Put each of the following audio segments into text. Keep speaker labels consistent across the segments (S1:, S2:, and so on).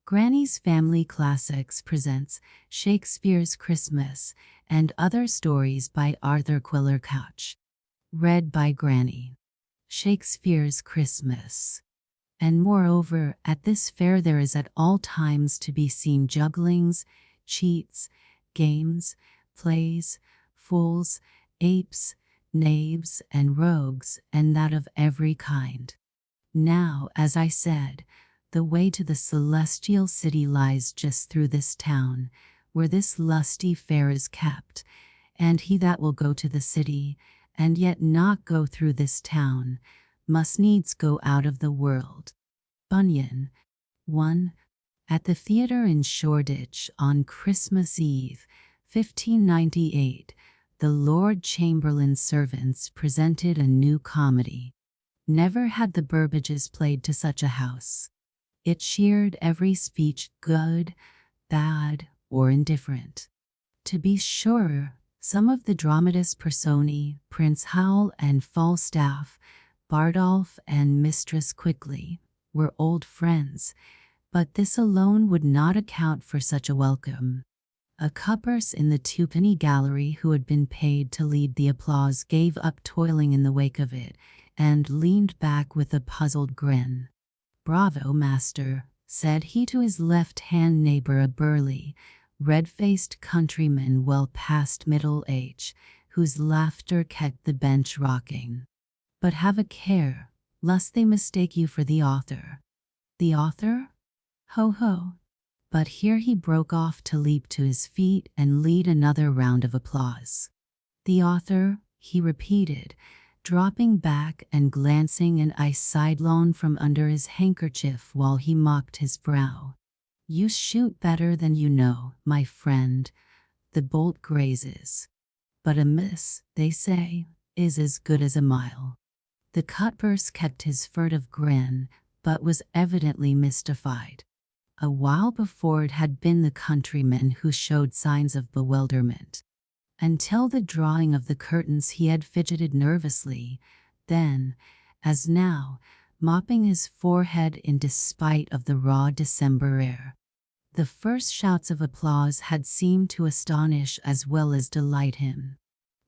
S1: Granny's Family Classics presents Shakespeare's Christmas and Other Stories by Arthur Quiller-Couch. Read by Granny. Shakespeare's Christmas. And moreover, at this fair there is at all times to be seen jugglings, cheats, games, plays, fools, apes, knaves, and rogues, and that of every kind. Now, as I said, the way to the celestial city lies just through this town, where this lusty fair is kept, and he that will go to the city, and yet not go through this town, must needs go out of the world. Bunyan. 1. At the theatre in Shoreditch on Christmas Eve, 1598, the Lord Chamberlain's servants presented a new comedy. Never had the Burbages played to such a house. It cheered every speech, good, bad, or indifferent. To be sure, some of the dramatis personae, Prince Howell and Falstaff, Bardolph and Mistress Quickly, were old friends, but this alone would not account for such a welcome. A cupboarse in the twopenny gallery who had been paid to lead the applause gave up toiling in the wake of it, and leaned back with a puzzled grin. "Bravo, master," said he to his left-hand neighbor, a burly, red-faced countryman well past middle age, whose laughter kept the bench rocking. "But have a care, lest they mistake you for the author." "The author? Ho ho." But here he broke off to leap to his feet and lead another round of applause. "The author," he repeated, dropping back and glancing an eye sidelong from under his handkerchief while he mopped his brow. "You shoot better than you know, my friend. The bolt grazes. But a miss, they say, is as good as a mile." The cutpurse kept his furtive grin, but was evidently mystified. A while before it had been the countryman who showed signs of bewilderment. Until the drawing of the curtains he had fidgeted nervously, then, as now, mopping his forehead in despite of the raw December air. The first shouts of applause had seemed to astonish as well as delight him.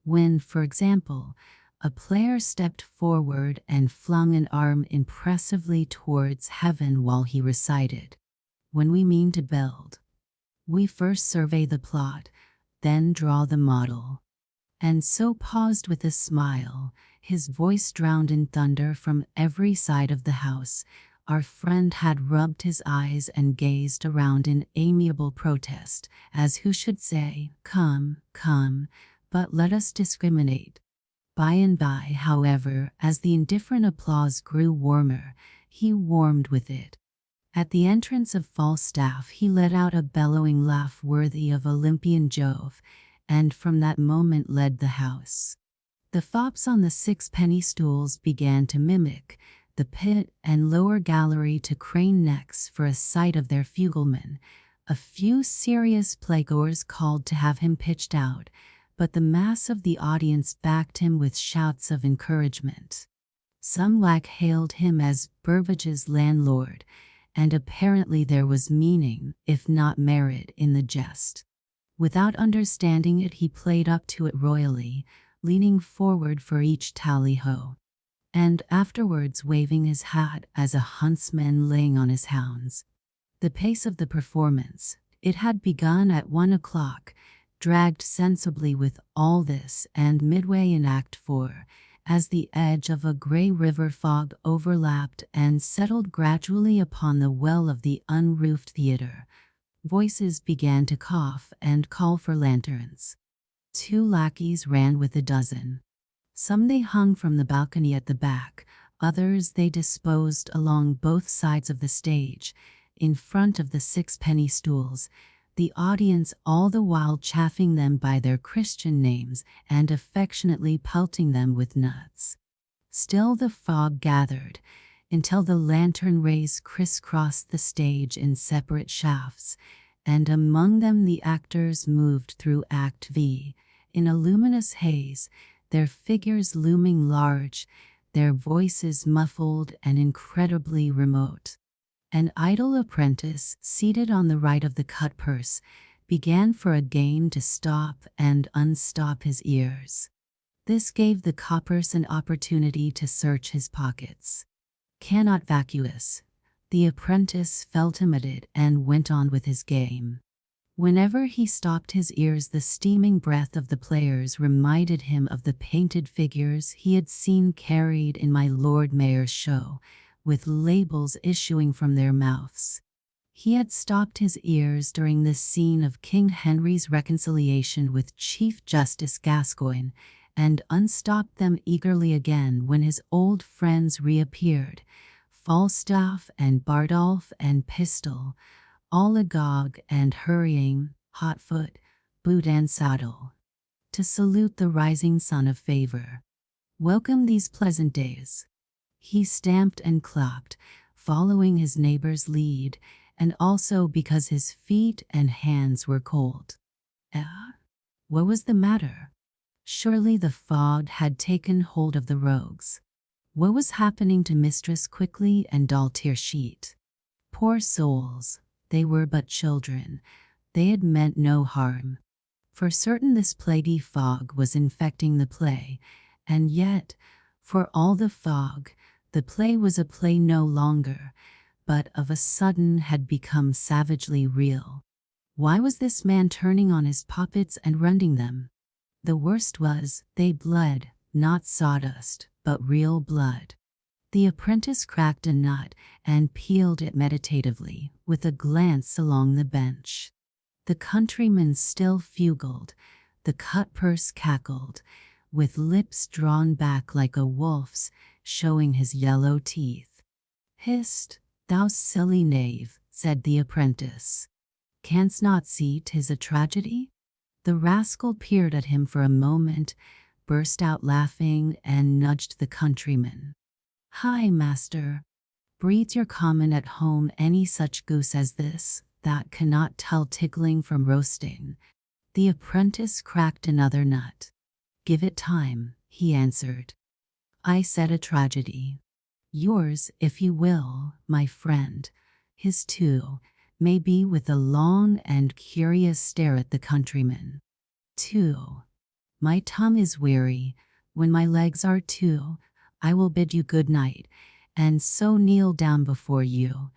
S1: When, for example, a player stepped forward and flung an arm impressively towards heaven while he recited, "When we mean to build, we first survey the plot, then draw the model," and so paused with a smile, his voice drowned in thunder from every side of the house, our friend had rubbed his eyes and gazed around in amiable protest, as who should say, "Come, come, but let us discriminate." By and by, however, as the indifferent applause grew warmer, he warmed with it. At the entrance of Falstaff he let out a bellowing laugh worthy of Olympian Jove, and from that moment led the house. The fops on the sixpenny stools began to mimic, the pit and lower gallery to crane necks for a sight of their fugleman. A few serious playgoers called to have him pitched out, but the mass of the audience backed him with shouts of encouragement. Some wag hailed him as Burbage's landlord, and apparently there was meaning, if not merit, in the jest. Without understanding it, he played up to it royally, leaning forward for each tally-ho, and afterwards waving his hat as a huntsman laying on his hounds. The pace of the performance, it had begun at 1 o'clock, dragged sensibly with all this, and midway in Act 4, as the edge of a grey river fog overlapped and settled gradually upon the well of the unroofed theatre, voices began to cough and call for lanterns. 2 lackeys ran with a dozen. Some they hung from the balcony at the back, others they disposed along both sides of the stage, in front of the sixpenny stools, the audience all the while chaffing them by their Christian names and affectionately pelting them with nuts. Still the fog gathered, until the lantern rays crisscrossed the stage in separate shafts, and among them the actors moved through Act V, in a luminous haze, their figures looming large, their voices muffled and incredibly remote. An idle apprentice, seated on the right of the cutpurse, began for a game to stop and unstop his ears. This gave the coppers an opportunity to search his pockets. Cannot vacuous. The apprentice felt timid and went on with his game. Whenever he stopped his ears, the steaming breath of the players reminded him of the painted figures he had seen carried in my Lord Mayor's show, with labels issuing from their mouths. He had stopped his ears during this scene of King Henry's reconciliation with Chief Justice Gascoigne, and unstopped them eagerly again when his old friends reappeared, Falstaff and Bardolph and Pistol, all agog and hurrying, hotfoot, boot and saddle, to salute the rising sun of favor. Welcome these pleasant days. He stamped and clapped, following his neighbor's lead, and also because his feet and hands were cold. What was the matter? Surely the fog had taken hold of the rogues. What was happening to Mistress Quickly and Daltearsheet? Poor souls, they were but children. They had meant no harm. For certain this plaguey fog was infecting the play, and yet, for all the fog, the play was a play no longer, but of a sudden had become savagely real. Why was this man turning on his puppets and rending them? The worst was, they bled, not sawdust, but real blood. The apprentice cracked a nut and peeled it meditatively, with a glance along the bench. The countryman still fugled, the cutpurse cackled, with lips drawn back like a wolf's, showing his yellow teeth. "Hist, thou silly knave," said the apprentice. "Canst not see 'tis a tragedy?" The rascal peered at him for a moment, burst out laughing, and nudged the countryman. "Hi, master! Breeds your common at home any such goose as this, that cannot tell tickling from roasting?" The apprentice cracked another nut. "Give it time," he answered. "I said a tragedy. Yours, if you will, my friend. His too, may be," with a long and curious stare at the countryman. "Two. My tongue is weary. When my legs are too, I will bid you good night, and so kneel down before you,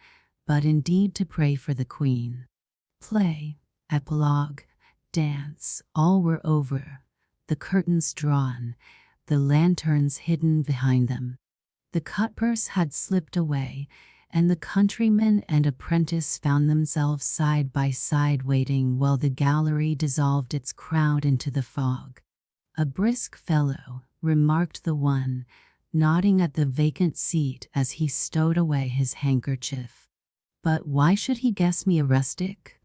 S1: but indeed to pray for the Queen." Play, epilogue, dance, all were over, the curtains drawn, the lanterns hidden behind them. The cutpurse had slipped away, and the countryman and apprentice found themselves side by side waiting while the gallery dissolved its crowd into the fog. "A brisk fellow," remarked the one, nodding at the vacant seat as he stowed away his handkerchief. "But why should he guess me a rustic?"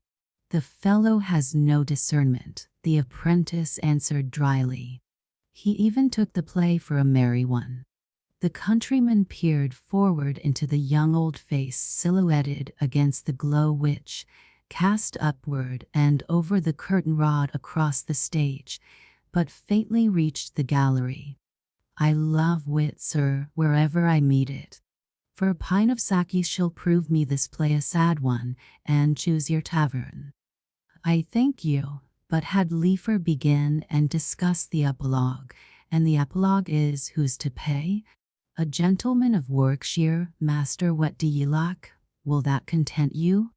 S1: "The fellow has no discernment," the apprentice answered dryly. "He even took the play for a merry one." The countryman peered forward into the young old face silhouetted against the glow which, cast upward and over the curtain rod across the stage, but faintly reached the gallery. "I love wit, sir, wherever I meet it. For a pint of sake shall prove me this play a sad one, and choose your tavern." "I thank you, but had liefer begin and discuss the epilogue, and the epilogue is who's to pay? A gentleman of Warwickshire, master. What do ye lack? Will that content you?"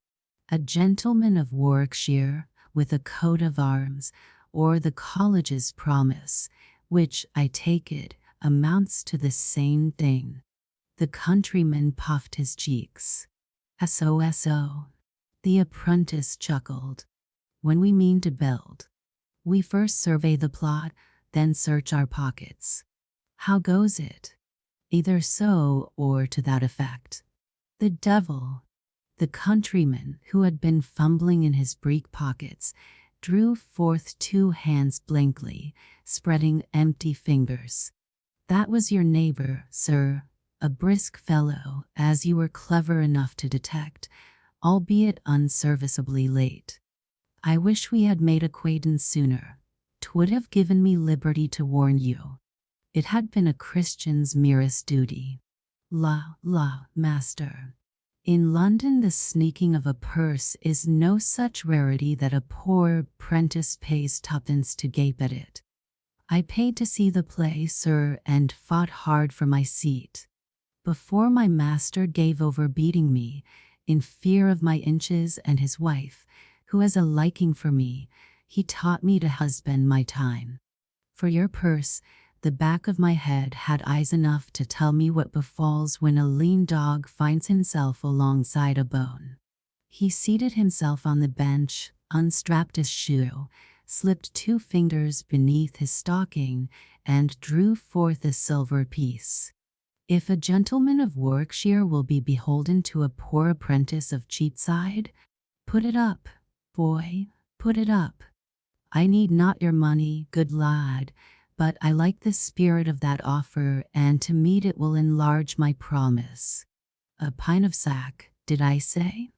S1: "A gentleman of Warwickshire, with a coat of arms, or the college's promise, which, I take it, amounts to the same thing." The countryman puffed his cheeks. "So. The apprentice chuckled. "When we mean to build, we first survey the plot, then search our pockets. How goes it?" "Either so or to that effect." "The devil!" The countryman, who had been fumbling in his breek pockets, drew forth two hands blankly, spreading empty fingers. "That was your neighbor, sir, a brisk fellow, as you were clever enough to detect, albeit unserviceably late. I wish we had made acquaintance sooner. 'Twould have given me liberty to warn you. It had been a Christian's merest duty." La, master. In London the sneaking of a purse is no such rarity that a poor apprentice pays twopence to gape at it. I paid to see the play, sir, and fought hard for my seat. Before my master gave over beating me, in fear of my inches and his wife, who has a liking for me, he taught me to husband my time. For your purse, the back of my head had eyes enough to tell me what befalls when a lean dog finds himself alongside a bone. He seated himself on the bench, unstrapped his shoe, slipped 2 fingers beneath his stocking, and drew forth a silver piece. If a gentleman of Warwickshire will be beholden to a poor apprentice of Cheapside, put it up, boy, put it up. I need not your money, good lad, but I like the spirit of that offer, and to meet it will enlarge my promise. A pint of sack, did I say?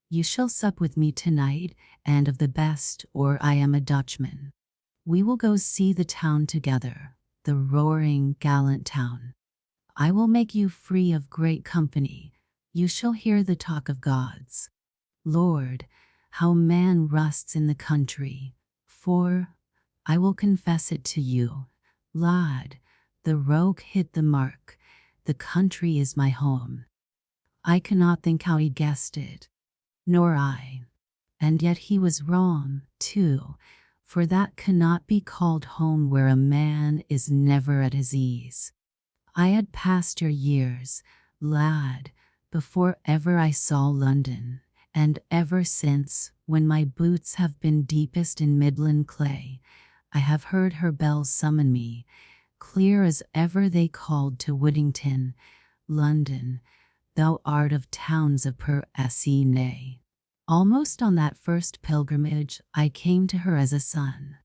S1: You shall sup with me tonight, and of the best, or I am a Dutchman. We will go see the town together, the roaring, gallant town. I will make you free of great company. You shall hear the talk of gods. Lord, how man rusts in the country, for, I will confess it to you, lad, the rogue hit the mark. The country is my home. I cannot think how he guessed it. Nor I. And yet he was wrong, too, for that cannot be called home where a man is never at his ease. I had passed your years, lad, before ever I saw London, and ever since, when my boots have been deepest in Midland clay, I have heard her bells summon me, clear as ever they called to Whittington, London, thou art of towns of per se nay. Almost on that first pilgrimage I came to her as a son.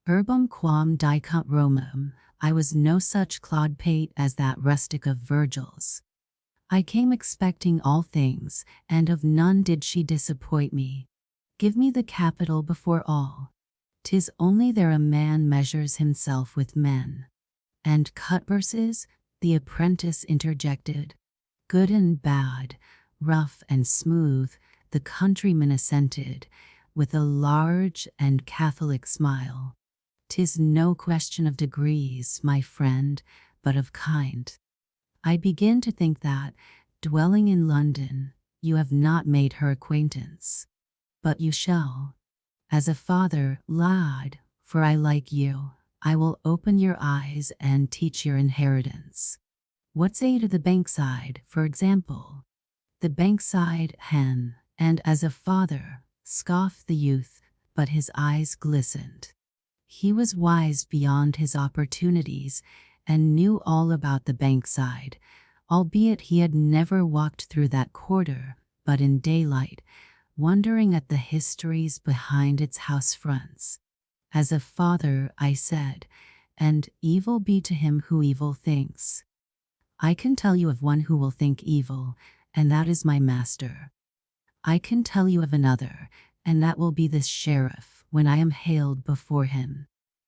S1: Urbum quam dicunt Romum, I was no such clodpate as that rustic of Virgil's. I came expecting all things, and of none did she disappoint me. Give me the capital before all. 'Tis only there a man measures himself with men. And cutverses, the apprentice interjected. Good and bad, rough and smooth, the countryman assented, with a large and catholic smile. 'Tis no question of degrees, my friend, but of kind. I begin to think that, dwelling in London, you have not made her acquaintance. But you shall. As a father, lad, for I like you, I will open your eyes and teach your inheritance. What's A to the Bankside, for example? The Bankside hen, and as a father, scoffed the youth, but his eyes glistened. He was wise beyond his opportunities, and knew all about the Bankside, albeit he had never walked through that quarter, but in daylight, wondering at the histories behind its house fronts. As a father, I said, and evil be to him who evil thinks. I can tell you of one who will think evil, and that is my master. I can tell you of another, and that will be this sheriff, when I am haled before him.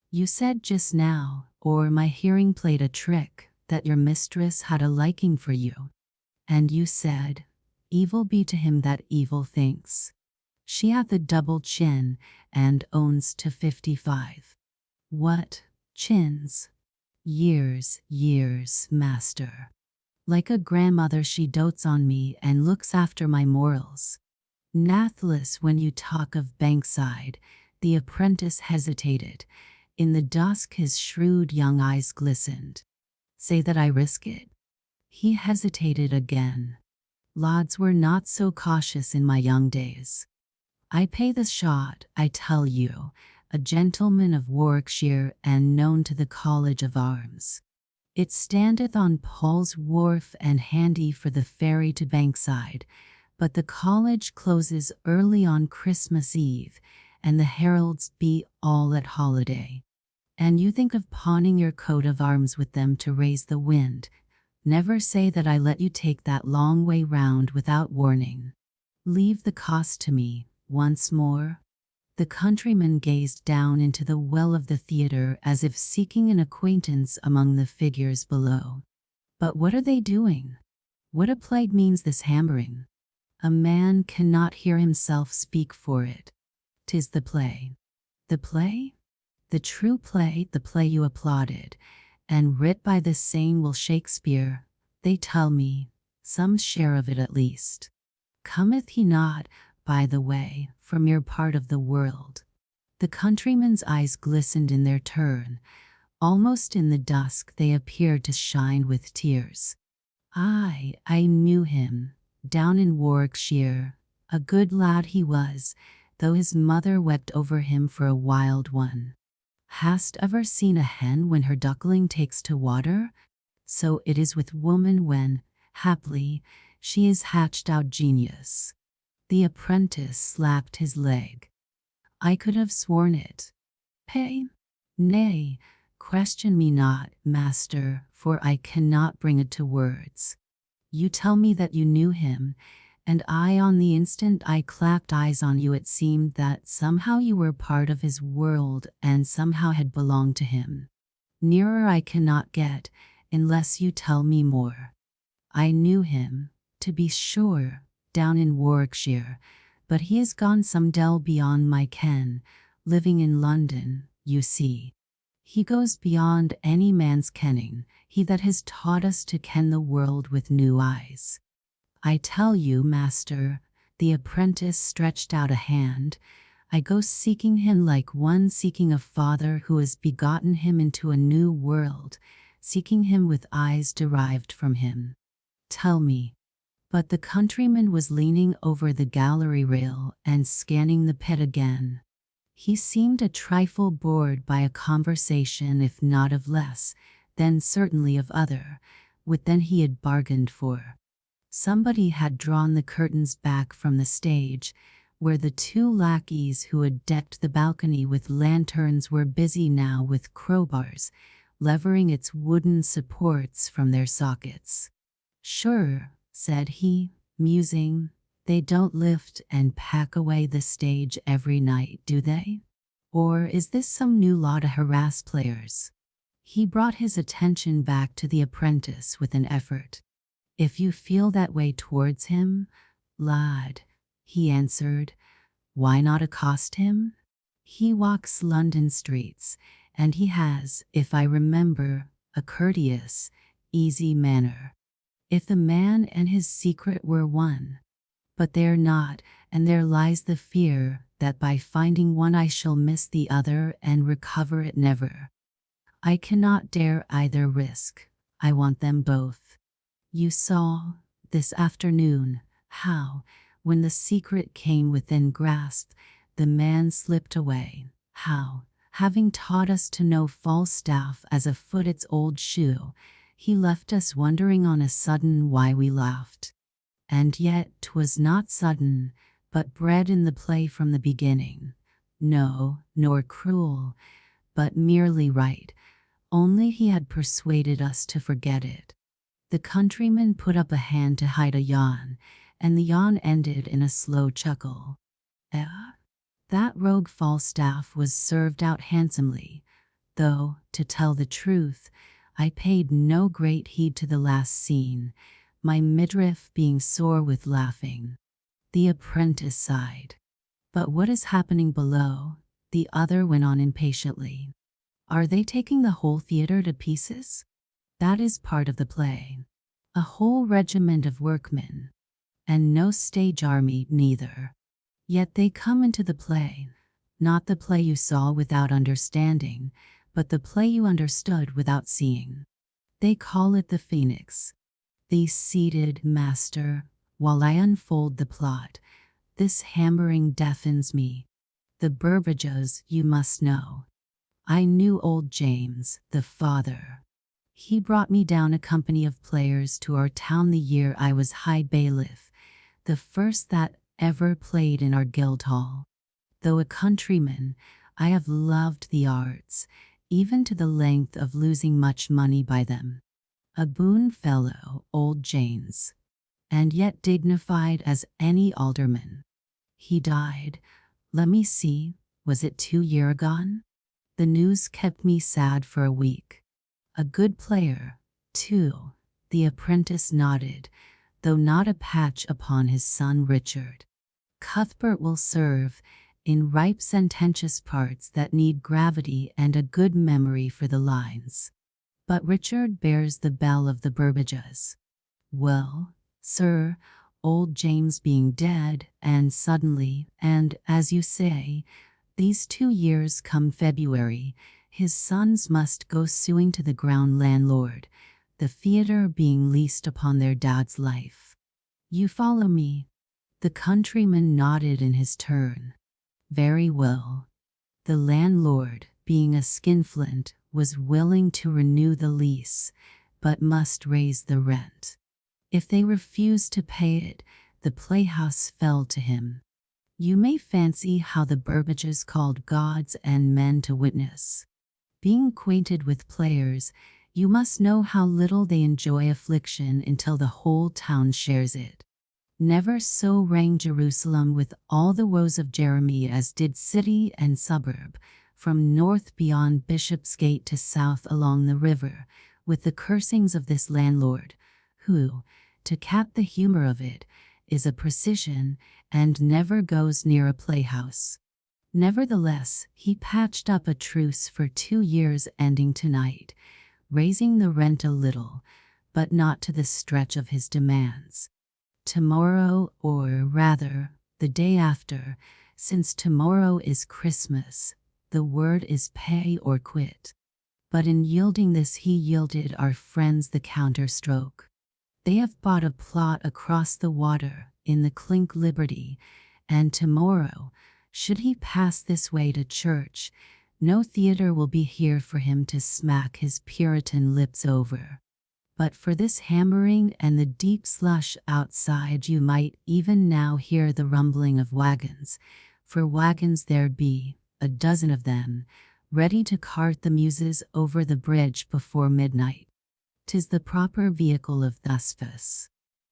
S1: You said just now, or my hearing played a trick, that your mistress had a liking for you. And you said, evil be to him that evil thinks. She hath a double chin, and owns to 55. What, chins? Years, years, master. Like a grandmother she dotes on me and looks after my morals. Nathless when you talk of Bankside, the apprentice hesitated. In the dusk his shrewd young eyes glistened. Say that I risk it? He hesitated again. Lads were not so cautious in my young days. I pay the shot, I tell you, a gentleman of Warwickshire and known to the College of Arms. It standeth on Paul's Wharf and handy for the ferry to Bankside, but the college closes early on Christmas Eve, and the heralds be all at holiday. And you think of pawning your coat of arms with them to raise the wind. Never say that I let you take that long way round without warning. Leave the cost to me, once more. The countryman gazed down into the well of the theatre as if seeking an acquaintance among the figures below. But what are they doing? What a plague means this hammering? A man cannot hear himself speak for it. 'Tis the play. The play? The true play, the play you applauded, and writ by this same Will Shakespeare, they tell me, some share of it at least. Cometh he not, by the way, from your part of the world? The countryman's eyes glistened in their turn. Almost in the dusk they appeared to shine with tears. Aye, I knew him, down in Warwickshire. A good lad he was, though his mother wept over him for a wild one. Hast ever seen a hen when her duckling takes to water? So it is with woman when, haply, she is hatched out genius. The apprentice slapped his leg. I could have sworn it. Hey? Nay, question me not, master, for I cannot bring it to words. You tell me that you knew him, and on the instant I clapped eyes on you, it seemed that somehow you were part of his world and somehow had belonged to him. Nearer I cannot get, unless you tell me more. I knew him, to be sure, down in Warwickshire, but he has gone some dell beyond my ken, living in London, you see. He goes beyond any man's kenning, he that has taught us to ken the world with new eyes. I tell you, master, the apprentice stretched out a hand, I go seeking him like one seeking a father who has begotten him into a new world, seeking him with eyes derived from him. Tell me. But the countryman was leaning over the gallery rail and scanning the pit again. He seemed a trifle bored by a conversation, if not of less, then certainly of other, with than he had bargained for. Somebody had drawn the curtains back from the stage, where the two lackeys who had decked the balcony with lanterns were busy now with crowbars, levering its wooden supports from their sockets. Sure, said he, musing, they don't lift and pack away the stage every night, do they? Or is this some new law to harass players? He brought his attention back to the apprentice with an effort. If you feel that way towards him, lad, he answered, why not accost him? He walks London streets, and he has, if I remember, a courteous, easy manner. If the man and his secret were one. But they're not, and there lies the fear that by finding one I shall miss the other and recover it never. I cannot dare either risk, I want them both. You saw, this afternoon, how, when the secret came within grasp, the man slipped away, how, having taught us to know Falstaff as a foot its old shoe, he left us wondering on a sudden why we laughed. And yet 'twas not sudden, but bred in the play from the beginning. No, nor cruel, but merely right, only he had persuaded us to forget it. The countryman put up a hand to hide a yawn, and the yawn ended in a slow chuckle. That rogue Falstaff was served out handsomely, though, to tell the truth, I paid no great heed to the last scene, my midriff being sore with laughing. The apprentice sighed. But what is happening below? The other went on impatiently. Are they taking the whole theatre to pieces? That is part of the play. A whole regiment of workmen. And no stage army neither. Yet they come into the play, not the play you saw without understanding, but the play you understood without seeing. They call it the Phoenix. These seated, master, while I unfold the plot. This hammering deafens me. The Burbages, you must know. I knew old James, the father. He brought me down a company of players to our town the year I was high bailiff, the first that ever played in our Guildhall. Though a countryman, I have loved the arts, even to the length of losing much money by them. A boon fellow, old James, and yet dignified as any alderman. He died, let me see, was it 2 years agone? The news kept me sad for a week. A good player, too, the apprentice nodded, though not a patch upon his son Richard. Cuthbert will serve in ripe sententious parts that need gravity and a good memory for the lines. But Richard bears the bell of the Burbages. Well, sir, old James being dead, and suddenly, and, as you say, these 2 years come February, his sons must go suing to the ground landlord, the theatre being leased upon their dad's life. You follow me? The countryman nodded in his turn. Very well. The landlord, being a skinflint, was willing to renew the lease, but must raise the rent. If they refused to pay it, the playhouse fell to him. You may fancy how the Burbages called gods and men to witness. Being acquainted with players, you must know how little they enjoy affliction until the whole town shares it. Never so rang Jerusalem with all the woes of Jeremy as did city and suburb, from north beyond Bishopsgate to south along the river, with the cursings of this landlord, who, to cap the humor of it, is a precisian, and never goes near a playhouse. Nevertheless, he patched up a truce for 2 years ending tonight, raising the rent a little, but not to the stretch of his demands. Tomorrow, or rather, the day after, since tomorrow is Christmas, the word is pay or quit. But in yielding this he yielded our friends the counterstroke. They have bought a plot across the water in the Clink Liberty, and tomorrow, should he pass this way to church, no theatre will be here for him to smack his Puritan lips over. But for this hammering and the deep slush outside you might even now hear the rumbling of wagons, for wagons there be, a dozen of them, ready to cart the muses over the bridge before midnight. 'Tis the proper vehicle of Thespis.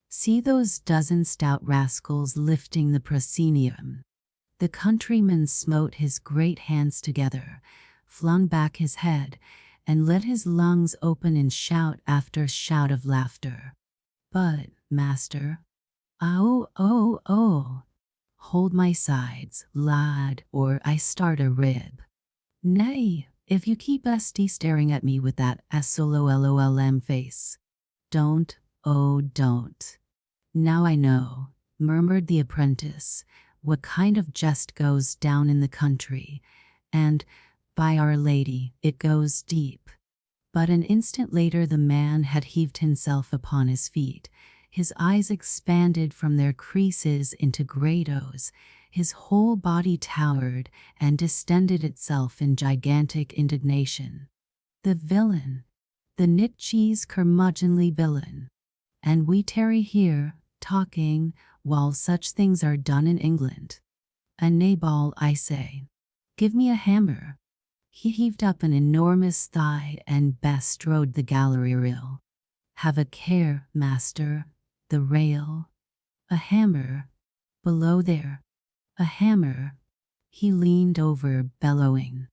S1: See those dozen stout rascals lifting the proscenium. The countryman smote his great hands together, flung back his head, and let his lungs open in shout after shout of laughter. But, master, oh, hold my sides, lad, or I start a rib. Nay, if you keep staring at me with that sololm face. Don't, oh don't. Now I know, murmured the apprentice, what kind of jest goes down in the country, and, by Our Lady, it goes deep. But an instant later the man had heaved himself upon his feet, his eyes expanded from their creases into great O's, his whole body towered and distended itself in gigantic indignation. The villain, the knit-cheese curmudgeonly villain. And we tarry here, talking, while such things are done in England. A nabal, I say. Give me a hammer. He heaved up an enormous thigh and bestrode the gallery rail. Have a care, master, the rail. A hammer. Below there. A hammer. He leaned over, bellowing.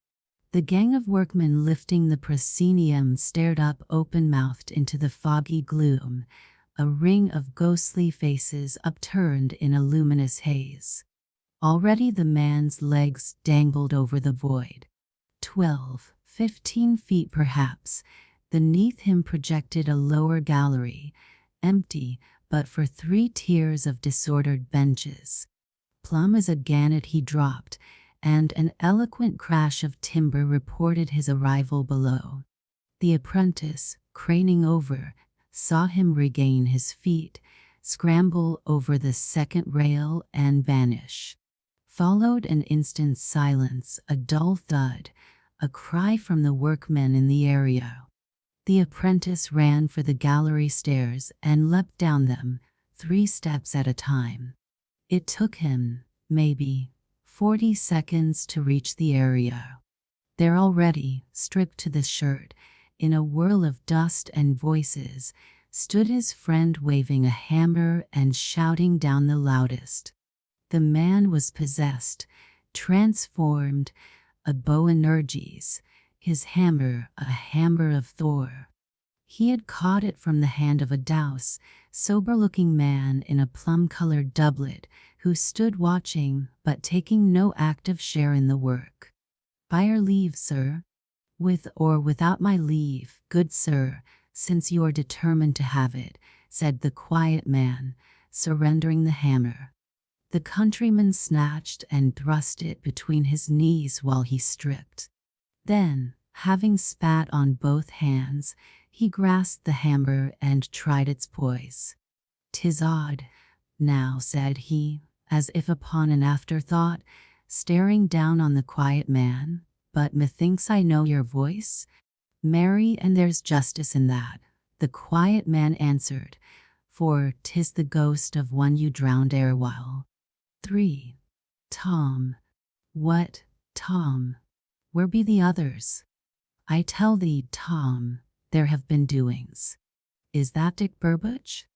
S1: The gang of workmen lifting the proscenium stared up open-mouthed into the foggy gloom, a ring of ghostly faces upturned in a luminous haze. Already the man's legs dangled over the void. 12, 15 feet perhaps, beneath him projected a lower gallery, empty but for 3 tiers of disordered benches. Plumb as a gannet he dropped, and an eloquent crash of timber reported his arrival below. The apprentice, craning over, saw him regain his feet, scramble over the second rail and vanish. Followed an instant's silence, a dull thud, a cry from the workmen in the area. The apprentice ran for the gallery stairs and leapt down them, 3 steps at a time. It took him, maybe, 40 seconds to reach the area. There already, stripped to the shirt, in a whirl of dust and voices, stood his friend waving a hammer and shouting down the loudest. The man was possessed, transformed, a Boanerges, his hammer a hammer of Thor. He had caught it from the hand of a douse, sober-looking man in a plum-colored doublet, who stood watching but taking no active share in the work. "By your leave, sir." "With or without my leave, good sir, since you are determined to have it," said the quiet man, surrendering the hammer. The countryman snatched and thrust it between his knees while he stripped. Then, having spat on both hands, he grasped the hammer and tried its poise. "'Tis odd, now," said he, as if upon an afterthought, staring down on the quiet man, "but methinks I know your voice." "Marry, and there's justice in that," the quiet man answered, "for 'tis the ghost of one you drowned erewhile." 3. Tom. "What, Tom? Where be the others?" "I tell thee, Tom, there have been doings." "Is that Dick Burbage?"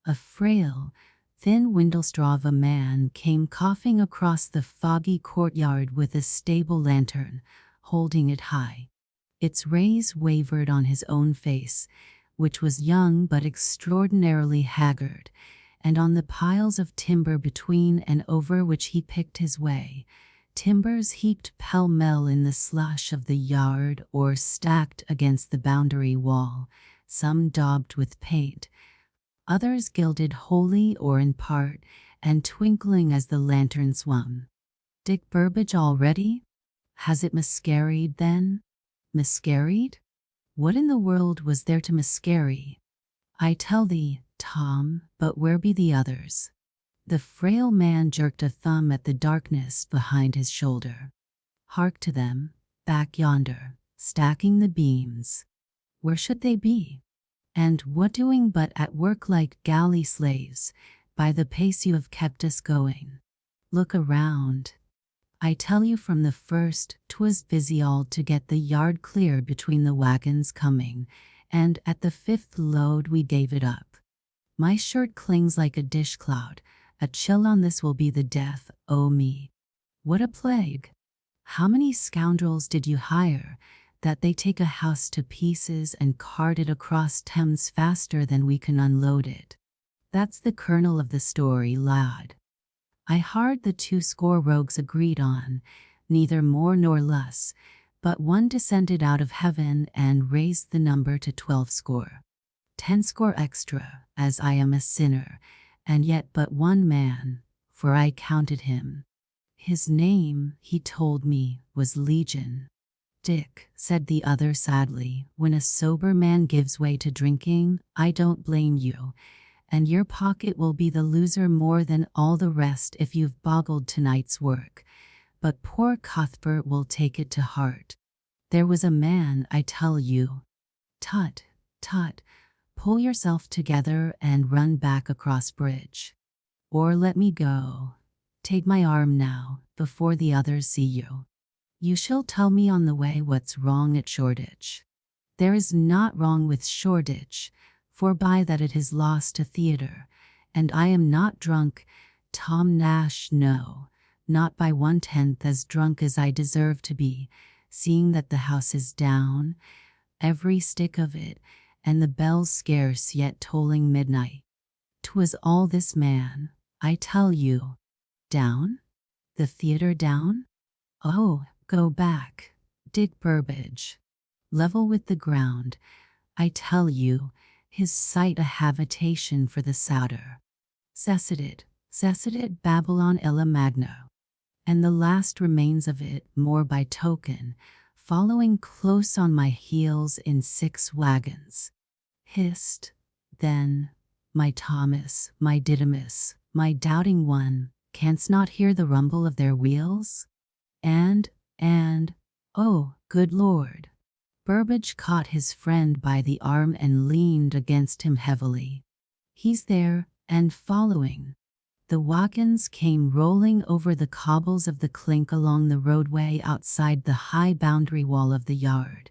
S1: A frail, thin windlestraw of a man came coughing across the foggy courtyard with a stable lantern, holding it high. Its rays wavered on his own face, which was young but extraordinarily haggard, and on the piles of timber between and over which he picked his way, timbers heaped pell-mell in the slush of the yard or stacked against the boundary wall, some daubed with paint, others gilded wholly or in part, and twinkling as the lantern swung. "Dick Burbage already? Has it miscarried, then?" "Miscarried? What in the world was there to miscarry?" "I tell thee, Tom, but where be the others?" The frail man jerked a thumb at the darkness behind his shoulder. "Hark to them, back yonder, stacking the beams. Where should they be? And what doing but at work like galley slaves, by the pace you have kept us going? Look around. I tell you from the first 'twas busy all to get the yard cleared between the wagons coming, and at the 5th load we gave it up. My shirt clings like a dish-clout. A chill on this will be the death o' me. What a plague! How many scoundrels did you hire, that they take a house to pieces and cart it across Thames faster than we can unload it? That's the kernel of the story, lad. I hard the 20 rogues agreed on, neither more nor less, but one descended out of heaven and raised the number to 12 10 extra, as I am a sinner, and yet but one man, for I counted him. His name, he told me, was Legion." "Dick," said the other sadly, "when a sober man gives way to drinking, I don't blame you, and your pocket will be the loser more than all the rest if you've boggled tonight's work, but poor Cuthbert will take it to heart. There was a man, I tell you." "Tut, tut, pull yourself together and run back across bridge. Or let me go. Take my arm now, before the others see you. You shall tell me on the way what's wrong at Shoreditch." "There is naught wrong with Shoreditch, for by that it is lost to theatre, and I am not drunk, Tom Nash, no, not by 1/10 as drunk as I deserve to be, seeing that the house is down, every stick of it, and the bells scarce yet tolling midnight. 'Twas all this man, I tell you." "Down? The theatre down? Oh, go back, Dick Burbage. Level with the ground, I tell you, his sight a habitation for the souter. Cessat Babylon illa magno. And the last remains of it, more by token, following close on my heels in 6 wagons. Hist, then, my Thomas, my Didymus, my doubting one, canst not hear the rumble of their wheels? And, oh, good Lord!" Burbage caught his friend by the arm and leaned against him heavily. "He's there, and following." The wagons came rolling over the cobbles of the clink along the roadway outside the high boundary wall of the yard,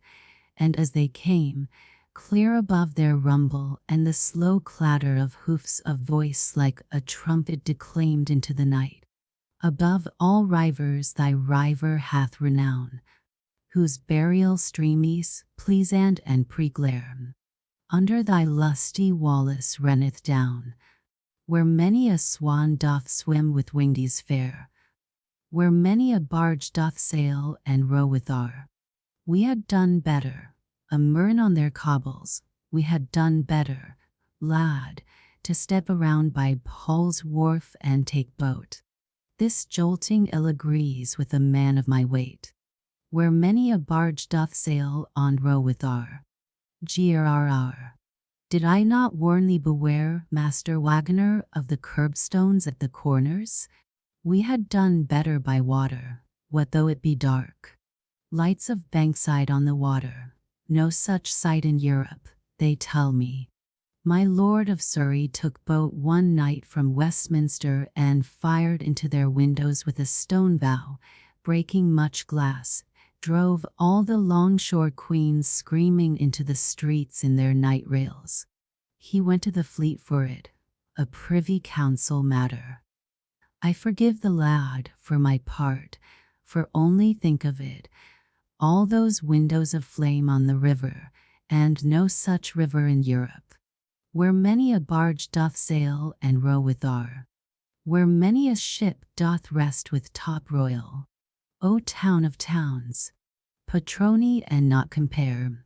S1: and as they came, clear above their rumble and the slow clatter of hoofs, a voice like a trumpet declaimed into the night. "Above all rivers thy river hath renown, whose burial streamies, pleasant and preglairn. Under thy lusty Wallace renneth down, where many a swan doth swim with windies fair, where many a barge doth sail and row with our. We had done better, a murn on their cobbles, we had done better, lad, to step around by Paul's wharf and take boat. This jolting ill agrees with a man of my weight, where many a barge doth sail on row with our. Grrr. Did I not warn thee beware, master wagoner, of the curbstones at the corners? We had done better by water, what though it be dark. Lights of Bankside on the water, no such sight in Europe, they tell me. My Lord of Surrey took boat one night from Westminster and fired into their windows with a stone bow, breaking much glass, drove all the longshore queens screaming into the streets in their night rails. He went to the Fleet for it, a privy council matter. I forgive the lad, for my part, for only think of it, all those windows of flame on the river, and no such river in Europe, where many a barge doth sail and row with our, where many a ship doth rest with top royal. O town of towns, patroni and not compare,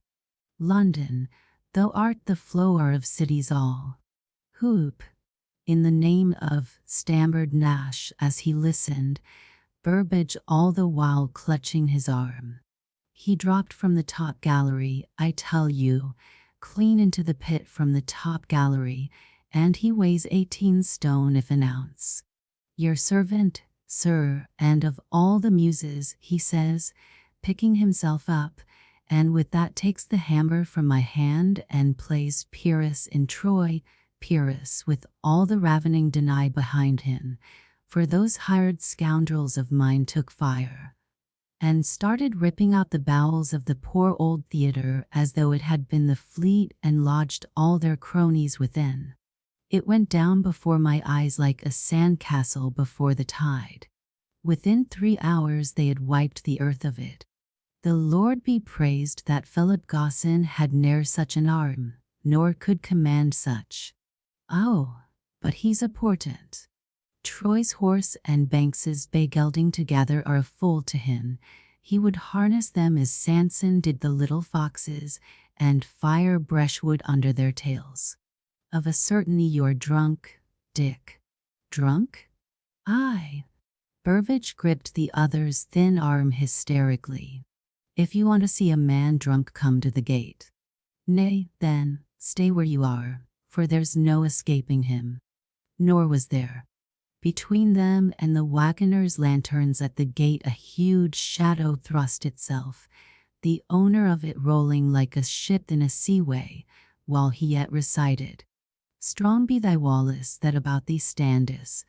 S1: London, thou art the flower of cities all. Whoop, in the name of, stammered Nash as he listened, Burbage all the while clutching his arm. He dropped from the top gallery, I tell you, clean into the pit from the top gallery, and he weighs 18 stone if an ounce. Your servant, sir, and of all the muses, he says, picking himself up, and with that takes the hammer from my hand and plays Pyrrhus in Troy, Pyrrhus with all the ravening Danae behind him, for those hired scoundrels of mine took fire, and started ripping out the bowels of the poor old theatre as though it had been the Fleet and lodged all their cronies within. It went down before my eyes like a sand-castle before the tide. Within 3 hours they had wiped the earth of it. The Lord be praised that Philip Gosson had ne'er such an arm, nor could command such. Oh, but he's a portent. Troy's horse and Banks's bay gelding together are a fool to him. He would harness them as Samson did the little foxes, and fire brushwood under their tails. Of a certainty you're drunk, Dick. Drunk? Aye. Burbage gripped the other's thin arm hysterically. If you want to see a man drunk, come to the gate. Nay, then, stay where you are, for there's no escaping him. Nor was there. Between them and the wagoner's lanterns at the gate a huge shadow thrust itself, the owner of it rolling like a ship in a seaway, while he yet recited, Strong be thy Wallace that about thee standeth,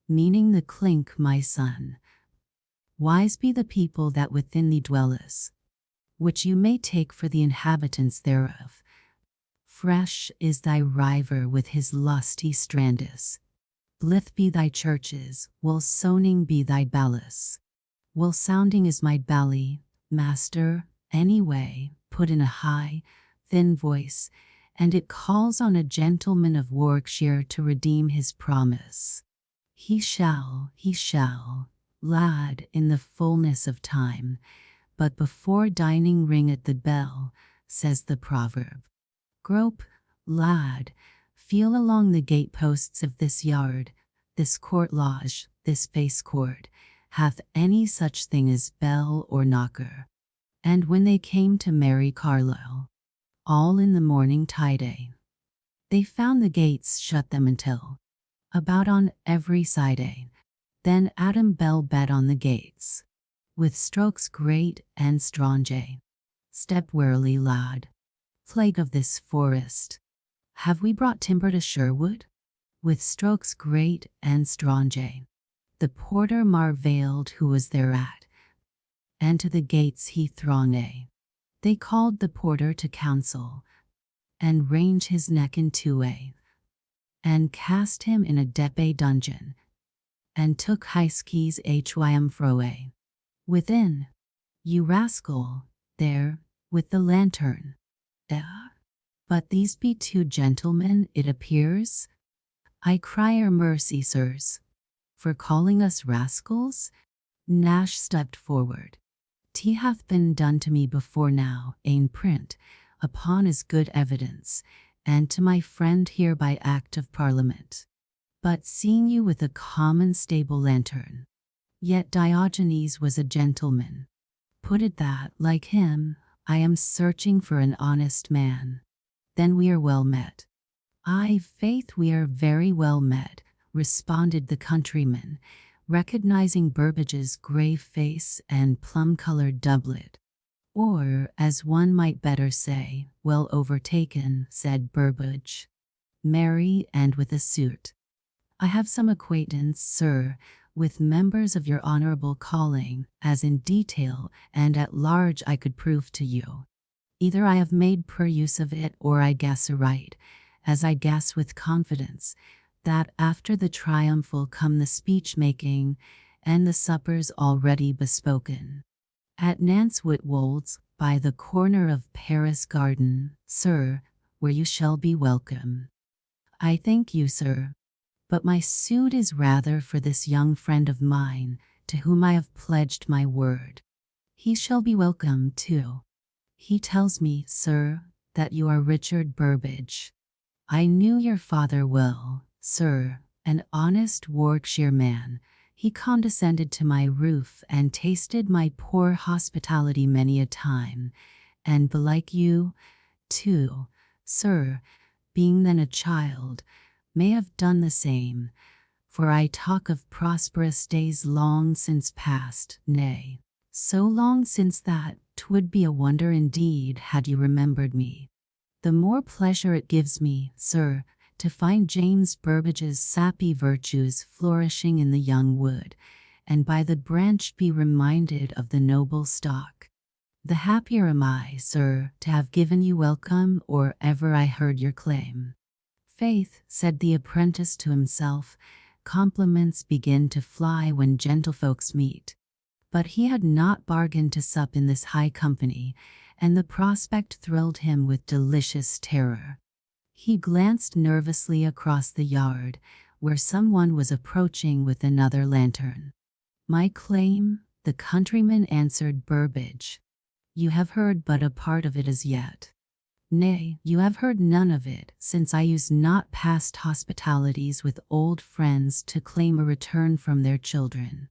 S1: meaning the clink, my son. Wise be the people that within thee dwelleth, which you may take for the inhabitants thereof. Fresh is thy river with his lusty strandis. Blithe be thy churches, while soning be thy bellis. While sounding is my belly, master, anyway, put in a high, thin voice, and it calls on a gentleman of Warwickshire to redeem his promise. He shall, lad, in the fullness of time, but before dining ring at the bell, says the proverb. Grope, lad, feel along the gateposts of this yard, this court lodge, this face court, hath any such thing as bell or knocker. And when they came to Mary Carlisle, all in the morning tide, they found the gates shut them until about on every side. Then Adam Bell bet on the gates, with strokes great and strong. Step warily, lad. Plague of this forest, have we brought timber to Sherwood? With strokes great and strong. The porter marvailed who was thereat, and to the gates he thronged. They called the porter to council, and range his neck in two, and cast him in a depe dungeon, and took his keys hym froe. Within, you rascal, there, with the lantern. But these be two gentlemen, it appears. I cry mercy, sirs, for calling us rascals. Nash stepped forward. "'T hath been done to me before now, in print, upon as good evidence, and to my friend here by Act of Parliament. But seeing you with a common stable lantern, yet Diogenes was a gentleman. Put it that, like him, I am searching for an honest man. Then we are well met." "Aye, faith, we are very well met," responded the countryman, recognizing Burbage's grave face and plum-colored doublet. "Or, as one might better say, well overtaken," said Burbage. "Merry and with a suit. I have some acquaintance, sir, with members of your honorable calling, as in detail and at large I could prove to you. Either I have made poor use of it, or I guess aright, as I guess with confidence, that after the triumphal come the speech-making, and the suppers already bespoken. At Nance Whitwold's, by the corner of Paris Garden, sir, where you shall be welcome." "I thank you, sir, but my suit is rather for this young friend of mine, to whom I have pledged my word. He shall be welcome, too. He tells me, sir, that you are Richard Burbage. I knew your father well, sir, an honest Warwickshire man. He condescended to my roof and tasted my poor hospitality many a time, and belike you, too, sir, being then a child, may have done the same, for I talk of prosperous days long since past, nay, so long since that 'twould be a wonder indeed had you remembered me. The more pleasure it gives me, sir, to find James Burbage's sappy virtues flourishing in the young wood, and by the branch be reminded of the noble stock. The happier am I, sir, to have given you welcome or ever I heard your claim." "Faith," said the apprentice to himself, "compliments begin to fly when gentlefolks meet." But he had not bargained to sup in this high company, and the prospect thrilled him with delicious terror. He glanced nervously across the yard, where someone was approaching with another lantern. "My claim," the countryman answered Burbage. "You have heard but a part of it as yet. Nay, you have heard none of it, since I use not past hospitalities with old friends to claim a return from their children.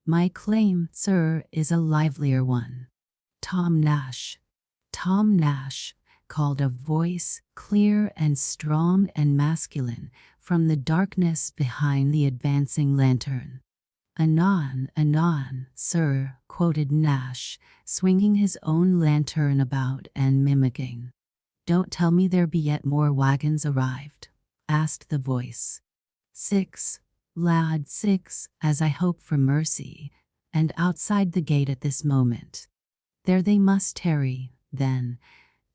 S1: My claim, sir, is a livelier one." "Tom Nash." "Tom Nash," called a voice, clear and strong and masculine, from the darkness behind the advancing lantern. "Anon, anon, sir," quoted Nash, swinging his own lantern about and mimicking. "Don't tell me there be yet more wagons arrived?" asked the voice. "6, lad, 6, as I hope for mercy, and outside the gate at this moment. There they must tarry, then,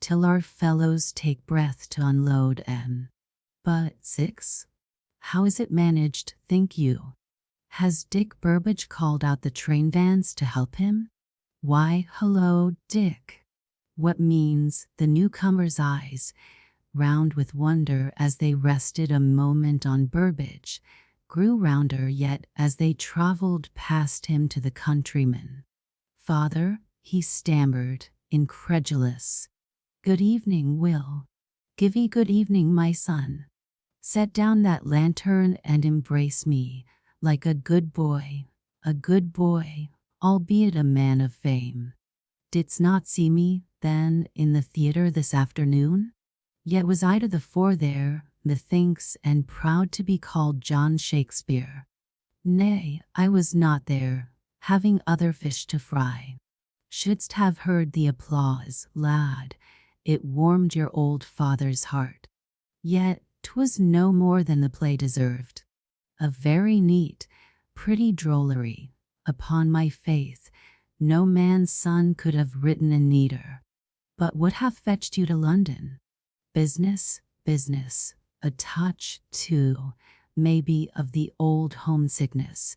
S1: till our fellows take breath to unload em." "But 6? How is it managed, think you? Has Dick Burbage called out the train vans to help him?" "Why, hullo, Dick! What means?" The newcomer's eyes, round with wonder as they rested a moment on Burbage, grew rounder yet as they travelled past him to the countryman. "Father," he stammered, incredulous. "Good evening, Will." "Give 'ee good evening, my son. Set down that lantern and embrace me, like a good boy, albeit a man of fame. Didst not see me, then, in the theatre this afternoon? Yet was I to the fore there, methinks, and proud to be called John Shakespeare. Nay, I was not there, having other fish to fry. Shouldst have heard the applause, lad. It warmed your old father's heart. Yet 'twas no more than the play deserved. A very neat, pretty drollery. Upon my faith, no man's son could have written a neater. But what hath fetched you to London?" "Business, business. A touch, too, maybe, of the old homesickness,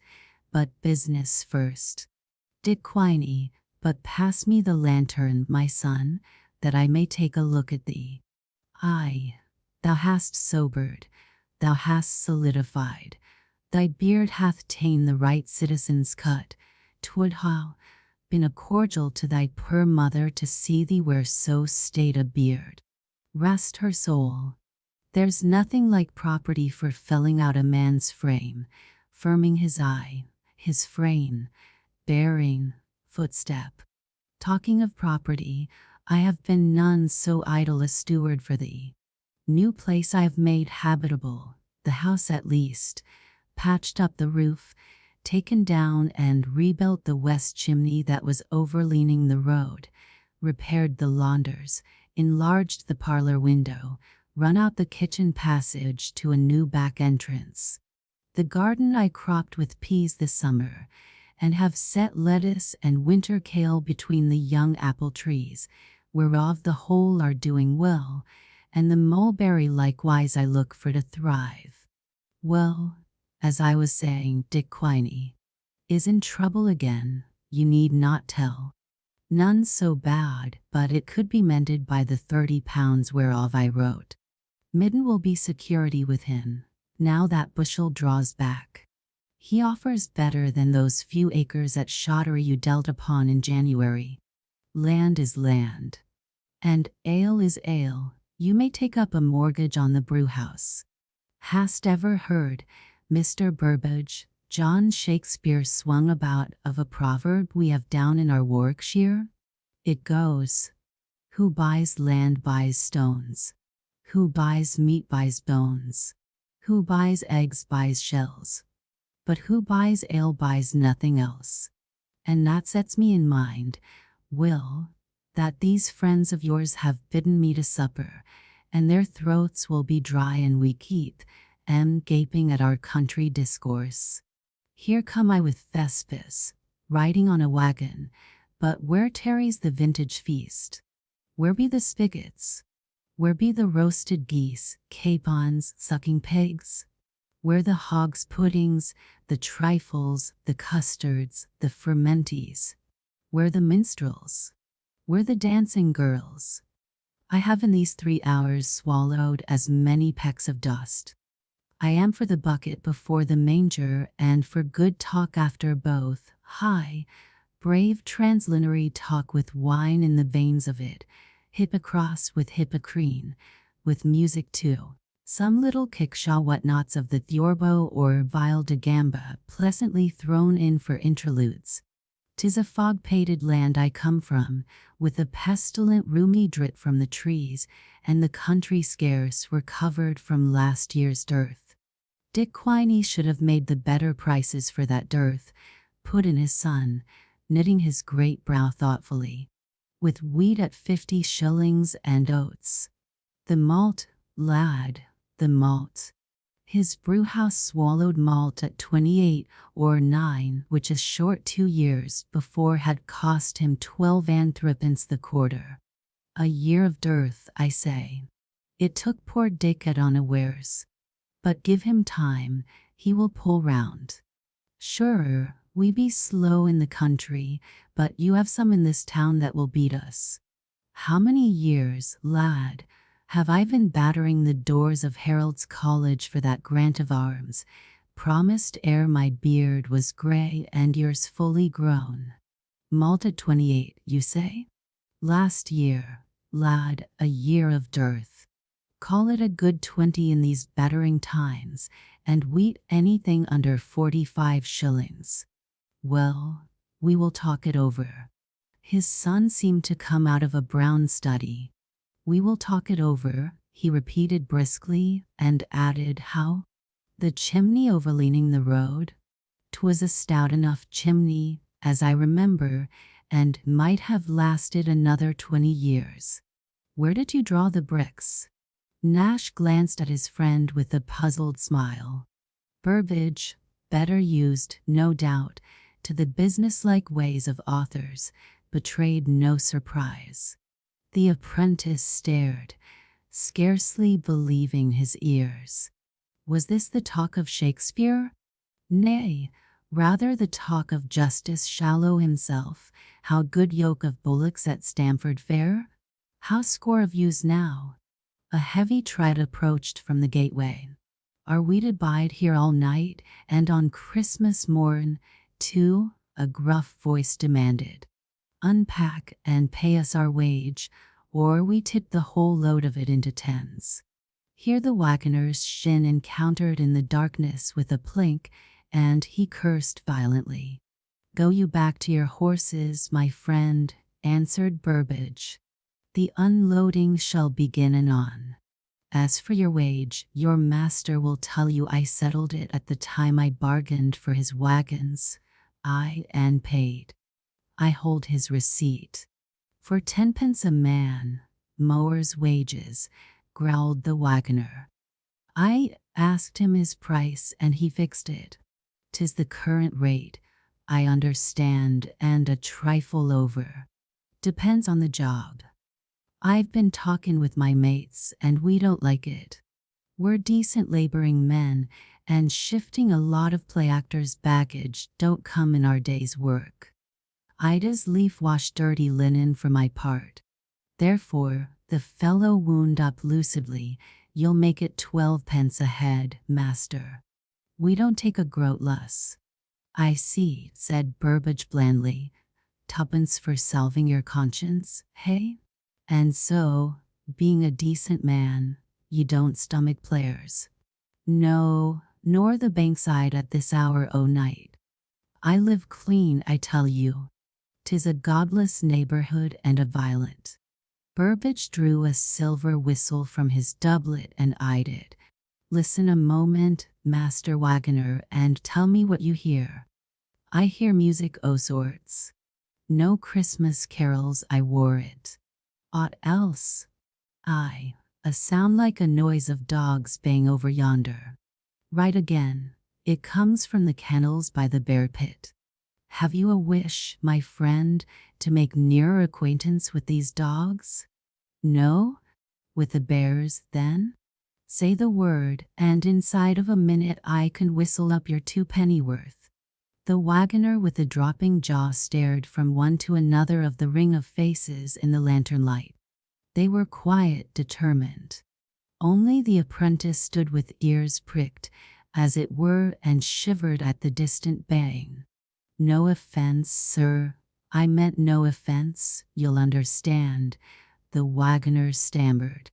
S1: but business first. Dick Quiney, but pass me the lantern, my son, that I may take a look at thee." Ay, thou hast sobered, thou hast solidified, thy beard hath ta'en the right citizen's cut. 'Twould ha' been a cordial to thy poor mother to see thee wear so state a beard. Rest her soul. There's nothing like property for filling out a man's frame, firming his eye, his frame, bearing, footstep. Talking of property, I have been none so idle a steward for thee. New place I have made habitable, the house at least, patched up the roof, taken down and rebuilt the west chimney that was overleaning the road, repaired the launders, enlarged the parlor window, run out the kitchen passage to a new back entrance. The garden I cropped with peas this summer, and have set lettuce and winter kale between the young apple trees, whereof the whole are doing well, and the mulberry likewise I look for to thrive. Well, as I was saying, Dick Quiney is in trouble again, you need not tell. None so bad, but it could be mended by the £30 whereof I wrote. Midden will be security with him, now that Bushel draws back. He offers better than those few acres at Shottery you dealt upon in January. Land is land, and ale is ale. You may take up a mortgage on the brewhouse. Hast ever heard, Mr. Burbage, John Shakespeare swung about of a proverb we have down in our Warwickshire? It goes, who buys land buys stones, who buys meat buys bones, who buys eggs buys shells, but who buys ale buys nothing else. And that sets me in mind, Will, that these friends of yours have bidden me to supper, and their throats will be dry and we keep gaping at our country discourse. Here come I with Thespis, riding on a wagon, but where tarries the vintage feast? Where be the spigots? Where be the roasted geese, capons, sucking pigs? Where the hogs' puddings, the trifles, the custards, the fermenties? Where the minstrels? Where the dancing girls? I have in these 3 hours swallowed as many pecks of dust. I am for the bucket before the manger and for good talk after both. High, brave translinary talk with wine in the veins of it, hippocross with hippocrene, with music too. Some little kickshaw whatnots of the theorbo or vile de gamba pleasantly thrown in for interludes. 'Tis a fog-pated land I come from, with a pestilent roomy drit from the trees, and the country scarce recovered from last year's dearth. Dick Quiney should have made the better prices for that dearth, put in his son, knitting his great brow thoughtfully, with wheat at 50 shillings and oats. The malt, lad, the malt. His brewhouse swallowed malt at 28 or 9, which a short 2 years before had cost him 12 and threepence the quarter. A year of dearth, I say. It took poor Dick at unawares. But give him time, he will pull round. Sure, we be slow in the country, but you have some in this town that will beat us. How many years, lad, have I been battering the doors of Harold's College for that grant of arms, promised ere my beard was grey and yours fully grown? Malt at 28, you say? Last year, lad, a year of dearth. Call it a good 20 in these battering times, and wheat anything under 45 shillings. Well, we will talk it over. His son seemed to come out of a brown study. We will talk it over, he repeated briskly, and added, how? The chimney overleaning the road? 'Twas a stout enough chimney, as I remember, and might have lasted another 20 years. Where did you draw the bricks? Nash glanced at his friend with a puzzled smile. Burbage, better used, no doubt, to the businesslike ways of authors, betrayed no surprise. The apprentice stared, scarcely believing his ears. Was this the talk of Shakespeare? Nay, rather the talk of Justice Shallow himself. How good yoke of bullocks at Stamford Fair? How score of ewes now? A heavy tread approached from the gateway. "Are we to bide here all night, and on Christmas morn, too?" a gruff voice demanded. "Unpack and pay us our wage, or we tip the whole load of it into tens." Here the wagoner's shin encountered in the darkness with a plink, and he cursed violently. "Go you back to your horses, my friend," answered Burbage. "The unloading shall begin anon. As for your wage, your master will tell you I settled it at the time I bargained for his wagons, and paid. I hold his receipt. For 10 pence a man, mower's wages," growled the wagoner. "I asked him his price, and he fixed it. 'Tis the current rate, I understand, and a trifle over. Depends on the job. I've been talking with my mates, and we don't like it. We're decent laboring men, and shifting a lot of play actors' baggage don't come in our day's work. I'd as lief wash dirty linen for my part. Therefore," the fellow wound up lucidly, "you'll make it 12 pence a head, master. We don't take a groat less." "I see," said Burbage blandly. "Tuppence for salving your conscience, hey? And so, being a decent man, you don't stomach players?" "No, nor the Bankside at this hour o' night. I live clean, I tell you. 'Tis a godless neighborhood and a violent." Burbage drew a silver whistle from his doublet and eyed it. "Listen a moment, Master Wagoner, and tell me what you hear." "I hear music o' sorts. No Christmas carols, I warrant. Aught else?" "Aye, a sound like a noise of dogs baying over yonder." "Right again. It comes from the kennels by the bear pit. Have you a wish, my friend, to make nearer acquaintance with these dogs?" "No? With the bears, then? Say the word, and inside of a minute I can whistle up your 2 pennyworth." The wagoner with the dropping jaw stared from one to another of the ring of faces in the lantern light. They were quiet, determined. Only the apprentice stood with ears pricked, as it were, and shivered at the distant baying. "No offense, sir. I meant no offense, you'll understand," the wagoner stammered.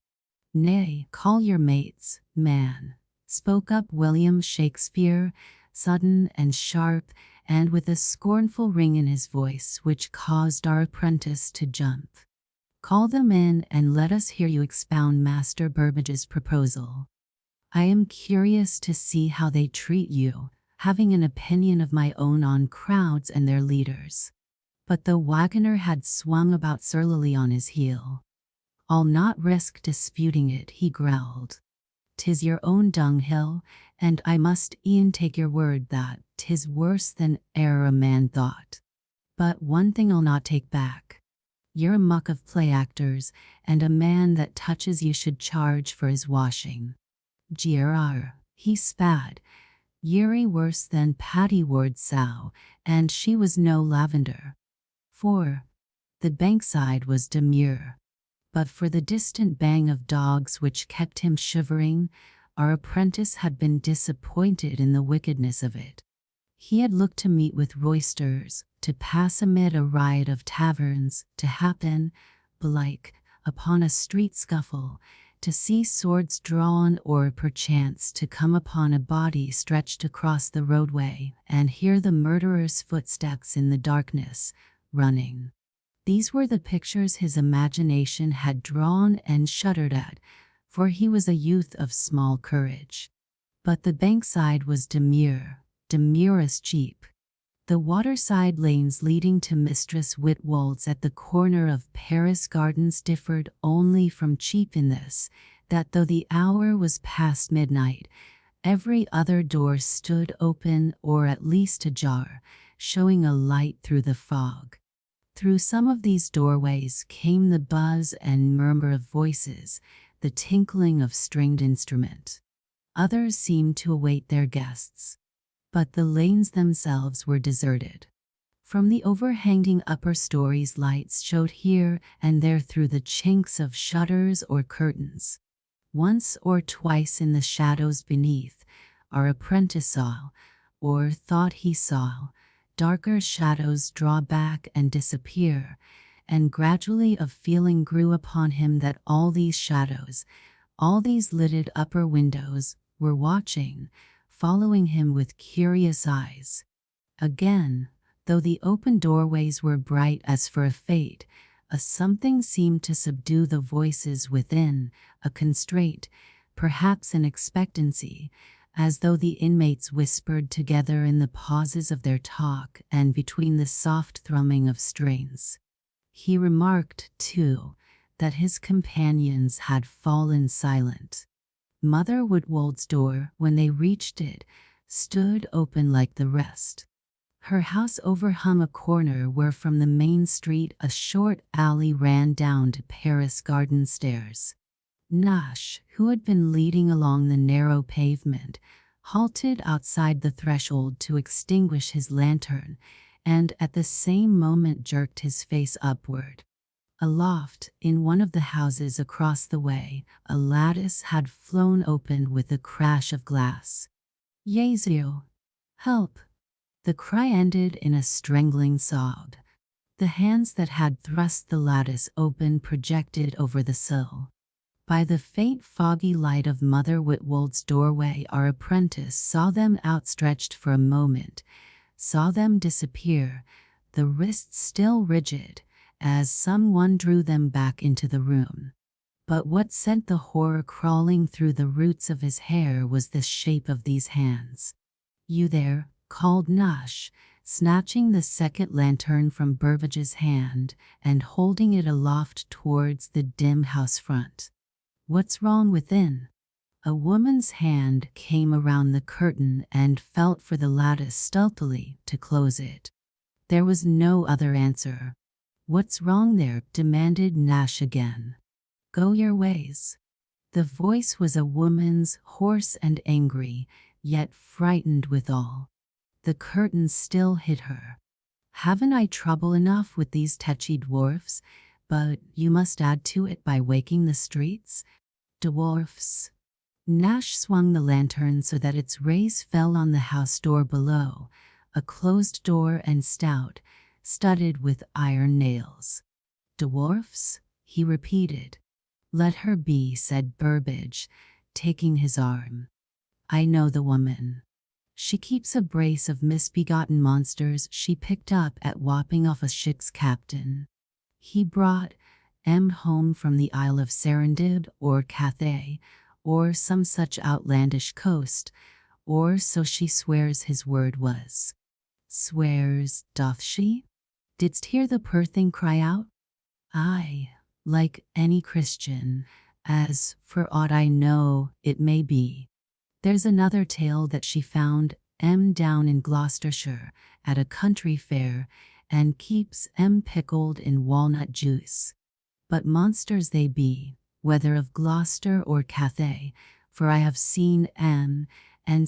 S1: "Nay, call your mates, man," spoke up William Shakespeare, sudden and sharp, and with a scornful ring in his voice which caused our apprentice to jump. "Call them in and let us hear you expound Master Burbage's proposal. I am curious to see how they treat you, having an opinion of my own on crowds and their leaders." But the wagoner had swung about surlily on his heel. "I'll not risk disputing it," he growled. "'Tis your own dunghill, and I must e'en take your word that 'tis worse than e'er a man thought. But one thing I'll not take back. You're a muck of play actors, and a man that touches you should charge for his washing. Gr. He spat. "Ye're worse than Patty Ward's sow, and she was no lavender." 4. The Bankside was demure. But for the distant bang of dogs which kept him shivering, our apprentice had been disappointed in the wickedness of it. He had looked to meet with roysters, to pass amid a riot of taverns, to happen, belike, upon a street scuffle, to see swords drawn, or perchance to come upon a body stretched across the roadway, and hear the murderer's footsteps in the darkness, running. These were the pictures his imagination had drawn and shuddered at, for he was a youth of small courage. But the Bankside was demure as cheap. The waterside lanes leading to Mistress Whitwald's at the corner of Paris Gardens differed only from cheap in this, that though the hour was past midnight, every other door stood open or at least ajar, showing a light through the fog. Through some of these doorways came the buzz and murmur of voices, the tinkling of stringed instrument. Others seemed to await their guests. But the lanes themselves were deserted. From the overhanging upper stories lights showed here and there through the chinks of shutters or curtains. Once or twice in the shadows beneath, our apprentice saw, or thought he saw, darker shadows draw back and disappear, and gradually a feeling grew upon him that all these shadows, all these lidded upper windows, were watching, following him with curious eyes. Again, though the open doorways were bright as for a fete, a something seemed to subdue the voices within, a constraint, perhaps an expectancy, as though the inmates whispered together in the pauses of their talk and between the soft thrumming of strings. He remarked, too, that his companions had fallen silent. Mother Whitwold's door, when they reached it, stood open like the rest. Her house overhung a corner where from the main street a short alley ran down to Paris Garden stairs. Nash, who had been leading along the narrow pavement, halted outside the threshold to extinguish his lantern, and at the same moment jerked his face upward. Aloft, in one of the houses across the way, a lattice had flown open with a crash of glass. "Jesu! Help!" The cry ended in a strangling sob. The hands that had thrust the lattice open projected over the sill. By the faint foggy light of Mother Whitwold's doorway our apprentice saw them outstretched for a moment, saw them disappear, the wrists still rigid, as someone drew them back into the room. But what sent the horror crawling through the roots of his hair was the shape of these hands. "You there?" called Nash, snatching the second lantern from Burbage's hand and holding it aloft towards the dim house front. "What's wrong within?" A woman's hand came around the curtain and felt for the lattice stealthily to close it. There was no other answer. "What's wrong there?" demanded Nash again. "Go your ways." The voice was a woman's, hoarse and angry, yet frightened withal. The curtain still hid her. "Haven't I trouble enough with these tetchy dwarfs, but you must add to it by waking the streets? Dwarfs." Nash swung the lantern so that its rays fell on the house door below, a closed door and stout, studded with iron nails. "Dwarfs?" he repeated. "Let her be," said Burbage, taking his arm. "I know the woman. She keeps a brace of misbegotten monsters she picked up at whopping off a ship's captain. He brought home from the Isle of Serendib or Cathay, or some such outlandish coast, or so she swears his word was." "Swears, doth she?" "Didst hear the poor thing cry out?" "Aye, like any Christian, as, for aught I know, it may be. There's another tale that she found down in Gloucestershire at a country fair, and keeps pickled in walnut juice. But monsters they be, whether of Gloucester or Cathay, for I have seen and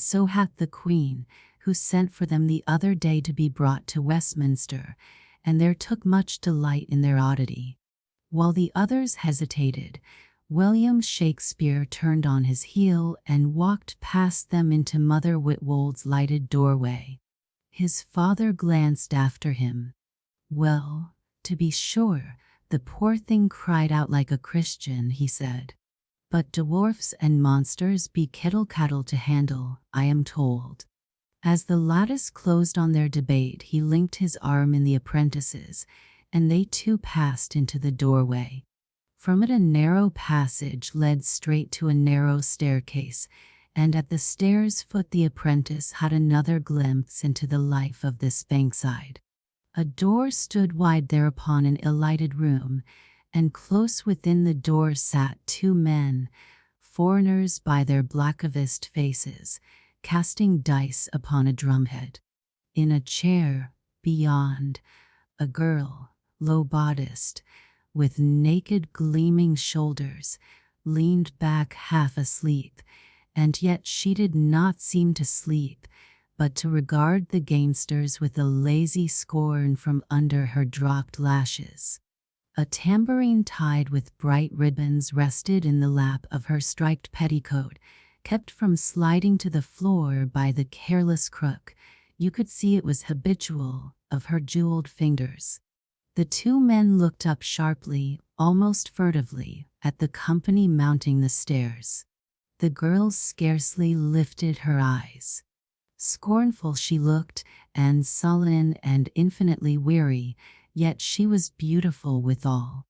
S1: so hath the Queen, who sent for them the other day to be brought to Westminster, and there took much delight in their oddity." While the others hesitated, William Shakespeare turned on his heel and walked past them into Mother Whitwold's lighted doorway. His father glanced after him. "Well, to be sure, the poor thing cried out like a Christian," he said. "But dwarfs and monsters be kittle-cattle to handle, I am told." As the lattice closed on their debate, he linked his arm in the apprentice's, and they too passed into the doorway. From it a narrow passage led straight to a narrow staircase, and at the stairs' foot the apprentice had another glimpse into the life of this Bankside. A door stood wide thereupon an ill-lighted room, and close within the door sat two men, foreigners by their blackaviced faces, casting dice upon a drumhead. In a chair, beyond, a girl, low-bodiced, with naked gleaming shoulders, leaned back half asleep, and yet she did not seem to sleep, but to regard the gamesters with a lazy scorn from under her dropped lashes. A tambourine tied with bright ribbons rested in the lap of her striped petticoat, kept from sliding to the floor by the careless crook. You could see it was habitual of her jeweled fingers. The two men looked up sharply, almost furtively, at the company mounting the stairs. The girl scarcely lifted her eyes. Scornful she looked, and sullen and infinitely weary, yet she was beautiful withal.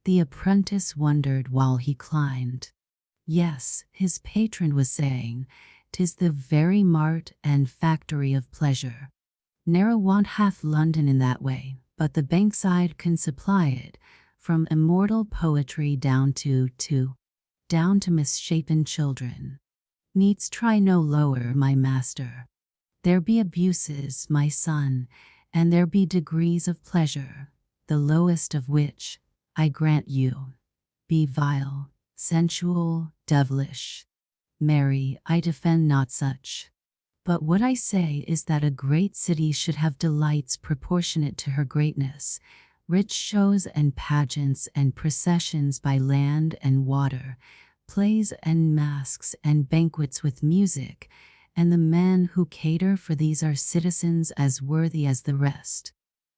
S1: The apprentice wondered while he climbed. Yes, his patron was saying, "'Tis the very mart and factory of pleasure. Ne'er want hath London in that way, but the Bankside can supply it, from immortal poetry down to misshapen children. Needs try no lower, my master. There be abuses, my son, and there be degrees of pleasure, the lowest of which, I grant you, be vile, sensual, devilish. Marry, I defend not such. But what I say is that a great city should have delights proportionate to her greatness, rich shows and pageants and processions by land and water, plays and masques and banquets with music, and the men who cater for these are citizens as worthy as the rest.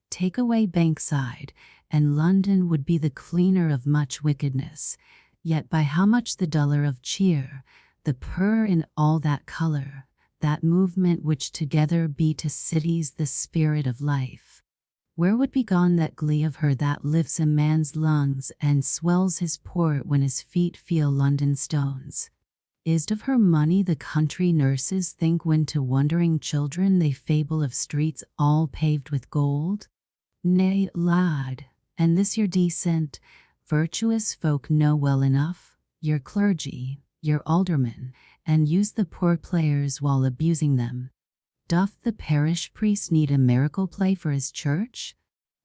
S1: Take away Bankside, and London would be the cleaner of much wickedness, yet by how much the duller of cheer, the purr in all that color, that movement which together be to cities the spirit of life. Where would be gone that glee of her that lifts a man's lungs and swells his port when his feet feel London stones? Is't of her money the country nurses think when to wondering children they fable of streets all paved with gold? Nay, lad, and this your decent, virtuous folk know well enough, your clergy, your aldermen, and use the poor players while abusing them. Doth the parish priest need a miracle play for his church?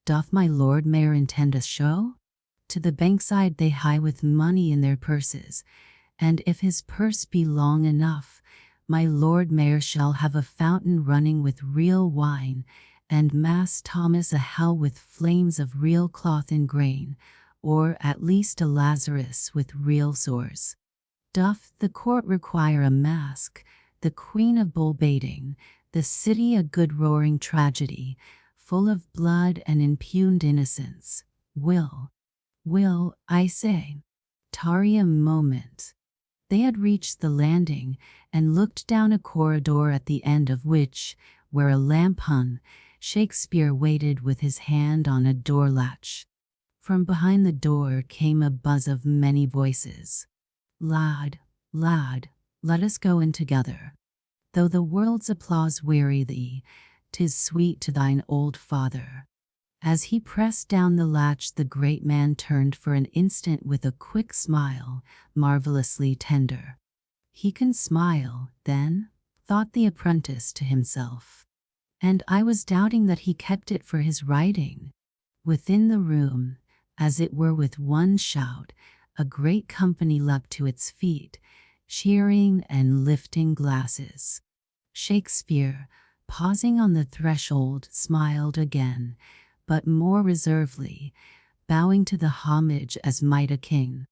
S1: Doth my Lord Mayor intend a show? To the Bankside they hie with money in their purses, and if his purse be long enough, my Lord Mayor shall have a fountain running with real wine, and Mass Thomas a hell with flames of real cloth and grain, or at least a Lazarus with real sores. Doth the court require a masque, the queen of bull baiting, the city a good roaring tragedy, full of blood and impugned innocence? Will, I say, tarry a moment. They had reached the landing and looked down a corridor at the end of which, where a lamp hung, Shakespeare waited with his hand on a door latch. From behind the door came a buzz of many voices. Lad, let us go in together. Though the world's applause weary thee, 'tis sweet to thine old father. As he pressed down the latch, the great man turned for an instant with a quick smile, marvelously tender. He can smile, then, thought the apprentice to himself. And I was doubting that he kept it for his writing. Within the room, as it were with one shout, a great company leapt to its feet, cheering and lifting glasses. Shakespeare, pausing on the threshold, smiled again, but more reservedly, bowing to the homage as might a king.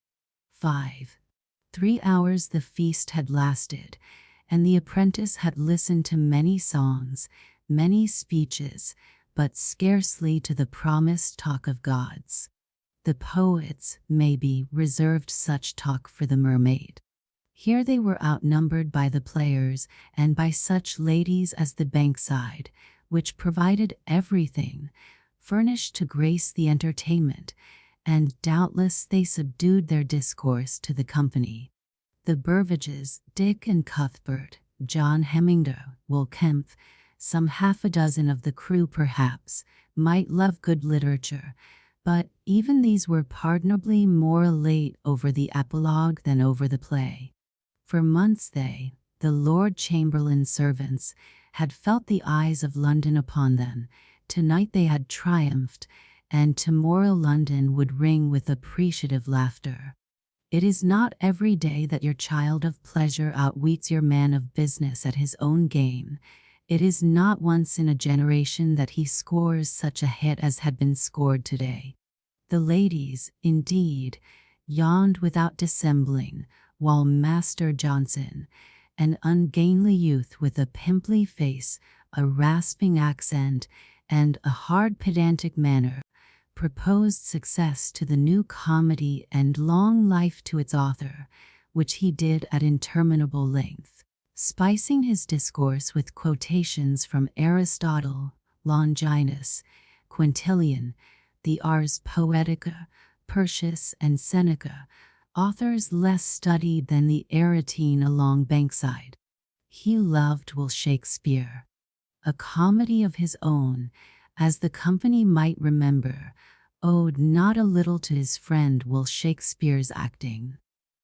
S1: 3 hours the feast had lasted, and the apprentice had listened to many songs, many speeches, but scarcely to the promised talk of gods. The poets, maybe, reserved such talk for the mermaid. Here they were outnumbered by the players and by such ladies as the Bankside, which provided everything, furnished to grace the entertainment, and doubtless they subdued their discourse to the company. The Burvages, Dick and Cuthbert, John Hemingder, Will Kempf, some half a dozen of the crew perhaps, might love good literature, but even these were pardonably more elate over the epilogue than over the play. For months they, the Lord Chamberlain's servants, had felt the eyes of London upon them. Tonight they had triumphed, and tomorrow London would ring with appreciative laughter. It is not every day that your child of pleasure outwits your man of business at his own game. It is not once in a generation that he scores such a hit as had been scored today. The ladies, indeed, yawned without dissembling, while Master Johnson, an ungainly youth with a pimply face, a rasping accent, and a hard pedantic manner, proposed success to the new comedy and long life to its author, which he did at interminable length, spicing his discourse with quotations from Aristotle, Longinus, Quintilian, the Ars Poetica, Persius, and Seneca, authors less studied than the Aretine along Bankside. He loved Will Shakespeare. A comedy of his own, as the company might remember, owed not a little to his friend Will Shakespeare's acting.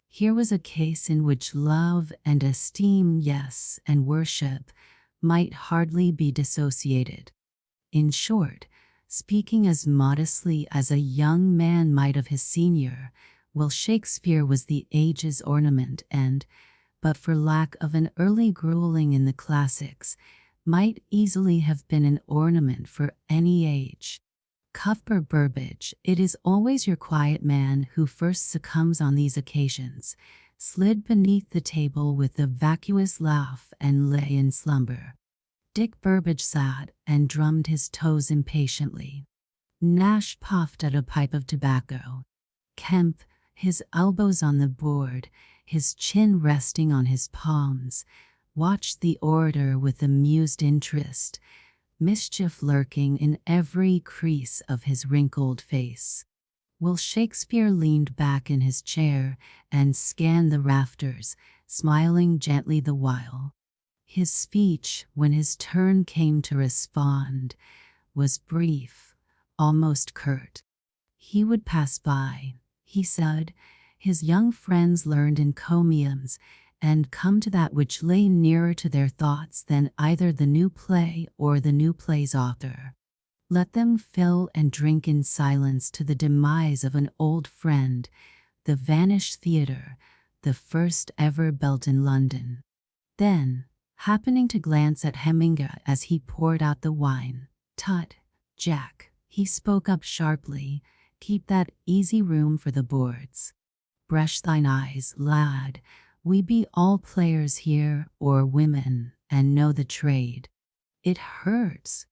S1: Here was a case in which love and esteem, yes, and worship, might hardly be dissociated. In short, speaking as modestly as a young man might of his senior, Will Shakespeare was the age's ornament and, but for lack of an early grueling in the classics, might easily have been an ornament for any age. Cuthbert Burbage, it is always your quiet man who first succumbs on these occasions, slid beneath the table with a vacuous laugh and lay in slumber. Dick Burbage sat and drummed his toes impatiently. Nash puffed at a pipe of tobacco. Kemp, his elbows on the board, his chin resting on his palms, watched the orator with amused interest, mischief lurking in every crease of his wrinkled face. Will Shakespeare leaned back in his chair and scanned the rafters, smiling gently the while. His speech, when his turn came to respond, was brief, almost curt. He would pass by, he said, his young friends learned encomiums, and come to that which lay nearer to their thoughts than either the new play or the new play's author. Let them fill and drink in silence to the demise of an old friend, the vanished theatre, the first ever built in London. Then, happening to glance at Hemingway as he poured out the wine, "Tut, Jack," he spoke up sharply, "keep that easy room for the boards. Brush thine eyes, lad. We be all players here, or women, and know the trade. It hurts."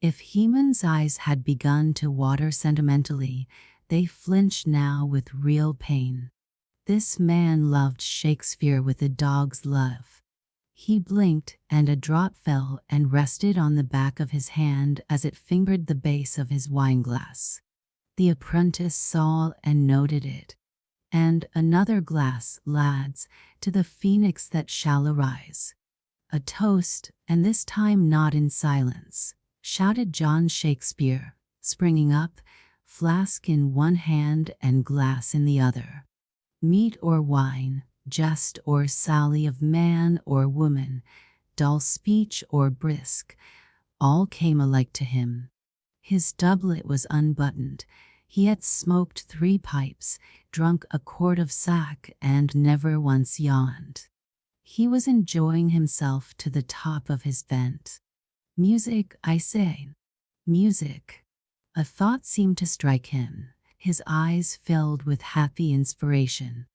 S1: If Heman's eyes had begun to water sentimentally, they flinched now with real pain. This man loved Shakespeare with a dog's love. He blinked, and a drop fell and rested on the back of his hand as it fingered the base of his wineglass. The apprentice saw and noted it. "And another glass, lads, to the phoenix that shall arise." "A toast, and this time not in silence," shouted John Shakespeare, springing up, flask in one hand and glass in the other. Meat or wine, jest or sally of man or woman, dull speech or brisk, all came alike to him. His doublet was unbuttoned. He had smoked 3 pipes, drunk a quart of sack, and never once yawned. He was enjoying himself to the top of his bent. "Music, I say. Music." A thought seemed to strike him. His eyes filled with happy inspiration.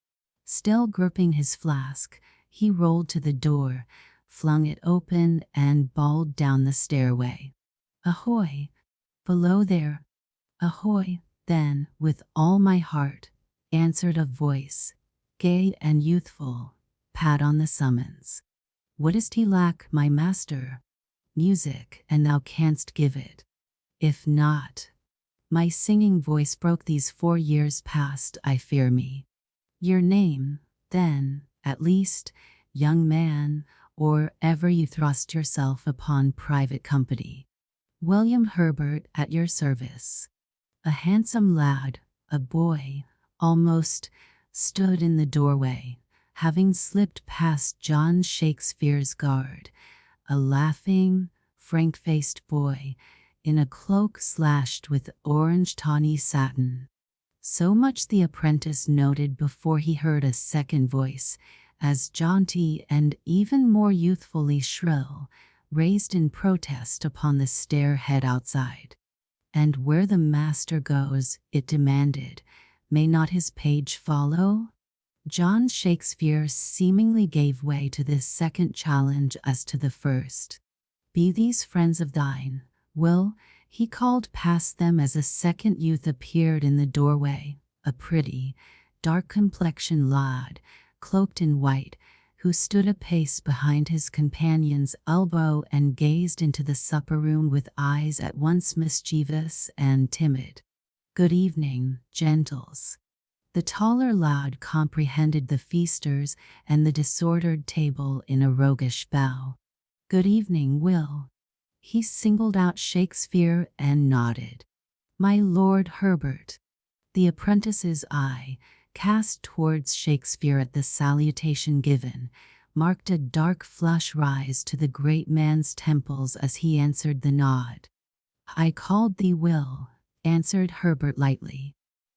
S1: Still gripping his flask, he rolled to the door, flung it open, and bawled down the stairway, "Ahoy! Below there!" "Ahoy!" "Then, with all my heart," answered a voice, gay and youthful, pat on the summons. "What is't he lack, my master?" "Music, and thou canst give it. If not, my singing voice broke these 4 years past, I fear me." "Your name, then, at least, young man, or ever you thrust yourself upon private company." "William Herbert, at your service." A handsome lad, a boy, almost, stood in the doorway, having slipped past John Shakespeare's guard, a laughing, frank-faced boy, in a cloak slashed with orange tawny satin. So much the apprentice noted before he heard a second voice, as jaunty and even more youthfully shrill, raised in protest upon the stair-head outside. And where the master goes, it demanded, may not his page follow? John Shakespeare seemingly gave way to this second challenge as to the first. Be these friends of thine, Will? He called past them as a second youth appeared in the doorway, a pretty, dark-complexioned lad, cloaked in white, who stood a pace behind his companion's elbow and gazed into the supper-room with eyes at once mischievous and timid. "Good evening, gentles." The taller lad comprehended the feasters and the disordered table in a roguish bow. "Good evening, Will." He singled out Shakespeare and nodded. "My Lord Herbert." The apprentice's eye, cast towards Shakespeare at the salutation given, marked a dark flush rise to the great man's temples as he answered the nod. "I called thee Will," answered Herbert lightly.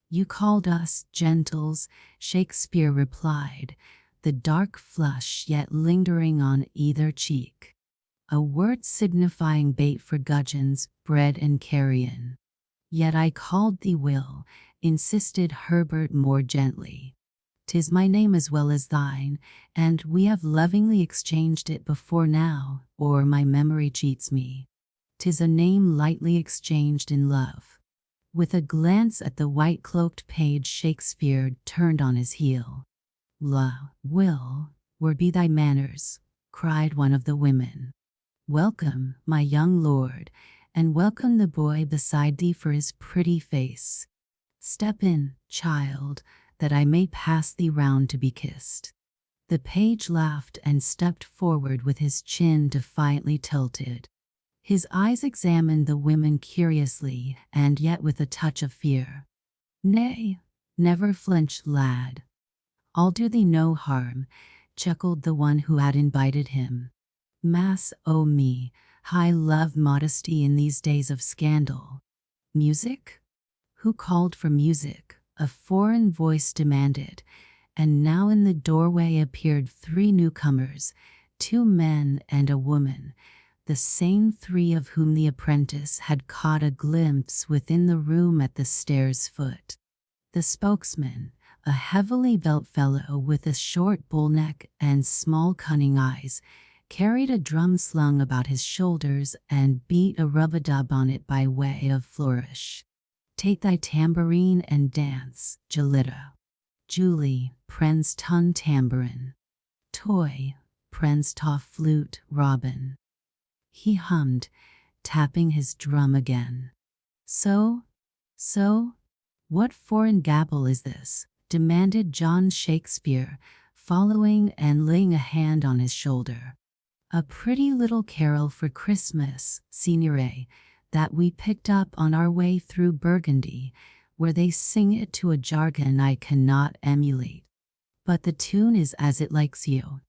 S1: "You called us gentles," Shakespeare replied, the dark flush yet lingering on either cheek. "A word signifying bait for gudgeons, bread and carrion." "Yet I called thee Will," insisted Herbert more gently. "'Tis my name as well as thine, and we have lovingly exchanged it before now, or my memory cheats me. 'Tis a name lightly exchanged in love." With a glance at the white-cloaked page, Shakespeare turned on his heel. "Will, where be thy manners?" cried one of the women. "Welcome, my young lord, and welcome the boy beside thee for his pretty face. Step in, child, that I may pass thee round to be kissed." The page laughed and stepped forward with his chin defiantly tilted. His eyes examined the women curiously and yet with a touch of fear. "Nay, never flinch, lad. I'll do thee no harm," chuckled the one who had invited him. "Mass o' me, high love modesty in these days of scandal." "Music? Who called for music?" a foreign voice demanded, and now in the doorway appeared three newcomers, 2 men and a woman, the same 3 of whom the apprentice had caught a glimpse within the room at the stairs' foot. The spokesman, a heavily built fellow with a short bull neck and small cunning eyes, carried a drum slung about his shoulders and beat a rub-a-dub on it by way of flourish. "Take thy tambourine and dance, Gelida." "Julie, prens ton tambourine." "Toy, prens ta flute, Robin." He hummed, tapping his drum again. So, what foreign gabble is this?" demanded John Shakespeare, following and laying a hand on his shoulder. "A pretty little carol for Christmas, signore, that we picked up on our way through Burgundy, where they sing it to a jargon I cannot emulate. But the tune is as it likes you.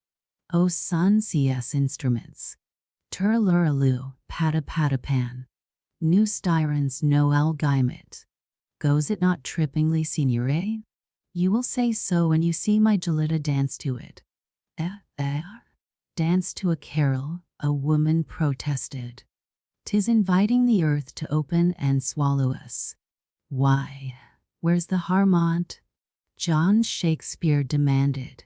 S1: O son cs instruments. Turluraloo, pata-pata-pan. New styrens Noel Gaimet. Goes it not trippingly, signore? You will say so when you see my Gelida dance to it." "Dance to a carol," a woman protested. "'Tis inviting the earth to open and swallow us." "Why, where's the harm on't?" John Shakespeare demanded.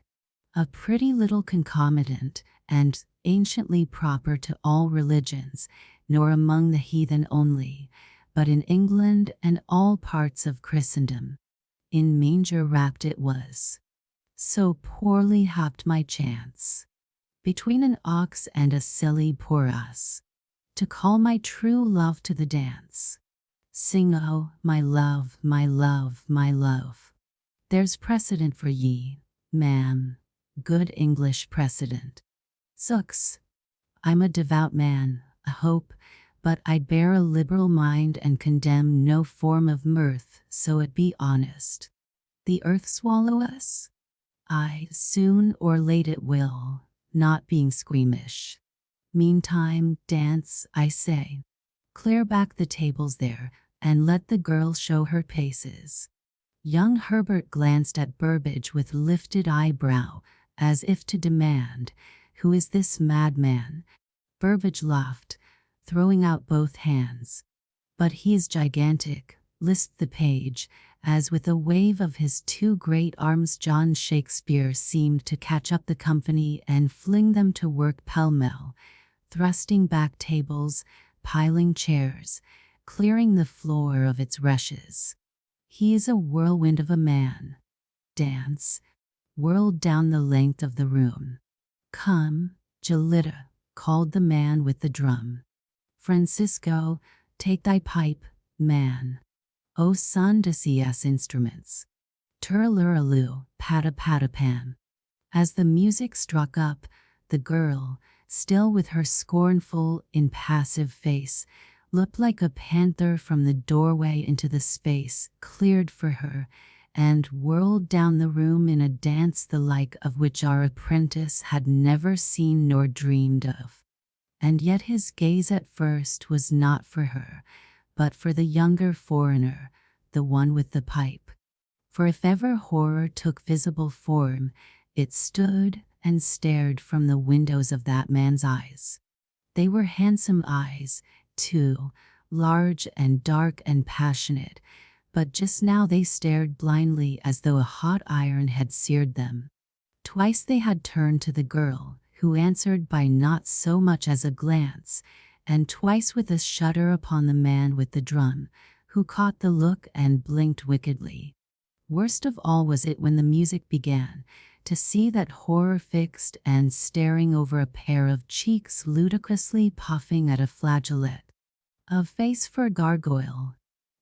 S1: "A pretty little concomitant, and anciently proper to all religions, nor among the heathen only, but in England and all parts of Christendom. In manger wrapped it was. So poorly happed my chance, between an ox and a silly poor ass, to call my true love to the dance. Sing, oh, my love, my love, my love. There's precedent for ye, ma'am, good English precedent. Zooks, I'm a devout man, I hope, but I bear a liberal mind and condemn no form of mirth, so it be honest. The earth swallow us? Aye, soon or late it will, not being squeamish. Meantime, dance, I say. Clear back the tables there, and let the girl show her paces." Young Herbert glanced at Burbage with lifted eyebrow, as if to demand, "Who is this madman?" Burbage laughed, throwing out both hands. "But he is gigantic," lisped the page, as with a wave of his two great arms John Shakespeare seemed to catch up the company and fling them to work pell-mell, thrusting back tables, piling chairs, clearing the floor of its rushes. "He is a whirlwind of a man. Dance," whirled down the length of the room. "Come, Gelida," called the man with the drum. "Francisco, take thy pipe, man. O son to see us instruments. Turaluraloo, pata-pata-pan." As the music struck up, the girl, still with her scornful, impassive face, looked like a panther from the doorway into the space cleared for her, and whirled down the room in a dance the like of which our apprentice had never seen nor dreamed of. And yet his gaze at first was not for her, but for the younger foreigner, the one with the pipe. For if ever horror took visible form, it stood and stared from the windows of that man's eyes. They were handsome eyes, too, large and dark and passionate, but just now they stared blindly as though a hot iron had seared them. Twice they had turned to the girl, who answered by not so much as a glance, and twice with a shudder upon the man with the drum, who caught the look and blinked wickedly. Worst of all was it when the music began, to see that horror fixed and staring over a pair of cheeks ludicrously puffing at a flageolet. A face for a gargoyle.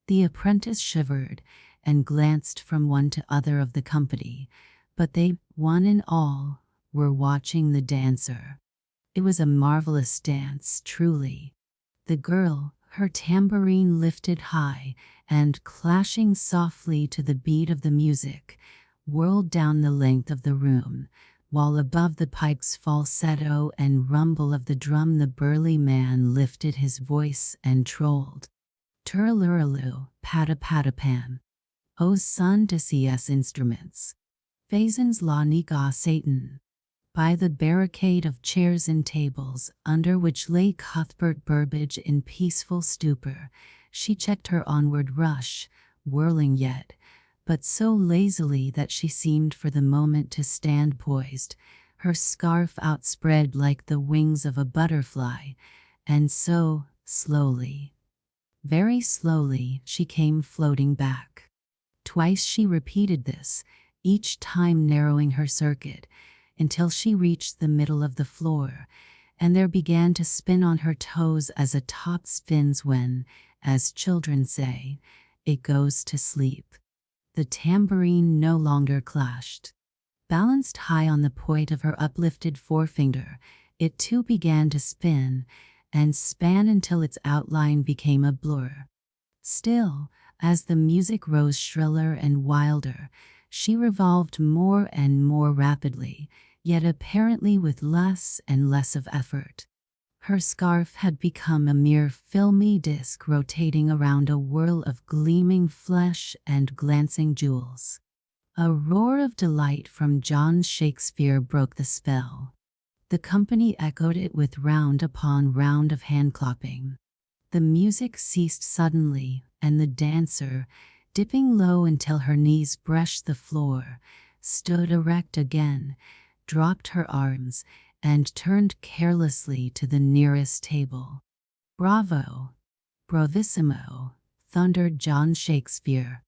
S1: The apprentice shivered and glanced from one to other of the company, but they, one and all, were watching the dancer. It was a marvelous dance, truly. The girl, her tambourine lifted high and clashing softly to the beat of the music, whirled down the length of the room, while above the pipe's falsetto and rumble of the drum the burly man lifted his voice and trolled. Turaluraloo, pata-pata-pan. O son to see us instruments. Phasons la niga Satan. By the barricade of chairs and tables, under which lay Cuthbert Burbage in peaceful stupor, she checked her onward rush, whirling yet, but so lazily that she seemed for the moment to stand poised, her scarf outspread like the wings of a butterfly, and so, slowly, very slowly, she came floating back. Twice she repeated this, each time narrowing her circuit, until she reached the middle of the floor, and there began to spin on her toes as a top spins when, as children say, it goes to sleep. The tambourine no longer clashed. Balanced high on the point of her uplifted forefinger, it too began to spin, and span until its outline became a blur. Still, as the music rose shriller and wilder, she revolved more and more rapidly, yet apparently with less and less of effort. Her scarf had become a mere filmy disk rotating around a whirl of gleaming flesh and glancing jewels. A roar of delight from John Shakespeare broke the spell. The company echoed it with round upon round of hand-clapping. The music ceased suddenly, and the dancer, dipping low until her knees brushed the floor, stood erect again, dropped her arms, and turned carelessly to the nearest table. "Bravo! Bravissimo!" thundered John Shakespeare.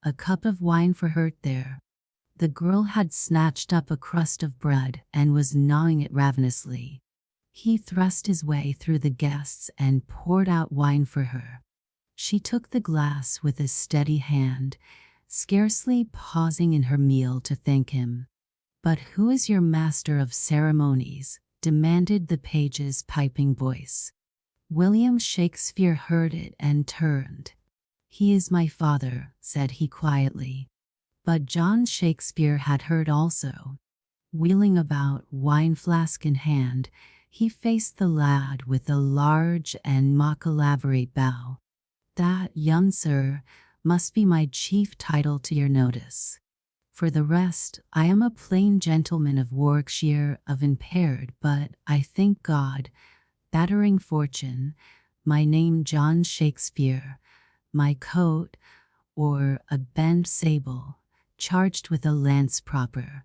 S1: "A cup of wine for her there." The girl had snatched up a crust of bread and was gnawing it ravenously. He thrust his way through the guests and poured out wine for her. She took the glass with a steady hand, scarcely pausing in her meal to thank him. "But who is your master of ceremonies?" demanded the page's piping voice. William Shakespeare heard it and turned. "He is my father," said he quietly. But John Shakespeare had heard also. Wheeling about, wine flask in hand, he faced the lad with a large and mock elaborate bow. "That, young sir, must be my chief title to your notice. For the rest, I am a plain gentleman of Warwickshire, of impaired, but, I thank God, battering fortune, My name John Shakespeare, my coat, or a bend sable, charged with a lance proper.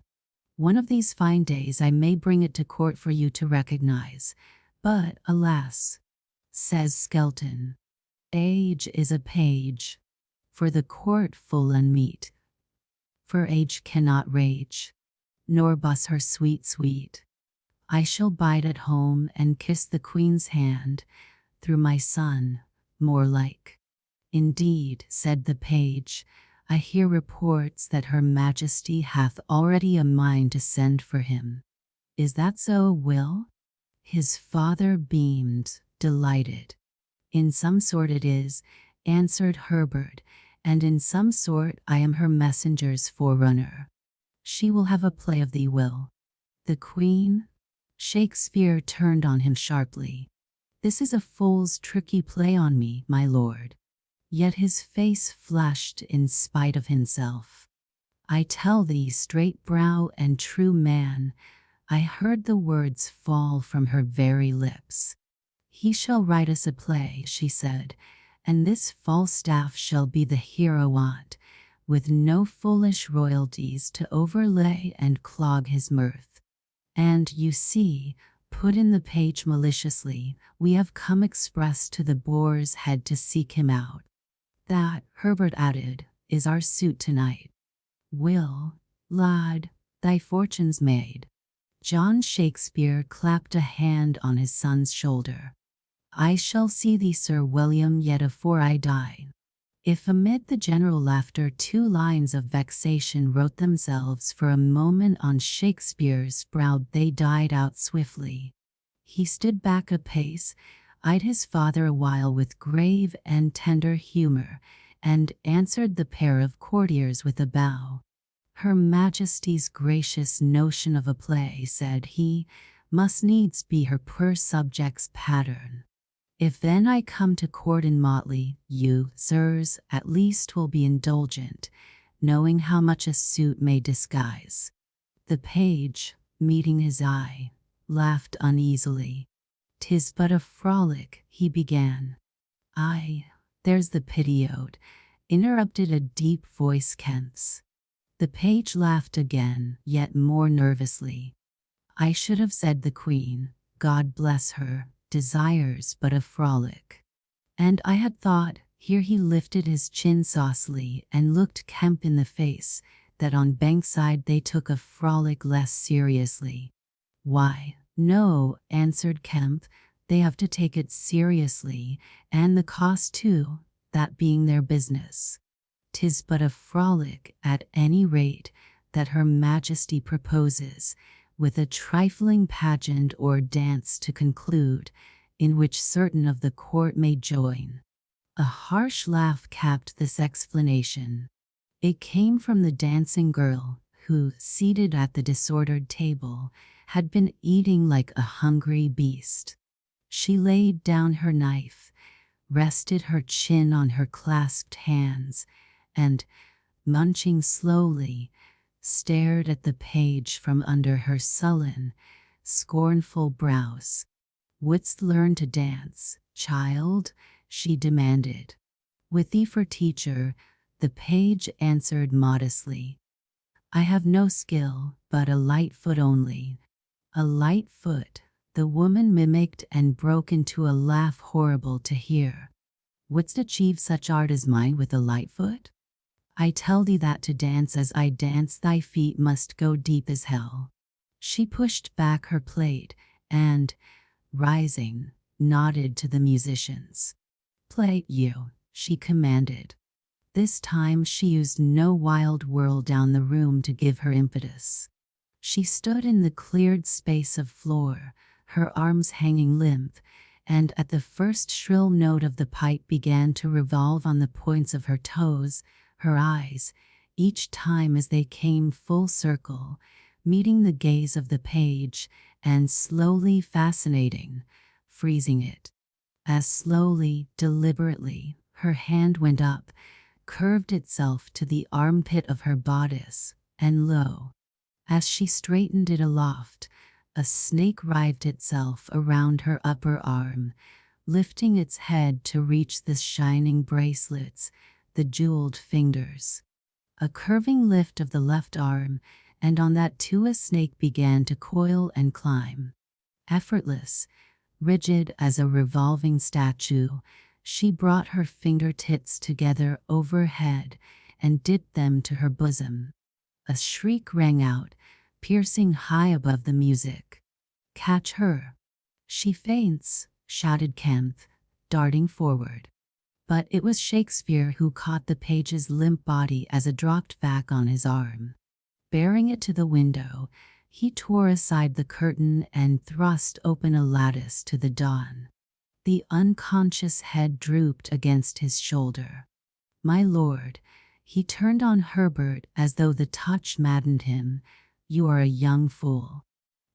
S1: One of these fine days I may bring it to court for you to recognize, but alas, says Skelton, age is a page, for the court full unmeet, for age cannot rage, nor buss her sweet. I shall bide at home and kiss the queen's hand, through my son, more like. Indeed, said the page, I hear reports that her majesty hath already a mind to send for him. Is that so, Will? His father beamed, delighted. In some sort it is, answered Herbert, and in some sort I am her messenger's forerunner. She will have a play of thee, Will. The Queen? Shakespeare turned on him sharply. This is a fool's tricky play on me, my lord. Yet his face flushed in spite of himself. I tell thee, straight brow and true man, I heard the words fall from her very lips. He shall write us a play, she said, and this Falstaff shall be the hero on't, with no foolish royalties to overlay and clog his mirth. And, you see, put in the page maliciously, we have come express to the Boar's Head to seek him out. That, Herbert added, is our suit tonight. Will, lad, thy fortune's made. John Shakespeare clapped a hand on his son's shoulder. I shall see thee, Sir William, yet afore I die. If amid the general laughter 2 lines of vexation wrote themselves for a moment on Shakespeare's brow, they died out swiftly. He stood back a pace, eyed his father a while with grave and tender humor, and answered the pair of courtiers with a bow. Her Majesty's gracious notion of a play, said he, must needs be her poor subject's pattern. If then I come to court in motley, you, sirs, at least will be indulgent, knowing how much a suit may disguise. The page, meeting his eye, laughed uneasily. 'Tis but a frolic, he began. Aye, there's the pity o't, interrupted a deep voice Kemp's. The page laughed again, yet more nervously. I should have said the Queen, God bless her, desires but a frolic. And I had thought, here he lifted his chin saucily and looked Kemp in the face, that on Bankside they took a frolic less seriously. Why, no, answered Kemp, they have to take it seriously, and the cost too, that being their business. 'Tis but a frolic, at any rate, that Her Majesty proposes, with a trifling pageant or dance to conclude, in which certain of the court may join. A harsh laugh capped this explanation. It came from the dancing girl, who, seated at the disordered table, had been eating like a hungry beast. She laid down her knife, rested her chin on her clasped hands, and, munching slowly, stared at the page from under her sullen, scornful brows. Wouldst learn to dance, child? She demanded. With thee for teacher, the page answered modestly. I have no skill, but a light foot only. A light foot, the woman mimicked and broke into a laugh horrible to hear. Wouldst achieve such art as mine with a light foot? I tell thee that to dance as I dance thy feet must go deep as hell. She pushed back her plate and, rising, nodded to the musicians. Play, you, she commanded. This time she used no wild whirl down the room to give her impetus. She stood in the cleared space of floor, her arms hanging limp, and at the first shrill note of the pipe began to revolve on the points of her toes, her eyes, each time as they came full circle, meeting the gaze of the page, and slowly fascinating, freezing it. As slowly, deliberately, her hand went up, curved itself to the armpit of her bodice, and lo, as she straightened it aloft, a snake writhed itself around her upper arm, lifting its head to reach the shining bracelets, the jeweled fingers. A curving lift of the left arm, and on that too a snake began to coil and climb. Effortless, rigid as a revolving statue, she brought her fingertips together overhead and dipped them to her bosom. A shriek rang out, piercing high above the music. "Catch her! She faints!" shouted Kempf, darting forward. But it was Shakespeare who caught the page's limp body as it dropped back on his arm. Bearing it to the window, he tore aside the curtain and thrust open a lattice to the dawn. The unconscious head drooped against his shoulder. "My lord," he turned on Herbert as though the touch maddened him, "you are a young fool.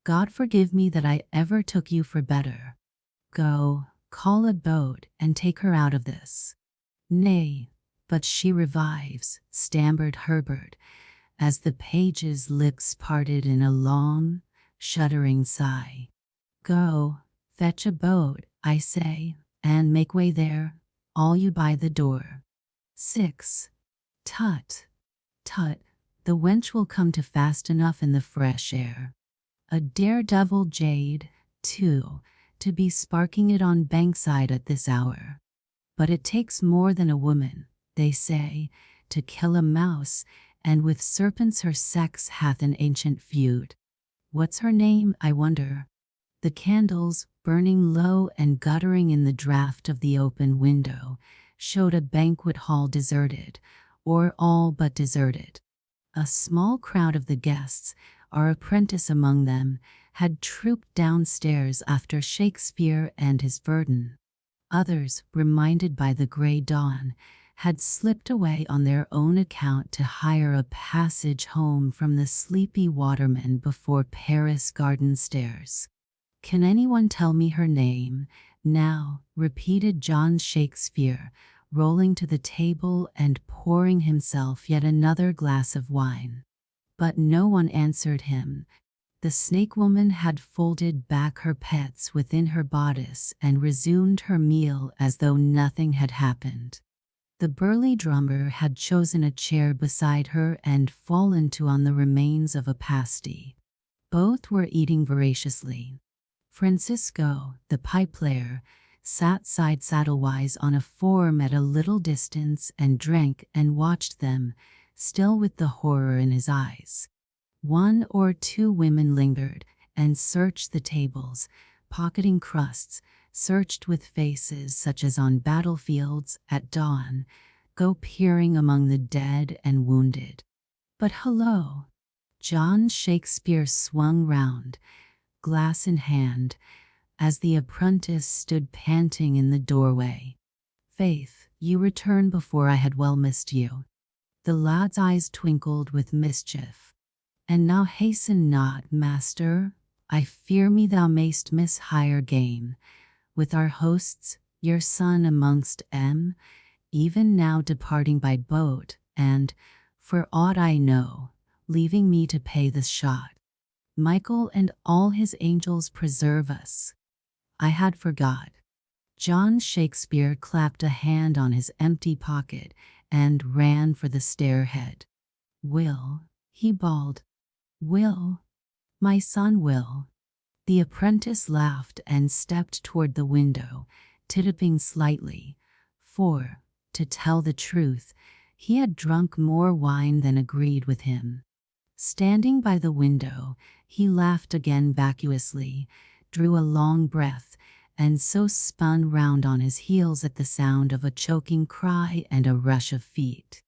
S1: God forgive me that I ever took you for better. Go, call a boat and take her out of this." "Nay, but she revives," stammered Herbert, as the page's lips parted in a long, shuddering sigh. "Go, fetch a boat, I say, and make way there, all you by the door." 6. Tut, tut, the wench will come to fast enough in the fresh air. A daredevil jade, too, to be sparking it on Bankside at this hour. But it takes more than a woman, they say, to kill a mouse, and with serpents her sex hath an ancient feud. What's her name, I wonder? The candles, burning low and guttering in the draught of the open window, showed a banquet hall deserted, or all but deserted. A small crowd of the guests, our apprentice among them, had trooped downstairs after Shakespeare and his burden. Others, reminded by the grey dawn, had slipped away on their own account to hire a passage home from the sleepy waterman before Paris Garden Stairs. "Can anyone tell me her name, now?" repeated John Shakespeare, rolling to the table and pouring himself yet another glass of wine. But no one answered him. The snake woman had folded back her pets within her bodice and resumed her meal as though nothing had happened. The burly drummer had chosen a chair beside her and fallen to on the remains of a pasty. Both were eating voraciously. Francisco, the pipe player, sat side saddlewise on a form at a little distance and drank and watched them, still with the horror in his eyes. One or two women lingered and searched the tables, pocketing crusts, searched with faces such as on battlefields at dawn, go peering among the dead and wounded. But hullo! John Shakespeare swung round, glass in hand, as the apprentice stood panting in the doorway. "Faith, you returned before I had well missed you." The lad's eyes twinkled with mischief. "And now hasten not, master. I fear me thou mayst miss higher game, with our hosts, your son amongst 'em, even now departing by boat, and, for aught I know, leaving me to pay the shot. Michael and all his angels preserve us. I had forgot." John Shakespeare clapped a hand on his empty pocket and ran for the stairhead. "Will," he bawled. "Will, my son Will." The apprentice laughed and stepped toward the window, titubing slightly, for, to tell the truth, he had drunk more wine than agreed with him. Standing by the window, he laughed again vacuously, drew a long breath, and so spun round on his heels at the sound of a choking cry and a rush of feet.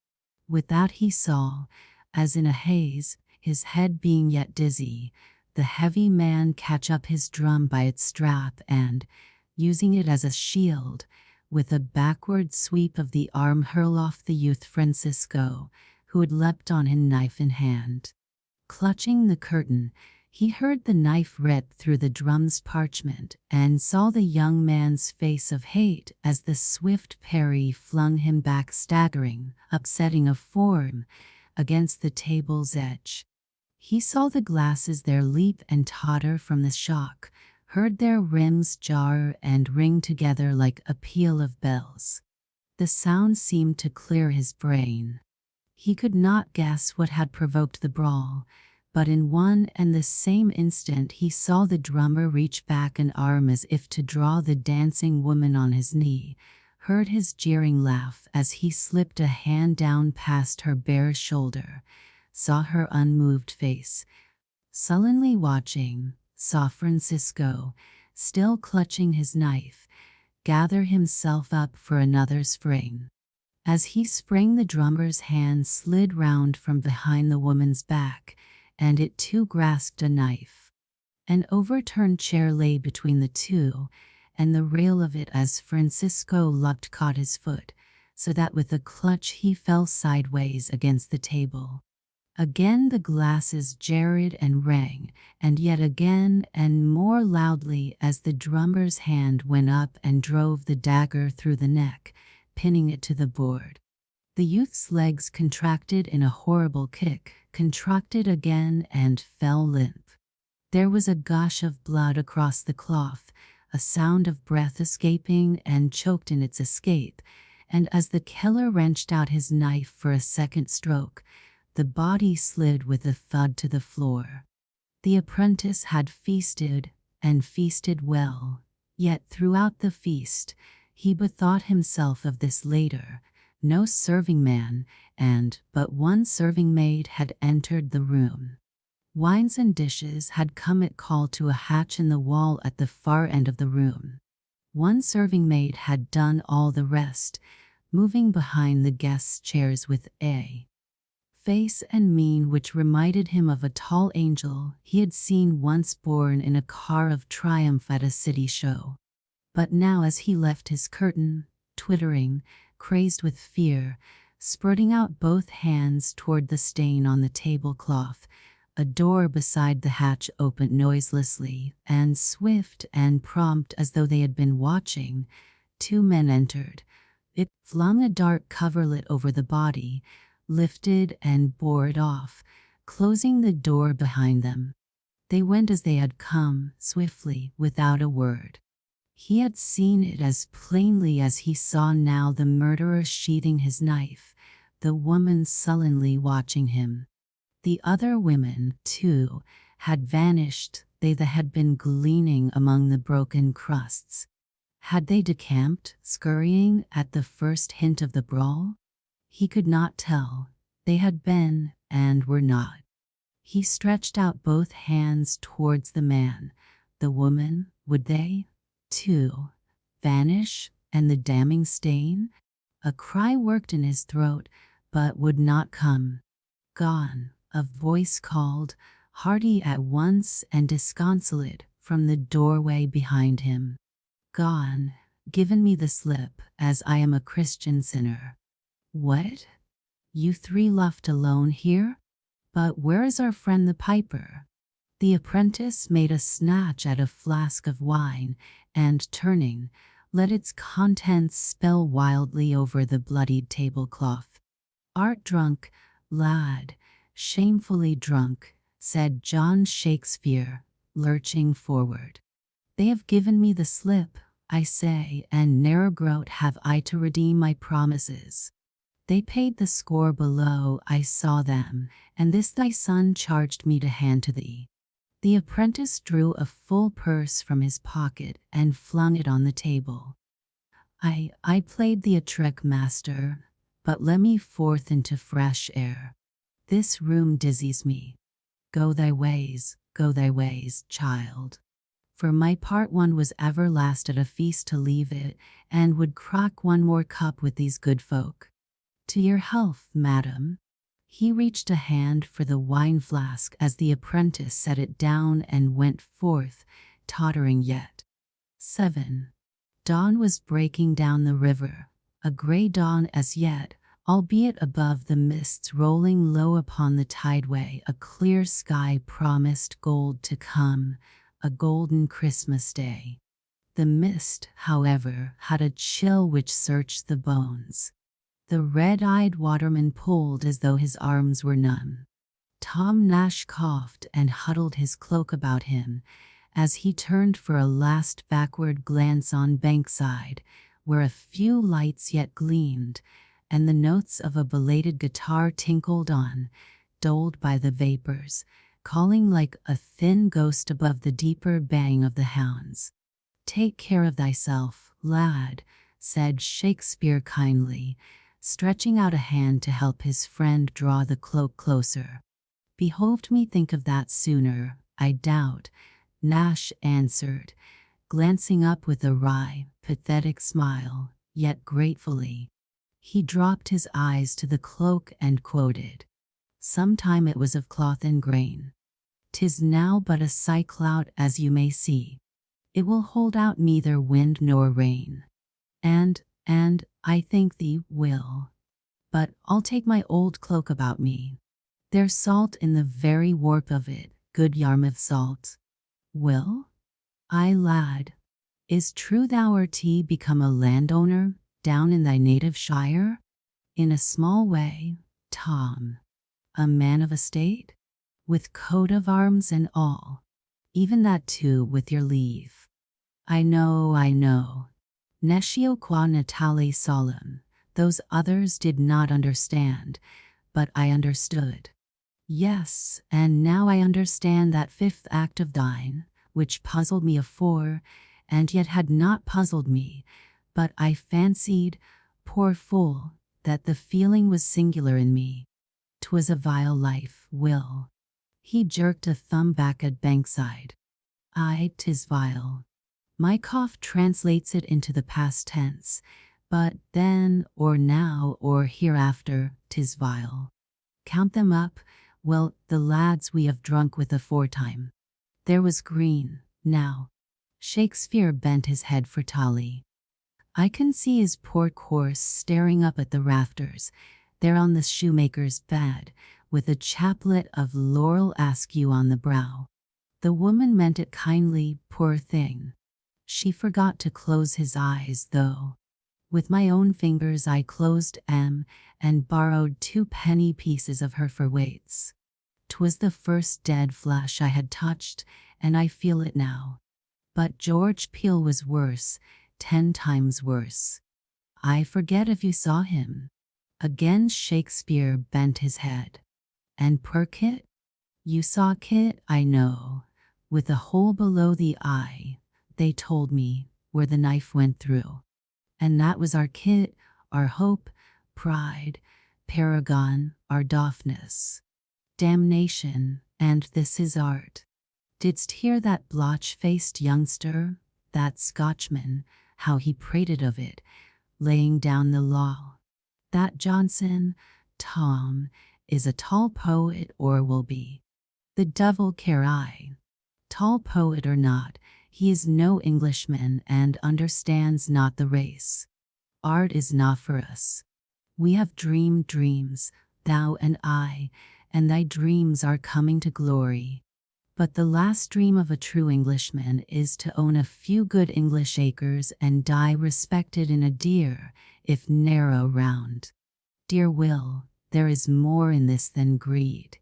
S1: With that he saw, as in a haze, his head being yet dizzy, the heavy man catch up his drum by its strap and, using it as a shield, with a backward sweep of the arm hurl off the youth Francisco, who had leapt on him knife in hand. Clutching the curtain, he heard the knife rip through the drum's parchment and saw the young man's face of hate as the swift parry flung him back staggering, upsetting a form, against the table's edge. He saw the glasses there leap and totter from the shock, heard their rims jar and ring together like a peal of bells. The sound seemed to clear his brain. He could not guess what had provoked the brawl, but in one and the same instant he saw the drummer reach back an arm as if to draw the dancing woman on his knee, heard his jeering laugh as he slipped a hand down past her bare shoulder, saw her unmoved face. Sullenly watching, saw Francisco, still clutching his knife, gather himself up for another spring. As he sprang, the drummer's hand slid round from behind the woman's back, and it too grasped a knife. An overturned chair lay between the two, and the rail of it as Francisco lucked caught his foot, so that with a clutch he fell sideways against the table. Again the glasses jarred and rang, and yet again and more loudly as the drummer's hand went up and drove the dagger through the neck, pinning it to the board. The youth's legs contracted in a horrible kick, contracted again and fell limp. There was a gush of blood across the cloth, a sound of breath escaping and choked in its escape, and as the killer wrenched out his knife for a second stroke, the body slid with a thud to the floor. The apprentice had feasted, and feasted well, yet throughout the feast he bethought himself of this later. No serving man and but one serving maid had entered the room. Wines and dishes had come at call to a hatch in the wall at the far end of the room. One serving maid had done all the rest, moving behind the guests' chairs with a face and mien which reminded him of a tall angel he had seen once borne in a car of triumph at a city show. But now as he left his curtain, twittering, crazed with fear, spreading out both hands toward the stain on the tablecloth, a door beside the hatch opened noiselessly, and swift and prompt as though they had been watching, two men entered. It flung a dark coverlet over the body, lifted and bore it off, closing the door behind them. They went as they had come, swiftly, without a word. He had seen it as plainly as he saw now the murderer sheathing his knife, the woman sullenly watching him. The other women, too, had vanished, they that had been gleaning among the broken crusts. Had they decamped, scurrying at the first hint of the brawl? He could not tell. They had been, and were not. He stretched out both hands towards the man. The woman, would they, too, vanish, and the damning stain? A cry worked in his throat, but would not come. Gone, a voice called, hearty at once and disconsolate, from the doorway behind him. Gone, given me the slip, as I am a Christian sinner. What? You three left alone here? But where is our friend the piper? The apprentice made a snatch at a flask of wine, and turning, let its contents spill wildly over the bloodied tablecloth. Art drunk, lad, shamefully drunk, said John Shakespeare, lurching forward. They have given me the slip, I say, and ne'er groat have I to redeem my promises. They paid the score below, I saw them, and this thy son charged me to hand to thee. The apprentice drew a full purse from his pocket and flung it on the table. I played thee a trick, master, but let me forth into fresh air. This room dizzies me. Go thy ways, child. For my part, one was ever last at a feast to leave it, and would crack one more cup with these good folk. To your health, madam. He reached a hand for the wine flask as the apprentice set it down and went forth, tottering yet. 7. Dawn was breaking down the river, a grey dawn as yet, albeit above the mists rolling low upon the tideway a clear sky promised gold to come, a golden Christmas day. The mist, however, had a chill which searched the bones. The red-eyed waterman pulled as though his arms were numb. Tom Nash coughed and huddled his cloak about him, as he turned for a last backward glance on Bankside, where a few lights yet gleamed, and the notes of a belated guitar tinkled on, dulled by the vapors, calling like a thin ghost above the deeper baying of the hounds. "Take care of thyself, lad," said Shakespeare kindly, stretching out a hand to help his friend draw the cloak closer. "Behoved me think of that sooner, I doubt," Nash answered, glancing up with a wry, pathetic smile, yet gratefully. He dropped his eyes to the cloak and quoted, "Sometime it was of cloth and grain. 'Tis now but a cyclout, as you may see. It will hold out neither wind nor rain. And, I think thee will. But I'll take my old cloak about me. There's salt in the very warp of it, good Yarmouth salt." "Will? Ay, lad. Is true thou'rt become a landowner down in thy native shire?" "In a small way, Tom." "A man of estate? With coat of arms and all?" "Even that too, with your leave." I know. Nescio qua natale solum. Those others did not understand, but I understood. Yes, and now I understand that fifth act of thine, which puzzled me afore, and yet had not puzzled me, but I fancied, poor fool, that the feeling was singular in me. 'Twas a vile life, Will. He jerked a thumb back at Bankside. "Aye, 'tis vile. My cough translates it into the past tense, but then, or now, or hereafter, 'tis vile. Count them up, well, the lads we have drunk with aforetime. There was Green, now." Shakespeare bent his head for tally. "I can see his poor corse staring up at the rafters, there on the shoemaker's bed, with a chaplet of laurel askew on the brow. The woman meant it kindly, poor thing. She forgot to close his eyes, though. With my own fingers I closed 'em, and borrowed 2 penny pieces of her for weights. 'Twas the first dead flesh I had touched, and I feel it now. But George Peele was worse, 10 times worse. I forget if you saw him." Again Shakespeare bent his head. "And poor Kit? You saw Kit, I know, with a hole below the eye, they told me, where the knife went through. And that was our Kit, our hope, pride, paragon, our Daphnis. Damnation, and this is art. Didst hear that blotch-faced youngster, that Scotchman, how he prated of it, laying down the law? That Johnson, Tom, is a tall poet or will be. The devil care I. Tall poet or not, he is no Englishman and understands not the race. Art is not for us. We have dreamed dreams, thou and I, and thy dreams are coming to glory. But the last dream of a true Englishman is to own a few good English acres and die respected in a dear, if narrow, round. Dear Will, there is more in this than greed.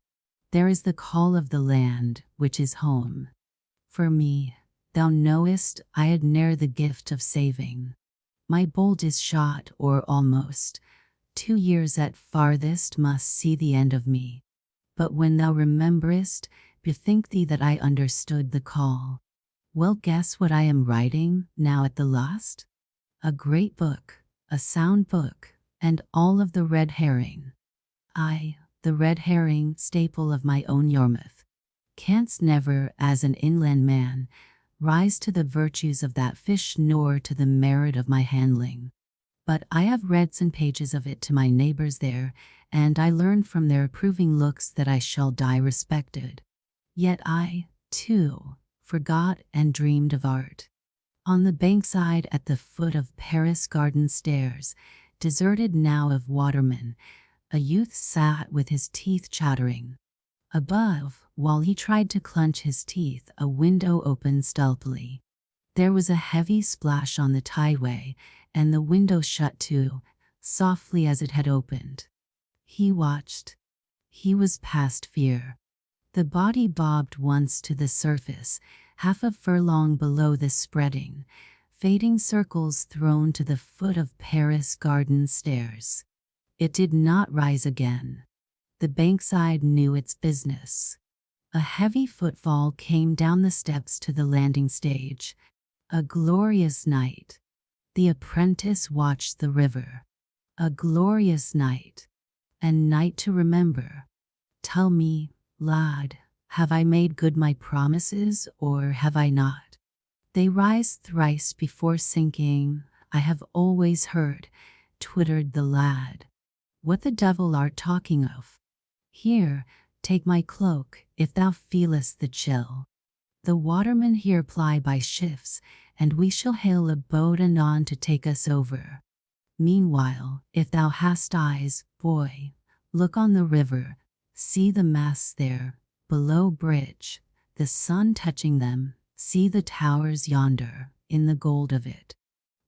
S1: There is the call of the land, which is home. For me, thou knowest, I had ne'er the gift of saving. My bolt is shot, or almost. 2 years at farthest must see the end of me. But when thou rememberest, bethink thee that I understood the call. Well, guess what I am writing, now at the last? A great book, a sound book, and all of the red herring. Aye, the red herring, staple of my own Yarmouth. Canst never, as an inland man, rise to the virtues of that fish nor to the merit of my handling. But I have read some pages of it to my neighbors there, and I learn from their approving looks that I shall die respected. Yet I, too, forgot and dreamed of art. On the bankside at the foot of Paris Garden stairs, deserted now of watermen, a youth sat with his teeth chattering. Above, while he tried to clench his teeth, a window opened stealthily. There was a heavy splash on the tideway, and the window shut too, softly as it had opened. He watched. He was past fear. The body bobbed once to the surface, half a furlong below the spreading, fading circles thrown to the foot of Paris garden stairs. It did not rise again. The bankside knew its business. A heavy footfall came down the steps to the landing stage. A glorious night. The apprentice watched the river. A glorious night. And night to remember. Tell me, lad, have I made good my promises, or have I not? They rise thrice before sinking, I have always heard, twittered the lad. What the devil art talking of? Here, take my cloak, if thou feelest the chill. The watermen here ply by shifts, and we shall hail a boat anon to take us over. Meanwhile, if thou hast eyes, boy, look on the river, see the masts there, below bridge, the sun touching them, see the towers yonder, in the gold of it.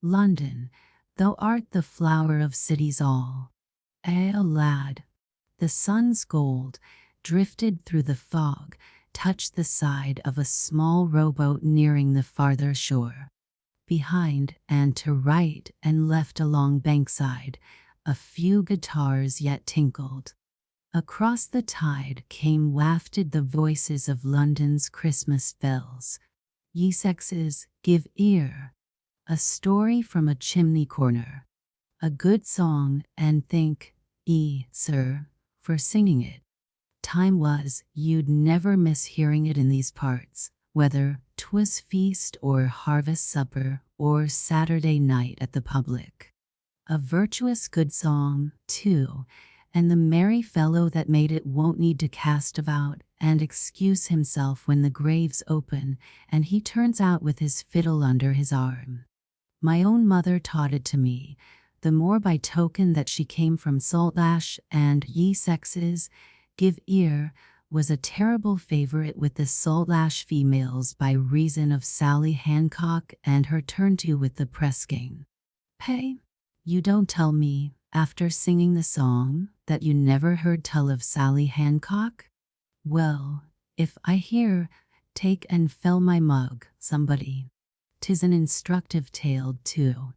S1: London, thou art the flower of cities all. Lad, the sun's gold, drifted through the fog, touched the side of a small rowboat nearing the farther shore. Behind and to right and left along bankside, a few guitars yet tinkled. Across the tide came wafted the voices of London's Christmas bells. Ye sexes, give ear. A story from a chimney corner. A good song, and thank ye, sir, for singing it. Time was, you'd never miss hearing it in these parts, whether 'twas feast or harvest supper or Saturday night at the public. A virtuous good song, too, and the merry fellow that made it won't need to cast about and excuse himself when the grave's open and he turns out with his fiddle under his arm. My own mother taught it to me, the more by token that she came from Saltash, and ye sexes, give ear, was a terrible favorite with the Saltash females by reason of Sally Hancock and her turn-to with the press gang. Hey, you don't tell me, after singing the song, that you never heard tell of Sally Hancock? Well, if I hear, take and fill my mug, somebody. 'Tis an instructive tale, too.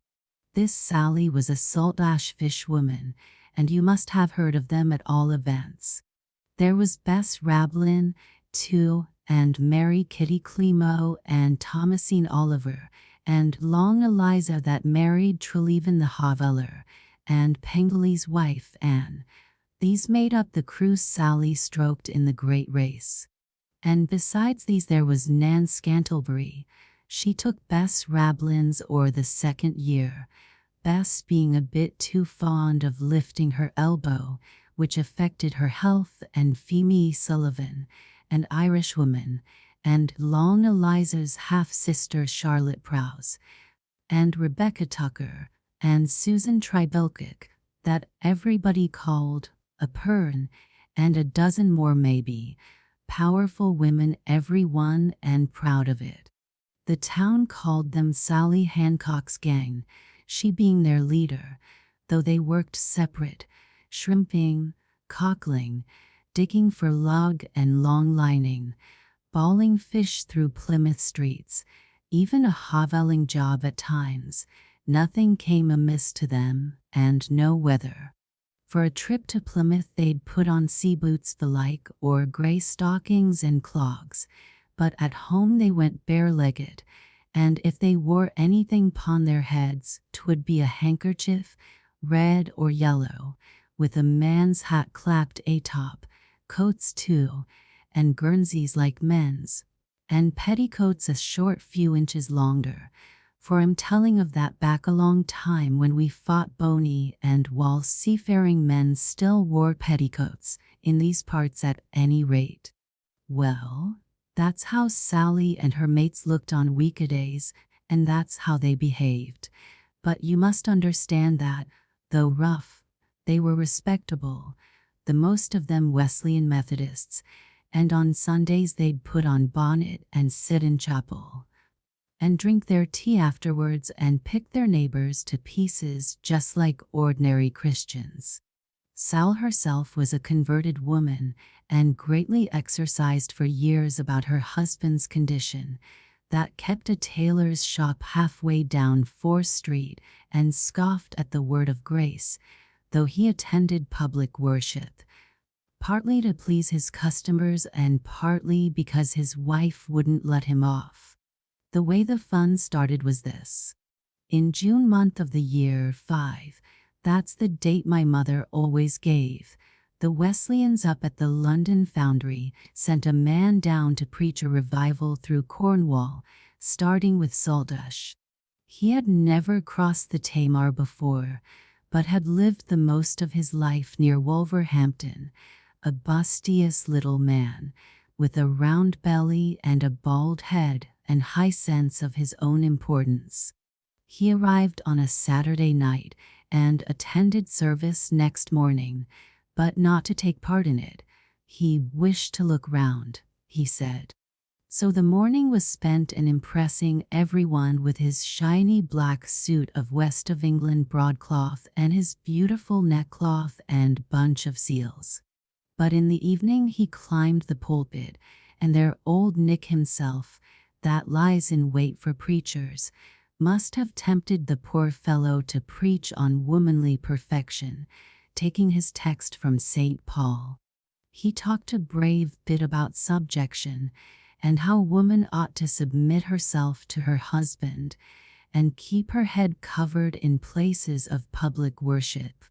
S1: This Sally was a Saltash fishwoman, and you must have heard of them at all events. There was Bess Rablin, too, and Mary Kitty Clemo, and Thomasine Oliver, and Long Eliza that married Treleaven the Hoveller, and Pengley's wife Anne. These made up the crew Sally stroked in the great race. And besides these there was Nan Scantlebury. She took Bess Rablin's or the second year, Bess being a bit too fond of lifting her elbow, which affected her health, and Feemy Sullivan, an Irishwoman, and Long Eliza's half-sister Charlotte Prowse, and Rebecca Tucker, and Susan Tribelkick, that everybody called a Pern, and a dozen more maybe, powerful women every one and proud of it. The town called them Sally Hancock's gang, she being their leader, though they worked separate, shrimping, cockling, digging for log and long lining, bawling fish through Plymouth streets, even a hoveling job at times. Nothing came amiss to them, and no weather. For a trip to Plymouth they'd put on sea boots the like, or grey stockings and clogs, but at home they went bare-legged, and if they wore anything pon their heads, 'twould be a handkerchief, red or yellow, with a man's hat clapped atop, coats too, and guernseys like men's, and petticoats a short few inches longer, for I'm telling of that back a long time when we fought Boney, and while seafaring men still wore petticoats, in these parts at any rate. Well, that's how Sally and her mates looked on weekdays, and that's how they behaved. But you must understand that, though rough, they were respectable, the most of them Wesleyan Methodists, and on Sundays they'd put on bonnet and sit in chapel, and drink their tea afterwards and pick their neighbors to pieces just like ordinary Christians. Sal herself was a converted woman and greatly exercised for years about her husband's condition that kept a tailor's shop halfway down 4th Street and scoffed at the word of grace, though he attended public worship, partly to please his customers and partly because his wife wouldn't let him off. The way the fun started was this. In June month of the year 5, that's the date my mother always gave, the Wesleyans up at the London Foundry sent a man down to preach a revival through Cornwall, starting with Saltash. He had never crossed the Tamar before, but had lived the most of his life near Wolverhampton, a bustious little man, with a round belly and a bald head and high sense of his own importance. He arrived on a Saturday night and attended service next morning, but not to take part in it. He wished to look round, he said. So the morning was spent in impressing everyone with his shiny black suit of West of England broadcloth and his beautiful neckcloth and bunch of seals. But in the evening he climbed the pulpit, and there old Nick himself, that lies in wait for preachers, must have tempted the poor fellow to preach on womanly perfection, taking his text from St. Paul. He talked a brave bit about subjection, and how woman ought to submit herself to her husband, and keep her head covered in places of public worship.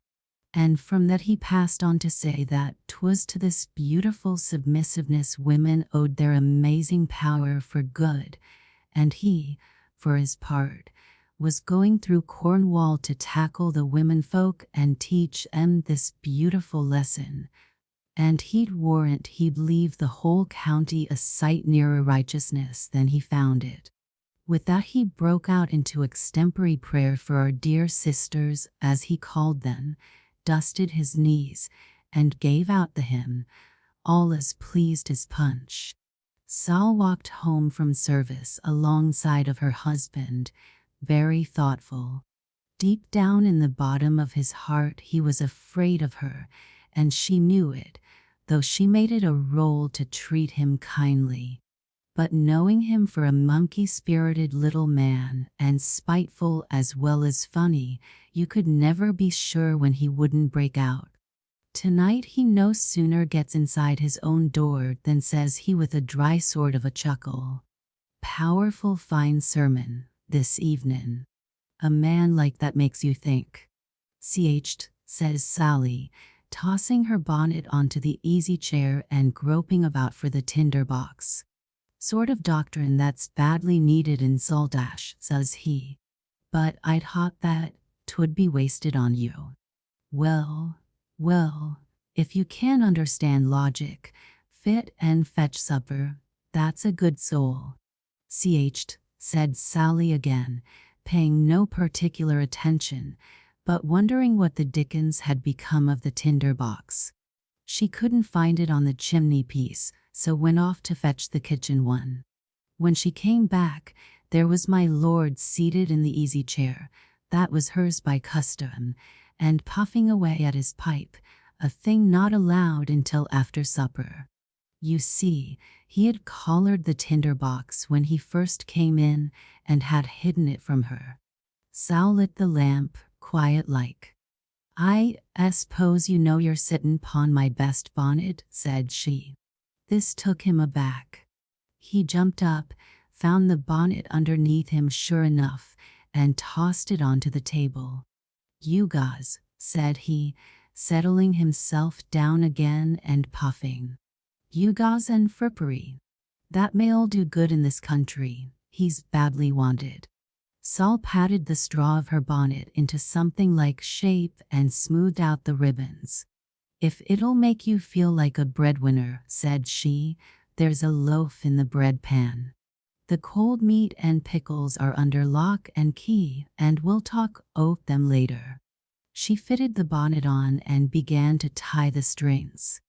S1: And from that he passed on to say that 'twas to this beautiful submissiveness women owed their amazing power for good, and he, for his part, was going through Cornwall to tackle the womenfolk and teach them this beautiful lesson, and he'd warrant he'd leave the whole county a sight nearer righteousness than he found it. With that he broke out into extempore prayer for our dear sisters, as he called them, dusted his knees, and gave out the hymn, all as pleased as Punch. Sal walked home from service alongside of her husband, very thoughtful. Deep down in the bottom of his heart he was afraid of her, and she knew it, though she made it a role to treat him kindly. But knowing him for a monkey-spirited little man, and spiteful as well as funny, you could never be sure when he wouldn't break out. Tonight he no sooner gets inside his own door than says he with a dry sort of a chuckle, "Powerful fine sermon, this evening. A man like that makes you think." "Cherished," says Sally, tossing her bonnet onto the easy chair and groping about for the tinder box. "Sort of doctrine that's badly needed in Saltash," says he. "But I'd thought that 'twould be wasted on you." Well, if you can understand logic, fit and fetch supper, that's a good soul." "Cherished," said Sally again, paying no particular attention, but wondering what the dickens had become of the tinder box. She couldn't find it on the chimney piece, so went off to fetch the kitchen one. When she came back, there was my lord seated in the easy chair, that was hers by custom, and puffing away at his pipe, a thing not allowed until after supper. You see, he had collared the tinder box when he first came in and had hidden it from her. Sal lit the lamp, quiet like. "I suppose you know you're sittin' 'pon my best bonnet," said she. This took him aback. He jumped up, found the bonnet underneath him sure enough, and tossed it onto the table. "You guys," said he, settling himself down again and puffing. "You guys and frippery. That may'll do good in this country. He's badly wanted." Sal patted the straw of her bonnet into something like shape and smoothed out the ribbons. "If it'll make you feel like a breadwinner," said she, "there's a loaf in the bread pan. The cold meat and pickles are under lock and key, and we'll talk o' them later." She fitted the bonnet on and began to tie the strings.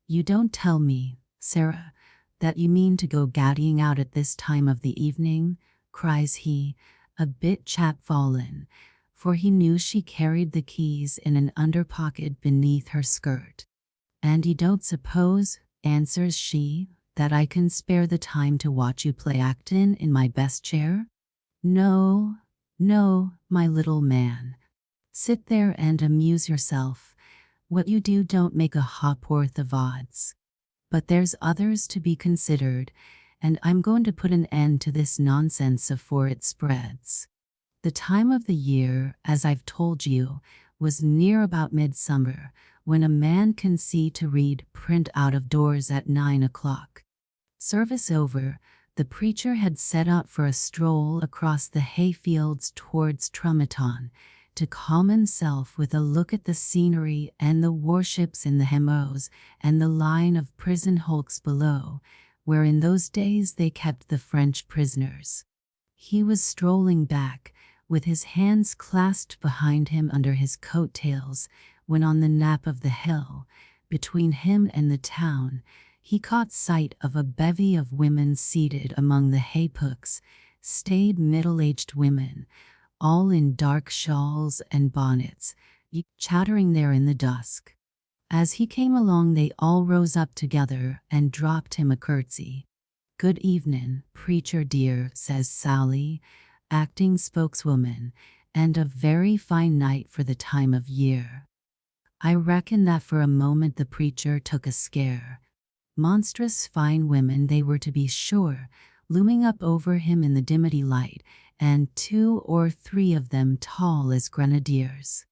S1: "You don't tell me, Sarah, that you mean to go gaddying out at this time of the evening?" cries he, a bit chapfallen, for he knew she carried the keys in an underpocket beneath her skirt. "And you don't suppose," answers she, "that I can spare the time to watch you play actin in my best chair? No, no, my little man. Sit there and amuse yourself. What you do don't make a ha'porth of odds. But there's others to be considered, and I'm going to put an end to this nonsense afore it spreads." The time of the year, as I've told you, was near about midsummer, when a man can see to read print out of doors at 9 o'clock. Service over, the preacher had set out for a stroll across the hayfields towards Trumaton, to calm himself with a look at the scenery and the warships in the Hemos and the line of prison hulks below, where in those days they kept the French prisoners. He was strolling back, with his hands clasped behind him under his coat-tails, when on the nap of the hill, between him and the town, he caught sight of a bevy of women seated among the haypooks, staid middle-aged women, all in dark shawls and bonnets, chattering there in the dusk. As he came along they all rose up together and dropped him a curtsy. "Good evenin', preacher dear," says Sally, acting spokeswoman, "and a very fine night for the time of year." I reckon that for a moment the preacher took a scare. Monstrous fine women they were, to be sure, looming up over him in the dimity light, and 2 or 3 of them tall as grenadiers.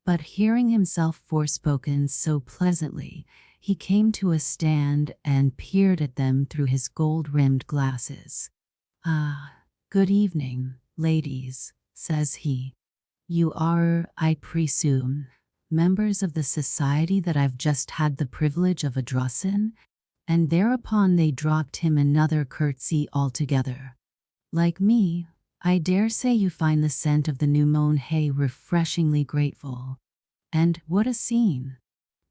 S1: But hearing himself forspoken so pleasantly, he came to a stand and peered at them through his gold-rimmed glasses. "Ah, good evening, ladies," says he. "You are, I presume, members of the society that I've just had the privilege of addressin'?" And thereupon they dropped him another curtsy altogether. "Like me, I dare say you find the scent of the new-mown hay refreshingly grateful. And what a scene!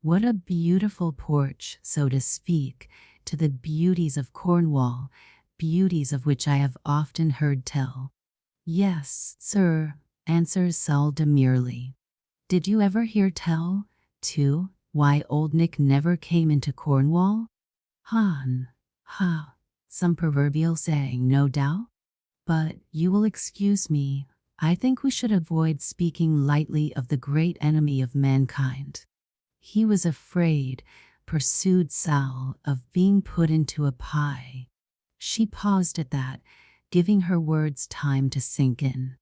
S1: What a beautiful porch, so to speak, to the beauties of Cornwall, beauties of which I have often heard tell." "Yes, sir," answers Saul demurely. "Did you ever hear tell, too, why Old Nick never came into Cornwall? Ha, some proverbial saying, no doubt? But you will excuse me, I think we should avoid speaking lightly of the great enemy of mankind. He was afraid," pursued Sal, "of being put into a pie." She paused at that, giving her words time to sink in.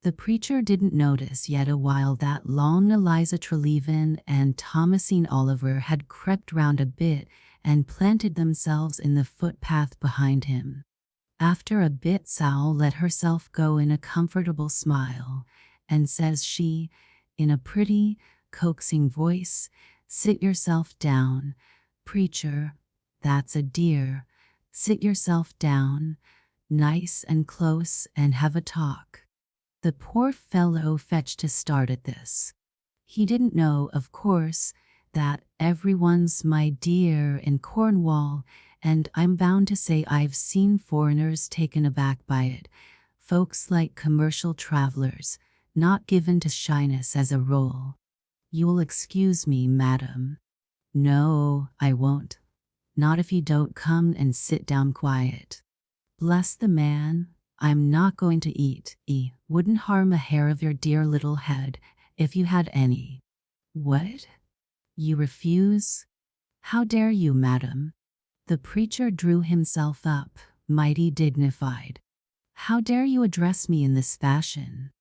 S1: The preacher didn't notice yet a while that long Eliza Treleaven and Thomasine Oliver had crept round a bit and planted themselves in the footpath behind him. After a bit Sal let herself go in a comfortable smile, and says she, in a pretty, coaxing voice, "Sit yourself down, preacher, that's a dear. Sit yourself down, nice and close, and have a talk." The poor fellow fetched a start at this. He didn't know, of course, that everyone's "my dear" in Cornwall, and I'm bound to say I've seen foreigners taken aback by it, folks like commercial travelers, not given to shyness as a rule. "You'll excuse me, madam." "No, I won't. Not if you don't come and sit down quiet." "Bless the man, I'm not going to eat. Wouldn't harm a hair of your dear little head, if you had any." "What? You refuse? How dare you, madam?" The preacher drew himself up, mighty dignified. "How dare you address me in this fashion?"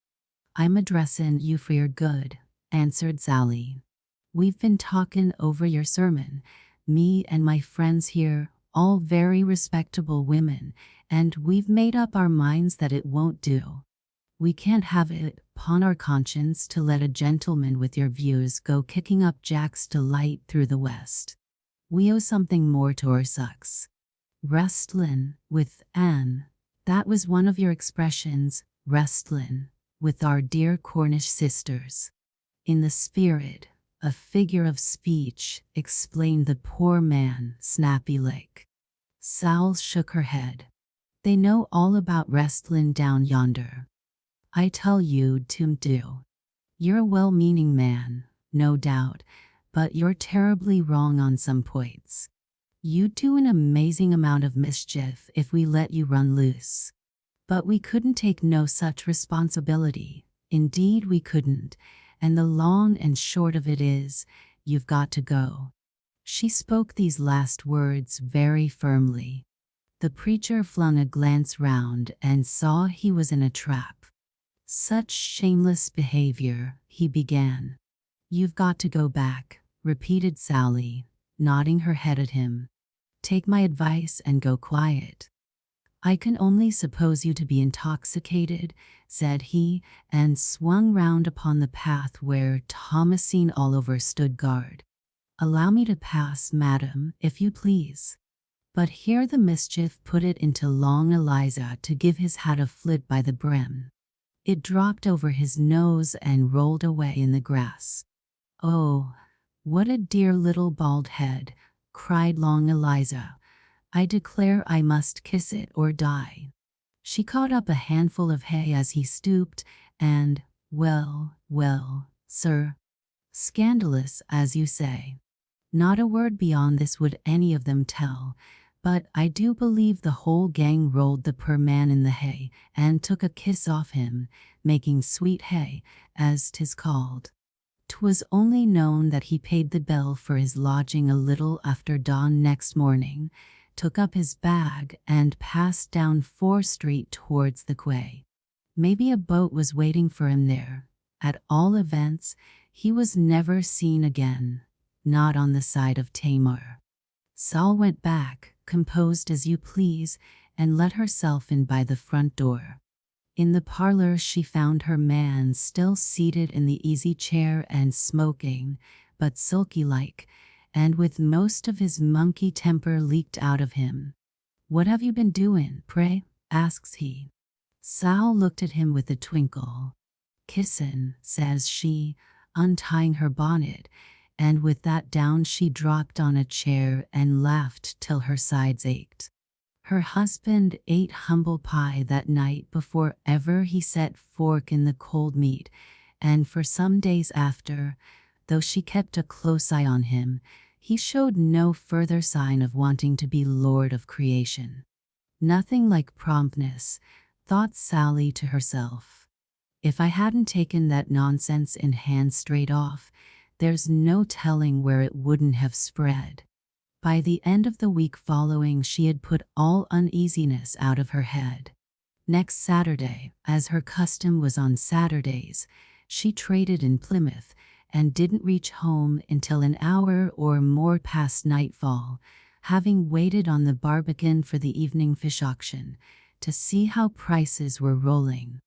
S1: "I'm addressin' you for your good," answered Sally. "We've been talkin' over your sermon, me and my friends here, all very respectable women, and we've made up our minds that it won't do. We can't have it upon our conscience to let a gentleman with your views go kicking up Jack's delight through the West. We owe something more to our sex. Restlin' with Anne, that was one of your expressions, restlin' with our dear Cornish sisters." "In the spirit, a figure of speech," explained the poor man, snappy-like. Sal shook her head. "They know all about restlin' down yonder. I tell you 'twon't do. You're a well-meaning man, no doubt, but you're terribly wrong on some points. You'd do an amazing amount of mischief if we let you run loose. But we couldn't take no such responsibility. Indeed we couldn't, and the long and short of it is, you've got to go." She spoke these last words very firmly. The preacher flung a glance round and saw he was in a trap. "Such shameless behavior," he began. "You've got to go back," repeated Sally, nodding her head at him. "Take my advice and go quiet." "I can only suppose you to be intoxicated," said he, and swung round upon the path where Thomasine Oliver stood guard. "Allow me to pass, madam, if you please." But here the mischief put it into Long Eliza to give his hat a flit by the brim. It dropped over his nose and rolled away in the grass. "Oh, what a dear little bald head," cried Long Eliza. "I declare I must kiss it or die." She caught up a handful of hay as he stooped, and, well, sir. Scandalous, as you say. Not a word beyond this would any of them tell, but I do believe the whole gang rolled the poor man in the hay and took a kiss off him, making sweet hay, as 'tis called. 'Twas only known that he paid the bill for his lodging a little after dawn next morning, took up his bag, and passed down Fore Street towards the quay. Maybe a boat was waiting for him there. At all events, he was never seen again, not on the side of Tamar. Sal went back, composed as you please, and let herself in by the front door. In the parlor she found her man still seated in the easy chair and smoking, but sulky-like, and with most of his monkey temper leaked out of him. "What have you been doing, pray?" asks he. Sal looked at him with a twinkle. "Kissin'," says she, untying her bonnet, and with that down she dropped on a chair and laughed till her sides ached. Her husband ate humble pie that night before ever he set fork in the cold meat, and for some days after, though she kept a close eye on him, he showed no further sign of wanting to be lord of creation. Nothing like promptness, thought Sally to herself. If I hadn't taken that nonsense in hand straight off, there's no telling where it wouldn't have spread. By the end of the week following, she had put all uneasiness out of her head. Next Saturday, as her custom was on Saturdays, she traded in Plymouth and didn't reach home until an hour or more past nightfall, having waited on the Barbican for the evening fish auction to see how prices were rolling.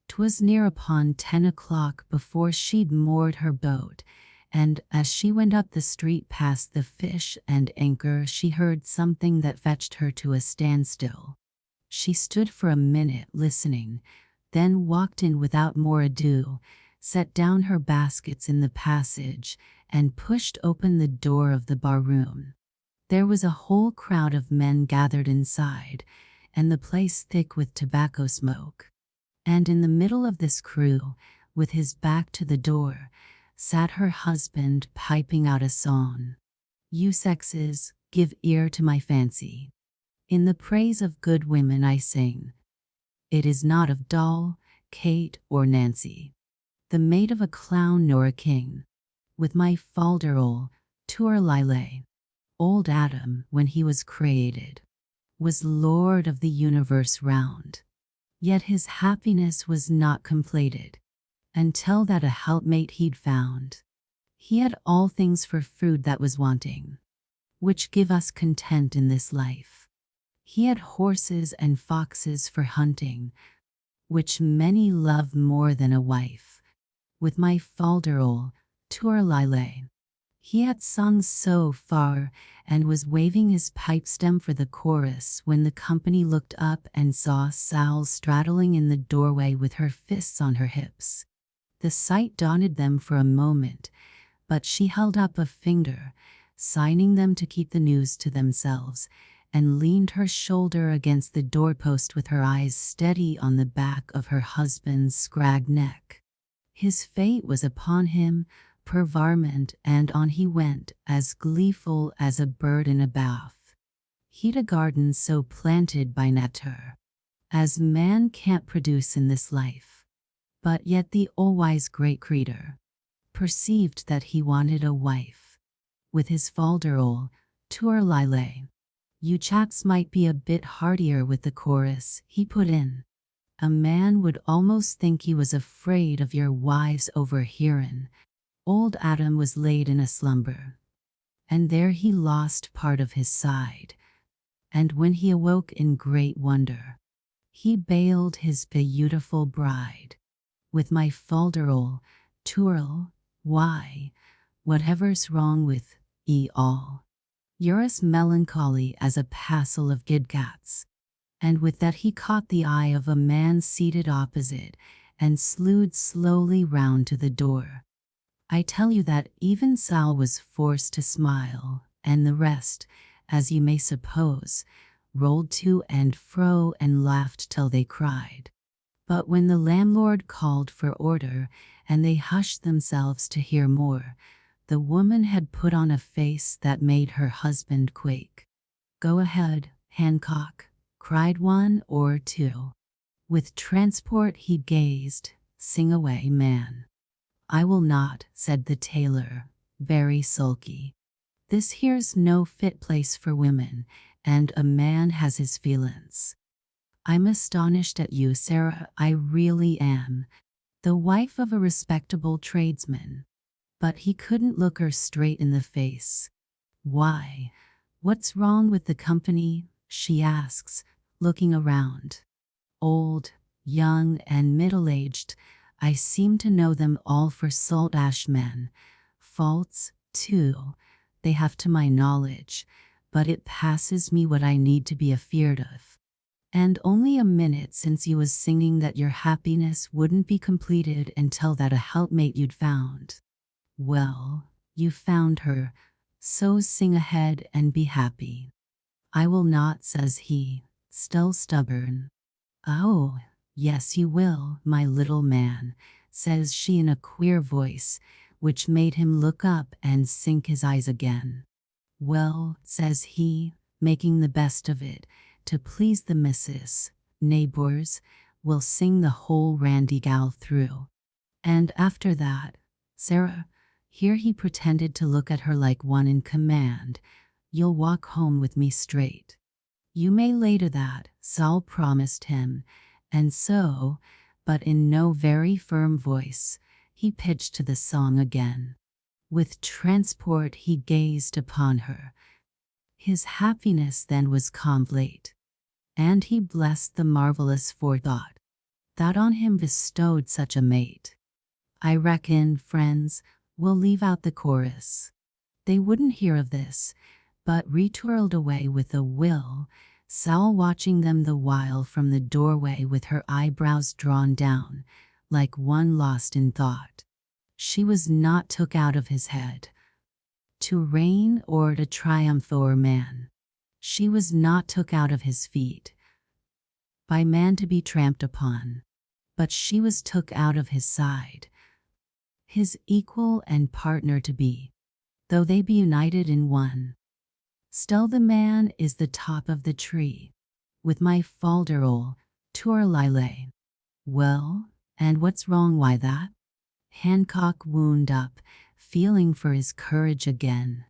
S1: 'Twas near upon 10 o'clock before she'd moored her boat, and as she went up the street past the Fish and Anchor, she heard something that fetched her to a standstill. She stood for a minute listening, then walked in without more ado, set down her baskets in the passage, and pushed open the door of the barroom. There was a whole crowd of men gathered inside, and the place thick with tobacco smoke. And in the middle of this crew, with his back to the door, sat her husband piping out a song. "You sexes, give ear to my fancy. In the praise of good women I sing. It is not of Doll, Kate, or Nancy, the maid of a clown nor a king. With my falderol, tour lile. Old Adam, when he was created, was lord of the universe round. Yet his happiness was not completed until that a helpmate he'd found. He had all things for food that was wanting, which give us content in this life. He had horses and foxes for hunting, which many love more than a wife. With my falderol, tour lile. He had sung so far, and was waving his pipe stem for the chorus when the company looked up and saw Sal straddling in the doorway with her fists on her hips. The sight daunted them for a moment, but she held up a finger, signing them to keep the news to themselves, and leaned her shoulder against the doorpost with her eyes steady on the back of her husband's scragged neck. His fate was upon him, per varmint, and on he went, as gleeful as a bird in a bath. He'd a garden so planted by nature, as man can't produce in this life. But yet the all-wise great creator perceived that he wanted a wife. With his falderol, tour lile. You chaps might be a bit heartier with the chorus, he put in. A man would almost think he was afraid of your wives overhearin'. Old Adam was laid in a slumber, and there he lost part of his side. And when he awoke in great wonder, he bailed his beautiful bride. With my falderol, tourl, why, whatever's wrong with ye all? You're as melancholy as a passel of gidcats. And with that he caught the eye of a man seated opposite, and slewed slowly round to the door. I tell you that even Sal was forced to smile, and the rest, as you may suppose, rolled to and fro and laughed till they cried. But when the landlord called for order, and they hushed themselves to hear more, the woman had put on a face that made her husband quake. "Go ahead, Hancock," cried one or two. With transport he gazed. "Sing away, man." "I will not," said the tailor, very sulky. "This here's no fit place for women, and a man has his feelin's. I'm astonished at you, Sarah, I really am. The wife of a respectable tradesman." But he couldn't look her straight in the face. "Why, what's wrong with the company?" she asks, looking around. Old, young, and middle-aged, I seem to know them all for salt-ash men. Faults, too, they have to my knowledge, but it passes me what I need to be afeard of. And only a minute since you was singing that your happiness wouldn't be completed until that a helpmate you'd found. Well, you found her, so sing ahead and be happy." "I will not," says he, still stubborn. "Oh, yes you will, my little man," says she in a queer voice, which made him look up and sink his eyes again. "Well," says he, making the best of it, "to please the missus, neighbors, we'll sing the whole randy-gal through. And after that, Sarah," here he pretended to look at her like one in command, "you'll walk home with me straight." "You may later that," Saul promised him, and so, but in no very firm voice, he pitched to the song again. With transport he gazed upon her. His happiness then was complete, and he blessed the marvelous forethought that on him bestowed such a mate. I reckon, friends, we'll leave out the chorus. They wouldn't hear of this, but retwirled away with a will, Sal watching them the while from the doorway with her eyebrows drawn down, like one lost in thought. She was not took out of his head. To reign or to triumph o'er man. She was not took out of his feet. By man to be tramped upon. But she was took out of his side. His equal and partner to be, though they be united in one. Still the man is the top of the tree. With my falderol, tour lile. Well, and what's wrong, why that? Hancock wound up, feeling for his courage again.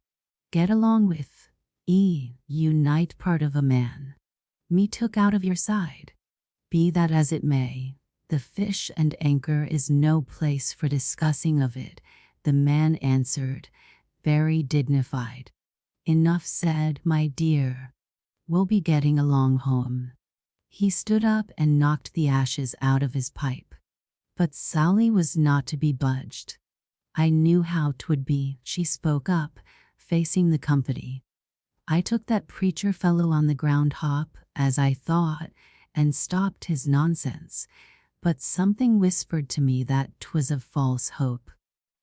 S1: "Get along with unite part of a man. Me took out of your side. Be that as it may, the fish and anchor is no place for discussing of it," the man answered, very dignified. "Enough said, my dear. We'll be getting along home." He stood up and knocked the ashes out of his pipe. But Sally was not to be budged. "I knew how 'twould be," she spoke up, facing the company. "I took that preacher fellow on the ground hop, as I thought, and stopped his nonsense. But something whispered to me that 'twas of false hope.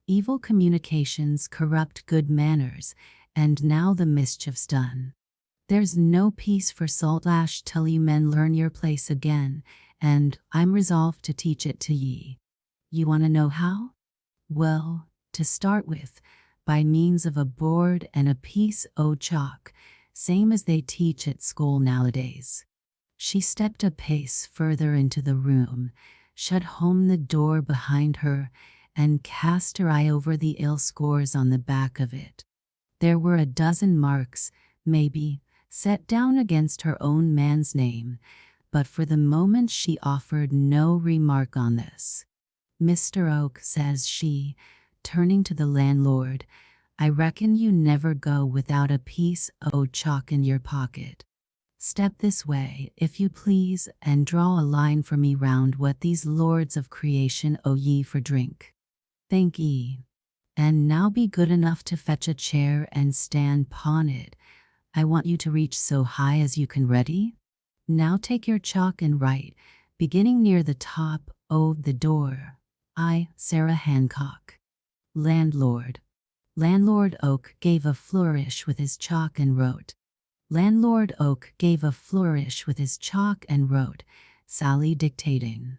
S1: Evil communications corrupt good manners, and now the mischief's done. There's no peace for Saltash till you men learn your place again, and I'm resolved to teach it to ye. You want to know how? Well, to start with, by means of a board and a piece o' chalk, same as they teach at school nowadays. She stepped a pace further into the room, shut home the door behind her, and cast her eye over the ill scores on the back of it. There were a dozen marks, maybe, set down against her own man's name, but for the moment she offered no remark on this. "Mr. Oak," says she, turning to the landlord, "I reckon you never go without a piece o' chalk in your pocket. Step this way, if you please, and draw a line for me round what these lords of creation owe ye for drink. Thank ye. And now be good enough to fetch a chair and stand 'pon it. I want you to reach so high as you can. Ready? Now take your chalk and write, beginning near the top o' the door. I, Sarah Hancock." Landlord. Landlord Oak gave a flourish with his chalk and wrote. Landlord Oak gave a flourish with his chalk and wrote, Sally dictating.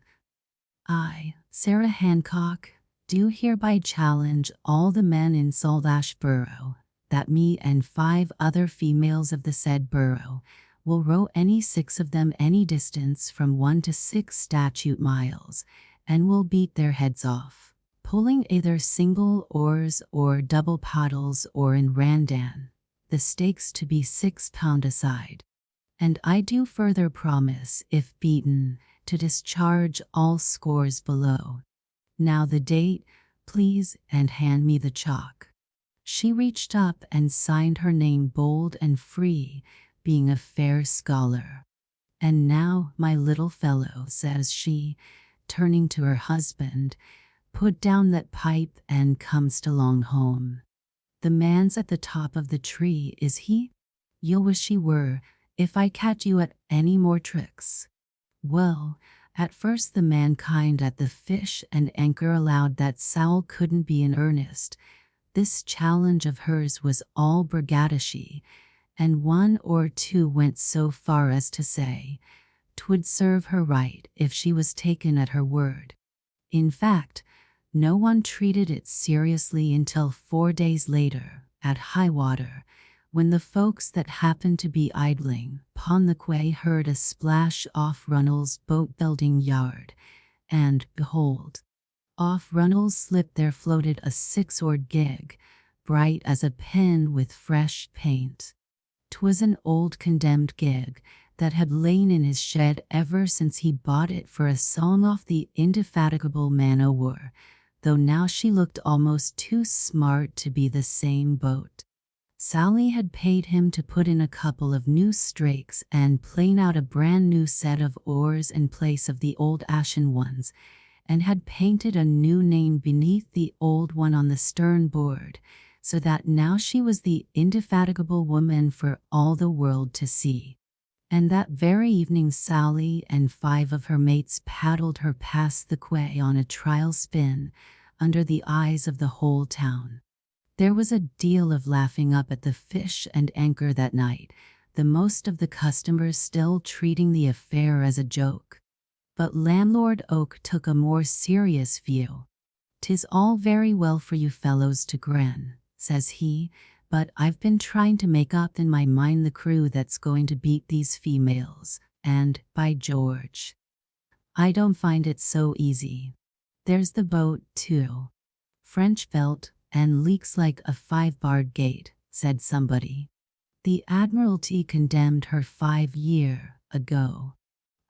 S1: "I, Sarah Hancock, do hereby challenge all the men in Saltash Borough, that me and 5 other females of the said borough will row any 6 of them any distance from 1 to 6 statute miles, and will beat their heads off, pulling either single oars or double paddles or in randan, the stakes to be £6 a side. And I do further promise, if beaten, to discharge all scores below. Now the date, please, and hand me the chalk." She reached up and signed her name bold and free, being a fair scholar. "And now, my little fellow," says she, turning to her husband, "put down that pipe and comest along home. The man's at the top of the tree, is he? You'll wish he were, if I catch you at any more tricks." Well, at first the mankind at the Fish and Anchor allowed that Sal couldn't be in earnest. This challenge of hers was all brigandishy, and 1 or 2 went so far as to say 'twould serve her right if she was taken at her word. In fact, no one treated it seriously until 4 days later, at high water, when the folks that happened to be idling 'pon the quay heard a splash off Runnels' boat-building yard, and, behold, off Runnels' slip there floated a 6-oared gig, bright as a pin with fresh paint. 'Twas an old condemned gig that had lain in his shed ever since he bought it for a song off the indefatigable man o' war, though now she looked almost too smart to be the same boat. Sally had paid him to put in a couple of new strakes and plane out a brand new set of oars in place of the old ashen ones, and had painted a new name beneath the old one on the stern board, so that now she was the indefatigable woman for all the world to see. And that very evening Sally and 5 of her mates paddled her past the quay on a trial spin, under the eyes of the whole town. There was a deal of laughing up at the Fish and Anchor that night, the most of the customers still treating the affair as a joke. But Landlord Oak took a more serious view. "'Tis all very well for you fellows to grin," says he, "but I've been trying to make up in my mind the crew that's going to beat these females, and, by George, I don't find it so easy. There's the boat, too. French felt, and leaks like a 5-barred gate," said somebody. "The Admiralty condemned her 5 years ago.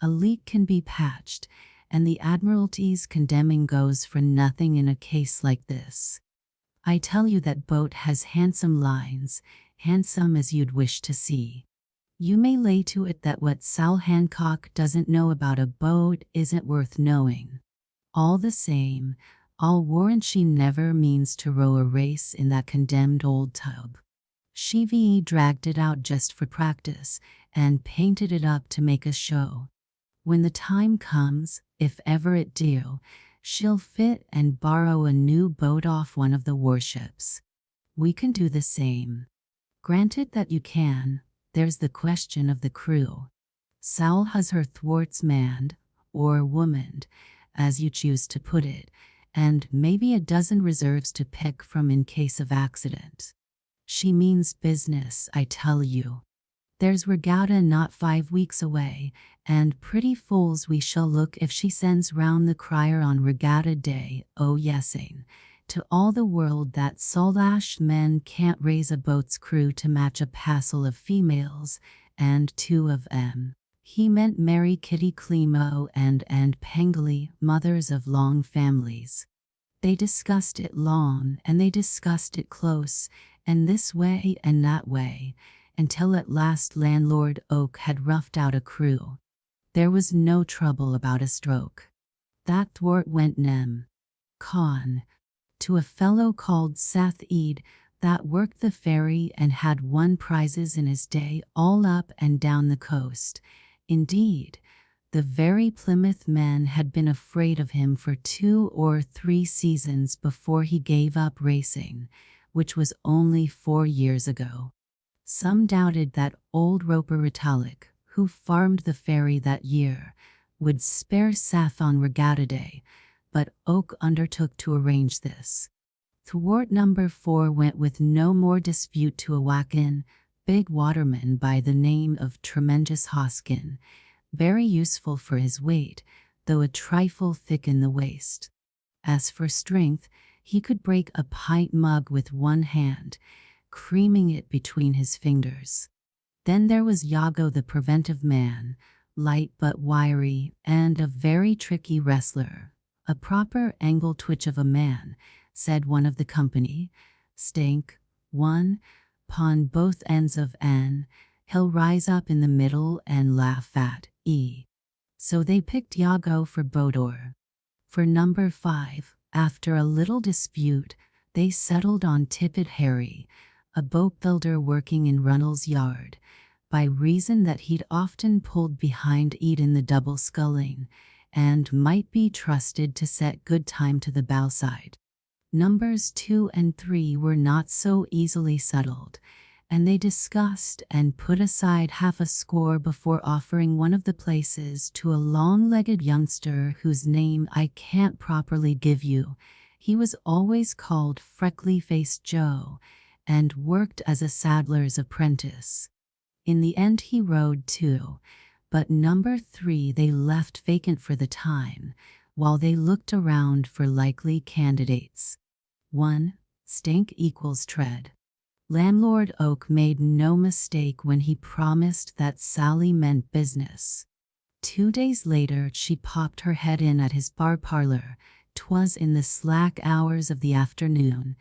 S1: A leak can be patched, and the Admiralty's condemning goes for nothing in a case like this. I tell you that boat has handsome lines, handsome as you'd wish to see. You may lay to it that what Sal Hancock doesn't know about a boat isn't worth knowing. All the same, I'll warrant she never means to row a race in that condemned old tub. She dragged it out just for practice, and painted it up to make a show. When the time comes, if ever it do, she'll fit and borrow a new boat off one of the warships. We can do the same. Granted that you can, there's the question of the crew. Sal has her thwarts manned, or womaned, as you choose to put it, and maybe a dozen reserves to pick from in case of accident. She means business, I tell you. There's regatta not 5 weeks away, and pretty fools we shall look if she sends round the crier on regatta day, oh yesing, to all the world that Solash men can't raise a boat's crew to match a passel of females, and 2 of 'em. He meant Mary Kitty Climo and Pengli, mothers of long families. They discussed it long, and they discussed it close, and this way and that way, until at last landlord Oak had roughed out a crew. There was no trouble about a stroke. That thwart went nem. Con. To a fellow called Seth Ede, that worked the ferry and had won prizes in his day all up and down the coast. Indeed, the very Plymouth men had been afraid of him for 2 or 3 seasons before he gave up racing, which was only 4 years ago. Some doubted that old Roper Retallick, who farmed the ferry that year, would spare Seth on regatta day, but Oak undertook to arrange this. Thwart number 4 went with no more dispute to a whack-in, big waterman by the name of Tremendous Hoskin, very useful for his weight, though a trifle thick in the waist. As for strength, he could break a pint mug with one hand, creaming it between his fingers. Then there was Iago the preventive man, light but wiry, and a very tricky wrestler. A proper angle twitch of a man, said one of the company. Stink, one, pon both ends of N, he'll rise up in the middle and laugh at E. So they picked Iago for Bodor. For number 5, after a little dispute, they settled on Tippet Harry, a boat builder working in Runnels Yard, by reason that he'd often pulled behind Ede in the double sculling, and might be trusted to set good time to the bowside. Numbers 2 and 3 were not so easily settled, and they discussed and put aside half a score before offering one of the places to a long-legged youngster whose name I can't properly give you. He was always called Freckly-Faced Joe, and worked as a saddler's apprentice. In the end he rode too, but number 3 they left vacant for the time, while they looked around for likely candidates. 1. Stink equals tread. Landlord Oak made no mistake when he promised that Sally meant business. 2 days later she popped her head in at his bar parlor. 'Twas in the slack hours of the afternoon,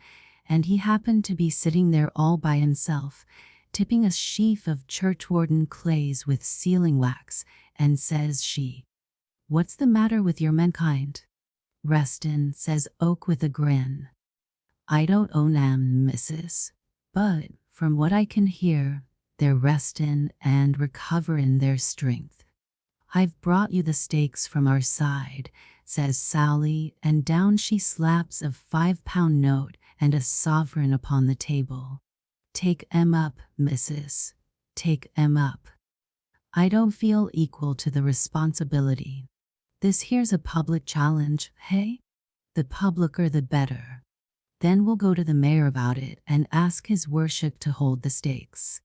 S1: and he happened to be sitting there all by himself, tipping a sheaf of churchwarden clays with sealing wax, and says she, "What's the matter with your menkind?" "Restin'," says Oak with a grin. "I don't own 'em, missus, but from what I can hear, they're restin' and recoverin' their strength." "I've brought you the stakes from our side," says Sally, and down she slaps a 5-pound note and a sovereign upon the table. "Take 'em up, missus, take 'em up. I don't feel equal to the responsibility. This here's a public challenge, hey? The publicer the better. Then we'll go to the mayor about it and ask his worship to hold the stakes."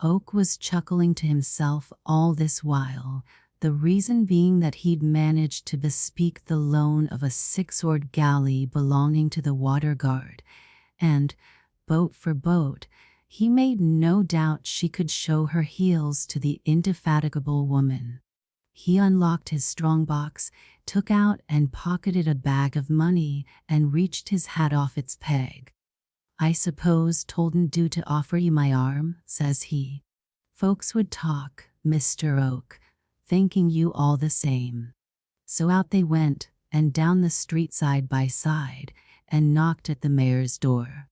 S1: Oak was chuckling to himself all this while, the reason being that he'd managed to bespeak the loan of a 6-oared galley belonging to the water guard, and, boat for boat, he made no doubt she could show her heels to the indefatigable woman. He unlocked his strongbox, took out and pocketed a bag of money, and reached his hat off its peg. "I suppose 'tolden do to offer you my arm," says he. "Folks would talk, Mr. Oak, thinking you all the same." So out they went, and down the street side by side, and knocked at the mayor's door.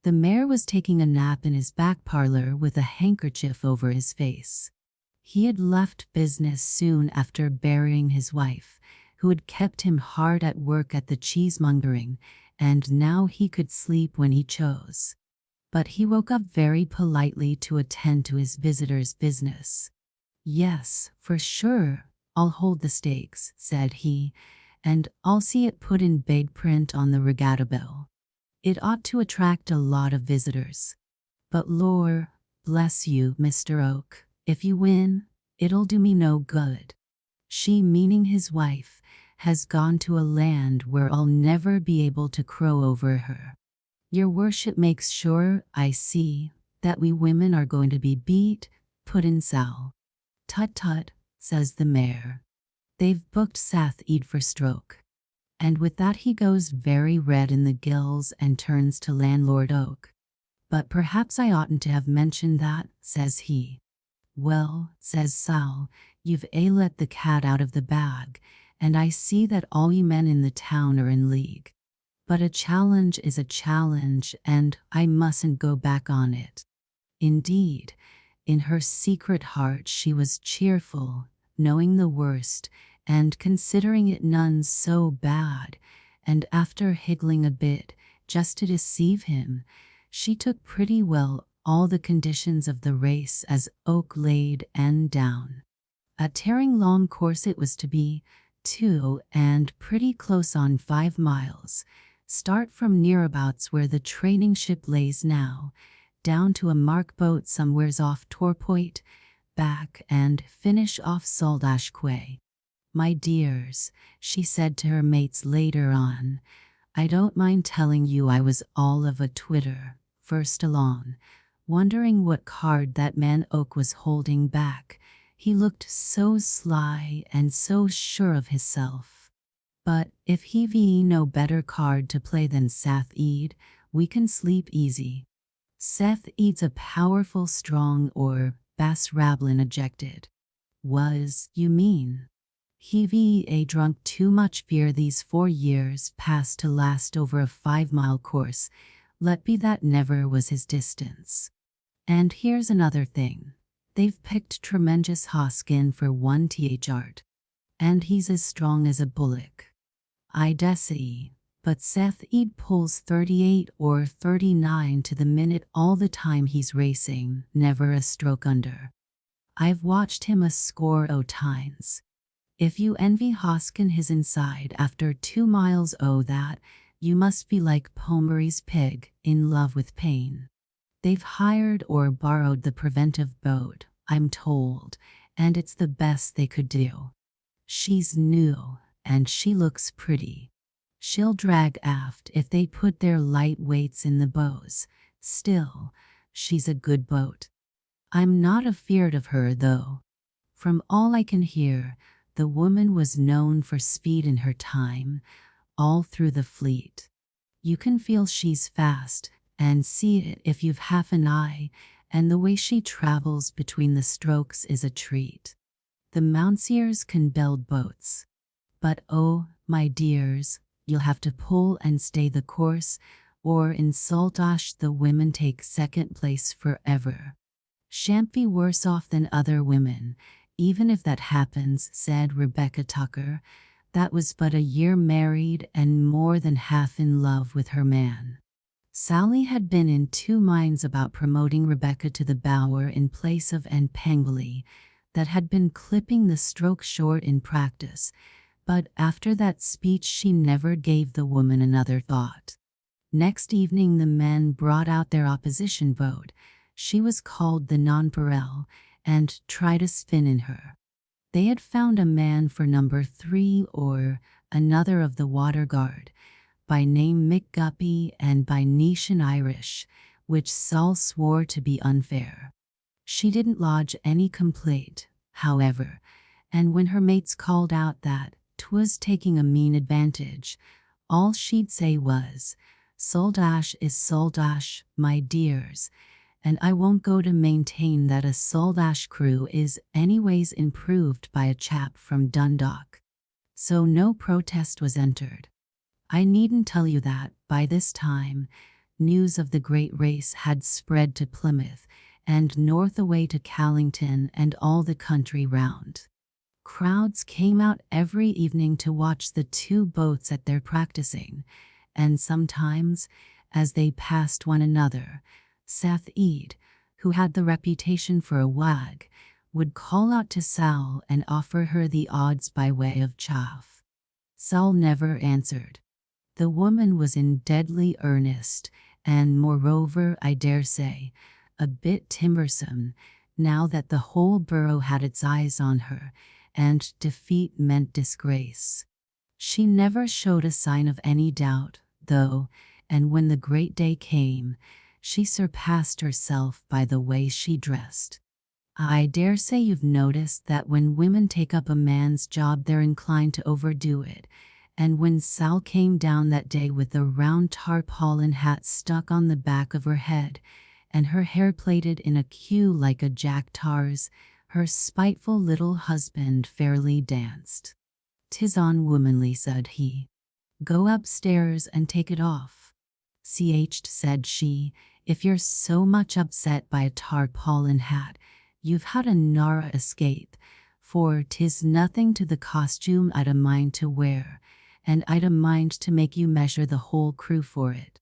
S1: The mayor was taking a nap in his back parlor with a handkerchief over his face. He had left business soon after burying his wife, who had kept him hard at work at the cheesemongering, and now he could sleep when he chose. But he woke up very politely to attend to his visitor's business. "Yes, for sure, I'll hold the stakes," said he, and I'll see it put in big print on the regatta bill. It ought to attract a lot of visitors. But lor, bless you, Mr. Oak, if you win, it'll do me no good. She, meaning his wife, has gone to a land where I'll never be able to crow over her. Your worship makes sure, I see, that we women are going to be beat, put in Sal. Tut tut, says the mayor. They've booked Sath Eid for stroke. And with that he goes very red in the gills and turns to landlord Oak. But perhaps I oughtn't to have mentioned that, says he. Well, says Sal, you've let the cat out of the bag, and I see that all you men in the town are in league. But a challenge is a challenge, and I mustn't go back on it. Indeed, in her secret heart she was cheerful, knowing the worst, and considering it none so bad, and after higgling a bit, just to deceive him, she took pretty well all the conditions of the race as Oak laid and down. A tearing long course it was to be, too, and pretty close on 5 miles. Start from nearabouts where the training ship lays now, down to a mark boat somewheres off Torpoint, back, and finish off Saldash Quay. My dears, she said to her mates later on, I don't mind telling you I was all of a twitter, first along, wondering what card that man Oak was holding back. He looked so sly and so sure of hisself. But if he've no better card to play than Sath Eid, we can sleep easy. Seth Eid's a powerful strong or, Bass Rablin ejected. Was, you mean? He've drunk too much beer these 4 years past to last over a 5-mile course, let be that never was his distance. And here's another thing. They've picked tremendous hoskin for 1 th, and he's as strong as a bullock. I dessay, but Seth Eid pulls 38 or 39 to the minute all the time he's racing, never a stroke under. I've watched him a score o' times. If you envy Hoskin his inside after 2 miles o' that, you must be like Pomery's pig, in love with pain. They've hired or borrowed the preventive boat, I'm told, and it's the best they could do. She's new, and she looks pretty. She'll drag aft if they put their light weights in the bows. Still, she's a good boat. I'm not afeard of her, though. From all I can hear, the woman was known for speed in her time, all through the fleet. You can feel she's fast, and see it if you've half an eye, and the way she travels between the strokes is a treat. The Mounseers can build boats. But oh, my dears, you'll have to pull and stay the course, or in Saltash the women take second place forever. Shan't be worse off than other women, even if that happens, said Rebecca Tucker, that was but a year married and more than half in love with her man. Sally had been in 2 minds about promoting Rebecca to the Bower in place of Anne Pengilly, that had been clipping the stroke short in practice, but after that speech she never gave the woman another thought. Next evening the men brought out their opposition boat. She was called the Nonpareil, and tried a spin in her. They had found a man for number 3 or another of the water guard, by name Mick Guppy and by Nation Irish, which Saul swore to be unfair. She didn't lodge any complaint, however, and when her mates called out that 'twas taking a mean advantage, all she'd say was, Soldash is Soldash, my dears, and I won't go to maintain that a Soldash crew is anyways improved by a chap from Dundalk. So no protest was entered. I needn't tell you that, by this time, news of the great race had spread to Plymouth, and north away to Callington and all the country round. Crowds came out every evening to watch the 2 boats at their practicing, and sometimes, as they passed one another, Sath Eid, who had the reputation for a wag, would call out to Sal and offer her the odds by way of chaff. Saul never answered. The woman was in deadly earnest, and moreover, I dare say, a bit timbersome, now that the whole borough had its eyes on her, and defeat meant disgrace. She never showed a sign of any doubt, though, and when the great day came, she surpassed herself by the way she dressed. I dare say you've noticed that when women take up a man's job, they're inclined to overdo it, and when Sal came down that day with a round tarpaulin hat stuck on the back of her head, and her hair plaited in a queue like a jack tar's, her spiteful little husband fairly danced. "'Tis unwomanly," said he. "Go upstairs and take it off." "Ch," said she, "if you're so much upset by a tarpaulin hat, you've had a narrow escape, for 'tis nothing to the costume I'd a mind to wear, and I'd a mind to make you measure the whole crew for it."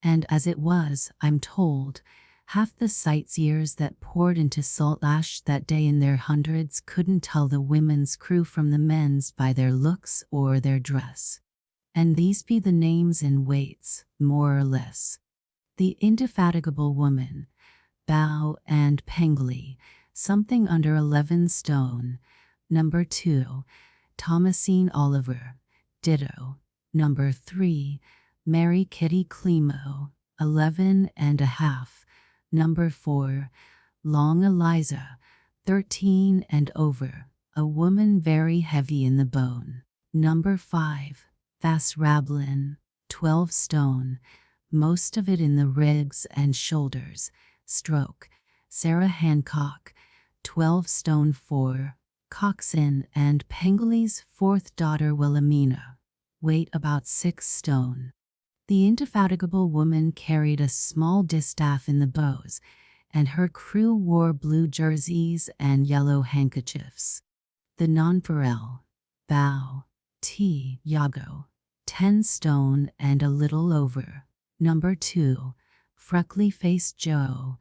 S1: And as it was, I'm told, half the sightseers that poured into Salt Ash that day in their hundreds couldn't tell the women's crew from the men's by their looks or their dress. And these be the names and weights, more or less. The Indefatigable Woman, Bow and Pengley, something under 11 stone. Number 2, Thomasine Oliver, ditto. Number 3, Mary Kitty Clemo, 11 and a half. Number 4, Long Eliza, 13 and over, a woman very heavy in the bone. Number 5, Fast Rablin, 12 stone, most of it in the ribs and shoulders, stroke. Sarah Hancock, 12 stone 4, coxswain and Pengley's fourth daughter Wilhelmina, weight about 6 stone. The Indefatigable Woman carried a small distaff in the bows, and her crew wore blue jerseys and yellow handkerchiefs. The Nonpareil, Bow, T. Yago, 10 stone and a little over. Number 2, Freckly-Faced Joe,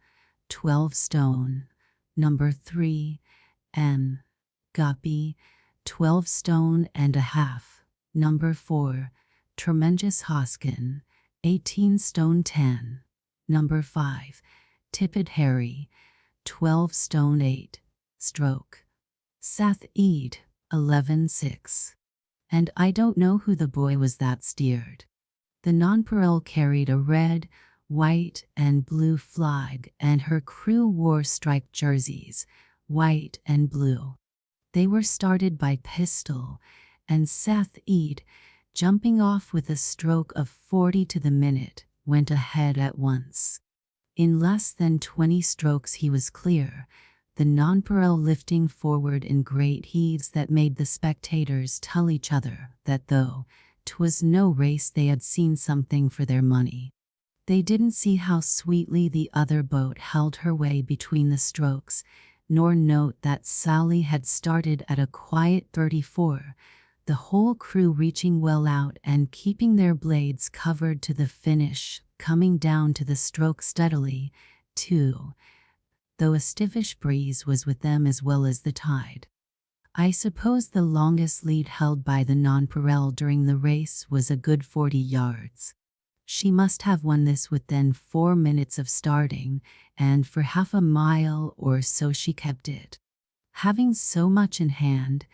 S1: 12 stone. Number 3, M. Guppy, 12 stone and a half. Number 4, Tremendous Hoskin, 18 stone 10. Number 5, Tippet Harry, 12 stone 8, stroke. Sath Eid, 11 6. And I don't know who the boy was that steered. The Nonpareil carried a red, white, and blue flag, and her crew wore striped jerseys, white and blue. They were started by Pistol, and Sath Eid, jumping off with a stroke of 40 to the minute, went ahead at once. In less than 20 strokes he was clear, the Nonpareil lifting forward in great heaves that made the spectators tell each other that though 'twas no race, they had seen something for their money. They didn't see how sweetly the other boat held her way between the strokes, nor note that Sally had started at a quiet 34, the whole crew reaching well out and keeping their blades covered to the finish, coming down to the stroke steadily, too, though a stiffish breeze was with them as well as the tide. I suppose the longest lead held by the Nonpareil during the race was a good 40 yards. She must have won this within 4 minutes of starting, and for half a mile or so she kept it. Having so much in hand,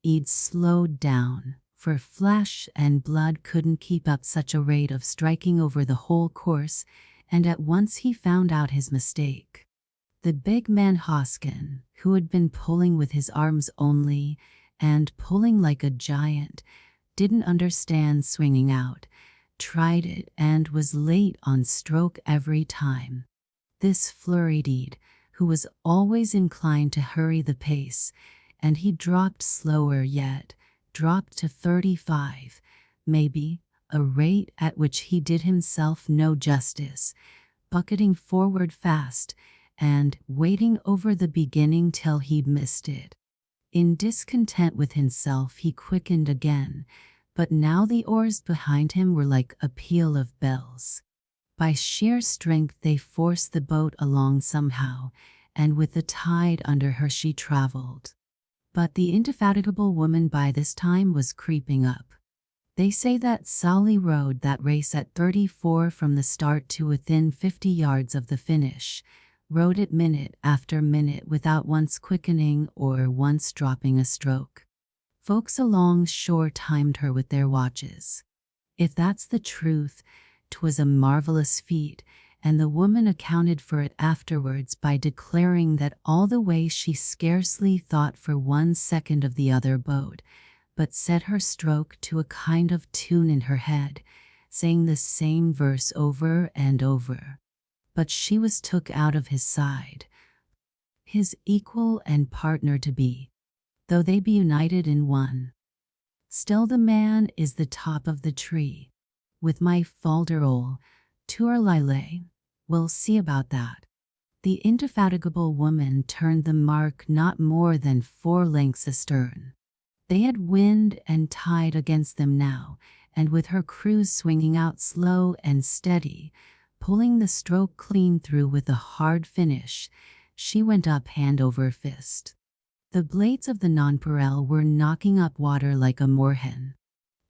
S1: Eid slowed down, for flesh and blood couldn't keep up such a rate of striking over the whole course, and at once he found out his mistake. The big man Hoskin, who had been pulling with his arms only, and pulling like a giant, didn't understand swinging out, tried it, and was late on stroke every time. This flurried Eid, who was always inclined to hurry the pace, and he dropped slower yet, dropped to 35, maybe, a rate at which he did himself no justice, bucketing forward fast, and waiting over the beginning till he'd missed it. In discontent with himself he quickened again, but now the oars behind him were like a peal of bells. By sheer strength they forced the boat along somehow, and with the tide under her she traveled. But the Indefatigable Woman by this time was creeping up. They say that Sally rode that race at 34 from the start to within 50 yards of the finish, rode it minute after minute without once quickening or once dropping a stroke. Folks along shore timed her with their watches. If that's the truth, 'twas a marvelous feat, and the woman accounted for it afterwards by declaring that all the way she scarcely thought for 1 second of the other boat, but set her stroke to a kind of tune in her head, saying the same verse over and over. But she was took out of his side, his equal and partner to be, though they be united in one. Still the man is the top of the tree. With my falderole, tour lile, we'll see about that. The indefatigable woman turned the mark not more than 4 lengths astern. They had wind and tide against them now, and with her crews swinging out slow and steady, pulling the stroke clean through with a hard finish, she went up hand over fist. The blades of the nonpareil were knocking up water like a moorhen.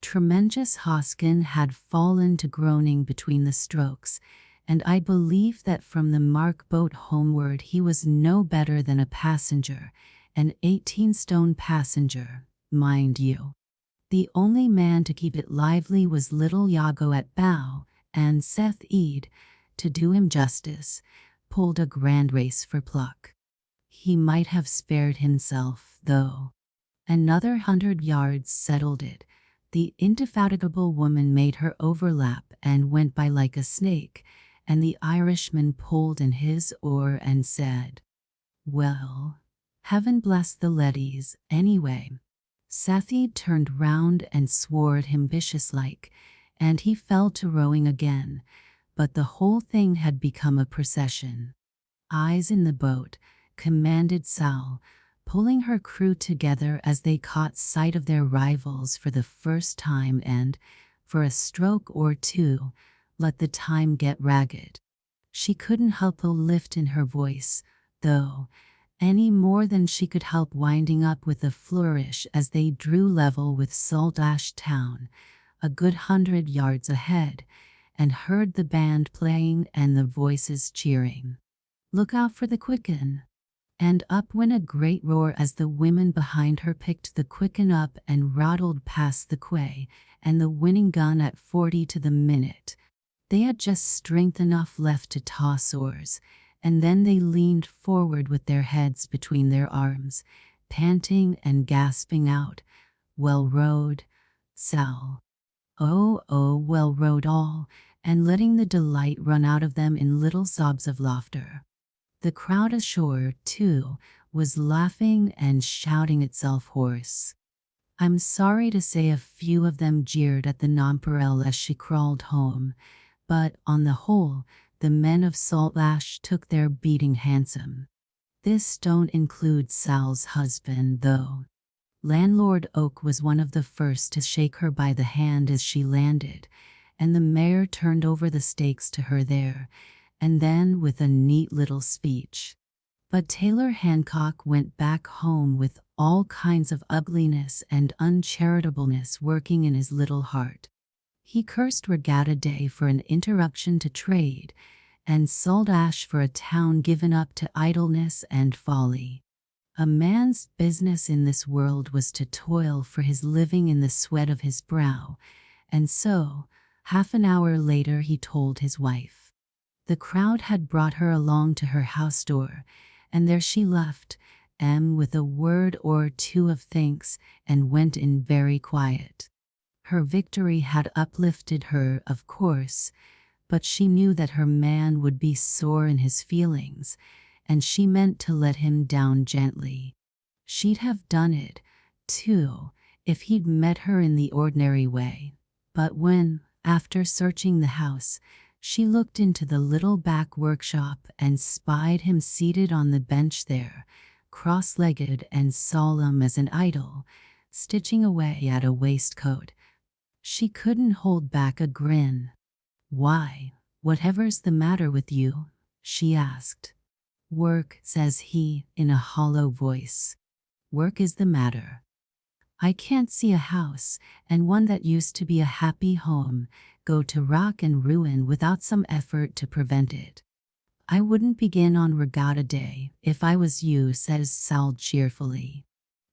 S1: Tremendous Hoskin had fallen to groaning between the strokes, and I believe that from the Mark boat homeward he was no better than a passenger, an 18-stone passenger, mind you. The only man to keep it lively was little Iago at bow, and Seth Ede, to do him justice, pulled a grand race for pluck. He might have spared himself, though. Another 100 yards settled it. The indefatigable woman made her overlap and went by like a snake, and the Irishman pulled in his oar and said, "Well, heaven bless the leddies, anyway." Sethie turned round and swore at him vicious-like, and he fell to rowing again, but the whole thing had become a procession. Eyes in the boat, commanded Sal, pulling her crew together as they caught sight of their rivals for the first time and, for a stroke or two, let the time get ragged. She couldn't help a lift in her voice, though, any more than she could help winding up with a flourish as they drew level with Saltash Town, a good 100 yards ahead, and heard the band playing and the voices cheering. "Look out for the Quicken!" And up went a great roar as the women behind her picked the Quicken up and rattled past the quay, and the winning gun at 40 to the minute. They had just strength enough left to toss oars, and then they leaned forward with their heads between their arms, panting and gasping out, "Well rowed, Sal." Oh, well rowed all, and letting the delight run out of them in little sobs of laughter. The crowd ashore, too, was laughing and shouting itself hoarse. I'm sorry to say a few of them jeered at the nonpareil as she crawled home, but, on the whole, the men of Saltash took their beating handsome. This don't include Sal's husband, though. Landlord Oak was one of the first to shake her by the hand as she landed, and the mayor turned over the stakes to her there, and then with a neat little speech. But Taylor Hancock went back home with all kinds of ugliness and uncharitableness working in his little heart. He cursed Regatta Day for an interruption to trade, and Saltash for a town given up to idleness and folly. A man's business in this world was to toil for his living in the sweat of his brow, and so, half an hour later he told his wife. The crowd had brought her along to her house door, and there she left with a word or two of thanks, and went in very quiet. Her victory had uplifted her, of course, but she knew that her man would be sore in his feelings, and she meant to let him down gently. She'd have done it, too, if he'd met her in the ordinary way. But when, after searching the house, she looked into the little back workshop and spied him seated on the bench there, cross-legged and solemn as an idol, stitching away at a waistcoat, she couldn't hold back a grin. "Why, whatever's the matter with you?" she asked. "Work," says he, in a hollow voice. "Work is the matter." I can't see a house, and one that used to be a happy home, go to rock and ruin without some effort to prevent it. I wouldn't begin on Regatta Day if I was you, says Sal cheerfully.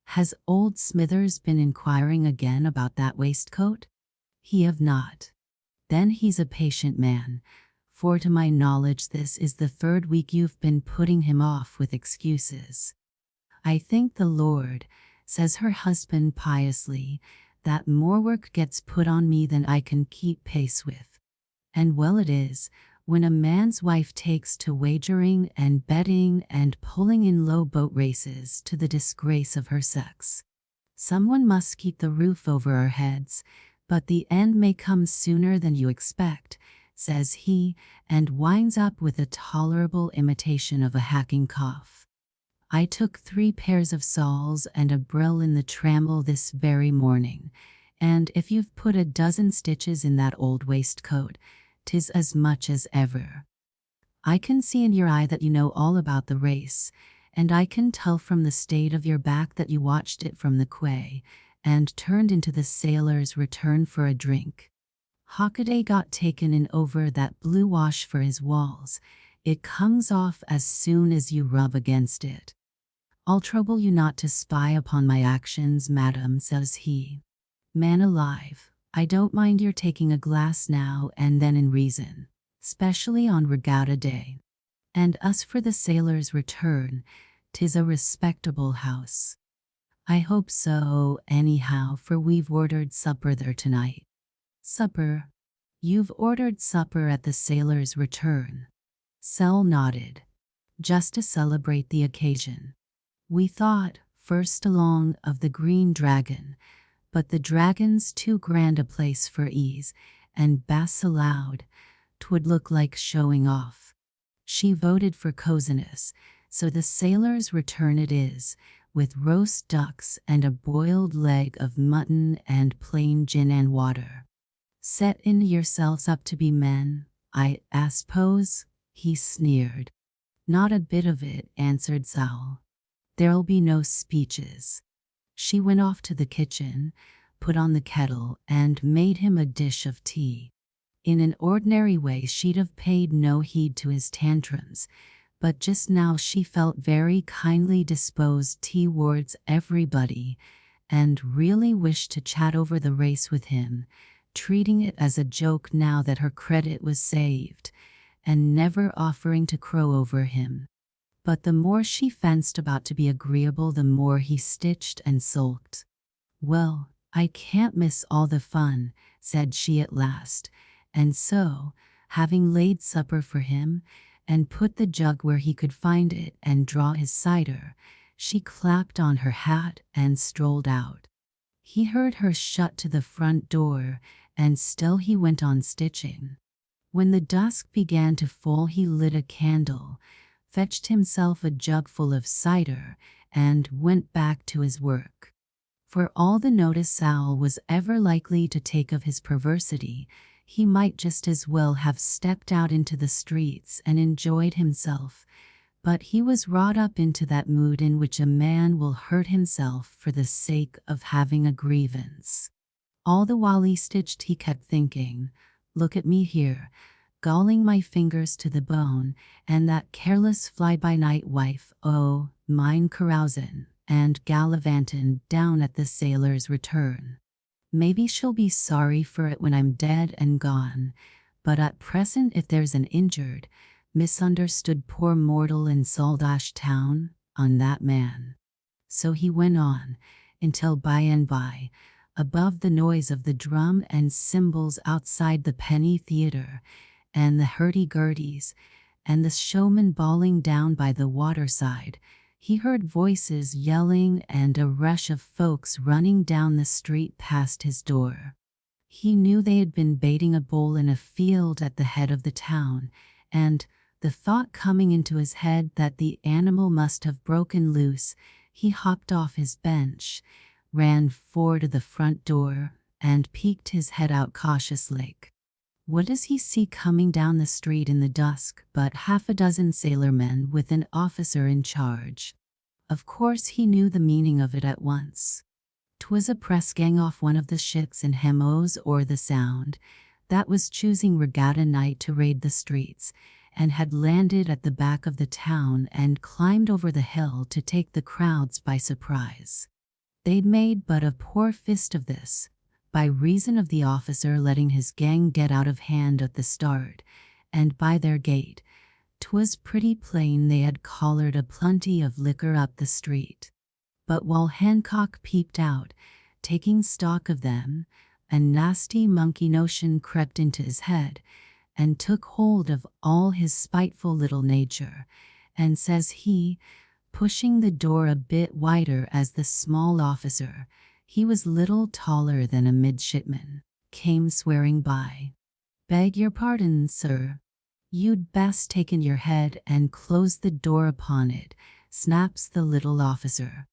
S1: Has old Smithers been inquiring again about that waistcoat? He have not. Then he's a patient man, for to my knowledge this is the 3rd week you've been putting him off with excuses. I thank the Lord, says her husband piously, that more work gets put on me than I can keep pace with. And well it is, when a man's wife takes to wagering and betting and pulling in low boat races to the disgrace of her sex. Someone must keep the roof over our heads, but the end may come sooner than you expect, says he, and winds up with a tolerable imitation of a hacking cough. I took 3 pairs of soles and a brill in the trammel this very morning, and if you've put a dozen stitches in that old waistcoat, 'tis as much as ever. I can see in your eye that you know all about the race, and I can tell from the state of your back that you watched it from the quay, and turned into the Sailor's Return for a drink. Hockaday got taken in over that blue wash for his walls. It comes off as soon as you rub against it. I'll trouble you not to spy upon my actions, madam, says he. Man alive, I don't mind your taking a glass now and then in reason, specially on Regatta Day. And us for the Sailor's Return, 'tis a respectable house. I hope so, anyhow, for we've ordered supper there tonight. Supper? You've ordered supper at the Sailor's Return? Sal nodded. Just to celebrate the occasion. We thought, first along, of the Green Dragon, but the Dragon's too grand a place for ease, and Bass allowed, 'twould look like showing off. She voted for coziness, so the Sailor's Return it is, with roast ducks and a boiled leg of mutton and plain gin and water. Set in yourselves up to be men, I suppose, he sneered. Not a bit of it, answered Sal. There'll be no speeches. She went off to the kitchen, put on the kettle, and made him a dish of tea. In an ordinary way she'd have paid no heed to his tantrums, but just now she felt very kindly disposed towards everybody, and really wished to chat over the race with him, treating it as a joke now that her credit was saved, and never offering to crow over him. But the more she fenced about to be agreeable, the more he stitched and sulked. Well, I can't miss all the fun, said she at last, and so, having laid supper for him, and put the jug where he could find it and draw his cider, she clapped on her hat and strolled out. He heard her shut to the front door, and still he went on stitching. When the dusk began to fall, he lit a candle, fetched himself a jug full of cider, and went back to his work. For all the notice Sal was ever likely to take of his perversity, he might just as well have stepped out into the streets and enjoyed himself, but he was wrought up into that mood in which a man will hurt himself for the sake of having a grievance. All the while he stitched he kept thinking, look at me here, galling my fingers to the bone, and that careless fly-by-night wife, oh, mine carousin' and gallivantin' down at the Sailor's Return. Maybe she'll be sorry for it when I'm dead and gone, but at present if there's an injured, misunderstood poor mortal in Saldash town, on that man. So he went on, until by and by, above the noise of the drum and cymbals outside the penny theatre, and the hurdy-gurdies, and the showman bawling down by the waterside, he heard voices yelling and a rush of folks running down the street past his door. He knew they had been baiting a bull in a field at the head of the town, and, the thought coming into his head that the animal must have broken loose, he hopped off his bench, ran for to the front door, and peeked his head out cautiously. What does he see coming down the street in the dusk but half a dozen sailormen with an officer in charge? Of course he knew the meaning of it at once. 'Twas a press gang off one of the ships in Hemos or the Sound that was choosing regatta night to raid the streets, and had landed at the back of the town and climbed over the hill to take the crowds by surprise. They'd made but a poor fist of this, by reason of the officer letting his gang get out of hand at the start, and by their gait, 'twas pretty plain they had collared a plenty of liquor up the street. But while Hancock peeped out, taking stock of them, a nasty monkey notion crept into his head, and took hold of all his spiteful little nature, and says he, pushing the door a bit wider as the small officer, he was little taller than a midshipman, came swearing by. "Beg your pardon, sir. You'd best take in your head and close the door upon it," snaps the little officer.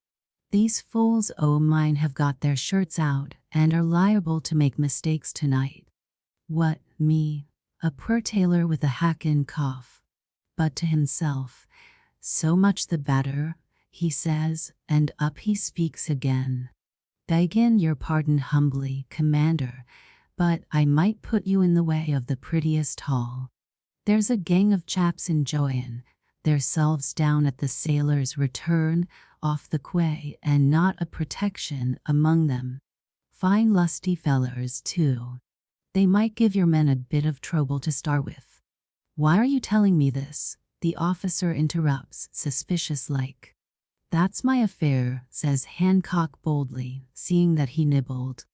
S1: "These fools o' mine have got their shirts out and are liable to make mistakes tonight." "What, me, a poor tailor with a hack-in cough?" But to himself, "So much the better," he says, and up he speaks again. "Beggin' your pardon humbly, Commander, but I might put you in the way of the prettiest hall. There's a gang of chaps enjoyin' theirselves down at the Sailor's Return off the quay, and not a protection among them. Fine lusty fellers, too. They might give your men a bit of trouble to start with." "Why are you telling me this?" the officer interrupts, suspicious-like. "That's my affair," says Hancock boldly, seeing that he nibbled.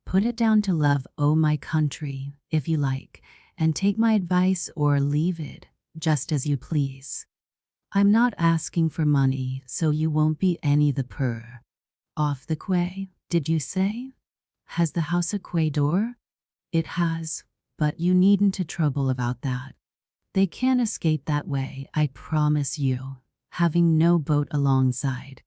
S1: "Put it down to love o' my country, if you like, and take my advice or leave it, just as you please. I'm not asking for money, so you won't be any the poorer. Off the quay, did you say? Has the house a quay door?" "It has, but you needn't to trouble about that. They can't escape that way, I promise you, having no boat alongside."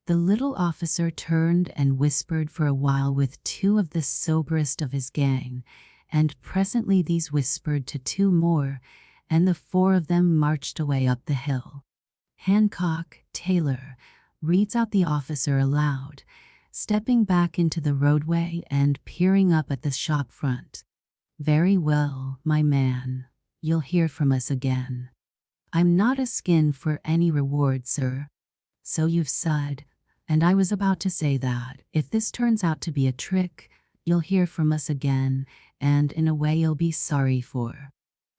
S1: The little officer turned and whispered for a while with two of the soberest of his gang, and presently these whispered to two more, and the four of them marched away up the hill. Hancock, tailor, reads out the officer aloud, stepping back into the roadway and peering up at the shop front. "Very well, my man. You'll hear from us again." "I'm not a skin for any reward, sir." "So you've said, and I was about to say that, if this turns out to be a trick, you'll hear from us again, and in a way you'll be sorry for.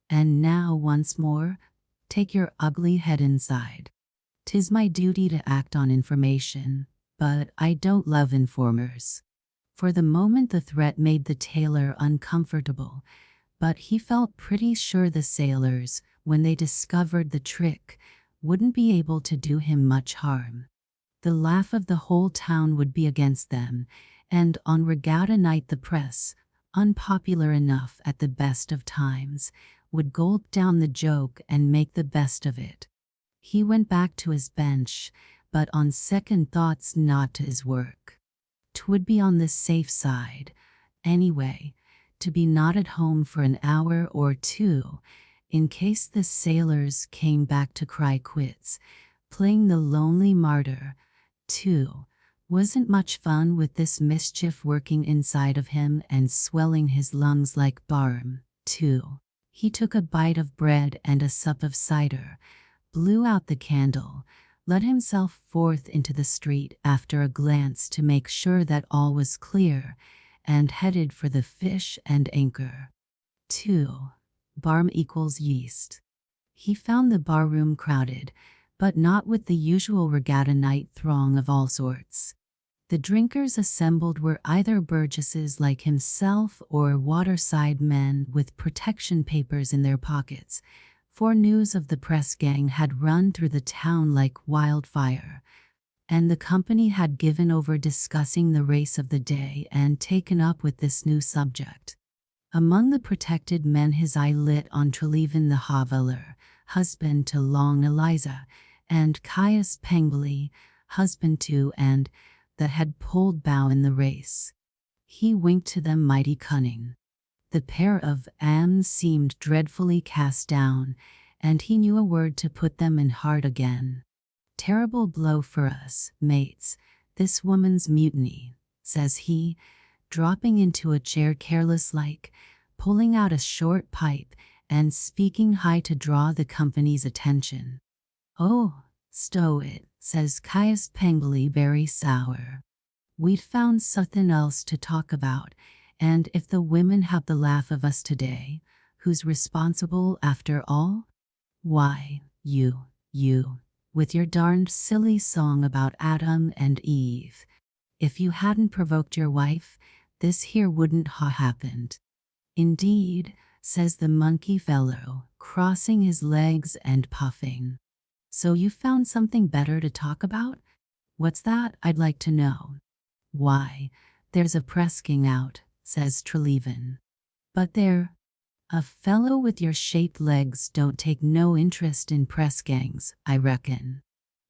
S1: And now, once more, take your ugly head inside. 'Tis my duty to act on information, but I don't love informers." For the moment the threat made the tailor uncomfortable, but he felt pretty sure the sailors, when they discovered the trick, wouldn't be able to do him much harm. The laugh of the whole town would be against them, and on regatta night the press, unpopular enough at the best of times, would gulp down the joke and make the best of it. He went back to his bench, but on second thoughts not to his work. 'Twould be on the safe side, anyway, to be not at home for an hour or two, in case the sailors came back to cry quits. Playing the lonely martyr, too, wasn't much fun, with this mischief working inside of him and swelling his lungs like barm, too. He took a bite of bread and a sup of cider, blew out the candle, let himself forth into the street after a glance to make sure that all was clear, and headed for the Fish and Anchor. 2. Barm equals yeast. He found the barroom crowded, but not with the usual regatta night throng of all sorts. The drinkers assembled were either burgesses like himself or waterside men with protection papers in their pockets, for news of the press gang had run through the town like wildfire, and the company had given over discussing the race of the day and taken up with this new subject. Among the protected men his eye lit on Treleaven the Hoveler, husband to Long Eliza, and Caius Pengbly, husband to and that had pulled bow in the race. He winked to them mighty cunning. The pair of ams seemed dreadfully cast down, and he knew a word to put them in heart again. "Terrible blow for us, mates, this woman's mutiny," says he, dropping into a chair careless-like, pulling out a short pipe and speaking high to draw the company's attention. "Oh, stow it," says Caius Pengilly, very sour. "We'd found something else to talk about, and if the women have the laugh of us today, who's responsible after all? Why, you, with your darned silly song about Adam and Eve. If you hadn't provoked your wife, this here wouldn't ha happened." "Indeed," says the monkey fellow, crossing his legs and puffing. "So you found something better to talk about? What's that, I'd like to know?" "Why, there's a press gang out," says Treleaven. "But a fellow with your shaped legs don't take no interest in press gangs, I reckon."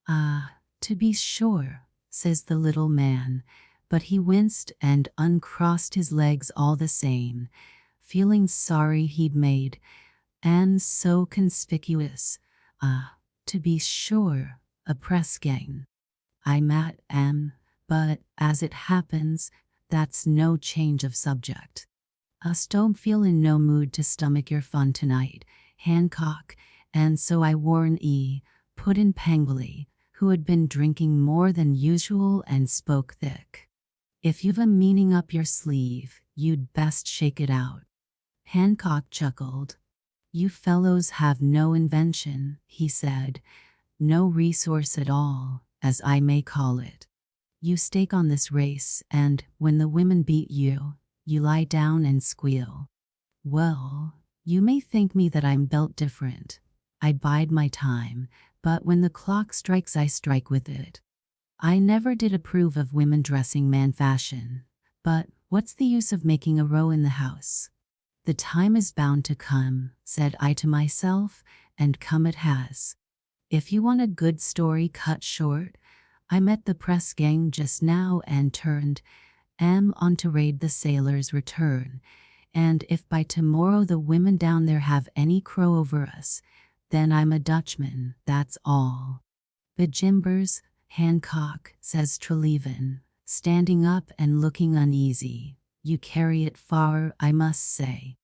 S1: "Ah, to be sure," says the little man, but he winced and uncrossed his legs all the same, feeling sorry he'd made, and so conspicuous. "Ah, to be sure, a press gang. I'm but, as it happens, that's no change of subject. Us don't feel in no mood to stomach your fun tonight, Hancock, and so I warn 'ee," put in Pengilly, who had been drinking more than usual and spoke thick. "If you've a meaning up your sleeve, you'd best shake it out." Hancock chuckled. "You fellows have no invention," he said, "no resource at all, as I may call it. You stake on this race, and, when the women beat you, you lie down and squeal. Well, you may think me that I'm built different. I bide my time, but when the clock strikes I strike with it. I never did approve of women dressing man fashion, but what's the use of making a row in the house? The time is bound to come, said I to myself, and come it has. If you want a good story cut short, I met the press gang just now and turned on to raid the sailors' return, and if by tomorrow the women down there have any crow over us, then I'm a Dutchman, that's all." "Bejimbers, Hancock," says Treleaven, standing up and looking uneasy, "you carry it far, I must say."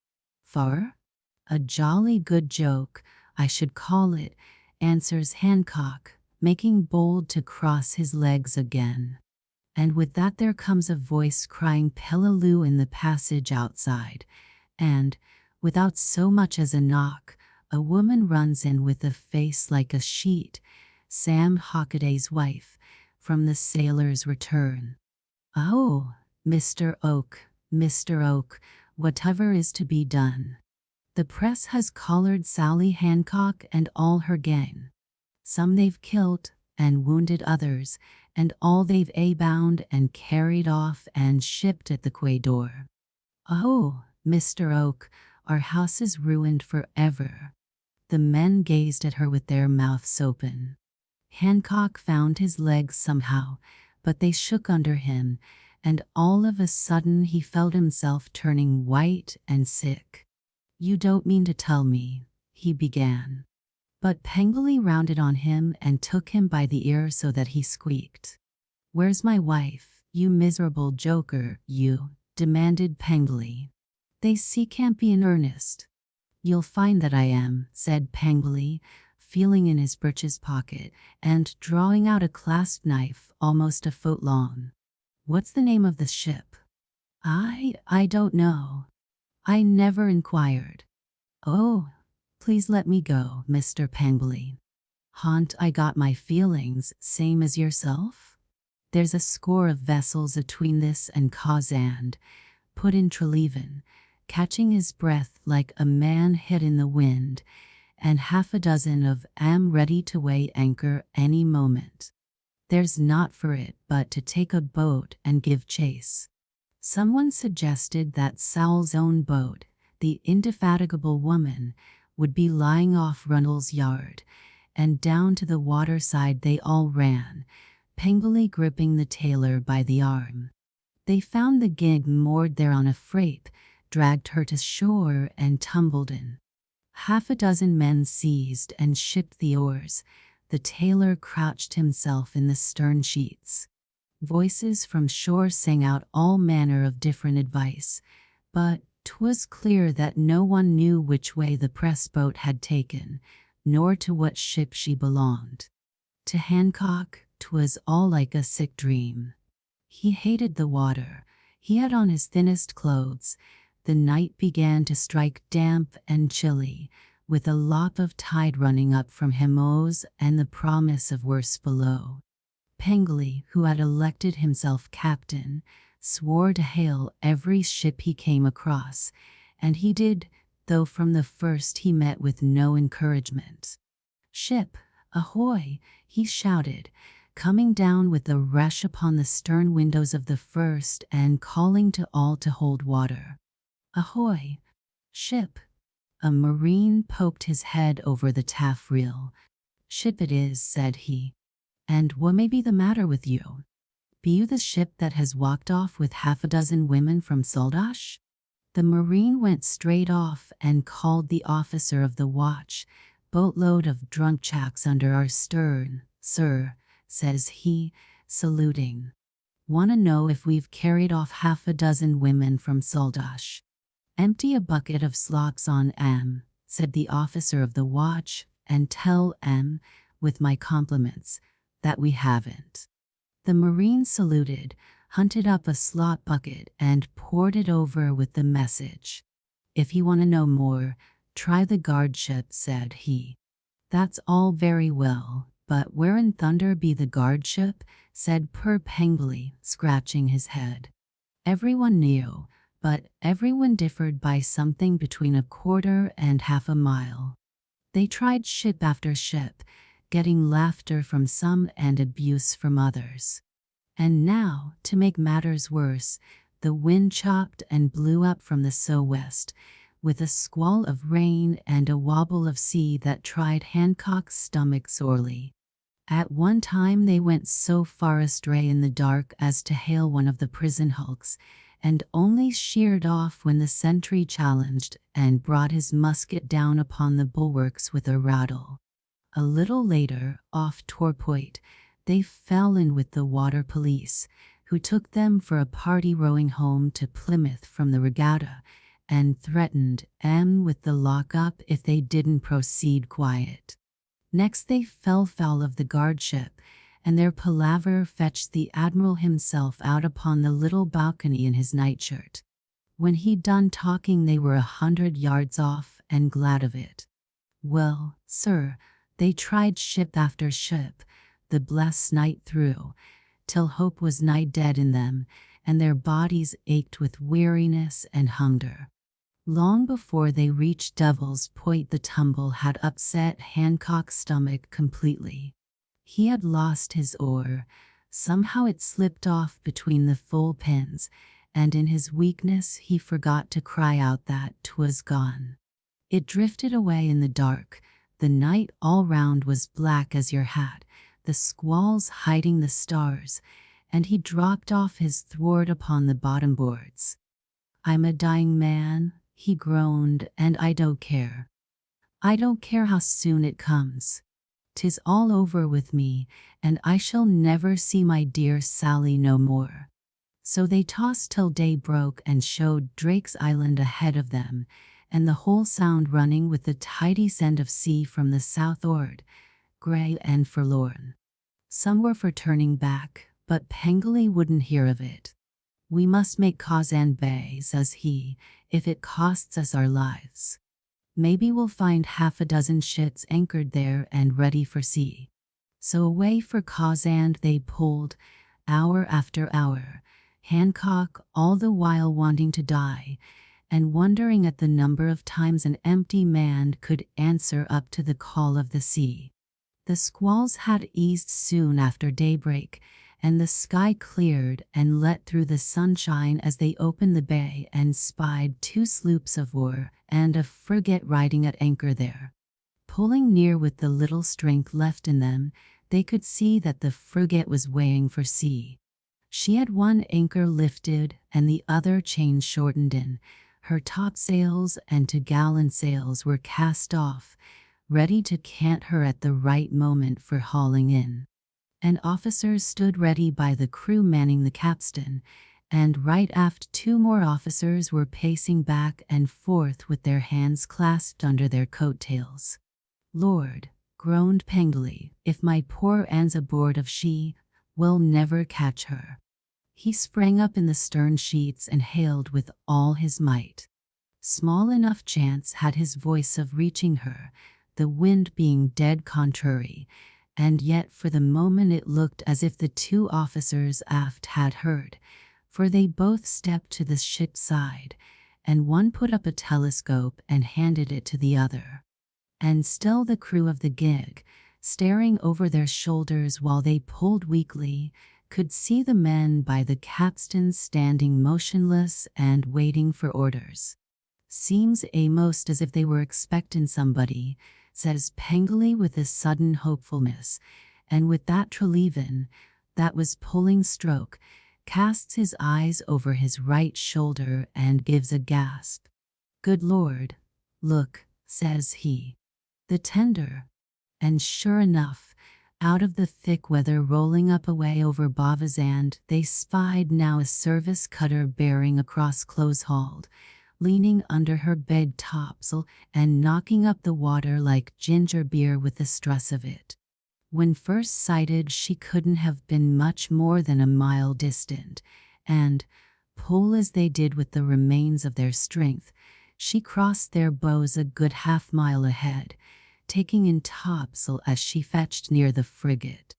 S1: "Far? A jolly good joke, I should call it," answers Hancock, making bold to cross his legs again. And with that there comes a voice crying Pellaloo in the passage outside, and, without so much as a knock, a woman runs in with a face like a sheet, Sam Hockaday's wife, from the sailor's return. "Oh, Mr. Oak, whatever is to be done? The press has collared Sally Hancock and all her gang. Some they've killed, and wounded others, and all they've bound and carried off and shipped at the quay door. Oh, Mr. Oak, our house is ruined forever." The men gazed at her with their mouths open. Hancock found his legs somehow, but they shook under him, and all of a sudden he felt himself turning white and sick. "You don't mean to tell me," he began. But Pengilly rounded on him and took him by the ear so that he squeaked. "Where's my wife, you miserable joker, you?" demanded Pengilly. "They can't be in earnest." "You'll find that I am," said Pengilly, feeling in his breeches pocket and drawing out a clasp knife almost a foot long. "What's the name of the ship?" I don't know. I never inquired." "Oh, please let me go, Mr. Pengilly. Haunt I got my feelings, same as yourself? There's a score of vessels atween this and Cawsand," put in Treleaven, catching his breath like a man hit in the wind, "and half a dozen of 'em ready to weigh anchor any moment. There's naught for it but to take a boat and give chase." Someone suggested that Sowl's own boat, the Indefatigable Woman, would be lying off Runnels Yard, and down to the waterside they all ran, Pengilly gripping the tailor by the arm. They found the gig moored there on a frape, dragged her to shore and tumbled in. Half a dozen men seized and shipped the oars. The tailor crouched himself in the stern sheets. Voices from shore sang out all manner of different advice, but 'twas clear that no one knew which way the press boat had taken, nor to what ship she belonged. To Hancock 'twas all like a sick dream. He hated the water. He had on his thinnest clothes. The night began to strike damp and chilly, with a lop of tide running up from Hemos and the promise of worse below. Pengli, who had elected himself captain, swore to hail every ship he came across, and he did, though from the first he met with no encouragement. "Ship, ahoy!" he shouted, coming down with a rush upon the stern windows of the first and calling to all to hold water. "Ahoy! Ship!" A marine poked his head over the taffrail. "Ship it is," said he. "And what may be the matter with you? Be you the ship that has walked off with half a dozen women from Soldash?" The marine went straight off and called the officer of the watch. "Boatload of drunk chaps under our stern, sir," says he, saluting. "Wanna know if we've carried off half a dozen women from Soldash?" "Empty a bucket of slops on 'em," said the officer of the watch, "and tell 'em, with my compliments, that we haven't." The marine saluted, hunted up a slop bucket, and poured it over with the message. "If you want to know more, try the guardship," said he. "That's all very well, but where in thunder be the guardship?" said Pur Pengli, scratching his head. Everyone knew, but everyone differed by something between a quarter and half a mile. They tried ship after ship, getting laughter from some and abuse from others. And now, to make matters worse, the wind chopped and blew up from the sou'west, with a squall of rain and a wobble of sea that tried Hancock's stomach sorely. At one time they went so far astray in the dark as to hail one of the prison hulks, and only sheered off when the sentry challenged and brought his musket down upon the bulwarks with a rattle. A little later, off Torpoint, they fell in with the water police, who took them for a party rowing home to Plymouth from the regatta, and threatened 'em with the lock-up if they didn't proceed quiet. Next they fell foul of the guardship, and their palaver fetched the admiral himself out upon the little balcony in his nightshirt. When he'd done talking they were 100 yards off, and glad of it. Well, sir, they tried ship after ship, the blessed night through, till hope was nigh dead in them, and their bodies ached with weariness and hunger. Long before they reached Devil's Point the tumble had upset Hancock's stomach completely. He had lost his oar. Somehow it slipped off between the full pins, and in his weakness he forgot to cry out that 'twas gone. It drifted away in the dark. The night all round was black as your hat, the squalls hiding the stars, and he dropped off his thwart upon the bottom boards. "I'm a dying man," he groaned, "and I don't care. I don't care how soon it comes. 'Tis all over with me, and I shall never see my dear Sally no more." So they tossed till day broke and showed Drake's Island ahead of them, and the whole Sound running with the tidy send of sea from the southward, grey and forlorn. Some were for turning back, but Pengli wouldn't hear of it. "We must make Kazan Bay," says he, "if it costs us our lives. Maybe we'll find half a dozen ships anchored there and ready for sea." So away for Kazan they pulled, hour after hour, Hancock all the while wanting to die, and wondering at the number of times an empty man could answer up to the call of the sea. The squalls had eased soon after daybreak, and the sky cleared and let through the sunshine as they opened the bay and spied 2 sloops of war and a frigate riding at anchor there. Pulling near with the little strength left in them, they could see that the frigate was weighing for sea. She had one anchor lifted and the other chain shortened in. Her topsails and topgallant sails were cast off, ready to cant her at the right moment for hauling in. and officers stood ready by the crew manning the capstan, and right aft 2 more officers were pacing back and forth with their hands clasped under their coat-tails. "Lord," groaned Pengli, "if my poor Anne's aboard of she, we'll never catch her." He sprang up in the stern sheets and hailed with all his might. Small enough chance had his voice of reaching her, the wind being dead contrary, and yet for the moment it looked as if the 2 officers aft had heard, for they both stepped to the ship's side, and one put up a telescope and handed it to the other. And still the crew of the gig, staring over their shoulders while they pulled weakly, could see the men by the capstan standing motionless and waiting for orders. "Seems a'most as if they were expectin' somebody," says Pengli with a sudden hopefulness, and with that Trelevin, that was pulling stroke, casts his eyes over his right shoulder and gives a gasp. "Good Lord, look," says he. "The tender." And sure enough, out of the thick weather rolling up away over Bavazand, they spied now a service cutter bearing across close-hauled, leaning under her bed topsail and knocking up the water like ginger beer with the stress of it. When first sighted she couldn't have been much more than a mile distant, and, pull as they did with the remains of their strength, she crossed their bows a good half-mile ahead, taking in topsail as she fetched near the frigate.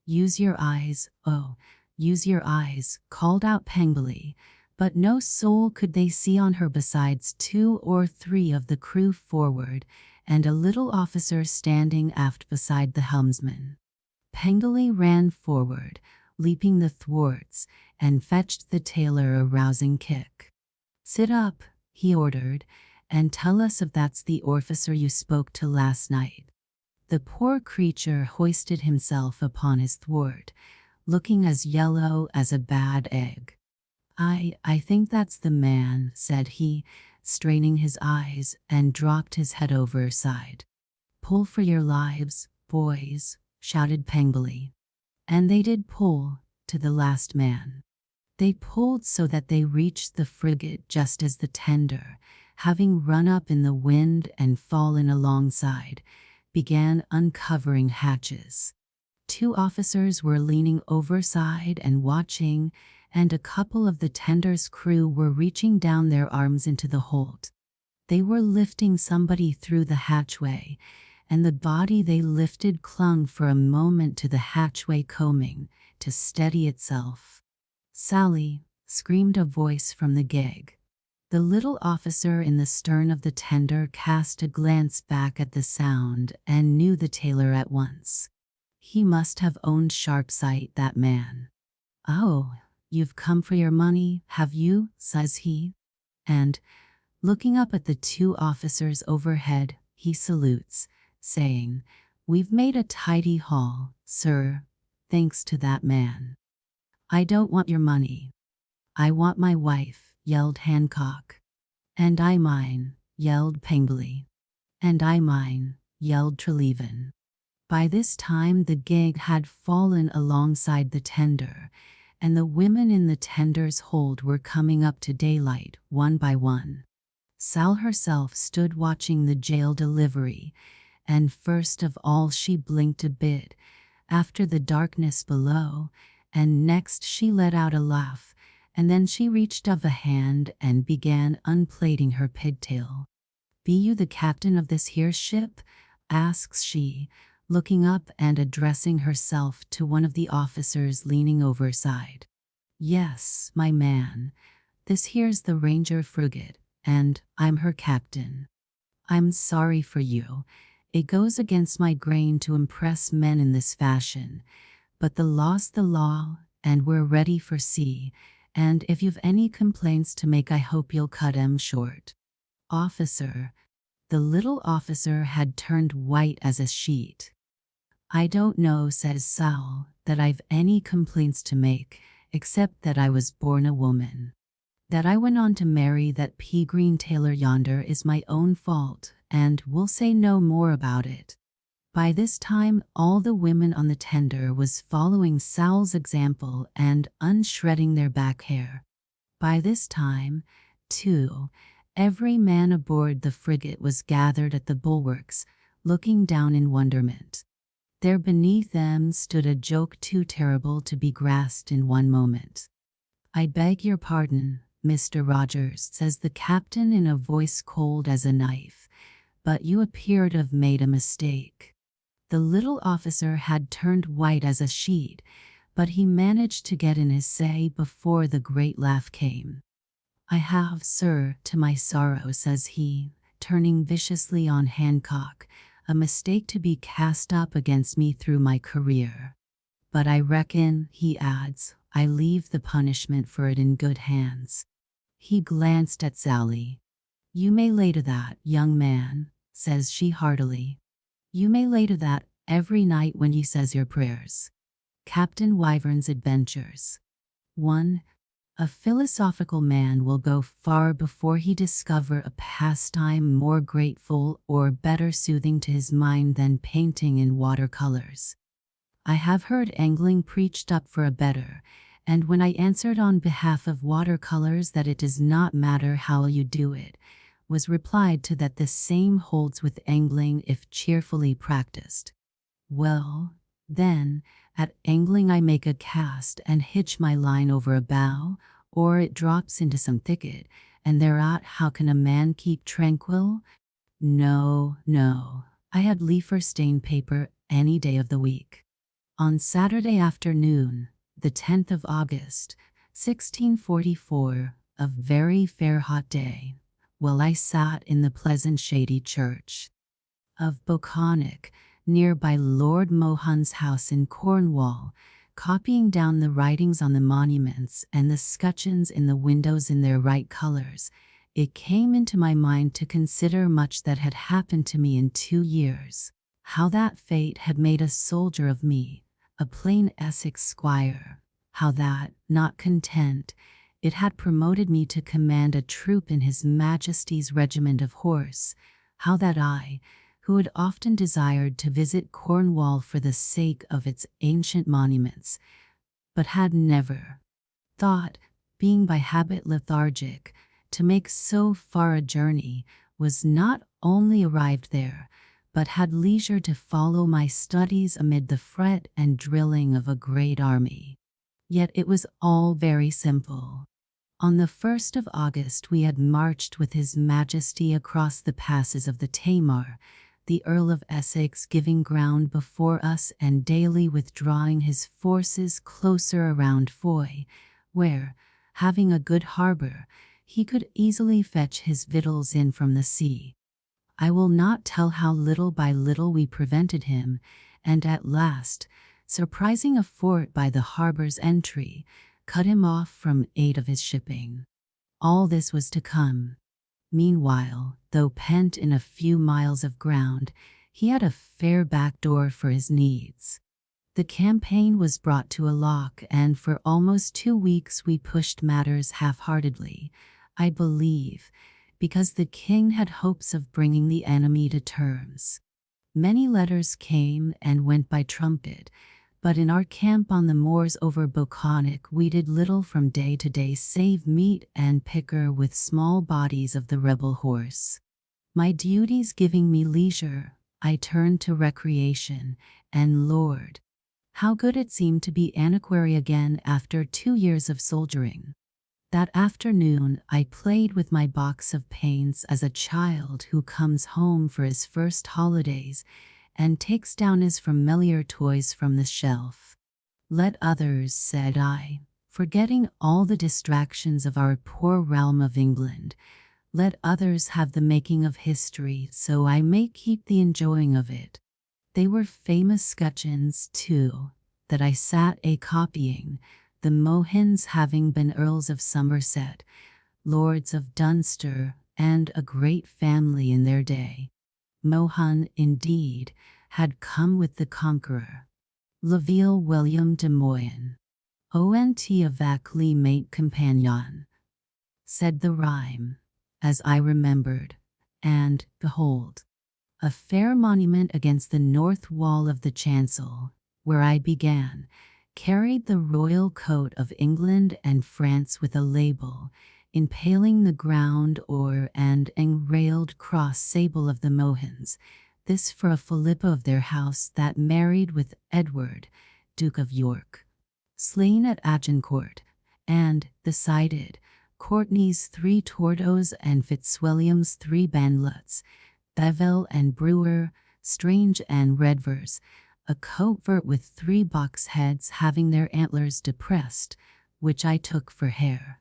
S1: "Use your eyes, oh, use your eyes," called out Pengli, but no soul could they see on her besides 2 or 3 of the crew forward, and a little officer standing aft beside the helmsman. Pengli ran forward, leaping the thwarts, and fetched the tailor a rousing kick. "Sit up," he ordered, "and tell us if that's the officer you spoke to last night." The poor creature hoisted himself upon his thwart, looking as yellow as a bad egg. I think that's the man," said he, straining his eyes, and dropped his head overside. "Pull for your lives, boys," shouted Pengli. And they did pull, to the last man. They pulled so that they reached the frigate just as the tender, having run up in the wind and fallen alongside, began uncovering hatches. 2 officers were leaning overside and watching, and a couple of the tender's crew were reaching down their arms into the hold. They were lifting somebody through the hatchway, and the body they lifted clung for a moment to the hatchway combing, to steady itself. "Sally," screamed a voice from the gig. The little officer in the stern of the tender cast a glance back at the sound and knew the tailor at once. He must have owned sharp sight, that man. "Oh, you've come for your money, have you?" says he. And, looking up at the 2 officers overhead, he salutes, saying, "We've made a tidy haul, sir, thanks to that man." "I don't want your money. I want my wife," yelled Hancock. "And I mine," yelled Pengli. "And I mine," yelled Trelevin. By this time the gig had fallen alongside the tender, and the women in the tender's hold were coming up to daylight, one by one. Sal herself stood watching the jail delivery, and first of all she blinked a bit, after the darkness below, and next she let out a laugh, and then she reached up a hand and began unplaiting her pigtail. "Be you the captain of this here ship?" asks she, looking up and addressing herself to one of the officers leaning overside. "Yes, my man. This here's the Ranger frigate, and I'm her captain. I'm sorry for you. It goes against my grain to impress men in this fashion, but the law's the law, and we're ready for sea, and if you've any complaints to make I hope you'll cut 'em short." "Officer." The little officer had turned white as a sheet. "I don't know," says Sal, "that I've any complaints to make, except that I was born a woman. That I went on to marry that pea-green tailor yonder is my own fault, and we'll say no more about it. By this time, all the women on the tender was following Sal's example and unshredding their back hair. By this time, too, every man aboard the frigate was gathered at the bulwarks, looking down in wonderment. There beneath them stood a joke too terrible to be grasped in one moment. "I beg your pardon, Mr. Rogers," says the captain in a voice cold as a knife, "but you appear to have made a mistake." The little officer had turned white as a sheet, but he managed to get in his say before the great laugh came. "I have, sir, to my sorrow," says he, turning viciously on Hancock, "a mistake to be cast up against me through my career. But I reckon," he adds, "I leave the punishment for it in good hands." He glanced at Sally. "You may lay to that, young man," says she heartily. "You may lay to that every night when you says your prayers." Captain Wyvern's Adventures. 1. A philosophical man will go far before he discover a pastime more grateful or better soothing to his mind than painting in watercolors. I have heard angling preached up for a better, and when I answered on behalf of watercolors that it does not matter how you do it, was replied to that the same holds with angling if cheerfully practiced. Well, then, at angling I make a cast and hitch my line over a bough, or it drops into some thicket, and thereat how can a man keep tranquil? No, no, I had liefer stain paper any day of the week. On Saturday afternoon, the 10th of August, 1644, a very fair hot day, while I sat in the pleasant shady church of Boconic, near by Lord Mohun's house in Cornwall, copying down the writings on the monuments and the scutcheons in the windows in their right colors, it came into my mind to consider much that had happened to me in 2 years, how that fate had made a soldier of me, a plain Essex squire, how that, not content, it had promoted me to command a troop in His Majesty's regiment of horse, how that I, who had often desired to visit Cornwall for the sake of its ancient monuments, but had never thought, being by habit lethargic, to make so far a journey, was not only arrived there, but had leisure to follow my studies amid the fret and drilling of a great army. Yet it was all very simple. On the 1st of August we had marched with His Majesty across the passes of the Tamar, the Earl of Essex giving ground before us and daily withdrawing his forces closer around Foy, where, having a good harbor, he could easily fetch his victuals in from the sea. I will not tell how little by little we prevented him, and at last, surprising a fort by the harbor's entry, cut him off from aid of his shipping. All this was to come. Meanwhile, though pent in a few miles of ground, he had a fair back door for his needs. The campaign was brought to a lock, and for almost 2 weeks we pushed matters half-heartedly, I believe, because the king had hopes of bringing the enemy to terms. Many letters came and went by trumpet, but in our camp on the moors over Boconic we did little from day to day save meet and picker with small bodies of the rebel horse. My duties giving me leisure, I turned to recreation, and Lord, how good it seemed to be antiquary again after 2 years of soldiering. That afternoon I played with my box of paints as a child who comes home for his first holidays and takes down his familiar toys from the shelf. Let others, said I, forgetting all the distractions of our poor realm of England, let others have the making of history so I may keep the enjoying of it. They were famous scutcheons, too, that I sat a-copying, the Mohins having been Earls of Somerset, Lords of Dunster, and a great family in their day. Mohun, indeed, had come with the Conqueror. Laville William de Moyen. Ont avec le mate compagnon, said the rhyme, as I remembered, and, behold, A fair monument against the north wall of the chancel, where I began, carried the royal coat of England and France with a label, impaling the ground or and enrailed cross sable of the Mohans, this for a Philippa of their house that married with Edward, Duke of York, slain at Agincourt, and, decided, Courtney's 3 Tordos and Fitzwilliam's 3 Bandlets, Bevel and Brewer, Strange and Redvers, a covert with 3 box heads having their antlers depressed, which I took for hair.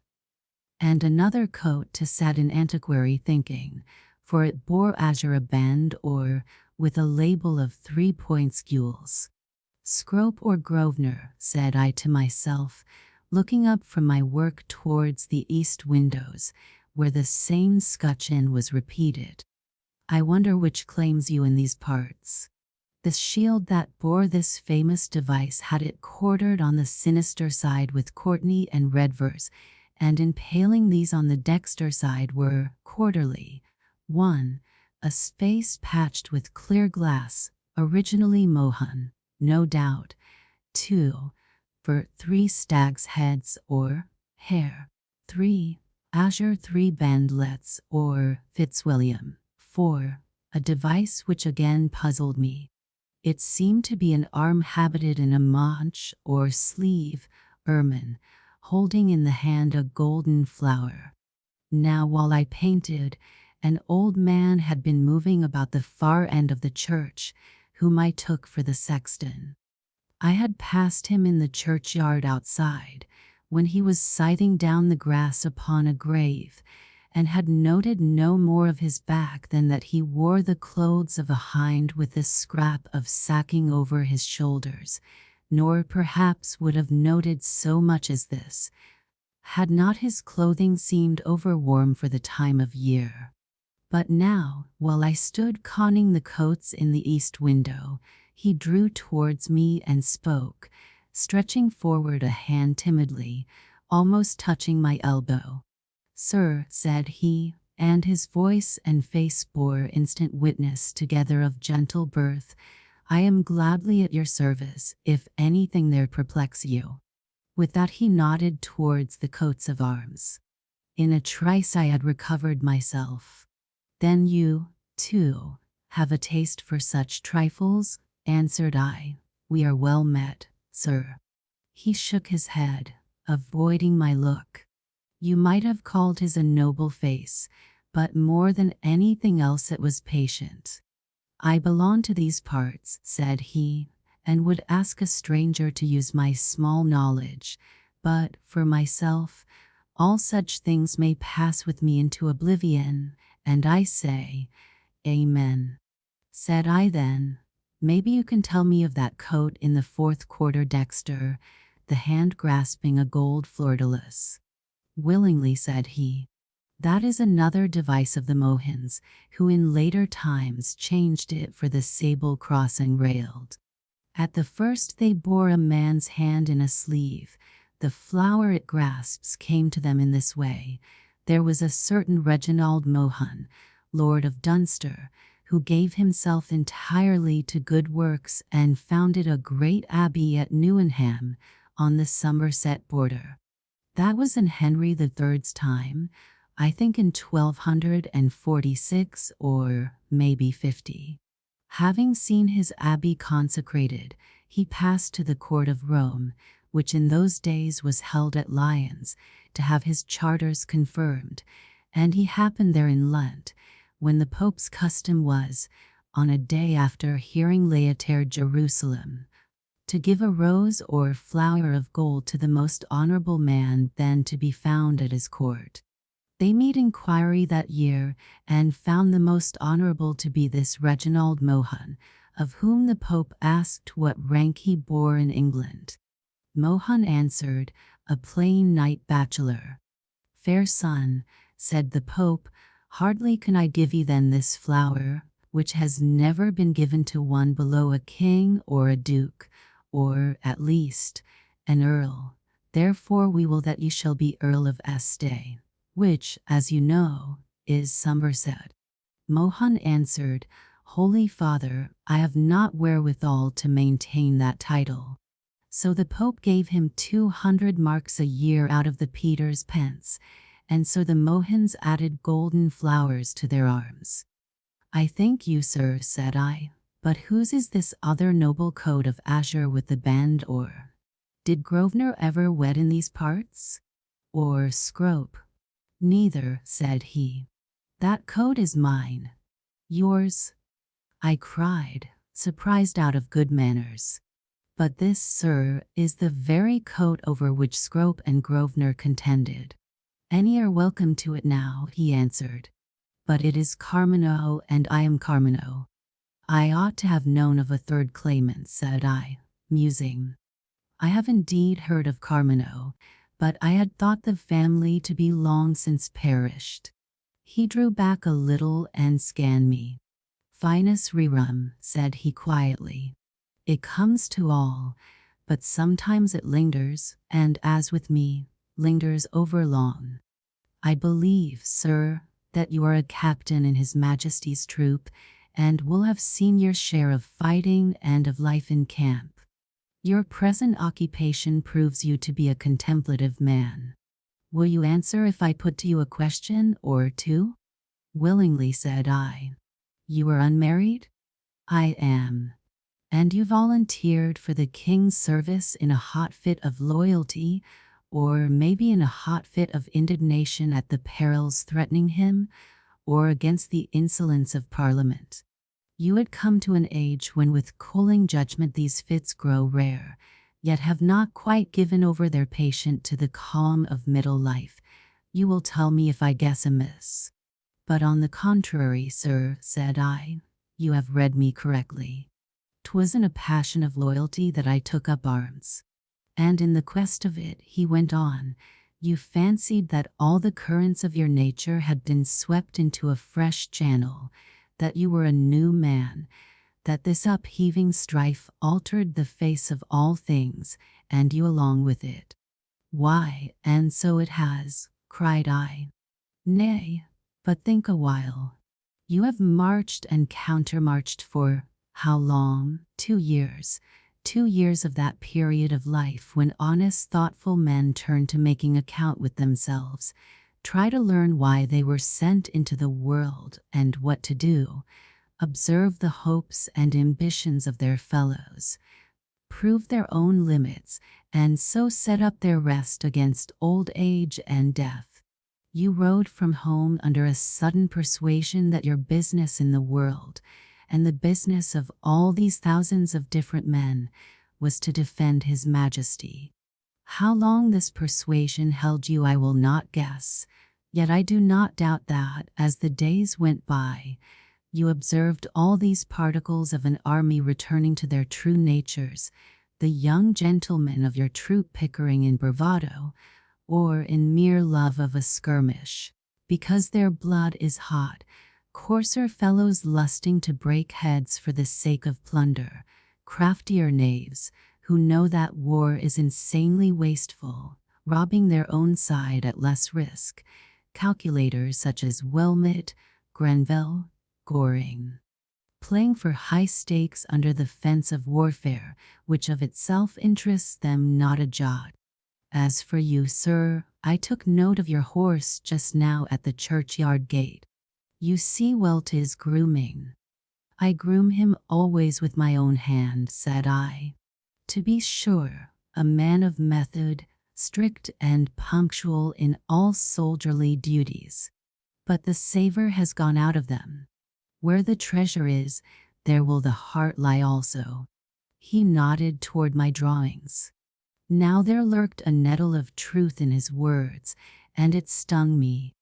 S1: And another coat to set in antiquary thinking, for it bore azure a band or, with a label of 3 points gules. Scrope or Grosvenor, said I to myself, looking up from my work towards the east windows, where the same scutcheon was repeated. I wonder which claims you in these parts. The shield that bore this famous device had it quartered on the sinister side with Courtney and Redvers, and impaling these on the dexter side were, quarterly, 1. A space patched with clear glass, originally Mohun, no doubt, 2. For 3 stags' heads or hair, 3. Azure 3 bandlets or Fitzwilliam, 4. A device which again puzzled me. It seemed to be an arm habited in a manche or sleeve, ermine, holding in the hand a golden flower. Now while I painted, an old man had been moving about the far end of the church, whom I took for the sexton. I had passed him in the churchyard outside, when he was scything down the grass upon a grave, and had noted no more of his back than that he wore the clothes of a hind with a scrap of sacking over his shoulders, nor perhaps would have noted so much as this, had not his clothing seemed overwarm for the time of year. But now, while I stood conning the coats in the east window, he drew towards me and spoke, stretching forward a hand timidly, almost touching my elbow. "Sir," said he, and his voice and face bore instant witness together of gentle birth, "I am gladly at your service, if anything there perplex you." With that he nodded towards the coats of arms. In a trice I had recovered myself. "Then you, too, have a taste for such trifles?" answered I. "We are well met, sir." He shook his head, avoiding my look. You might have called his a noble face, but more than anything else it was patient. "I belong to these parts," said he, "and would ask a stranger to use my small knowledge, but, for myself, all such things may pass with me into oblivion, and I say, Amen." Said I then, "Maybe you can tell me of that coat in the 4th quarter dexter, the hand grasping a gold fleur-de-lis." "Willingly," said he. "That is another device of the Mohans, who in later times changed it for the sable cross enrailed. At the first they bore a man's hand in a sleeve. The flower it grasps came to them in this way. There was a certain Reginald Mohun, Lord of Dunster, who gave himself entirely to good works and founded a great abbey at Newenham, on the Somerset border. That was in Henry III's time, I think in 1246 or maybe 50. Having seen his abbey consecrated, he passed to the court of Rome, which in those days was held at Lyons, to have his charters confirmed, and he happened there in Lent, when the Pope's custom was, on a day after hearing Laetare Jerusalem, to give a rose or flower of gold to the most honorable man then to be found at his court. They made inquiry that year, and found the most honorable to be this Reginald Mohun, of whom the Pope asked what rank he bore in England. Mohun answered, "A plain knight bachelor." "Fair son," said the Pope, "hardly can I give ye then this flower, which has never been given to one below a king or a duke, or, at least, an earl. Therefore we will that ye shall be Earl of Este, which, as you know, is Somerset." Mohun answered, "Holy Father, I have not wherewithal to maintain that title." So the Pope gave him 200 marks a year out of the Peter's pence, and so the Mohans added golden flowers to their arms. "I thank you, sir," said I, "but whose is this other noble coat of azure with the band or? Did Grosvenor ever wed in these parts? Or Scrope?" "Neither," said he. "That coat is mine." "Yours?" I cried, surprised out of good manners. "But this, sir, is the very coat over which Scrope and Grosvenor contended." "Any are welcome to it now," he answered. "But it is Carmino, and I am Carmino." "I ought to have known of a third claimant," said I, musing. "I have indeed heard of Carmino, but I had thought the family to be long since perished." He drew back a little and scanned me. "Finus rerum," said he quietly. "It comes to all, but sometimes it lingers, and as with me, lingers overlong. I believe, sir, that you are a captain in His Majesty's troop, and will have seen your share of fighting and of life in camp. Your present occupation proves you to be a contemplative man. Will you answer if I put to you a question or two?" "Willingly," said I. "You are unmarried?" "I am." "And you volunteered for the King's service in a hot fit of loyalty, or maybe in a hot fit of indignation at the perils threatening him, or against the insolence of Parliament? You had come to an age when with cooling judgment these fits grow rare, yet have not quite given over their patient to the calm of middle life. You will tell me if I guess amiss." "But on the contrary, sir," said I, "you have read me correctly. 'Twas in a passion of loyalty that I took up arms." "And in the quest of it," he went on, "you fancied that all the currents of your nature had been swept into a fresh channel, that you were a new man, that this upheaving strife altered the face of all things, and you along with it." "Why, and so it has," cried I. "Nay, but think a while. You have marched and countermarched for how long? 2 years. 2 years of that period of life when honest, thoughtful men turn to making account with themselves, try to learn why they were sent into the world and what to do, observe the hopes and ambitions of their fellows, prove their own limits, and so set up their rest against old age and death. You rode from home under a sudden persuasion that your business in the world, and the business of all these thousands of different men, was to defend His Majesty. How long this persuasion held you I will not guess, yet I do not doubt that, as the days went by, you observed all these particles of an army returning to their true natures, the young gentlemen of your troop pickering in bravado, or in mere love of a skirmish, because their blood is hot, coarser fellows lusting to break heads for the sake of plunder, craftier knaves, who know that war is insanely wasteful, robbing their own side at less risk, calculators such as Wilmot, Grenville, Goring, playing for high stakes under the fence of warfare, which of itself interests them not a jot. As for you, sir, I took note of your horse just now at the churchyard gate. You see well 'tis grooming." "I groom him always with my own hand," said I. "To be sure, a man of method, strict and punctual in all soldierly duties. But the savor has gone out of them. Where the treasure is, there will the heart lie also." He nodded toward my drawings. Now there lurked a nettle of truth in his words, and it stung me.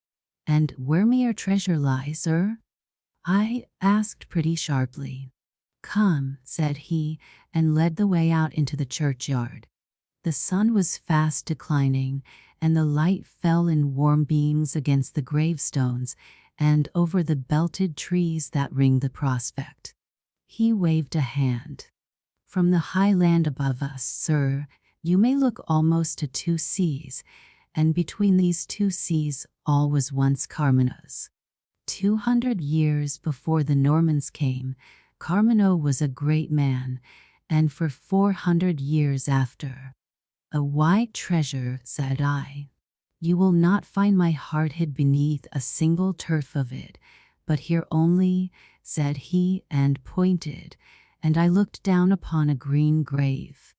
S1: "And where may your treasure lie, sir?" I asked pretty sharply. "Come," said he, and led the way out into the churchyard. The sun was fast declining, and the light fell in warm beams against the gravestones and over the belted trees that ringed the prospect. He waved a hand. "From the high land above us, sir, you may look almost to 2 seas, and between these 2 seas all was once Carmino's. 200 years before the Normans came, Carmino was a great man, and for 400 years after. A white treasure, said I. You will not find my heart hid beneath a single turf of it, but here only, said he, and pointed, and I looked down upon a green grave.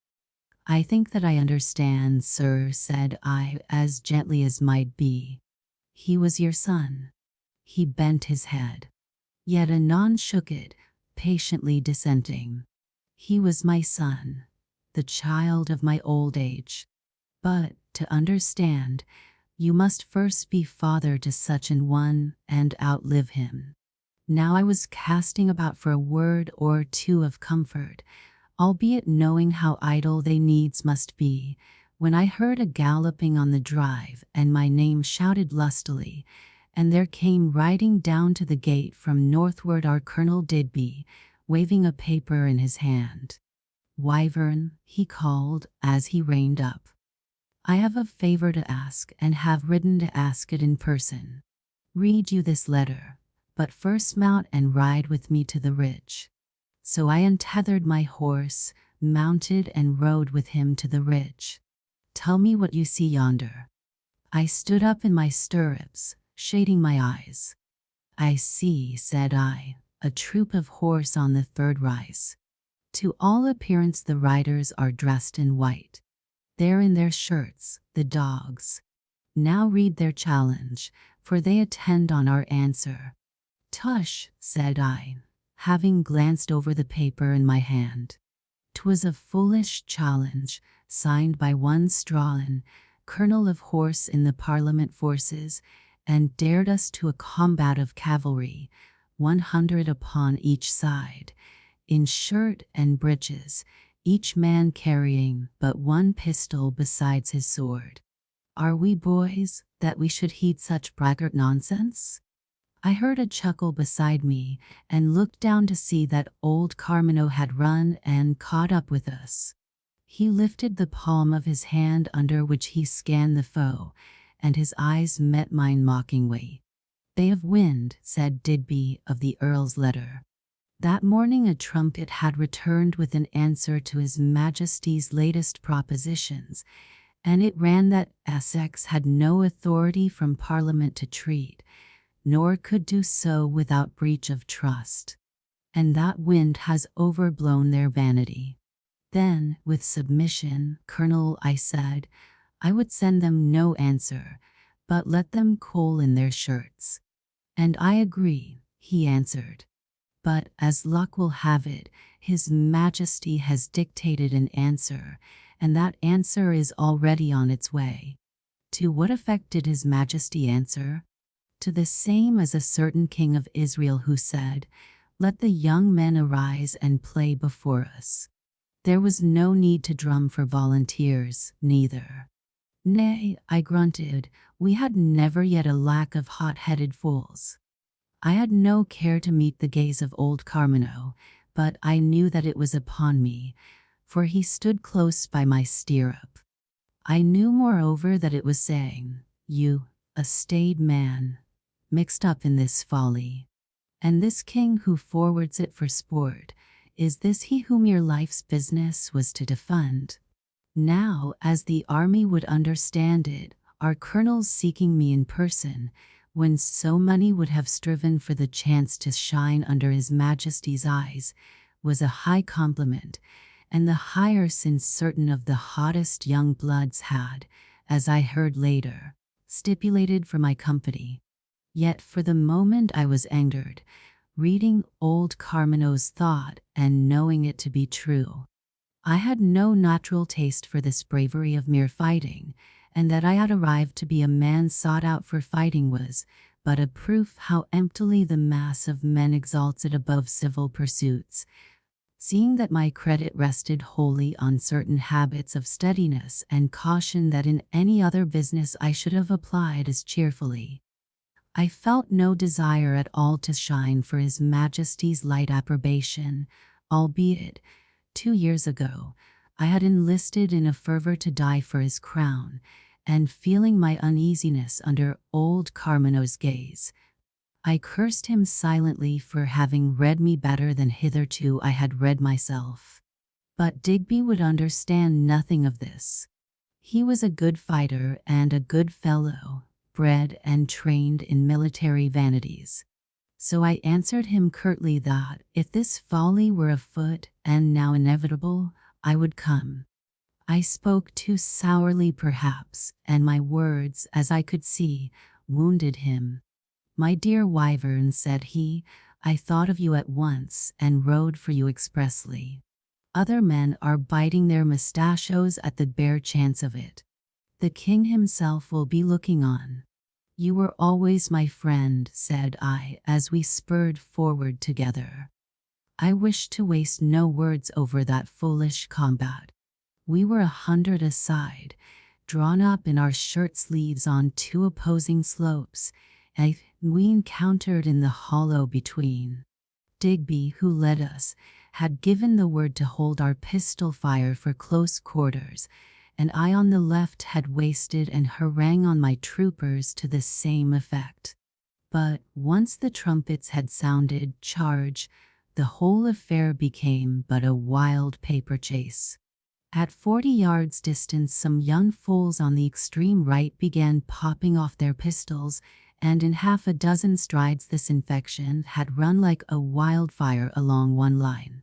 S1: I think that I understand, sir, said I, as gently as might be. He was your son. He bent his head, yet anon shook it, patiently dissenting. He was my son, the child of my old age. But, to understand, you must first be father to such an one, and outlive him. Now I was casting about for a word or two of comfort, albeit knowing how idle they needs must be, when I heard a galloping on the drive, and my name shouted lustily, and there came riding down to the gate from northward our Colonel Digby, waving a paper in his hand. Wyvern, he called, as he reined up. I have a favor to ask, and have ridden to ask it in person. Read you this letter, but first mount and ride with me to the ridge. So I untethered my horse, mounted and rode with him to the ridge. Tell me what you see yonder. I stood up in my stirrups, shading my eyes. I see, said I, a troop of horse on the third rise. To all appearance the riders are dressed in white. There in their shirts, the dogs. Now read their challenge, for they attend on our answer. Tush, said I, having glanced over the paper in my hand. 'Twas a foolish challenge, signed by one Strahan, colonel of horse in the Parliament forces, and dared us to a combat of cavalry, 100 upon each side, in shirt and breeches, each man carrying but one pistol besides his sword. Are we boys, that we should heed such braggart nonsense? I heard a chuckle beside me, and looked down to see that old Carmino had run and caught up with us. He lifted the palm of his hand under which he scanned the foe, and his eyes met mine mockingly. They have wind, said Digby, of the Earl's letter. That morning a trumpet had returned with an answer to His Majesty's latest propositions, and it ran that Essex had no authority from Parliament to treat, nor could do so without breach of trust, and that wind has overblown their vanity. Then, with submission, Colonel, I said, I would send them no answer, but let them coal in their shirts. And I agree, he answered. But, as luck will have it, His Majesty has dictated an answer, and that answer is already on its way. To what effect did His Majesty answer? To the same as a certain king of Israel who said, Let the young men arise and play before us. There was no need to drum for volunteers, neither. Nay, I grunted, we had never yet a lack of hot-headed fools. I had no care to meet the gaze of old Carmino, but I knew that it was upon me, for he stood close by my stirrup. I knew moreover that it was saying, You, a staid man, mixed up in this folly. And this king who forwards it for sport, is this he whom your life's business was to defend? Now, as the army would understand it, our colonels seeking me in person, when so many would have striven for the chance to shine under His Majesty's eyes, was a high compliment, and the higher since certain of the hottest young bloods had, as I heard later, stipulated for my company. Yet for the moment I was angered, reading old Carmino's thought and knowing it to be true. I had no natural taste for this bravery of mere fighting, and that I had arrived to be a man sought out for fighting was but a proof how emptily the mass of men exalts it above civil pursuits. Seeing that my credit rested wholly on certain habits of steadiness and caution that in any other business I should have applied as cheerfully, I felt no desire at all to shine for His Majesty's light approbation, albeit, 2 years ago, I had enlisted in a fervor to die for his crown, and feeling my uneasiness under old Carmino's gaze, I cursed him silently for having read me better than hitherto I had read myself. But Digby would understand nothing of this. He was a good fighter and a good fellow, bred and trained in military vanities. So I answered him curtly that, if this folly were afoot and now inevitable, I would come. I spoke too sourly perhaps, and my words, as I could see, wounded him. "My dear Wyvern," said he, "I thought of you at once, and rode for you expressly. Other men are biting their mustachios at the bare chance of it. The king himself will be looking on." "You were always my friend," said I, as we spurred forward together. I wished to waste no words over that foolish combat. We were 100 aside, drawn up in our shirt sleeves on two opposing slopes, and we encountered in the hollow between. Digby, who led us, had given the word to hold our pistol fire for close quarters, and I on the left had wasted an harangue on my troopers to the same effect. But once the trumpets had sounded "charge," the whole affair became but a wild paper chase. At 40 yards distance, some young fools on the extreme right began popping off their pistols, and in half a dozen strides this infection had run like a wildfire along one line.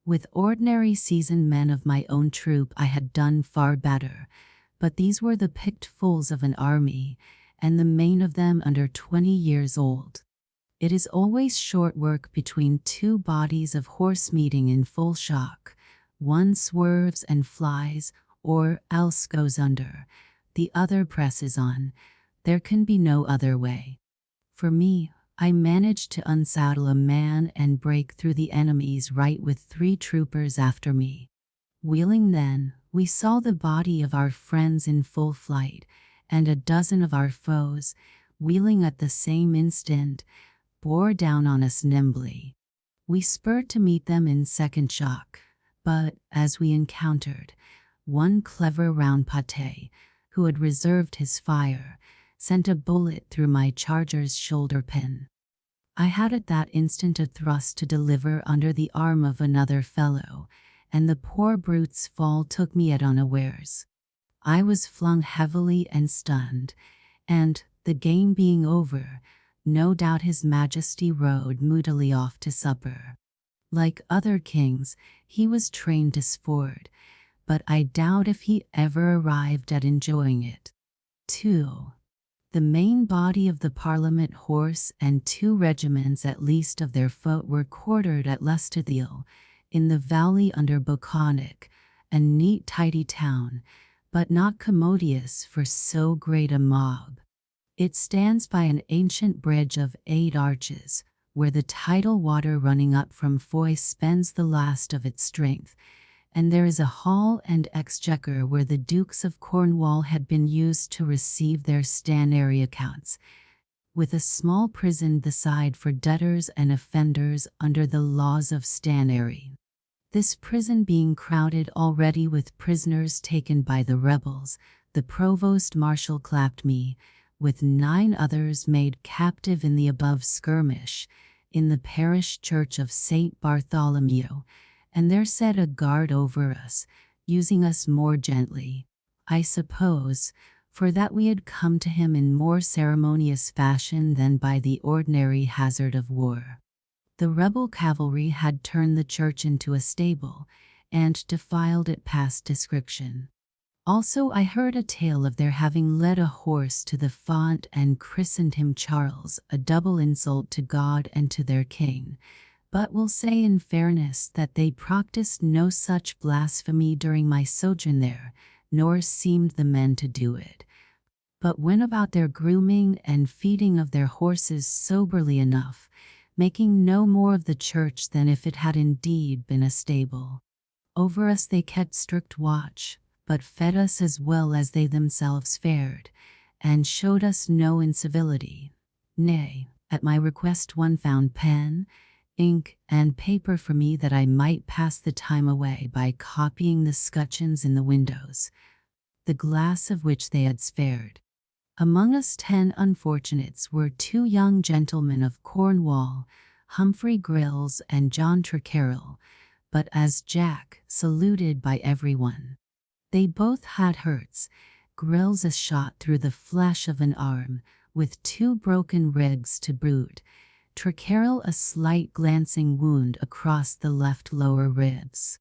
S1: With ordinary seasoned men of my own troop I had done far better, but these were the picked fools of an army, and the main of them under 20 years old. It is always short work between two bodies of horse meeting in full shock. One swerves and flies, or else goes under. The other presses on. There can be no other way. For me, I managed to unsaddle a man and break through the enemy's right with 3 troopers after me. Wheeling then, we saw the body of our friends in full flight, and a dozen of our foes, wheeling at the same instant, bore down on us nimbly. We spurred to meet them in second shock, but, as we encountered, one clever round pate, who had reserved his fire, sent a bullet through my charger's shoulder pin. I had at that instant a thrust to deliver under the arm of another fellow, and the poor brute's fall took me at unawares. I was flung heavily and stunned, and, the game being over, no doubt His Majesty rode moodily off to supper. Like other kings, he was trained to sport, but I doubt if he ever arrived at enjoying it. 2. The main body of the Parliament horse and 2 regiments at least of their foot were quartered at Lestithiel, in the valley under Boconic, a neat tidy town, but not commodious for so great a mob. It stands by an ancient bridge of 8 arches, where the tidal water running up from Foy spends the last of its strength, and there is a hall and exchequer where the Dukes of Cornwall had been used to receive their stanary accounts, with a small prison beside for debtors and offenders under the laws of stanary. This prison being crowded already with prisoners taken by the rebels, the provost marshal clapped me, with 9 others made captive in the above skirmish, in the parish church of St. Bartholomew, and there set a guard over us, using us more gently, I suppose, for that we had come to him in more ceremonious fashion than by the ordinary hazard of war. The rebel cavalry had turned the church into a stable, and defiled it past description. Also I heard a tale of their having led a horse to the font and christened him Charles, a double insult to God and to their king, but will say in fairness that they practiced no such blasphemy during my sojourn there, nor seemed the men to do it, but went about their grooming and feeding of their horses soberly enough, making no more of the church than if it had indeed been a stable. Over us they kept strict watch, but fed us as well as they themselves fared, and showed us no incivility. Nay, at my request one found pen, ink, and paper for me that I might pass the time away by copying the scutcheons in the windows, the glass of which they had spared. Among us 10 unfortunates were 2 young gentlemen of Cornwall, Humphrey Grills and John Trecarrel, but as Jack, saluted by everyone. They both had hurts, Grills a shot through the flesh of an arm, with 2 broken ribs to boot, Trecarrel a slight glancing wound across the left lower ribs.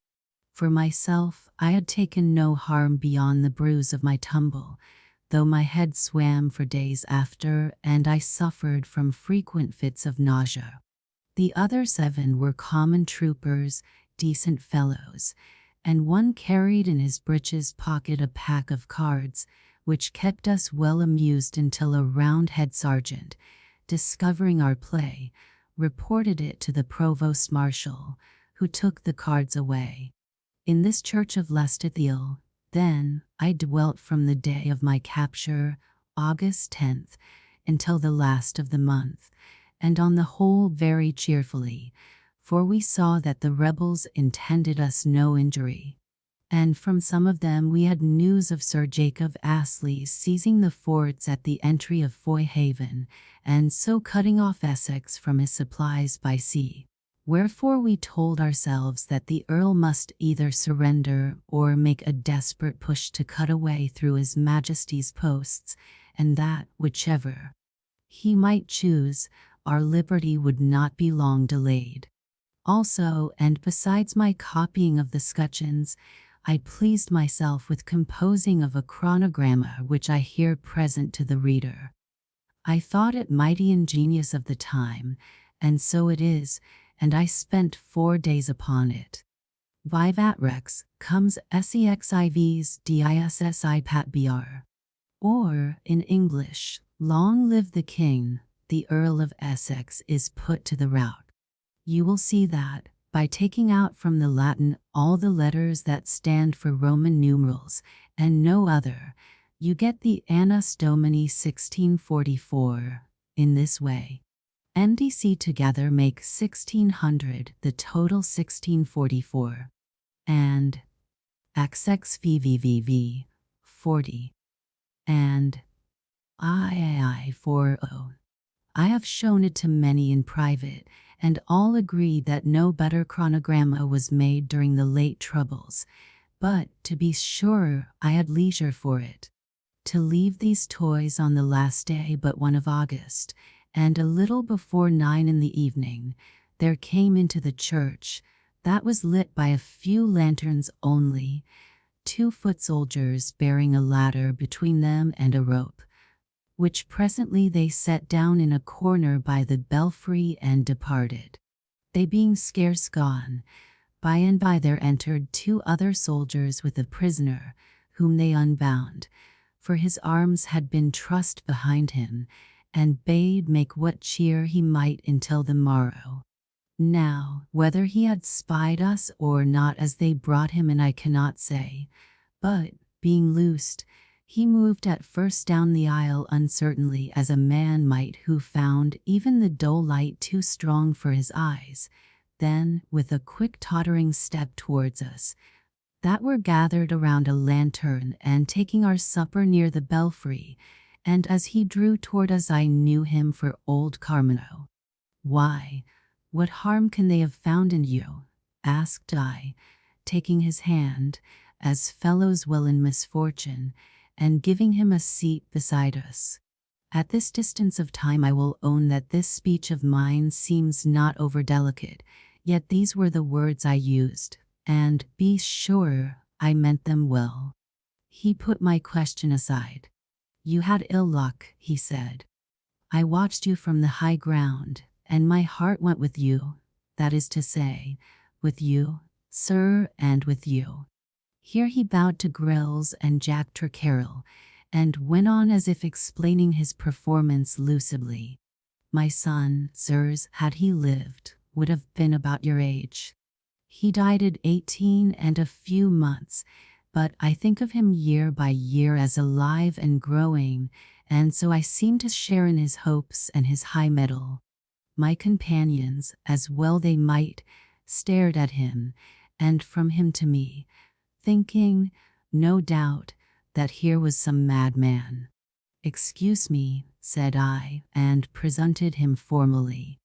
S1: For myself, I had taken no harm beyond the bruise of my tumble, though my head swam for days after and I suffered from frequent fits of nausea. The other 7 were common troopers, decent fellows, and one carried in his breeches pocket a pack of cards, which kept us well amused until a roundhead sergeant, discovering our play, reported it to the provost marshal, who took the cards away. In this church of Lestithiel, then, I dwelt from the day of my capture, August 10th, until the last of the month, and on the whole very cheerfully, for we saw that the rebels intended us no injury. And from some of them we had news of Sir Jacob Astley's seizing the forts at the entry of Foyhaven, and so cutting off Essex from his supplies by sea. Wherefore we told ourselves that the Earl must either surrender or make a desperate push to cut a way through His Majesty's posts, and that, whichever he might choose, our liberty would not be long delayed. Also, and besides my copying of the scutcheons, I pleased myself with composing of a chronogramma which I here present to the reader. I thought it mighty ingenious of the time, and so it is, and I spent 4 days upon it. Vivat Rex comes Sexivs dissi pat br. Or, in English, long live the king, the Earl of Essex is put to the rout. You will see that, by taking out from the Latin all the letters that stand for Roman numerals, and no other, you get the Annus Domini 1644, in this way. NDC together make 1600, the total 1644, and XXVVVV 40, and III 40. I have shown it to many in private, and all agree that no better chronogramma was made during the late troubles, but, to be sure, I had leisure for it. To leave these toys on the last day but 1 of August, and a little before 9 in the evening, there came into the church, that was lit by a few lanterns only, 2 foot soldiers bearing a ladder between them and a rope, which presently they set down in a corner by the belfry and departed. They being scarce gone, by and by there entered 2 other soldiers with a prisoner, whom they unbound, for his arms had been trussed behind him, and bade make what cheer he might until the morrow. Now, whether he had spied us or not as they brought him in I cannot say, but, being loosed, he moved at first down the aisle uncertainly as a man might who found even the dull light too strong for his eyes, then, with a quick tottering step towards us, that were gathered around a lantern and taking our supper near the belfry, and as he drew toward us I knew him for old Carmino. "Why, what harm can they have found in you?" asked I, taking his hand, as fellows will in misfortune, and giving him a seat beside us. At this distance of time I will own that this speech of mine seems not over-delicate, yet these were the words I used, and, be sure, I meant them well. He put my question aside. "You had ill luck," he said. "I watched you from the high ground, and my heart went with you, that is to say, with you, sir, and with you." Here he bowed to Grills and Jack Trecarrel, and went on as if explaining his performance lucidly. "My son, sirs, had he lived, would have been about your age. He died at 18 and a few months, but I think of him year by year as alive and growing, and so I seem to share in his hopes and his high mettle." My companions, as well they might, stared at him, and from him to me, thinking, no doubt, that here was some madman. "Excuse me," said I, and presented him formally.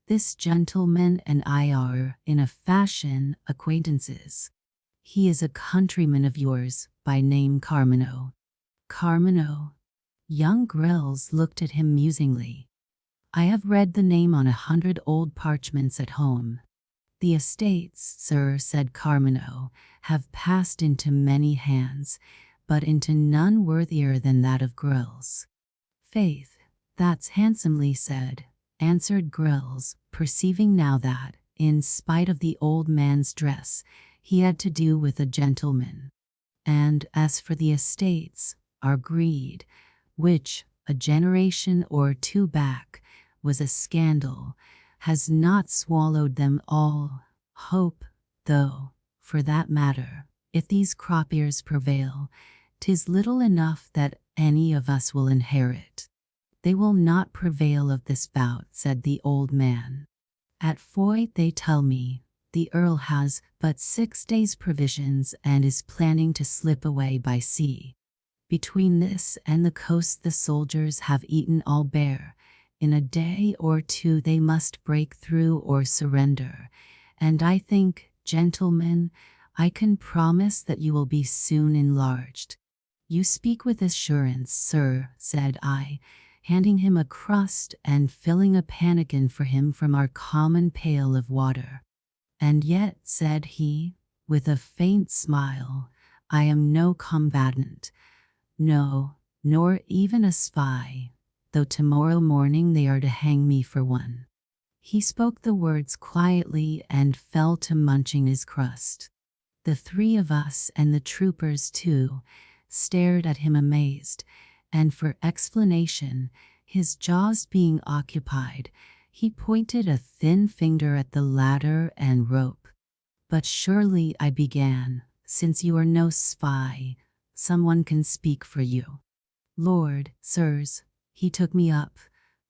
S1: "This gentleman and I are, in a fashion, acquaintances. He is a countryman of yours, by name Carmino." "Carmino?" Young Grills looked at him musingly. "I have read the name on 100 old parchments at home." "The estates, sir," said Carmino, "have passed into many hands, but into none worthier than that of Grills." "Faith, that's handsomely said," answered Grills, perceiving now that, in spite of the old man's dress, he had to do with a gentleman. "And as for the estates, our greed, which, a generation or two back, was a scandal, has not swallowed them all. Hope, though, for that matter, if these crop ears prevail, 'tis little enough that any of us will inherit." "They will not prevail of this bout," said the old man. "At Foyt, they tell me, the Earl has but 6 days' provisions and is planning to slip away by sea. Between this and the coast the soldiers have eaten all bare. In a day or two they must break through or surrender, and I think, gentlemen, I can promise that you will be soon enlarged." "You speak with assurance, sir," said I, handing him a crust and filling a pannikin for him from our common pail of water. "And yet," said he, with a faint smile, "I am no combatant. No, nor even a spy, though tomorrow morning they are to hang me for one." He spoke the words quietly and fell to munching his crust. The 3 of us, and the troopers too, stared at him amazed, and for explanation, his jaws being occupied, he pointed a thin finger at the ladder and rope. "But surely," I began, "since you are no spy, someone can speak for you." "Lord, sirs," he took me up,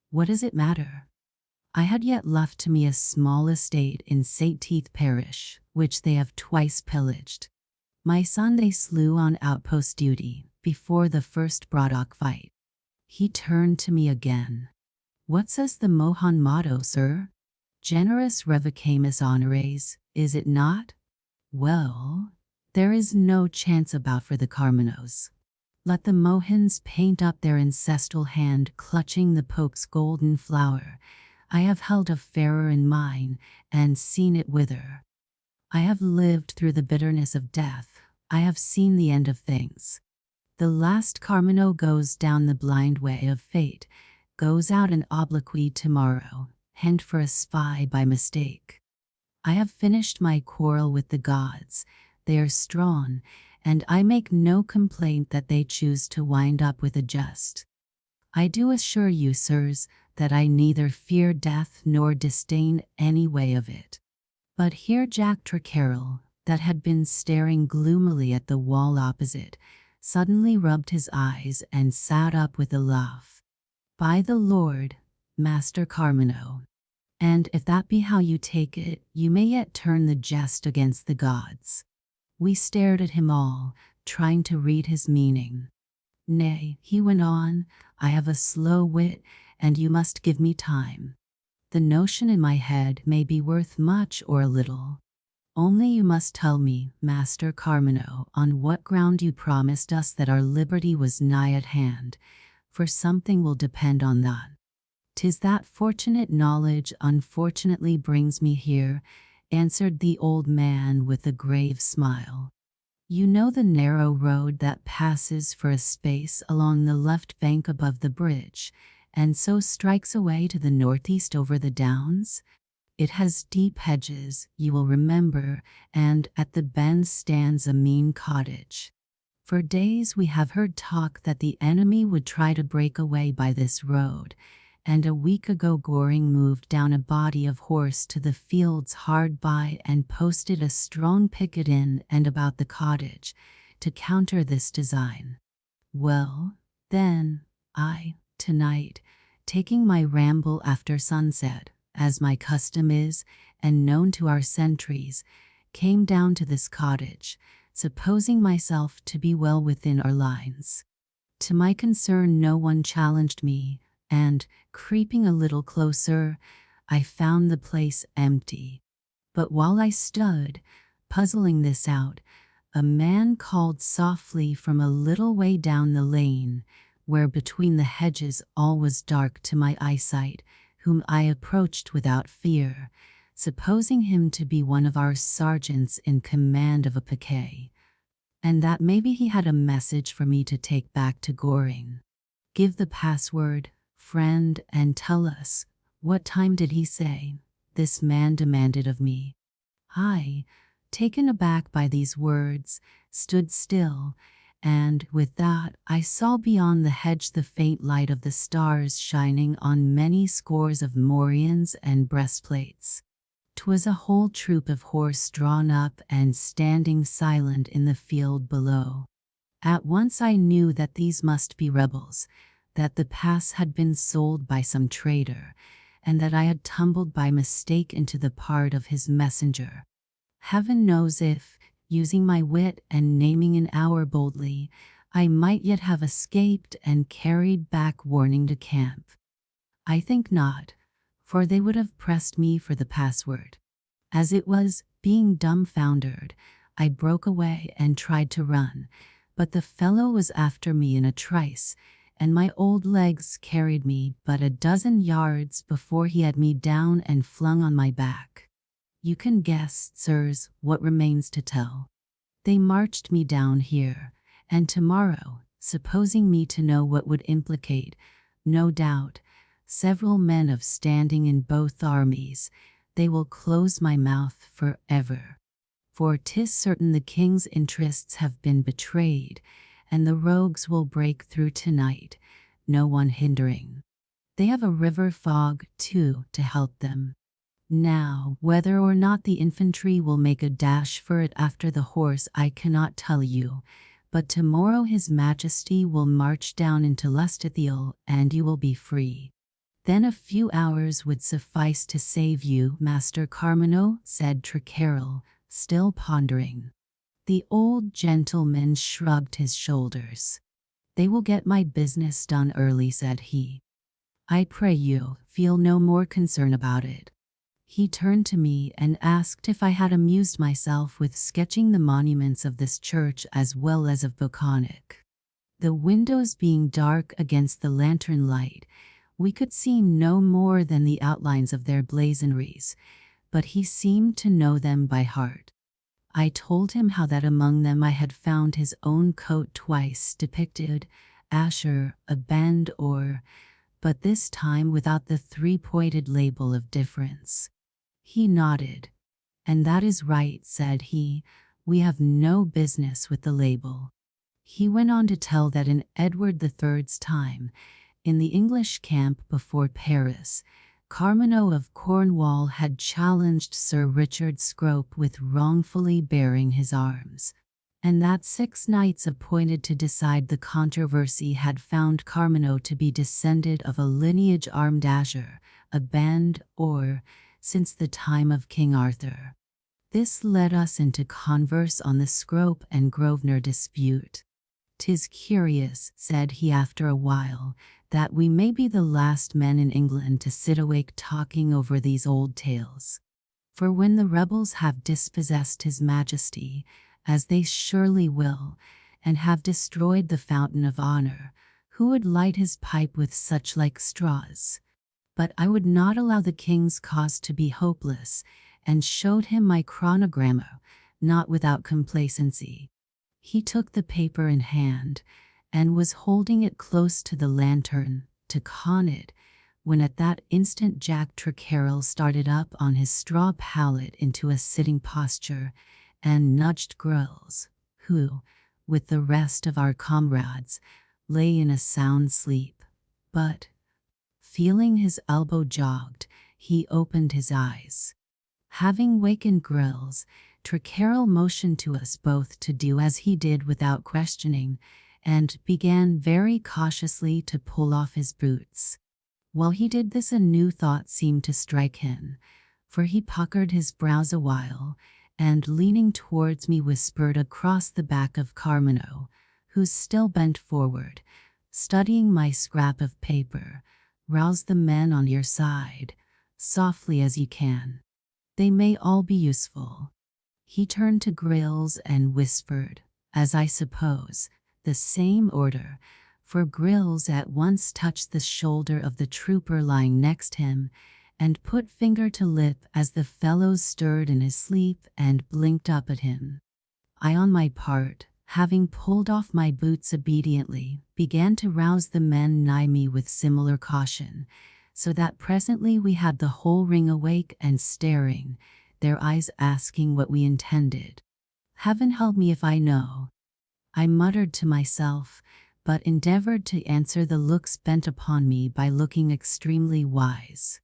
S1: "what does it matter? I had yet left to me a small estate in St. Teith parish, which they have twice pillaged. My son they slew on outpost duty, before the first Braddock fight." He turned to me again. "What says the Mohun motto, sir? Generis revocamus honores, is it not? Well, there is no chance about for the Carminos. Let the Mohans paint up their ancestral hand clutching the Pope's golden flower. I have held a fairer in mine, and seen it wither. I have lived through the bitterness of death. I have seen the end of things. The last Carmino goes down the blind way of fate, goes out in obloquy tomorrow, hanged for a spy by mistake. I have finished my quarrel with the gods. They are strong, and I make no complaint that they choose to wind up with a jest. I do assure you, sirs, that I neither fear death nor disdain any way of it." But here Jack Trecarrel, that had been staring gloomily at the wall opposite, suddenly rubbed his eyes and sat up with a laugh. "By the Lord, Master Carmino, and if that be how you take it, you may yet turn the jest against the gods." We stared at him all, trying to read his meaning. "Nay," he went on, "I have a slow wit, and you must give me time. The notion in my head may be worth much or a little. Only you must tell me, Master Carmino, on what ground you promised us that our liberty was nigh at hand, for something will depend on that." "'Tis that fortunate knowledge unfortunately brings me here," answered the old man with a grave smile. "You know the narrow road that passes for a space along the left bank above the bridge, and so strikes away to the northeast over the downs? It has deep hedges, you will remember, and at the bend stands a mean cottage. For days we have heard talk that the enemy would try to break away by this road, and a week ago Goring moved down a body of horse to the fields hard by and posted a strong picket in and about the cottage, to counter this design. Well, then, I, tonight, taking my ramble after sunset, as my custom is, and known to our sentries, came down to this cottage, supposing myself to be well within our lines. To my concern, no one challenged me, and, creeping a little closer, I found the place empty. But while I stood, puzzling this out, a man called softly from a little way down the lane, where between the hedges all was dark to my eyesight, whom I approached without fear, supposing him to be one of our sergeants in command of a piquet, and that maybe he had a message for me to take back to Goring. "Give the password, friend, and tell us, what time did he say?" this man demanded of me. I, taken aback by these words, stood still, and with that I saw beyond the hedge the faint light of the stars shining on many scores of morions and breastplates. 'Twas a whole troop of horse drawn up and standing silent in the field below. At once I knew that these must be rebels, that the pass had been sold by some traitor, and that I had tumbled by mistake into the part of his messenger. Heaven knows if, using my wit and naming an hour boldly, I might yet have escaped and carried back warning to camp. I think not, for they would have pressed me for the password. As it was, being dumbfoundered, I broke away and tried to run, but the fellow was after me in a trice, and my old legs carried me but a dozen yards before he had me down and flung on my back. You can guess, sirs, what remains to tell. They marched me down here, and tomorrow, supposing me to know what would implicate, no doubt, several men of standing in both armies, they will close my mouth forever. For 'tis certain the king's interests have been betrayed, and the rogues will break through tonight, no one hindering. They have a river fog, too, to help them. Now, whether or not the infantry will make a dash for it after the horse I cannot tell you, but tomorrow His Majesty will march down into Lustithiel, and you will be free. Then a few hours would suffice to save you, Master Carmino, said Tranquil, still pondering. The old gentleman shrugged his shoulders. They will get my business done early, said he. I pray you, feel no more concern about it. He turned to me and asked if I had amused myself with sketching the monuments of this church as well as of Boconic. The windows being dark against the lantern light, we could see no more than the outlines of their blazonries, but he seemed to know them by heart. I told him how that among them I had found his own coat twice depicted, Asher, a band or, but this time without the three-pointed label of difference. He nodded. And that is right, said he, we have no business with the label. He went on to tell that in Edward III's time, in the English camp before Paris, Carmino of Cornwall had challenged Sir Richard Scrope with wrongfully bearing his arms, and that 6 knights appointed to decide the controversy had found Carmino to be descended of a lineage armed Asher, a band, or, since the time of King Arthur. This led us into converse on the Scrope and Grosvenor dispute. "'Tis curious," said he after a while, "that we may be the last men in England to sit awake talking over these old tales. For when the rebels have dispossessed His Majesty, as they surely will, and have destroyed the fountain of honor, who would light his pipe with such like straws? But I would not allow the king's cause to be hopeless, and showed him my chronogramma, not without complacency. He took the paper in hand, and was holding it close to the lantern, to con it, when at that instant Jack Tranquil started up on his straw pallet into a sitting posture, and nudged Grills, who, with the rest of our comrades, lay in a sound sleep. But, feeling his elbow jogged, he opened his eyes. Having wakened Grills, Tranquil motioned to us both to do as he did without questioning, and began very cautiously to pull off his boots. While he did this, a new thought seemed to strike him, for he puckered his brows a while, and leaning towards me whispered across the back of Carmino, who still bent forward, studying my scrap of paper. Rouse the men on your side, softly as you can. They may all be useful. He turned to Grills and whispered, as I suppose, the same order, for Grills at once touched the shoulder of the trooper lying next him and put finger to lip as the fellow stirred in his sleep and blinked up at him. I, on my part, having pulled off my boots obediently, began to rouse the men nigh me with similar caution, so that presently we had the whole ring awake and staring, their eyes asking what we intended. Heaven help me if I know, I muttered to myself, but endeavored to answer the looks bent upon me by looking extremely wise.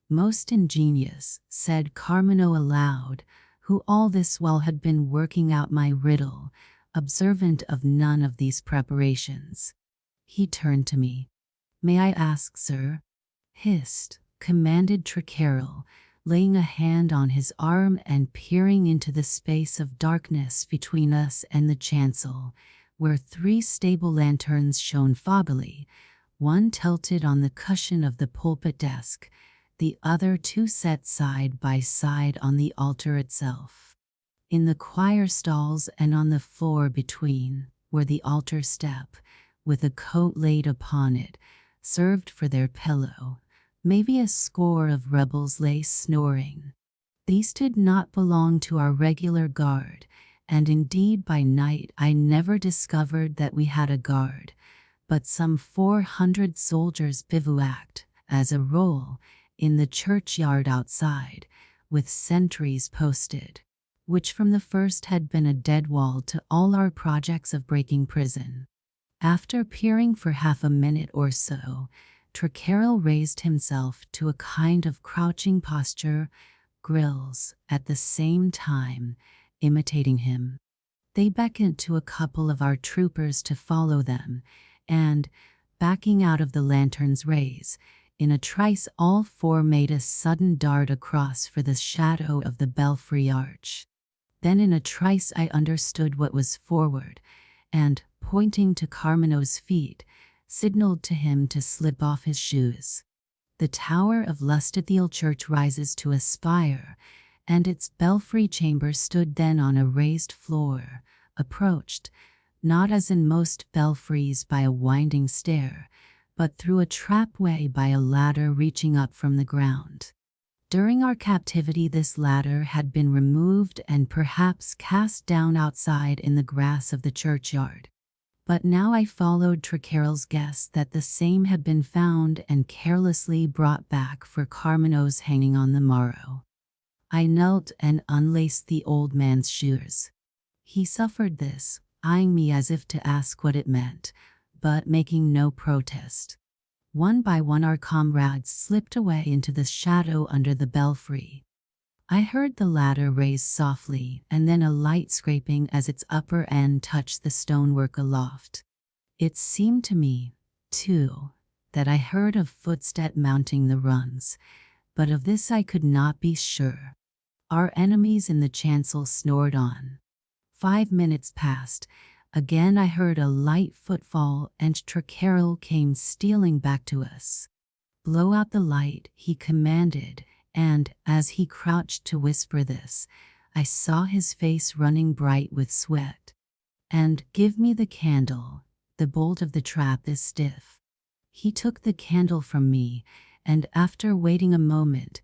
S1: Most ingenious, said Carmino aloud, who all this while had been working out my riddle, observant of none of these preparations. He turned to me. May I ask, sir? Hist, commanded Tranquil, laying a hand on his arm and peering into the space of darkness between us and the chancel, where 3 stable lanterns shone foggily, one tilted on the cushion of the pulpit desk, the other 2 set side by side on the altar itself. In the choir stalls and on the floor between were the altar step, with a coat laid upon it, served for their pillow. Maybe a score of rebels lay snoring. These did not belong to our regular guard, and indeed by night I never discovered that we had a guard, but some 400 soldiers bivouacked, as a rule, in the churchyard outside, with sentries posted, which from the first had been a dead wall to all our projects of breaking prison. After peering for half a minute or so, Tranquil raised himself to a kind of crouching posture, Grills, at the same time, imitating him. They beckoned to a couple of our troopers to follow them, and, backing out of the lantern's rays, in a trice all 4 made a sudden dart across for the shadow of the belfry arch. Then in a trice I understood what was forward, and, pointing to Carmino's feet, signaled to him to slip off his shoes. The tower of Lustithiel Church rises to a spire, and its belfry chamber stood then on a raised floor, approached, not as in most belfries by a winding stair, but through a trapway by a ladder reaching up from the ground. During our captivity this ladder had been removed and perhaps cast down outside in the grass of the churchyard. But now I followed Tranquil's guess that the same had been found and carelessly brought back for Carmino's hanging on the morrow. I knelt and unlaced the old man's shoes. He suffered this, eyeing me as if to ask what it meant, but making no protest. One by one our comrades slipped away into the shadow under the belfry. I heard the ladder raise softly and then a light scraping as its upper end touched the stonework aloft. It seemed to me, too, that I heard a footstep mounting the rungs, but of this I could not be sure. Our enemies in the chancel snored on. 5 minutes passed. Again I heard a light footfall and Tranquil came stealing back to us. Blow out the light, he commanded, and, as he crouched to whisper this, I saw his face running bright with sweat. And, give me the candle, the bolt of the trap is stiff. He took the candle from me, and after waiting a moment,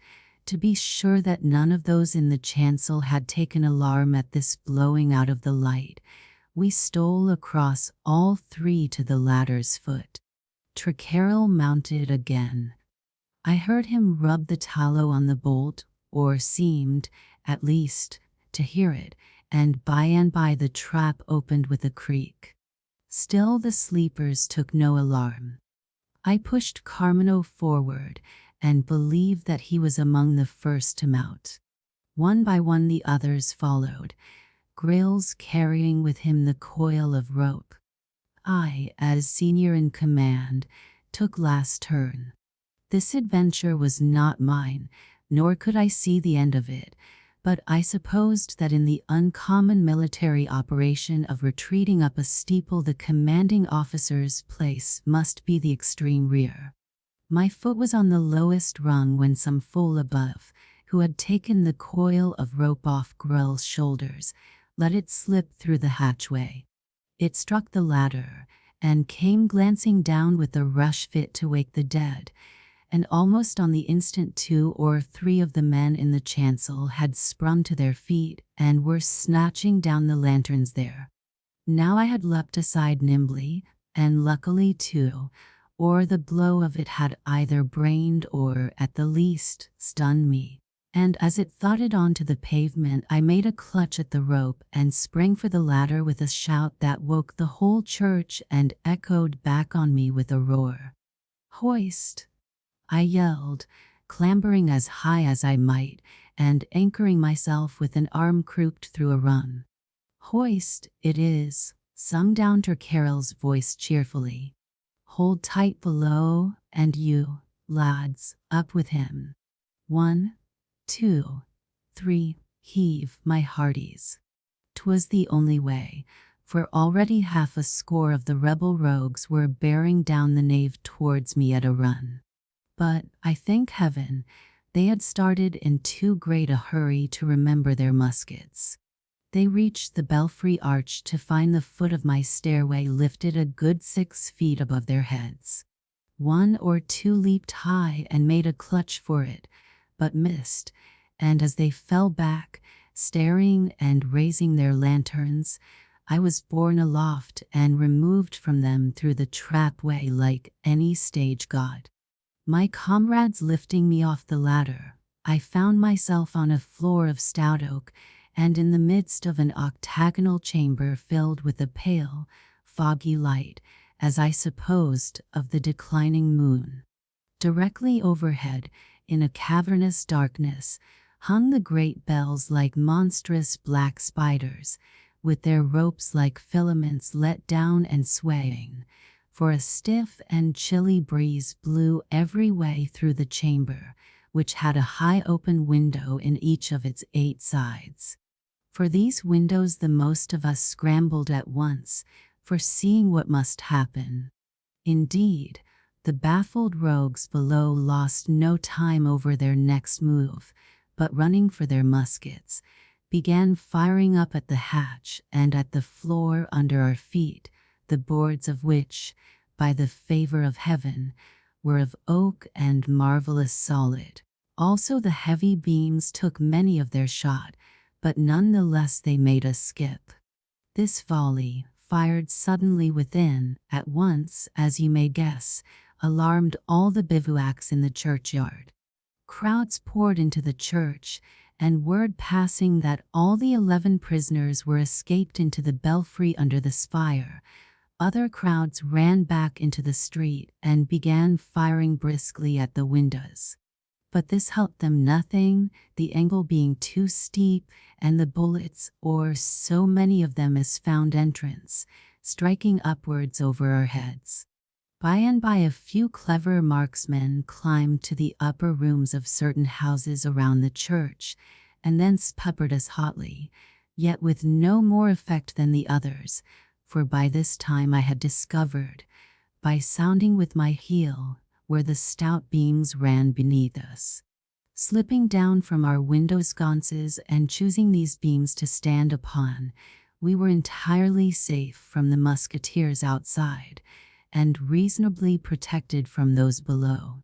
S1: to be sure that none of those in the chancel had taken alarm at this blowing out of the light, we stole across all 3 to the ladder's foot. Tranquil mounted again. I heard him rub the tallow on the bolt, or seemed, at least, to hear it, and by the trap opened with a creak. Still the sleepers took no alarm. I pushed Carmino forward, and believed that he was among the first to mount. One by one the others followed, Grills carrying with him the coil of rope. I, as senior in command, took last turn. This adventure was not mine, nor could I see the end of it, but I supposed that in the uncommon military operation of retreating up a steeple the commanding officer's place must be the extreme rear. My foot was on the lowest rung when some fool above, who had taken the coil of rope off Grell's shoulders, let it slip through the hatchway. It struck the ladder, and came glancing down with a rush fit to wake the dead, and almost on the instant 2 or 3 of the men in the chancel had sprung to their feet and were snatching down the lanterns there. Now I had leapt aside nimbly, and luckily too, or the blow of it had either brained or, at the least, stunned me. And as it thudded onto the pavement, I made a clutch at the rope and sprang for the ladder with a shout that woke the whole church and echoed back on me with a roar. "Hoist!" I yelled, clambering as high as I might, and anchoring myself with an arm crooked through a run. "Hoist, it is," sung down Carol's voice cheerfully. "Hold tight below, and you, lads, up with him. 1, 2, 3, heave, my hearties." 'Twas the only way, for already half a score of the rebel rogues were bearing down the nave towards me at a run. But, I thank heaven, they had started in too great a hurry to remember their muskets. They reached the belfry arch to find the foot of my stairway lifted a good 6 feet above their heads. 1 or 2 leaped high and made a clutch for it, but missed, and as they fell back, staring and raising their lanterns, I was borne aloft and removed from them through the trapway like any stage god. My comrades lifting me off the ladder, I found myself on a floor of stout oak, and in the midst of an octagonal chamber filled with a pale, foggy light, as I supposed, of the declining moon. Directly overhead, in a cavernous darkness, hung the great bells like monstrous black spiders, with their ropes like filaments let down and swaying, for a stiff and chilly breeze blew every way through the chamber, which had a high open window in each of its 8 sides. For these windows the most of us scrambled at once, foreseeing what must happen. Indeed, the baffled rogues below lost no time over their next move, but running for their muskets, began firing up at the hatch and at the floor under our feet, the boards of which, by the favor of heaven, were of oak and marvelous solid. Also the heavy beams took many of their shot, but none the less they made us skip. This volley, fired suddenly within, at once, as you may guess, alarmed all the bivouacs in the churchyard. Crowds poured into the church, and word passing that all the 11 prisoners were escaped into the belfry under the spire, other crowds ran back into the street and began firing briskly at the windows. But this helped them nothing, the angle being too steep, and the bullets, or so many of them as found entrance, striking upwards over our heads. By and by a few clever marksmen climbed to the upper rooms of certain houses around the church, and thence peppered us hotly, yet with no more effect than the others, for by this time I had discovered, by sounding with my heel, where the stout beams ran beneath us. Slipping down from our window sconces and choosing these beams to stand upon, we were entirely safe from the musketeers outside, and reasonably protected from those below.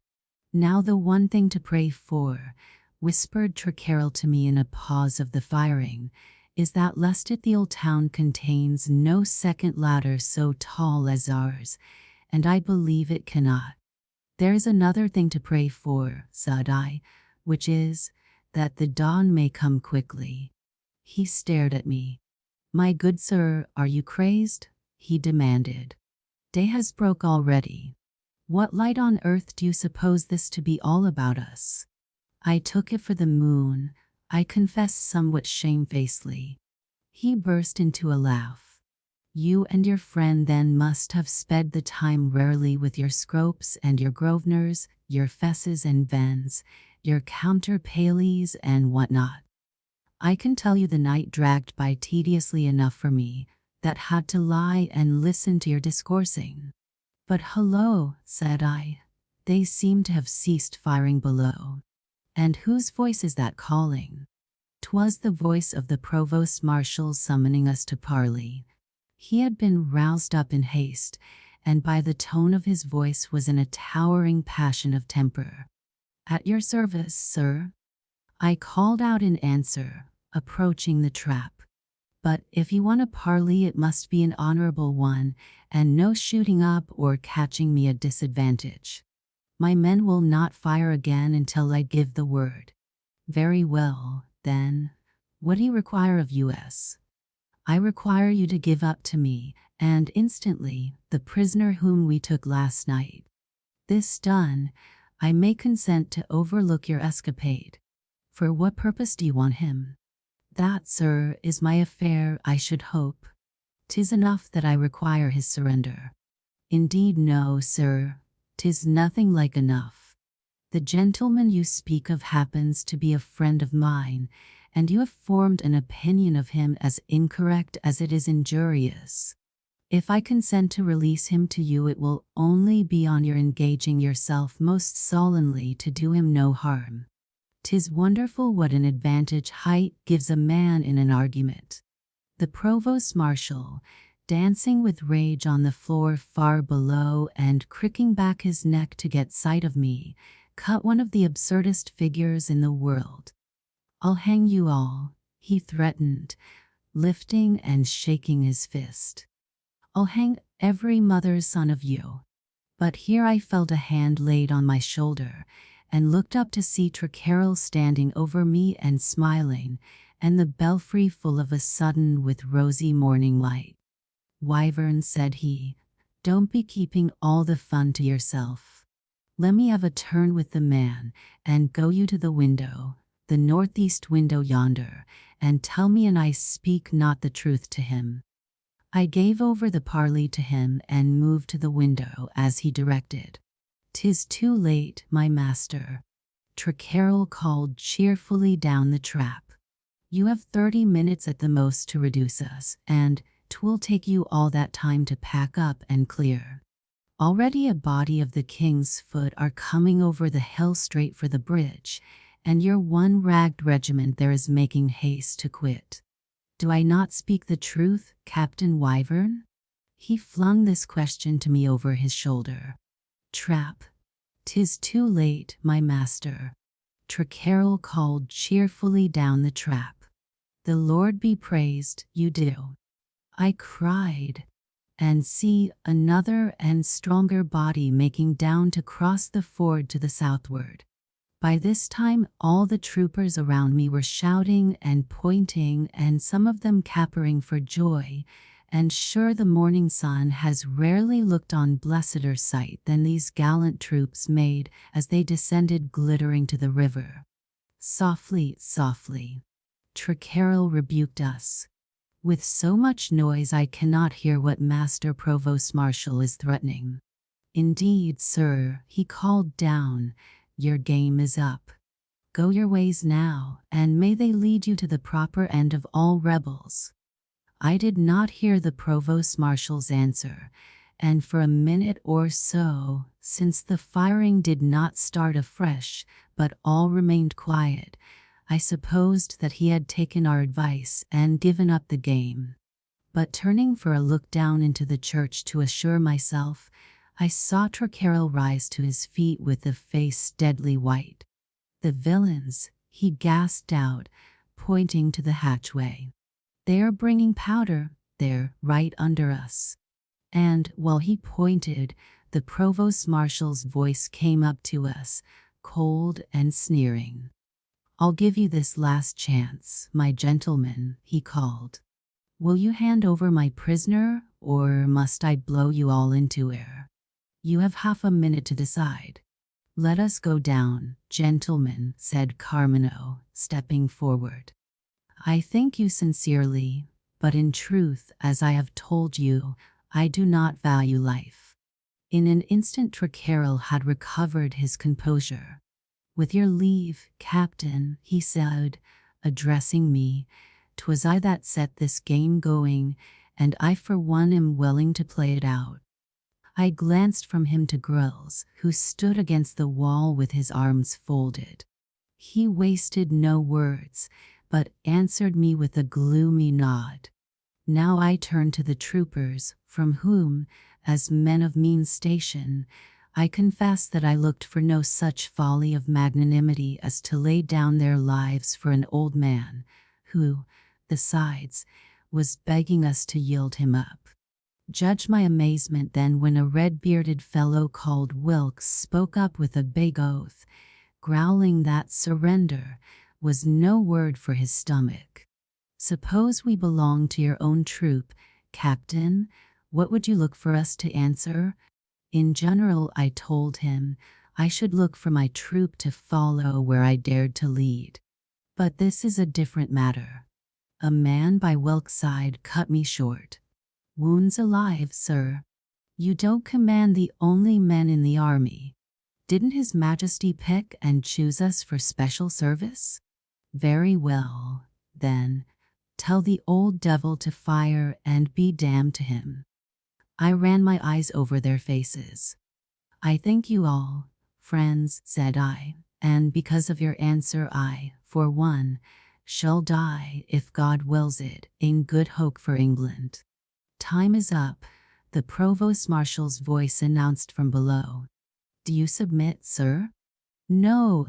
S1: "Now the one thing to pray for," whispered Carol to me in a pause of the firing, "is that lest it the old town contains no second ladder so tall as ours, and I believe it cannot." "There's another thing to pray for," said I, "which is, that the dawn may come quickly." He stared at me. "My good sir, are you crazed?" he demanded. "Day has broke already. What light on earth do you suppose this to be all about us?" I took it for the moon, I confess somewhat shamefacedly. He burst into a laugh. "You and your friend then must have sped the time rarely with your Scropes and your Grosvenors, your Fesses and Vens, your Counter Paleys and what not." I can tell you the night dragged by tediously enough for me, that had to lie and listen to your discoursing. But hello, said I. They seem to have ceased firing below. And whose voice is that calling? 'Twas the voice of the provost marshal summoning us to parley. He had been roused up in haste, and by the tone of his voice was in a towering passion of temper. At your service, sir, I called out in answer, approaching the trap. But if you want a parley, it must be an honorable one, and no shooting up or catching me at disadvantage. My men will not fire again until I give the word. Very well, then. What do you require of us? I require you to give up to me, and instantly, the prisoner whom we took last night. This done, I may consent to overlook your escapade. For what purpose do you want him? That, sir, is my affair, I should hope. 'Tis enough that I require his surrender. Indeed no, sir, 'tis nothing like enough. The gentleman you speak of happens to be a friend of mine, and you have formed an opinion of him as incorrect as it is injurious. If I consent to release him to you, it will only be on your engaging yourself most solemnly to do him no harm. 'Tis wonderful what an advantage height gives a man in an argument. The provost marshal, dancing with rage on the floor far below and cricking back his neck to get sight of me, cut one of the absurdest figures in the world. I'll hang you all, he threatened, lifting and shaking his fist. I'll hang every mother's son of you. But here I felt a hand laid on my shoulder, and looked up to see Tranquil standing over me and smiling, and the belfry full of a sudden with rosy morning light. Wyvern, said he, don't be keeping all the fun to yourself. Let me have a turn with the man, and go you to the window, the northeast window yonder, and tell me an I speak not the truth to him. I gave over the parley to him and moved to the window as he directed. 'Tis too late, my master. Tranquil called cheerfully down the trap. You have 30 minutes at the most to reduce us, and 'twill take you all that time to pack up and clear. Already a body of the King's Foot are coming over the hill straight for the bridge, and your one ragged regiment there is making haste to quit. Do I not speak the truth, Captain Wyvern? He flung this question to me over his shoulder. Trap. 'Tis too late, my master. Tranquil called cheerfully down the trap. The Lord be praised, you do. I cried. And see, another and stronger body making down to cross the ford to the southward. By this time all the troopers around me were shouting and pointing, and some of them capering for joy, and sure the morning sun has rarely looked on blesseder sight than these gallant troops made as they descended glittering to the river. Softly, softly. Tranquil rebuked us. With so much noise I cannot hear what Master Provost Marshal is threatening. Indeed, sir, he called down, your game is up. Go your ways now, and may they lead you to the proper end of all rebels. I did not hear the Provost Marshal's answer, and for a minute or so, since the firing did not start afresh, but all remained quiet, I supposed that he had taken our advice and given up the game. But turning for a look down into the church to assure myself, I saw Tranquil rise to his feet with a face deadly white. The villains, he gasped out, pointing to the hatchway. They are bringing powder, they're right under us. And, while he pointed, the Provost Marshal's voice came up to us, cold and sneering. I'll give you this last chance, my gentlemen, he called. Will you hand over my prisoner, or must I blow you all into air? You have half a minute to decide. Let us go down, gentlemen, said Carmino, stepping forward. I thank you sincerely, but in truth, as I have told you, I do not value life. In an instant Tranquil had recovered his composure. With your leave, Captain, he said, addressing me. "'Twas I that set this game going, and I for one am willing to play it out." I glanced from him to Grills, who stood against the wall with his arms folded. He wasted no words, but answered me with a gloomy nod. Now I turned to the troopers, from whom, as men of mean station, I confess that I looked for no such folly of magnanimity as to lay down their lives for an old man, who, besides, was begging us to yield him up. Judge my amazement then when a red-bearded fellow called Wilkes spoke up with a big oath, growling that surrender was no word for his stomach. "Suppose we belong to your own troop, Captain, what would you look for us to answer?" In general, I told him, I should look for my troop to follow where I dared to lead. But this is a different matter. A man by Wilkes' side cut me short. "Wounds alive, sir. You don't command the only men in the army. Didn't His Majesty pick and choose us for special service? Very well, then, tell the old devil to fire and be damned to him." I ran my eyes over their faces. "I thank you all, friends," said I, "and because of your answer I, for one, shall die, if God wills it, in good hope for England." "Time is up," the Provost Marshal's voice announced from below. "Do you submit, sir?" "No,"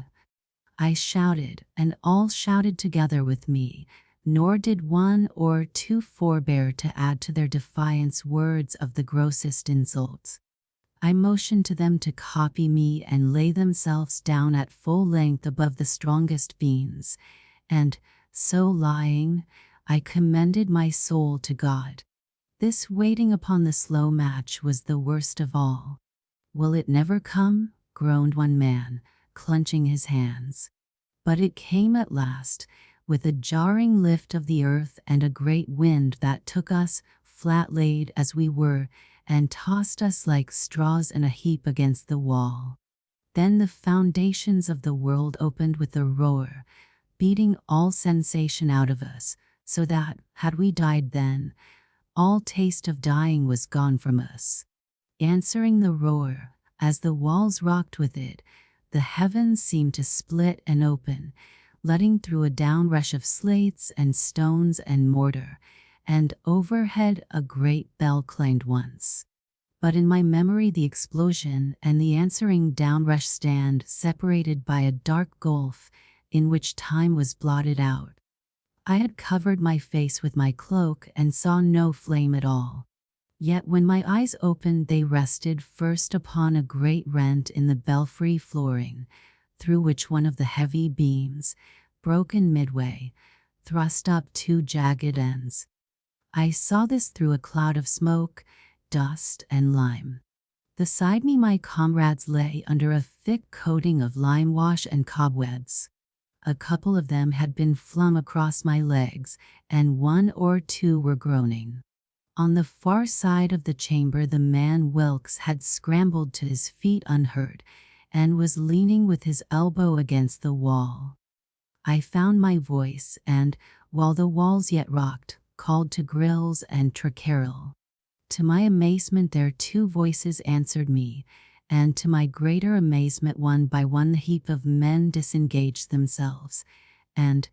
S1: I shouted, and all shouted together with me, nor did one or two forbear to add to their defiance words of the grossest insults. I motioned to them to copy me and lay themselves down at full length above the strongest beams, and, so lying, I commended my soul to God. This waiting upon the slow match was the worst of all. "Will it never come?" groaned one man, clenching his hands. But it came at last, with a jarring lift of the earth and a great wind that took us, flat-laid as we were, and tossed us like straws in a heap against the wall. Then the foundations of the world opened with a roar, beating all sensation out of us, so that, had we died then, all taste of dying was gone from us. Answering the roar, as the walls rocked with it, the heavens seemed to split and open, letting through a downrush of slates and stones and mortar, and overhead a great bell clanged once. But in my memory the explosion and the answering downrush stand separated by a dark gulf in which time was blotted out. I had covered my face with my cloak and saw no flame at all. Yet when my eyes opened they rested first upon a great rent in the belfry flooring, through which one of the heavy beams, broken midway, thrust up two jagged ends. I saw this through a cloud of smoke, dust, and lime. Beside me my comrades lay under a thick coating of lime wash and cobwebs. A couple of them had been flung across my legs, and one or two were groaning. On the far side of the chamber the man Wilkes had scrambled to his feet unhurt, and was leaning with his elbow against the wall. I found my voice and, while the walls yet rocked, called to Grills and Tranquil. To my amazement their two voices answered me, and to my greater amazement one by one the heap of men disengaged themselves, and,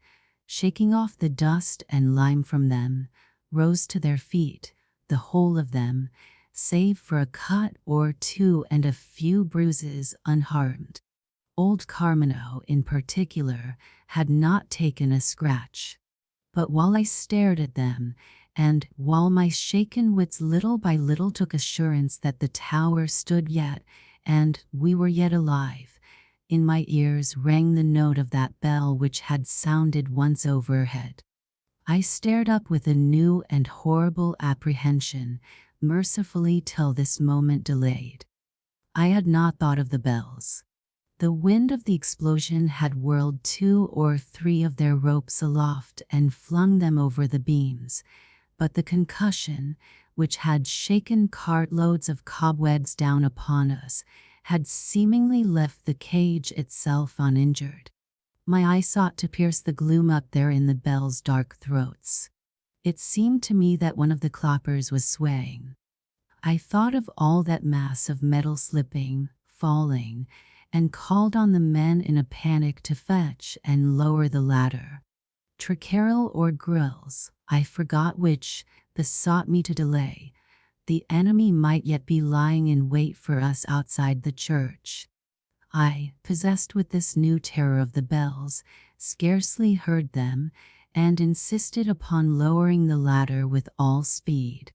S1: shaking off the dust and lime from them, rose to their feet, the whole of them, save for a cut or two and a few bruises, unharmed. Old Carmino, in particular, had not taken a scratch. But while I stared at them, and while my shaken wits little by little took assurance that the tower stood yet, and we were yet alive, in my ears rang the note of that bell which had sounded once overhead. I stared up with a new and horrible apprehension, mercifully till this moment delayed. I had not thought of the bells. The wind of the explosion had whirled two or three of their ropes aloft and flung them over the beams, but the concussion, which had shaken cartloads of cobwebs down upon us, had seemingly left the cage itself uninjured. My eye sought to pierce the gloom up there in the bells' dark throats. It seemed to me that one of the clappers was swaying. I thought of all that mass of metal slipping, falling, and called on the men in a panic to fetch and lower the ladder. Tranquil or grills, I forgot which, besought me to delay. The enemy might yet be lying in wait for us outside the church. I, possessed with this new terror of the bells, scarcely heard them, and insisted upon lowering the ladder with all speed.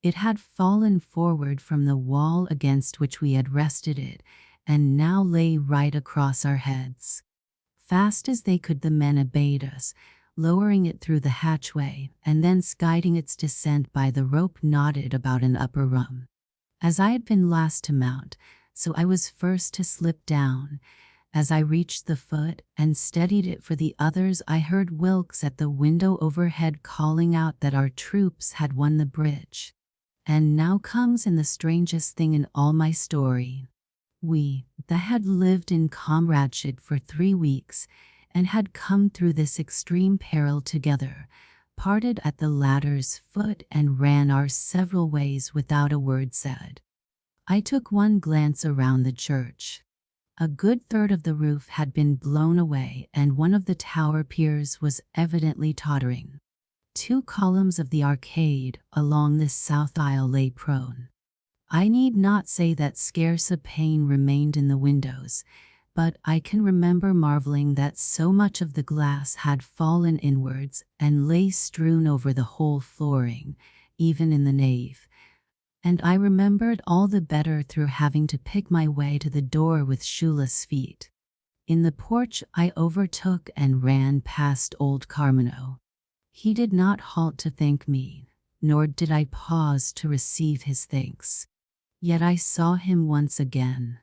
S1: It had fallen forward from the wall against which we had rested it, and now lay right across our heads. Fast as they could the men obeyed us, lowering it through the hatchway, and thence guiding its descent by the rope knotted about an upper rung. As I had been last to mount, so I was first to slip down. As I reached the foot and steadied it for the others, I heard Wilkes at the window overhead calling out that our troops had won the bridge. And now comes in the strangest thing in all my story. We, that had lived in comradeship for 3 weeks, and had come through this extreme peril together, parted at the ladder's foot and ran our several ways without a word said. I took one glance around the church. A good third of the roof had been blown away, and one of the tower piers was evidently tottering. 2 columns of the arcade along this south aisle lay prone. I need not say that scarce a pane remained in the windows, but I can remember marveling that so much of the glass had fallen inwards and lay strewn over the whole flooring, even in the nave. And I remembered all the better through having to pick my way to the door with shoeless feet. In the porch I overtook and ran past old Carmino. He did not halt to thank me, nor did I pause to receive his thanks. Yet I saw him once again.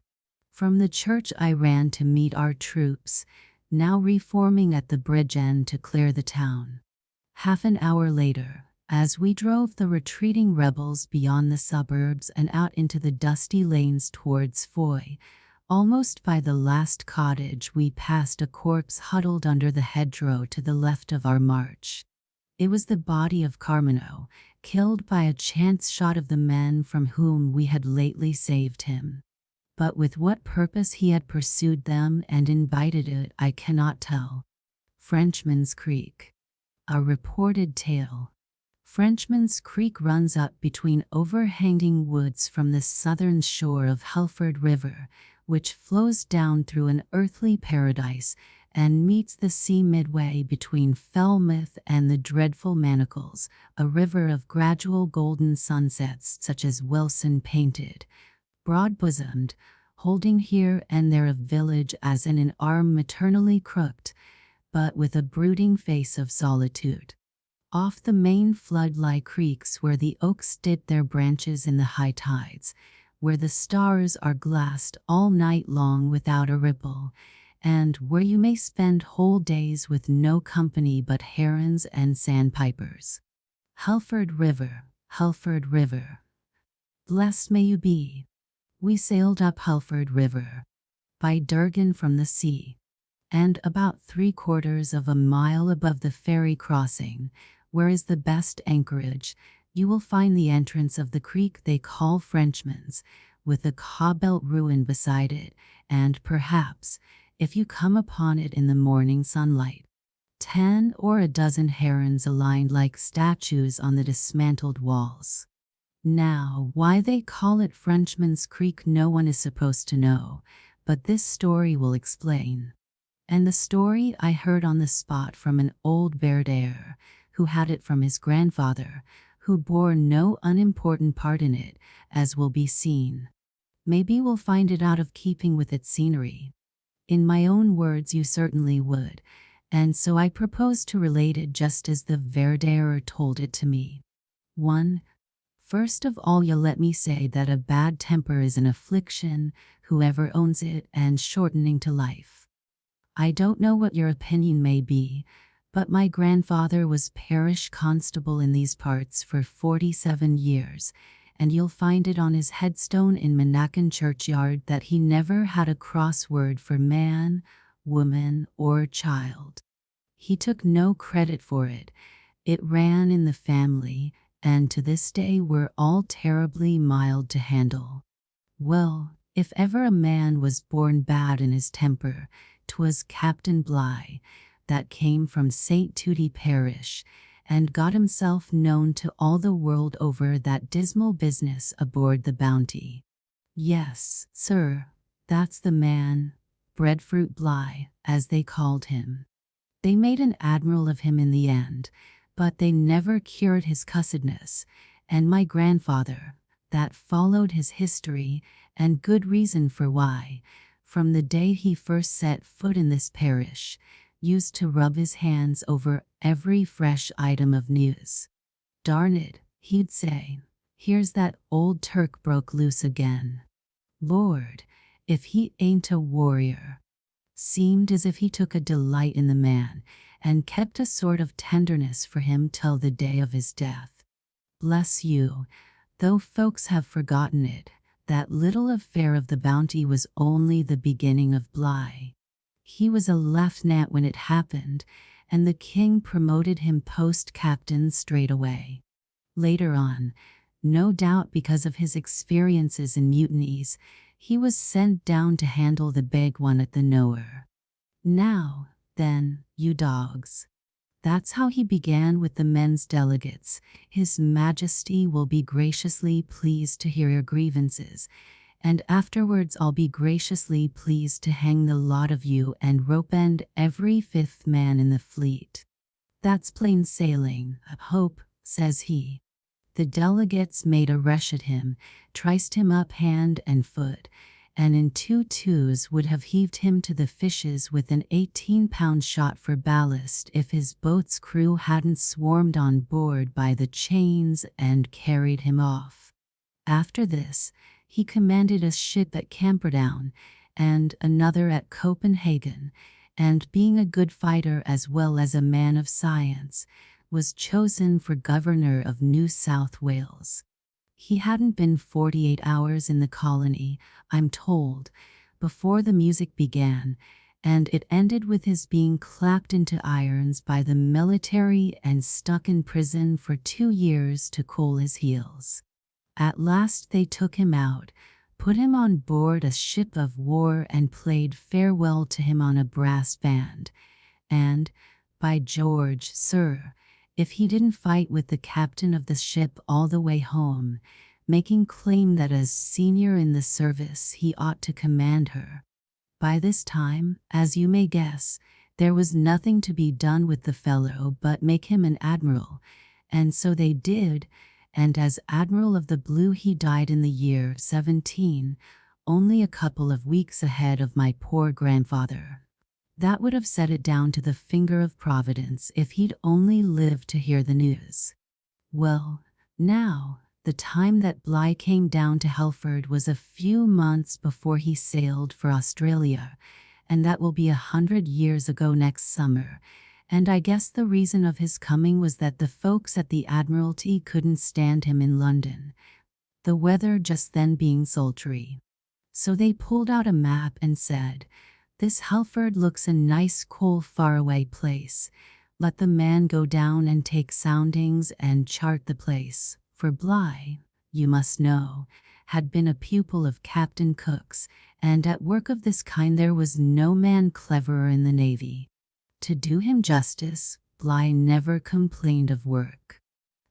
S1: From the church I ran to meet our troops, now reforming at the bridge end to clear the town. Half an hour later, as we drove the retreating rebels beyond the suburbs and out into the dusty lanes towards Foy, almost by the last cottage we passed a corpse huddled under the hedgerow to the left of our march. It was the body of Carmino, killed by a chance shot of the men from whom we had lately saved him. But with what purpose he had pursued them and invited it I cannot tell. Frenchman's Creek. A reported tale. Frenchman's Creek runs up between overhanging woods from the southern shore of Helford River, which flows down through an earthly paradise and meets the sea midway between Falmouth and the dreadful Manacles, a river of gradual golden sunsets such as Wilson painted, broad-bosomed, holding here and there a village as in an arm maternally crooked, but with a brooding face of solitude. Off the main flood lie creeks where the oaks dip their branches in the high tides, where the stars are glassed all night long without a ripple, and where you may spend whole days with no company but herons and sandpipers. Helford River, Helford River. Blessed may you be. We sailed up Helford River, by Durgan from the sea, and about 3/4 of a mile above the ferry crossing, where is the best anchorage, you will find the entrance of the creek they call Frenchman's, with a cobbled ruin beside it, and perhaps, if you come upon it in the morning sunlight, 10 or a dozen herons aligned like statues on the dismantled walls. Now, why they call it Frenchman's Creek no one is supposed to know, but this story will explain. And the story I heard on the spot from an old Verdaire, who had it from his grandfather, who bore no unimportant part in it, as will be seen. Maybe we'll find it out of keeping with its scenery. In my own words you certainly would, and so I propose to relate it just as the Verdaire told it to me. 1. First of all you'll let me say that a bad temper is an affliction, whoever owns it, and shortening to life. I don't know what your opinion may be, but my grandfather was parish constable in these parts for 47 years, and you'll find it on his headstone in Mannakin churchyard that he never had a cross word for man, woman, or child. He took no credit for it. It ran in the family, and to this day we're all terribly mild to handle. Well, if ever a man was born bad in his temper, 'twas Captain Bligh, that came from St. Tooty parish, and got himself known to all the world over that dismal business aboard the Bounty. Yes, sir, that's the man, Breadfruit Bligh, as they called him. They made an admiral of him in the end, but they never cured his cussedness, and my grandfather, that followed his history, and good reason for why, from the day he first set foot in this parish, used to rub his hands over every fresh item of news. Darn it, he'd say, here's that old Turk broke loose again. Lord, if he ain't a warrior. Seemed as if he took a delight in the man, and kept a sort of tenderness for him till the day of his death. Bless you, though folks have forgotten it, that little affair of the Bounty was only the beginning of Bligh. He was a lieutenant when it happened, and the king promoted him post-captain straight away. Later on, no doubt because of his experiences in mutinies, he was sent down to handle the big one at the Nowhere. Now, then, you dogs. That's how he began with the men's delegates. His Majesty will be graciously pleased to hear your grievances, and afterwards I'll be graciously pleased to hang the lot of you and rope-end every fifth man in the fleet. That's plain sailing, I hope, says he. The delegates made a rush at him, triced him up hand and foot, and in 2 twos would have heaved him to the fishes with an 18-pound shot for ballast if his boat's crew hadn't swarmed on board by the chains and carried him off. After this, he commanded a ship at Camperdown and another at Copenhagen, and being a good fighter as well as a man of science, was chosen for governor of New South Wales. He hadn't been 48 hours in the colony, I'm told, before the music began, and it ended with his being clapped into irons by the military and stuck in prison for 2 years to cool his heels. At last they took him out, put him on board a ship of war and played farewell to him on a brass band, and, by George, sir, if he didn't fight with the captain of the ship all the way home, making claim that as senior in the service he ought to command her. By this time, as you may guess, there was nothing to be done with the fellow but make him an admiral, and so they did, and as Admiral of the Blue he died in the year 17, only a couple of weeks ahead of my poor grandfather. That would have set it down to the finger of Providence if he'd only lived to hear the news. Well, now, the time that Bligh came down to Helford was a few months before he sailed for Australia, and that will be 100 years ago next summer, and I guess the reason of his coming was that the folks at the Admiralty couldn't stand him in London, the weather just then being sultry. So they pulled out a map and said, "This Helford looks a nice cool faraway place. Let the man go down and take soundings and chart the place," for Bligh, you must know, had been a pupil of Captain Cook's, and at work of this kind there was no man cleverer in the Navy. To do him justice, Bligh never complained of work.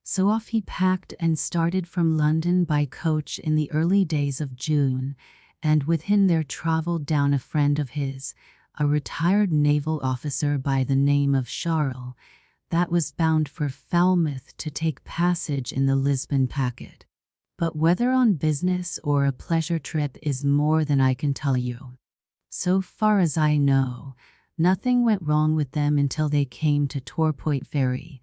S1: So off he packed and started from London by coach in the early days of June, and with him there travelled down a friend of his, a retired naval officer by the name of Charles, that was bound for Falmouth to take passage in the Lisbon packet. But whether on business or a pleasure trip is more than I can tell you. So far as I know, nothing went wrong with them until they came to Torpoint Ferry,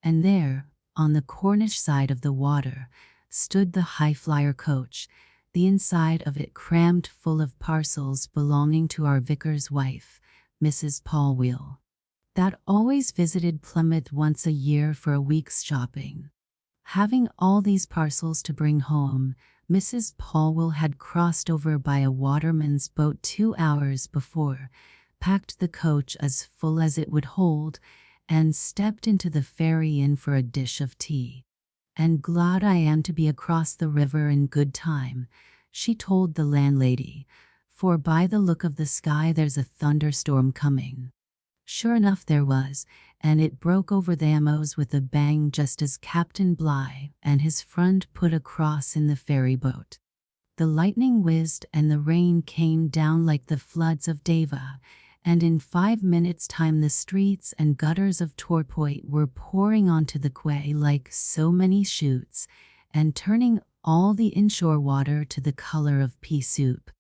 S1: and there, on the Cornish side of the water, stood the high-flyer coach, the inside of it crammed full of parcels belonging to our vicar's wife, Mrs. Polwheel, that always visited Plymouth once a year for a week's shopping. Having all these parcels to bring home, Mrs. Polwheel had crossed over by a waterman's boat 2 hours before, packed the coach as full as it would hold, and stepped into the ferry inn for a dish of tea. "And glad I am to be across the river in good time," she told the landlady, "for by the look of the sky there's a thunderstorm coming." Sure enough there was, and it broke over the Amos with a bang just as Captain Bligh and his friend put across in the ferry boat. The lightning whizzed and the rain came down like the floods of Deva, and in 5 minutes' time the streets and gutters of Torpoint were pouring onto the quay like so many chutes, and turning all the inshore water to the color of pea soup.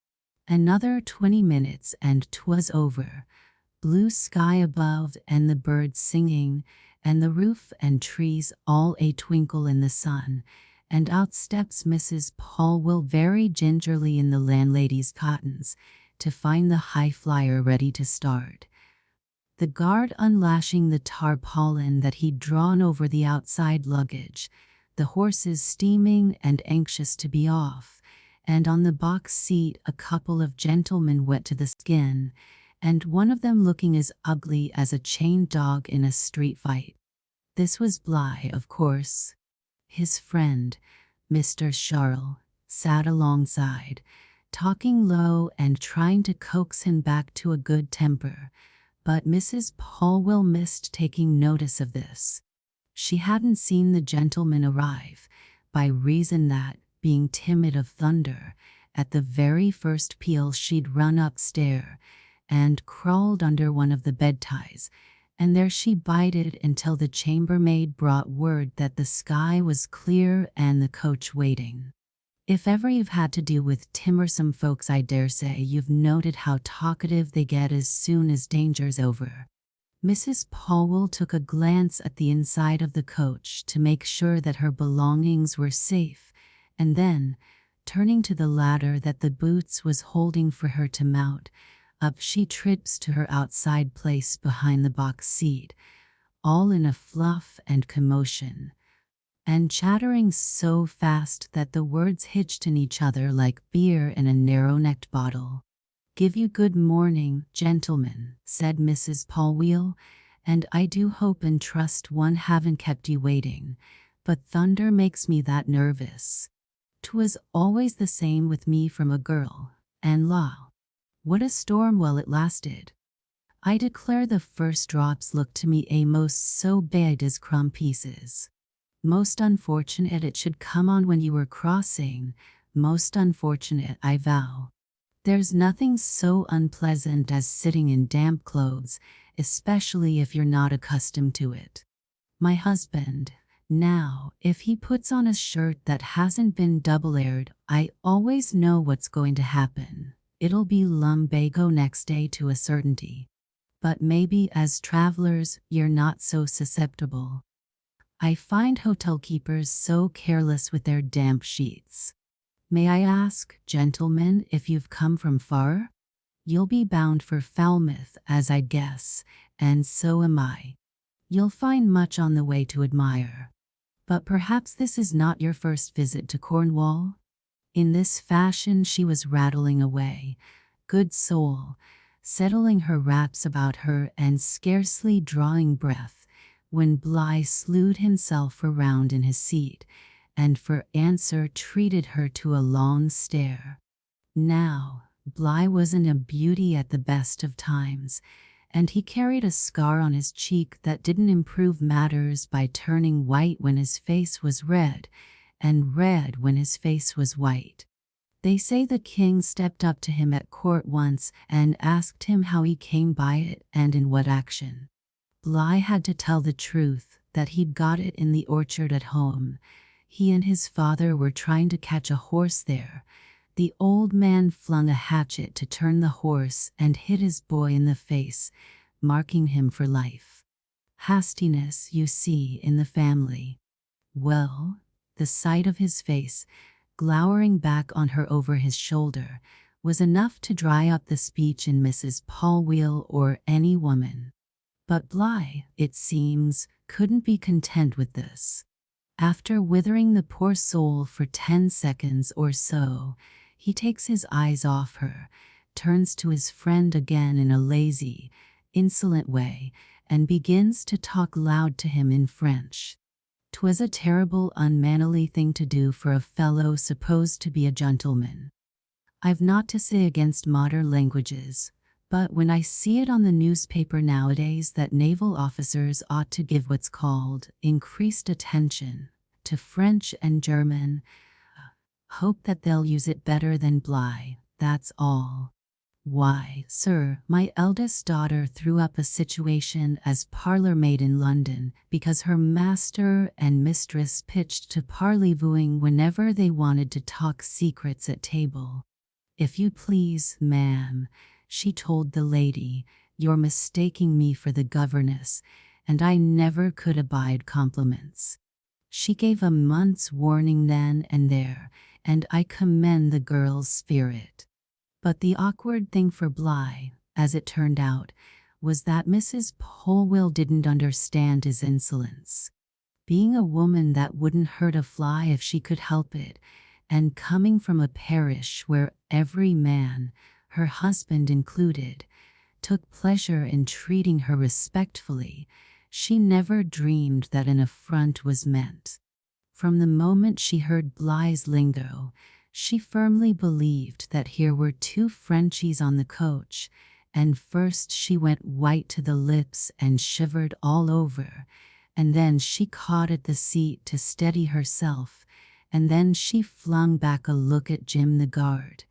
S1: Another 20 minutes and 'twas over. Blue sky above and the birds singing, and the roof and trees all a twinkle in the sun, and out steps Mrs. Polwell very gingerly in the landlady's cottons, to find the high flyer ready to start. The guard unlashing the tarpaulin that he'd drawn over the outside luggage, the horses steaming and anxious to be off, and on the box seat a couple of gentlemen wet to the skin, and one of them looking as ugly as a chained dog in a street fight. This was Bligh, of course. His friend, Mr. Charles, sat alongside, talking low and trying to coax him back to a good temper, but Mrs. Polwell missed taking notice of this. She hadn't seen the gentleman arrive, by reason that, being timid of thunder, at the very first peal she'd run upstairs and crawled under one of the bed ties, and there she bided until the chambermaid brought word that the sky was clear and the coach waiting. If ever you've had to do with timorsome folks, I dare say you've noted how talkative they get as soon as danger's over. Mrs. Polwell took a glance at the inside of the coach to make sure that her belongings were safe, and then, turning to the ladder that the boots was holding for her to mount, up she trips to her outside place behind the box seat, all in a fluff and commotion, and chattering so fast that the words hitched in each other like beer in a narrow-necked bottle. "Give you good morning, gentlemen," said Mrs. Polwell, "and I do hope and trust one haven't kept you waiting, but thunder makes me that nervous. 'Twas always the same with me from a girl, and law, what a storm while it lasted. I declare the first drops looked to me a'most so bad as crumb pieces. Most unfortunate it should come on when you were crossing, most unfortunate, I vow. There's nothing so unpleasant as sitting in damp clothes, especially if you're not accustomed to it. My husband, now, if he puts on a shirt that hasn't been double-aired, I always know what's going to happen. It'll be lumbago next day to a certainty. But maybe as travelers, you're not so susceptible. I find hotel keepers so careless with their damp sheets. May I ask, gentlemen, if you've come from far? You'll be bound for Falmouth, as I guess, and so am I. You'll find much on the way to admire. But perhaps this is not your first visit to Cornwall?" In this fashion she was rattling away, good soul, settling her wraps about her and scarcely drawing breath, when Bligh slewed himself around in his seat, and for answer treated her to a long stare. Now, Bligh wasn't a beauty at the best of times, and he carried a scar on his cheek that didn't improve matters by turning white when his face was red, and red when his face was white. They say the king stepped up to him at court once and asked him how he came by it and in what action. Bligh had to tell the truth, that he'd got it in the orchard at home. He and his father were trying to catch a horse there. The old man flung a hatchet to turn the horse and hit his boy in the face, marking him for life. Hastiness, you see, in the family. Well, the sight of his face, glowering back on her over his shoulder, was enough to dry up the speech in Mrs. Polwell or any woman. But Bligh, it seems, couldn't be content with this. After withering the poor soul for 10 seconds or so, he takes his eyes off her, turns to his friend again in a lazy, insolent way, and begins to talk loud to him in French. 'Twas a terrible unmannerly thing to do for a fellow supposed to be a gentleman. I've naught to say against modern languages, but when I see it on the newspaper nowadays that naval officers ought to give what's called increased attention to French and German, hope that they'll use it better than Bly, that's all. Why, sir, my eldest daughter threw up a situation as parlour maid in London because her master and mistress pitched to parleyvooing whenever they wanted to talk secrets at table. If you please, ma'am, she told the lady, you're mistaking me for the governess, and I never could abide compliments. She gave a month's warning then and there, and I commend the girl's spirit. But the awkward thing for Bly, as it turned out, was that Mrs. Polwell didn't understand his insolence. Being a woman that wouldn't hurt a fly if she could help it, and coming from a parish where every man, her husband included, took pleasure in treating her respectfully, she never dreamed that an affront was meant. From the moment she heard Bly's lingo, she firmly believed that here were two Frenchies on the coach, and first she went white to the lips and shivered all over, and then she caught at the seat to steady herself, and then she flung back a look at Jim the guard,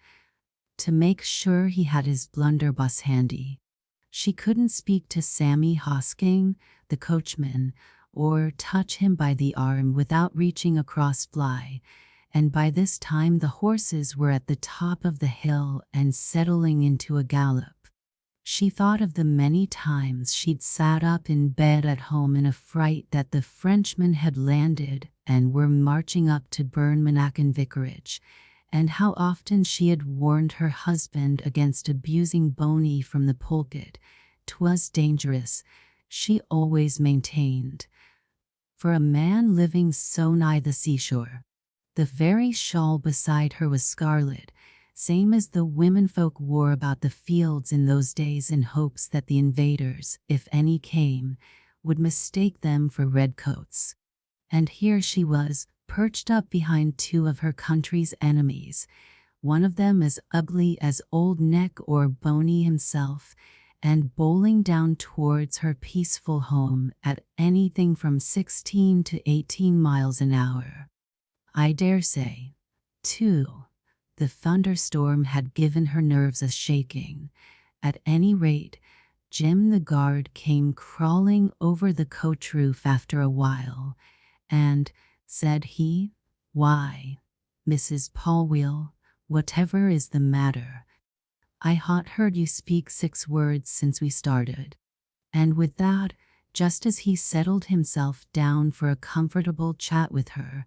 S1: to make sure he had his blunderbuss handy. She couldn't speak to Sammy Hosking, the coachman, or touch him by the arm without reaching across Bly, and by this time the horses were at the top of the hill and settling into a gallop. She thought of the many times she'd sat up in bed at home in a fright that the Frenchmen had landed and were marching up to burn Mannakin Vicarage, and how often she had warned her husband against abusing Boney from the pulpit. 'Twas dangerous, she always maintained, for a man living so nigh the seashore. The very shawl beside her was scarlet, same as the womenfolk wore about the fields in those days in hopes that the invaders, if any came, would mistake them for redcoats. And here she was, perched up behind two of her country's enemies, one of them as ugly as Old Neck or Boney himself, and bowling down towards her peaceful home at anything from 16 to 18 miles an hour. I dare say, too, the thunderstorm had given her nerves a shaking. At any rate, Jim the guard came crawling over the coach roof after a while, and, said he, "Why, Mrs. Polwell, whatever is the matter? I hot heard you speak 6 words since we started." And with that, just as he settled himself down for a comfortable chat with her,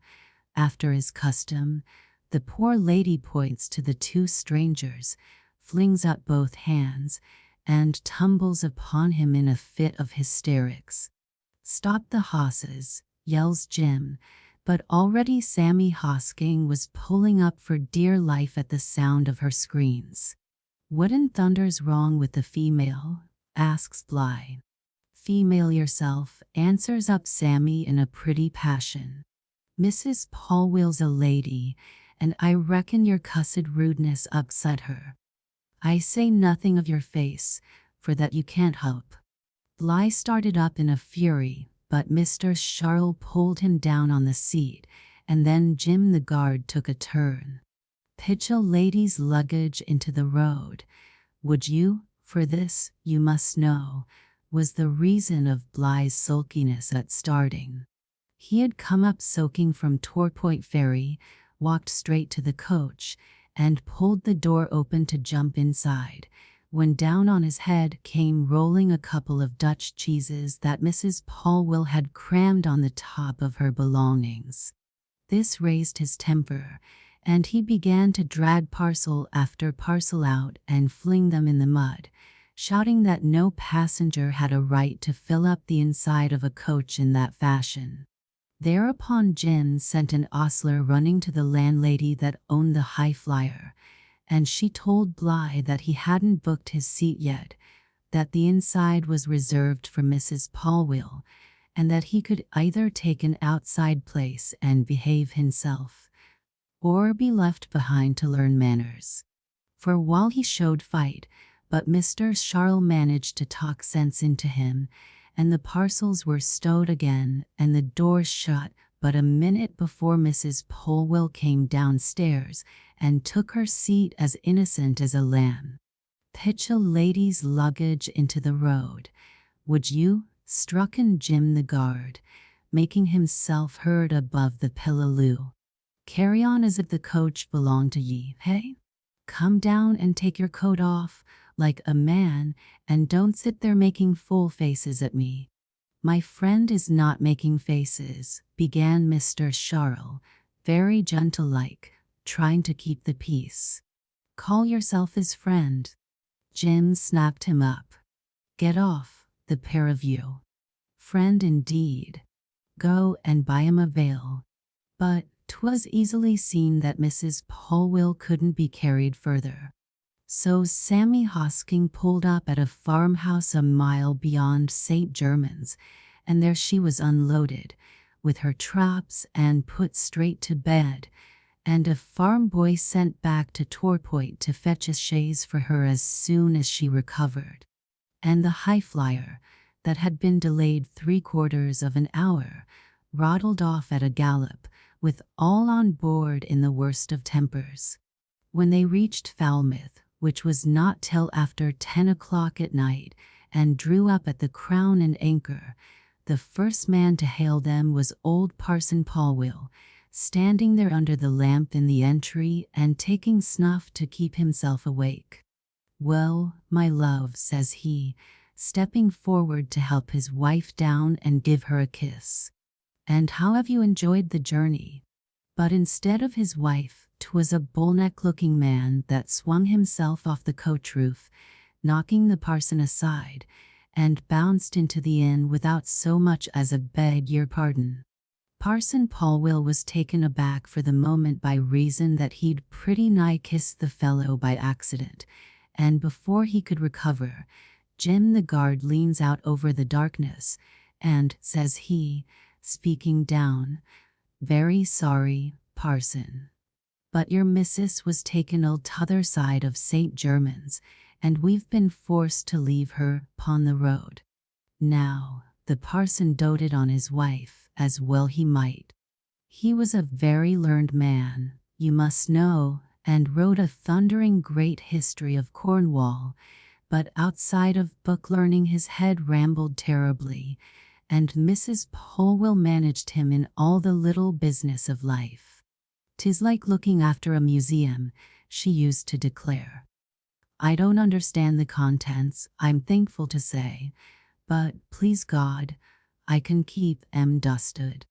S1: after his custom, the poor lady points to the two strangers, flings up both hands, and tumbles upon him in a fit of hysterics. "Stop the hosses," yells Jim, but already Sammy Hosking was pulling up for dear life at the sound of her screams. "What in thunder's wrong with the female?" asks Bly. "Female yourself," answers up Sammy in a pretty passion. "Mrs. Polwell's a lady, and I reckon your cussed rudeness upset her. I say nothing of your face, for that you can't help." Bly started up in a fury, but Mr. Charles pulled him down on the seat, and then Jim the guard took a turn. "Pitch a lady's luggage into the road, would you? For this, you must know, was the reason of Bly's sulkiness at starting. He had come up soaking from Torpoint Ferry, walked straight to the coach, and pulled the door open to jump inside, when down on his head came rolling a couple of Dutch cheeses that Mrs. Polwell had crammed on the top of her belongings. This raised his temper, and he began to drag parcel after parcel out and fling them in the mud, shouting that no passenger had a right to fill up the inside of a coach in that fashion. Thereupon Jim sent an ostler running to the landlady that owned the High Flyer, and she told Bly that he hadn't booked his seat yet, that the inside was reserved for Mrs. Polwell, and that he could either take an outside place and behave himself, or be left behind to learn manners. For while he showed fight, but Mr. Charles managed to talk sense into him, and the parcels were stowed again and the doors shut but a minute before Mrs. Polwell came downstairs and took her seat as innocent as a lamb. "Pitch a lady's luggage into the road, would you?" struck in Jim the guard, making himself heard above the pillaloo. "Carry on as if the coach belonged to ye, hey? Come down and take your coat off, like a man, and don't sit there making fool faces at me." "My friend is not making faces," began Mr. Charles, very gentle-like, trying to keep the peace. "Call yourself his friend." Jim snapped him up. "Get off, the pair of you. Friend indeed. Go and buy him a veil." But 'twas easily seen that Mrs. Polwell couldn't be carried further. So Sammy Hosking pulled up at a farmhouse a mile beyond St. Germans, and there she was unloaded, with her traps and put straight to bed, and a farm boy sent back to Torpoint to fetch a chaise for her as soon as she recovered. And the highflyer, that had been delayed 3/4 of an hour, rattled off at a gallop, with all on board in the worst of tempers. When they reached Falmouth, which was not till after 10 o'clock at night, and drew up at the Crown and Anchor, the first man to hail them was old Parson Polwell, standing there under the lamp in the entry and taking snuff to keep himself awake. "Well, my love," says he, stepping forward to help his wife down and give her a kiss, "and how have you enjoyed the journey?" But instead of his wife, 'twas a bullneck-looking man that swung himself off the coach roof, knocking the parson aside, and bounced into the inn without so much as a "beg your pardon." Parson Polwell was taken aback for the moment by reason that he'd pretty nigh kissed the fellow by accident, and before he could recover, Jim the guard leans out over the darkness, and, says he, speaking down, "Very sorry, parson, but your missus was taken ill t'other side of St. Germans, and we've been forced to leave her 'pon the road." Now, the parson doted on his wife, as well he might. He was a very learned man, you must know, and wrote a thundering great history of Cornwall, but outside of book learning his head rambled terribly, and Mrs. Polwell managed him in all the little business of life. "'Tis like looking after a museum," she used to declare. "I don't understand the contents, I'm thankful to say, but, please God, I can keep 'em dusted.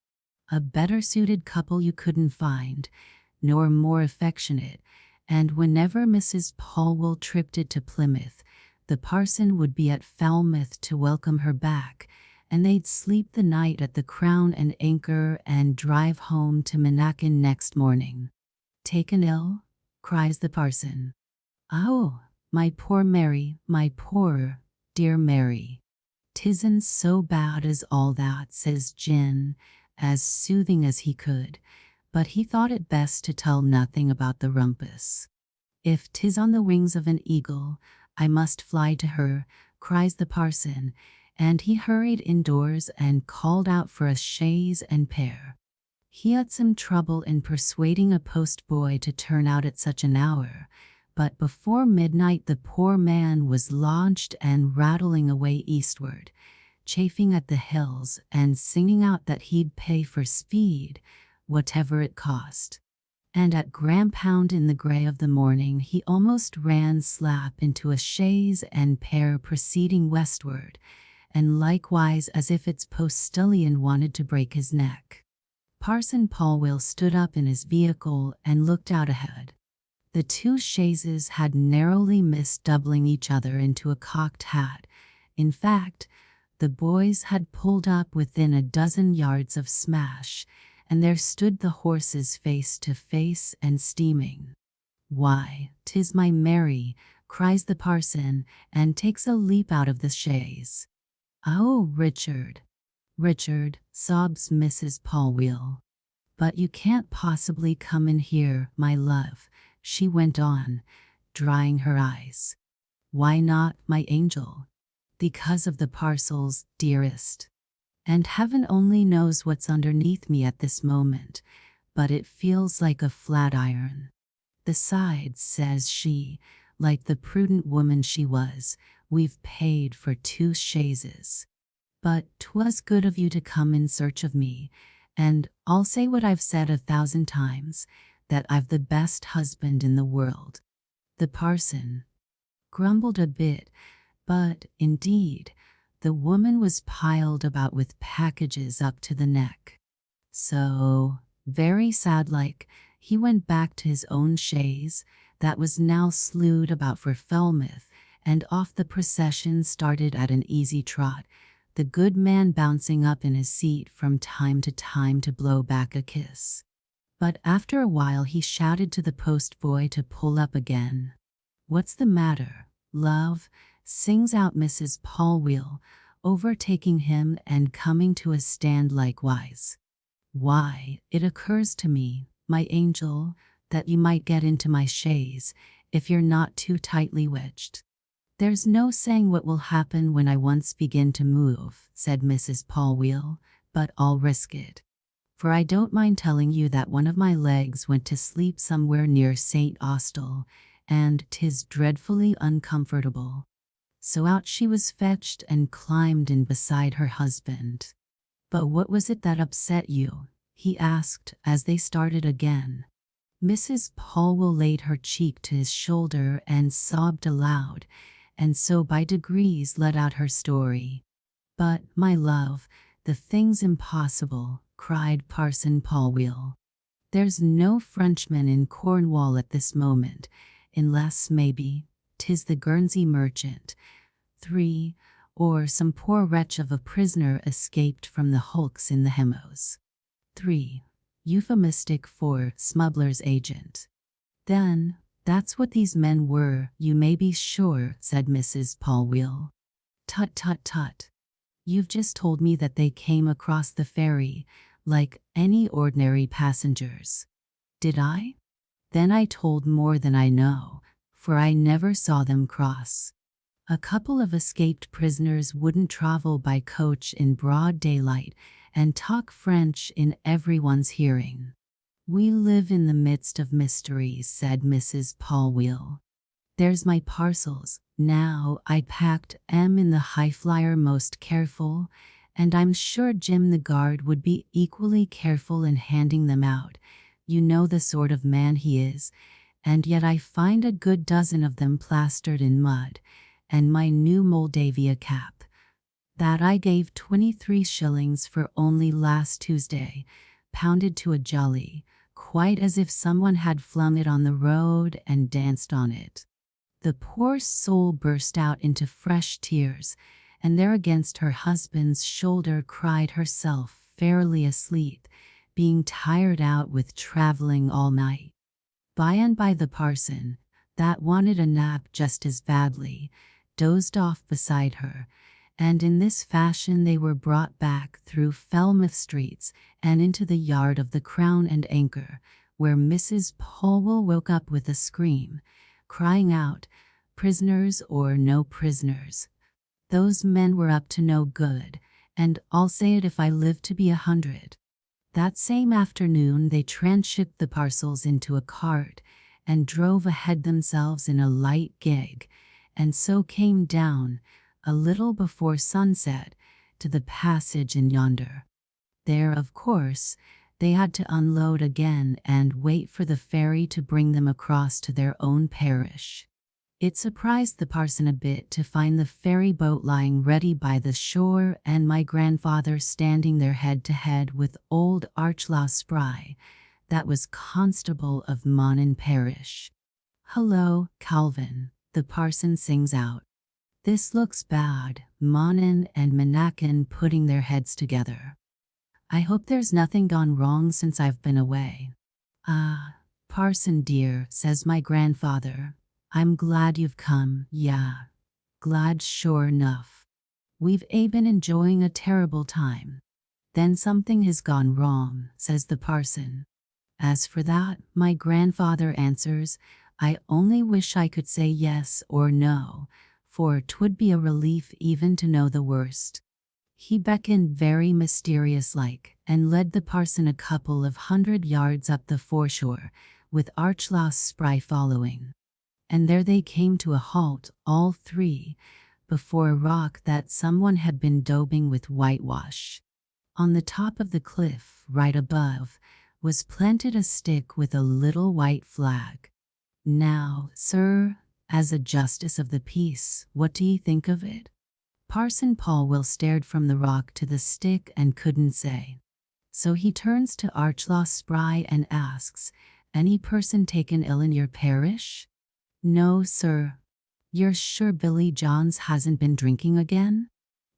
S1: A better suited couple you couldn't find, nor more affectionate, and whenever Mrs. Polwell tripped it to Plymouth, the parson would be at Falmouth to welcome her back, and they'd sleep the night at the Crown and Anchor and drive home to Mannakin next morning." "Taken ill?" cries the parson. "Oh, my poor Mary, my poor, dear Mary." "'Tisn't so bad as all that," says Jim, as soothing as he could, but he thought it best to tell nothing about the rumpus. "If 'tis on the wings of an eagle, I must fly to her," cries the parson, and he hurried indoors and called out for a chaise and pair. He had some trouble in persuading a post-boy to turn out at such an hour, but before midnight the poor man was launched and rattling away eastward, chafing at the hills and singing out that he'd pay for speed, whatever it cost. And at Grampound in the grey of the morning he almost ran slap into a chaise and pair proceeding westward, and likewise as if its postilion wanted to break his neck. Parson Polwell stood up in his vehicle and looked out ahead. The two chaises had narrowly missed doubling each other into a cocked hat. In fact, the boys had pulled up within a dozen yards of smash, and there stood the horses face to face and steaming. Why, 'tis my Mary, cries the parson, and takes a leap out of the chaise. Oh, Richard, Richard, sobs Mrs. Polwheel. But you can't possibly come in here, my love, she went on, drying her eyes. Why not, my angel? Because of the parcels, dearest. And heaven only knows what's underneath me at this moment, but it feels like a flat iron. Besides, says she, like the prudent woman she was, we've paid for 2 chaises. But 'twas good of you to come in search of me, and I'll say what I've said 1,000 times, that I've the best husband in the world. The parson grumbled a bit, but, indeed, the woman was piled about with packages up to the neck. So, very sad-like, he went back to his own chaise, that was now slewed about for Falmouth, and off the procession started at an easy trot, the good man bouncing up in his seat from time to time to blow back a kiss. But after a while he shouted to the postboy to pull up again. What's the matter, love? Sings out Mrs. Polwheel, overtaking him and coming to a stand likewise. Why, it occurs to me, my angel, that you might get into my chaise, if you're not too tightly wedged. There's no saying what will happen when I once begin to move, said Mrs. Polwheel, but I'll risk it. For I don't mind telling you that one of my legs went to sleep somewhere near St. Austell, and 'tis dreadfully uncomfortable. So out she was fetched and climbed in beside her husband. But what was it that upset you? He asked as they started again. Mrs. Polwheel laid her cheek to his shoulder and sobbed aloud, and so by degrees let out her story. But, my love, the thing's impossible, cried Parson Polwheel. There's no Frenchman in Cornwall at this moment, unless, maybe, 'tis the Guernsey merchant. 3. Or some poor wretch of a prisoner escaped from the hulks in the Hemos. 3. Euphemistic for smuggler's agent. Then, that's what these men were, you may be sure, said Mrs. Polwheel. Tut, tut, tut. You've just told me that they came across the ferry, like any ordinary passengers. Did I? Then I told more than I know, for I never saw them cross. A couple of escaped prisoners wouldn't travel by coach in broad daylight and talk French in everyone's hearing. We live in the midst of mysteries, said Mrs. Polwheel. There's my parcels. Now I packed 'em in the Highflyer most careful, and I'm sure Jim the guard would be equally careful in handing them out. You know the sort of man he is, and yet I find a good dozen of them plastered in mud, and my new Moldavia cap, that I gave 23 shillings for only last Tuesday, pounded to a jelly, quite as if someone had flung it on the road and danced on it. The poor soul burst out into fresh tears, and there against her husband's shoulder cried herself fairly asleep, being tired out with traveling all night. By and by the parson, that wanted a nap just as badly, dozed off beside her, and in this fashion they were brought back through Falmouth streets and into the yard of the Crown and Anchor, where Mrs. Polwheel woke up with a scream, crying out, prisoners or no prisoners, those men were up to no good, and I'll say it if I live to be 100. That same afternoon they transhipped the parcels into a cart and drove ahead themselves in a light gig, and so came down, a little before sunset, to the passage in yonder. There, of course, they had to unload again and wait for the ferry to bring them across to their own parish. It surprised the parson a bit to find the ferry boat lying ready by the shore and my grandfather standing there head to head with old Archelaus Spry, that was constable of Monaghan parish. "Hullo, Calvin," the parson sings out. "This looks bad, Monaghan and Manachan putting their heads together. I hope there's nothing gone wrong since I've been away." "Ah, parson dear," says my grandfather, "I'm glad you've come, yeah. Glad sure enough. We've been enjoying a terrible time." "Then something has gone wrong," says the parson. "As for that," my grandfather answers, "I only wish I could say yes or no, for 'twould be a relief even to know the worst." He beckoned very mysterious-like, and led the parson a couple of 100 yards up the foreshore, with Archelaus Spry following. And there they came to a halt, all three, before a rock that someone had been daubing with whitewash. On the top of the cliff, right above, was planted a stick with a little white flag. "Now, sir, as a justice of the peace, what do ye think of it?" Parson Paul stared from the rock to the stick and couldn't say. So he turns to Archelaus Spry and asks, "Any person taken ill in your parish?" "No, sir." "You're sure Billy Johns hasn't been drinking again?"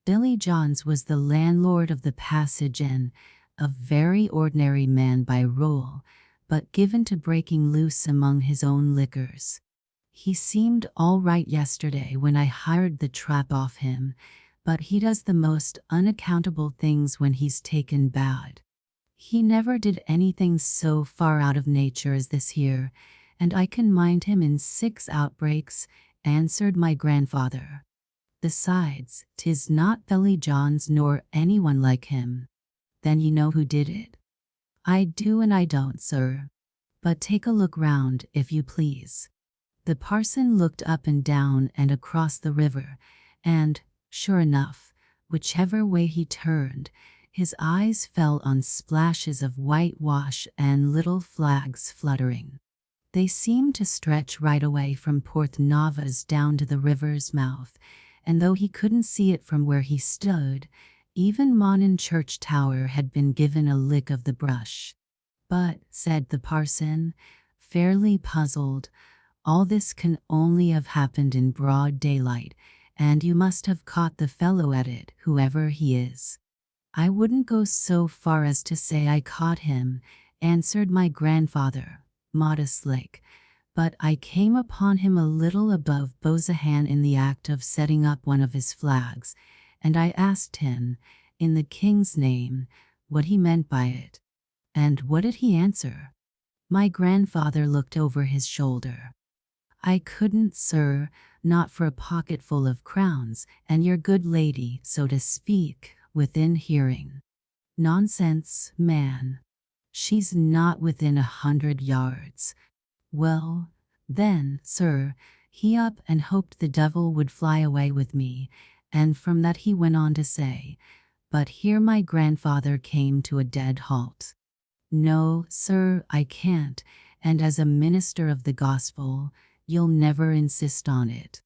S1: Billy Johns was the landlord of the Passage Inn, a very ordinary man by rule, but given to breaking loose among his own liquors. "He seemed all right yesterday when I hired the trap off him, but he does the most unaccountable things when he's taken bad. He never did anything so far out of nature as this here, and I can mind him in 6 outbreaks," answered my grandfather. "Besides, 'tis not Billy Johns nor anyone like him." "Then you know who did it?" "I do and I don't, sir. But take a look round, if you please." The parson looked up and down and across the river, and, sure enough, whichever way he turned, his eyes fell on splashes of whitewash and little flags fluttering. They seemed to stretch right away from Porth Novas down to the river's mouth, and though he couldn't see it from where he stood, even Monnin Church Tower had been given a lick of the brush. "But," said the parson, fairly puzzled, "all this can only have happened in broad daylight, and you must have caught the fellow at it, whoever he is." "I wouldn't go so far as to say I caught him," answered my grandfather, modest-like, "but I came upon him a little above Bozahan in the act of setting up one of his flags, and I asked him, in the king's name, what he meant by it." "And what did he answer?" My grandfather looked over his shoulder. "I couldn't, sir, not for a pocketful of crowns, and your good lady, so to speak, within hearing." "Nonsense, man. She's not within 100 yards. "Well, then, sir, he up and hoped the devil would fly away with me, and from that he went on to say," but here my grandfather came to a dead halt. "No, sir, I can't, and as a minister of the gospel, you'll never insist on it."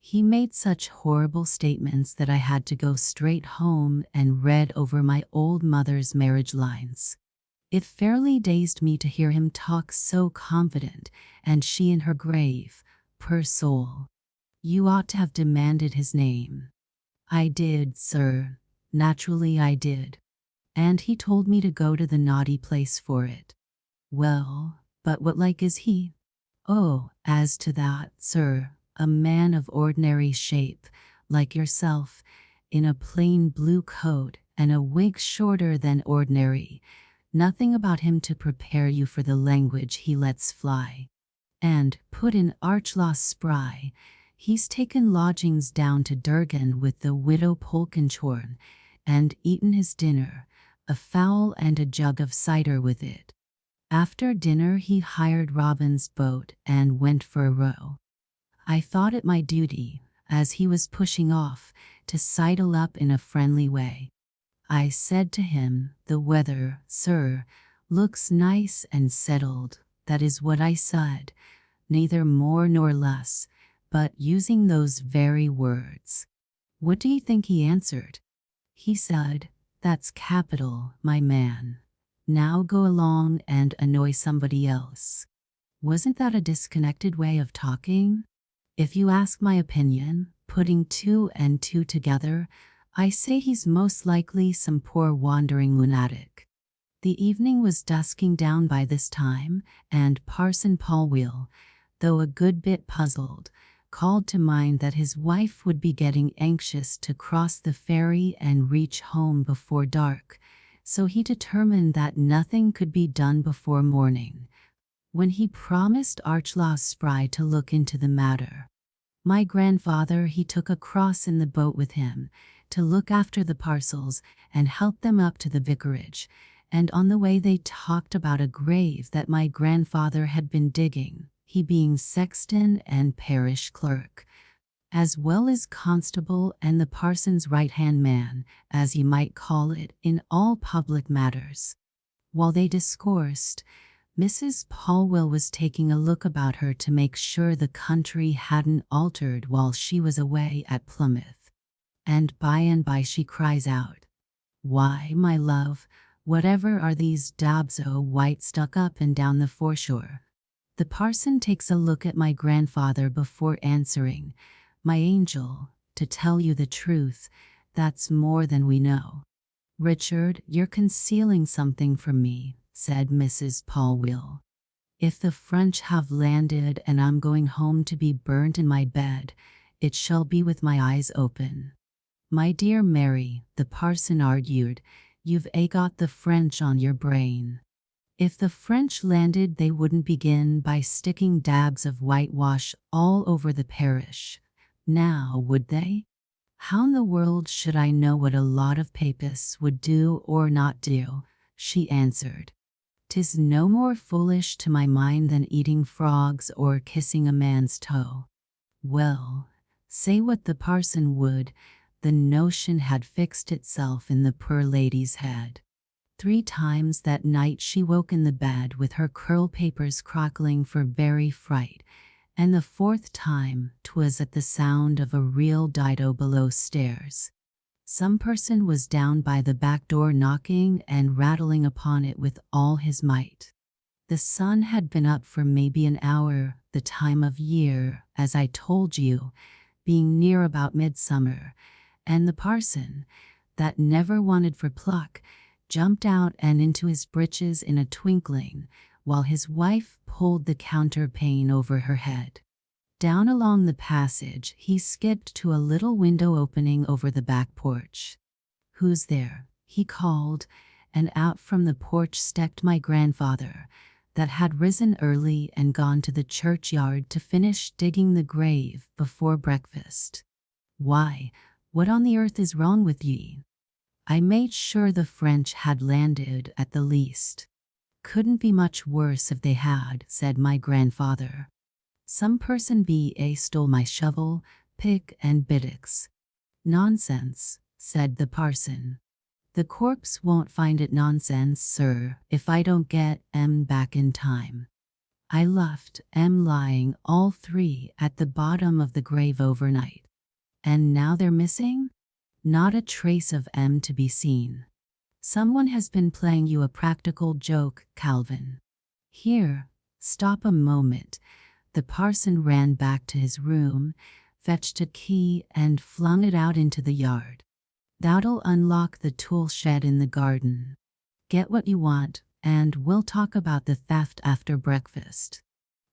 S1: He made such horrible statements that I had to go straight home and read over my old mother's marriage lines. It fairly dazed me to hear him talk so confident, and she in her grave, poor soul. "You ought to have demanded his name." "I did, sir. Naturally I did. And he told me to go to the naughty place for it." "Well, but what like is he?" "Oh, as to that, sir, a man of ordinary shape, like yourself, in a plain blue coat and a wig shorter than ordinary. Nothing about him to prepare you for the language he lets fly." "And," put in Archelaus Spry, "he's taken lodgings down to Durgan with the widow Polkenchorn, and eaten his dinner, a fowl and a jug of cider with it. After dinner he hired Robin's boat and went for a row. I thought it my duty, as he was pushing off, to sidle up in a friendly way. I said to him, 'The weather, sir, looks nice and settled.' That is what I said, neither more nor less, but using those very words. What do you think he answered? He said, 'That's capital, my man. Now go along and annoy somebody else.' Wasn't that a disconnected way of talking? If you ask my opinion, putting 2 and 2 together, I say he's most likely some poor wandering lunatic." The evening was dusking down by this time, and Parson Polwheel, though a good bit puzzled, called to mind that his wife would be getting anxious to cross the ferry and reach home before dark, so he determined that nothing could be done before morning, when he promised Archelaus Spry to look into the matter. My grandfather he took across in the boat with him, to look after the parcels and help them up to the vicarage, and on the way they talked about a grave that my grandfather had been digging, he being sexton and parish clerk, as well as constable and the parson's right-hand man, as you might call it, in all public matters. While they discoursed, Mrs. Polwheel was taking a look about her to make sure the country hadn't altered while she was away at Plymouth, and by she cries out, "Why, my love, whatever are these daubs o' white stuck up and down the foreshore?" The parson takes a look at my grandfather before answering, "My angel, to tell you the truth, that's more than we know." "Richard, you're concealing something from me," said Mrs. Polwheel. "If the French have landed and I'm going home to be burnt in my bed, it shall be with my eyes open." "My dear Mary," the parson argued, "you've got the French on your brain. If the French landed they wouldn't begin by sticking dabs of whitewash all over the parish. Now, would they? How in the world should I know what a lot of papists would do or not do?" she answered. "'Tis no more foolish to my mind than eating frogs or kissing a man's toe." Well, say what the parson would, the notion had fixed itself in the poor lady's head. 3 times that night she woke in the bed with her curl papers crackling for very fright, and the 4th time 'twas at the sound of a real dido below stairs. Some person was down by the back door knocking and rattling upon it with all his might. The sun had been up for maybe an hour, the time of year, as I told you, being near about midsummer, and the parson, that never wanted for pluck, jumped out and into his breeches in a twinkling, while his wife pulled the counterpane over her head. Down along the passage he skipped to a little window opening over the back porch. "Who's there?" he called, and out from the porch stepped my grandfather, that had risen early and gone to the churchyard to finish digging the grave before breakfast. "Why, what on the earth is wrong with ye?" "I made sure the French had landed at the least." "Couldn't be much worse if they had," said my grandfather. "Some person stole my shovel, pick, and bittocks." "Nonsense," said the parson. "The corpse won't find it nonsense, sir, if I don't get 'em back in time. I left 'em lying all 3 at the bottom of the grave overnight. And now they're missing? Not a trace of 'em to be seen. Someone has been playing you a practical joke, Calvin." "Here, stop a moment." The parson ran back to his room, fetched a key, and flung it out into the yard. "That'll unlock the tool shed in the garden. Get what you want, and we'll talk about the theft after breakfast."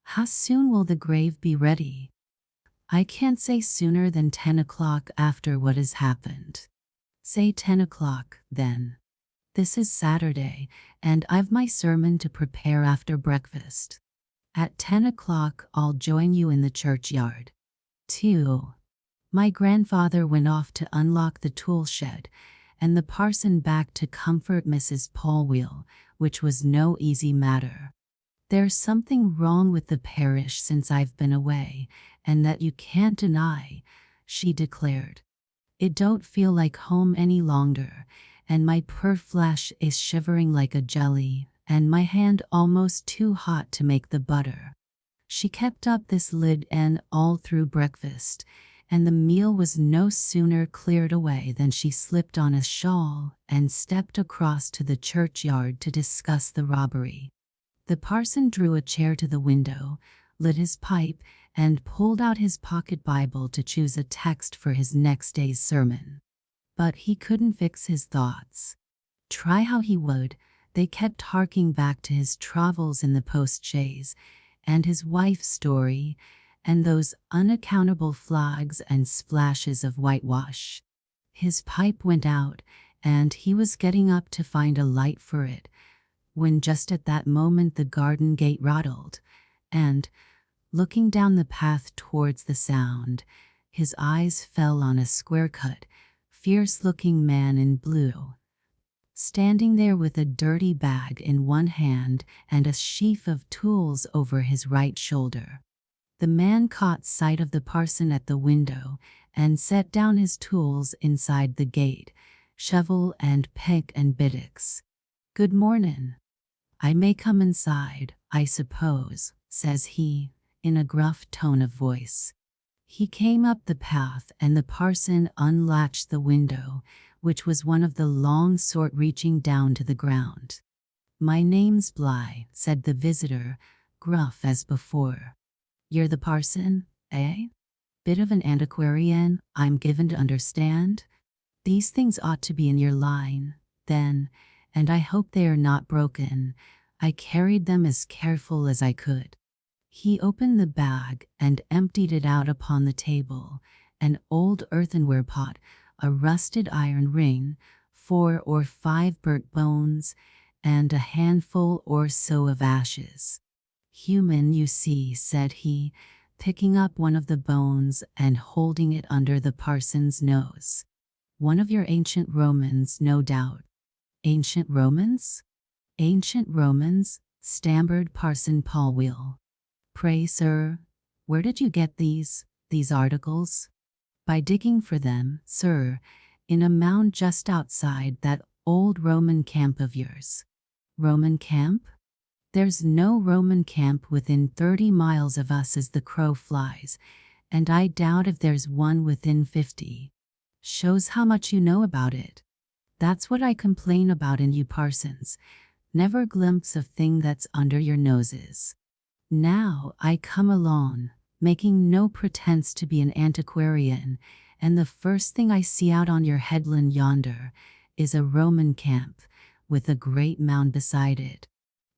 S1: "How soon will the grave be ready?" "I can't say sooner than 10 o'clock after what has happened." "Say 10 o'clock, then. This is Saturday, and I've my sermon to prepare after breakfast. At 10 o'clock I'll join you in the churchyard." 2. My grandfather went off to unlock the tool shed, and the parson back to comfort Mrs. Polwheel, which was no easy matter. "There's something wrong with the parish since I've been away, and that you can't deny," she declared. "It don't feel like home any longer, and my poor flesh is shivering like a jelly, and my hand almost too hot to make the butter." She kept up this lid and all through breakfast, and the meal was no sooner cleared away than she slipped on a shawl and stepped across to the churchyard to discuss the robbery. The parson drew a chair to the window, lit his pipe, and pulled out his pocket Bible to choose a text for his next day's sermon. But he couldn't fix his thoughts. Try how he would, They kept harking back to his travels in the post-chaise, and his wife's story, and those unaccountable flags and splashes of whitewash. His pipe went out, and he was getting up to find a light for it, when just at that moment the garden gate rattled, and, looking down the path towards the sound, his eyes fell on a square-cut, fierce-looking man in blue, standing there with a dirty bag in one hand and a sheaf of tools over his right shoulder. The man caught sight of the parson at the window and set down his tools inside the gate, shovel and pick and bittocks. "Good mornin'. I may come inside, I suppose," says he, in a gruff tone of voice. He came up the path, and the parson unlatched the window, which was one of the long sort reaching down to the ground. "My name's Bly," said the visitor, gruff as before. "You're the parson, eh? Bit of an antiquarian, I'm given to understand? These things ought to be in your line, then, and I hope they are not broken. I carried them as careful as I could." He opened the bag and emptied it out upon the table, an old earthenware pot, a rusted iron ring, 4 or 5 burnt bones, and a handful or so of ashes. "Human, you see," said he, picking up one of the bones and holding it under the parson's nose. "One of your ancient Romans, no doubt." "Ancient Romans?" "Ancient Romans," stammered Parson Polwheel. "Pray, sir, where did you get these articles?" "By digging for them, sir, in a mound just outside that old Roman camp of yours." "Roman camp? There's no Roman camp within 30 miles of us as the crow flies, and I doubt if there's one within 50. Shows how much you know about it. That's what I complain about in you parsons. Never glimpse of thing that's under your noses. Now I come along, making no pretense to be an antiquarian, and the first thing I see out on your headland yonder is a Roman camp, with a great mound beside it."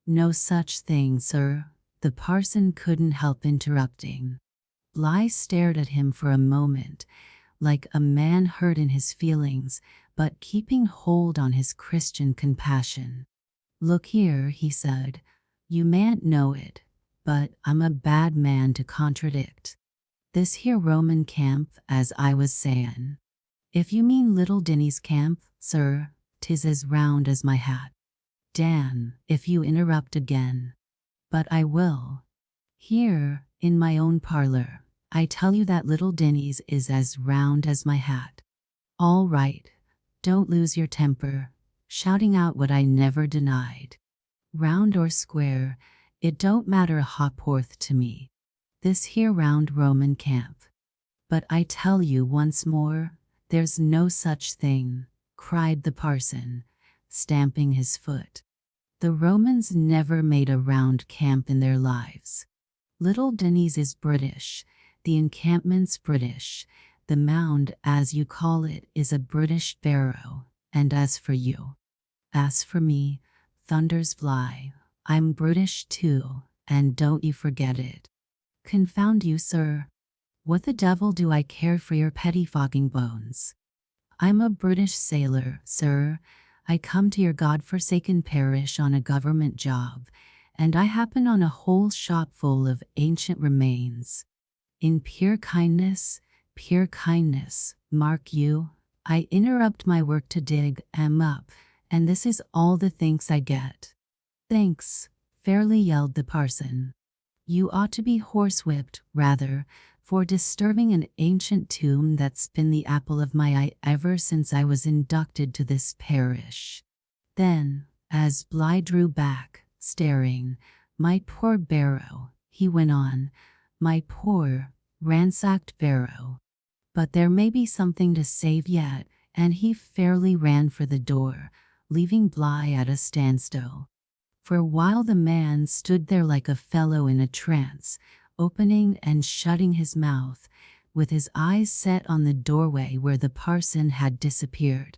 S1: "No such thing, sir," the parson couldn't help interrupting. Bly stared at him for a moment, like a man hurt in his feelings, but keeping hold on his Christian compassion. "Look here," he said, "you mayn't know it, but I'm a bad man to contradict. This here Roman camp, as I was sayin'. If you mean little Dinny's camp, sir, 'tis as round as my hat. Dan, if you interrupt again. But I will. Here, in my own parlor, I tell you that little Dinny's is as round as my hat. All right, don't lose your temper, shouting out what I never denied. Round or square, it don't matter a ha'porth to me. This here round Roman camp. But I tell you once more, there's no such thing," cried the parson, stamping his foot. "The Romans never made a round camp in their lives. Little Dinny's is British, the encampment's British, the mound, as you call it, is a British barrow, and as for you—" "As for me," thunders Bly, "I'm British too, and don't you forget it." "Confound you, sir. What the devil do I care for your pettifogging bones? I'm a British sailor, sir. I come to your God-forsaken parish on a government job, and I happen on a whole shop full of ancient remains. In pure kindness, mark you, I interrupt my work to dig 'em up, and this is all the thanks I get." "Thanks," fairly yelled the parson. "You ought to be horsewhipped, rather, for disturbing an ancient tomb that's been the apple of my eye ever since I was inducted to this parish." Then, as Bly drew back, staring, "My poor barrow," he went on, "my poor, ransacked barrow. But there may be something to save yet," and he fairly ran for the door, leaving Bly at a standstill. For a while the man stood there like a fellow in a trance, opening and shutting his mouth, with his eyes set on the doorway where the parson had disappeared.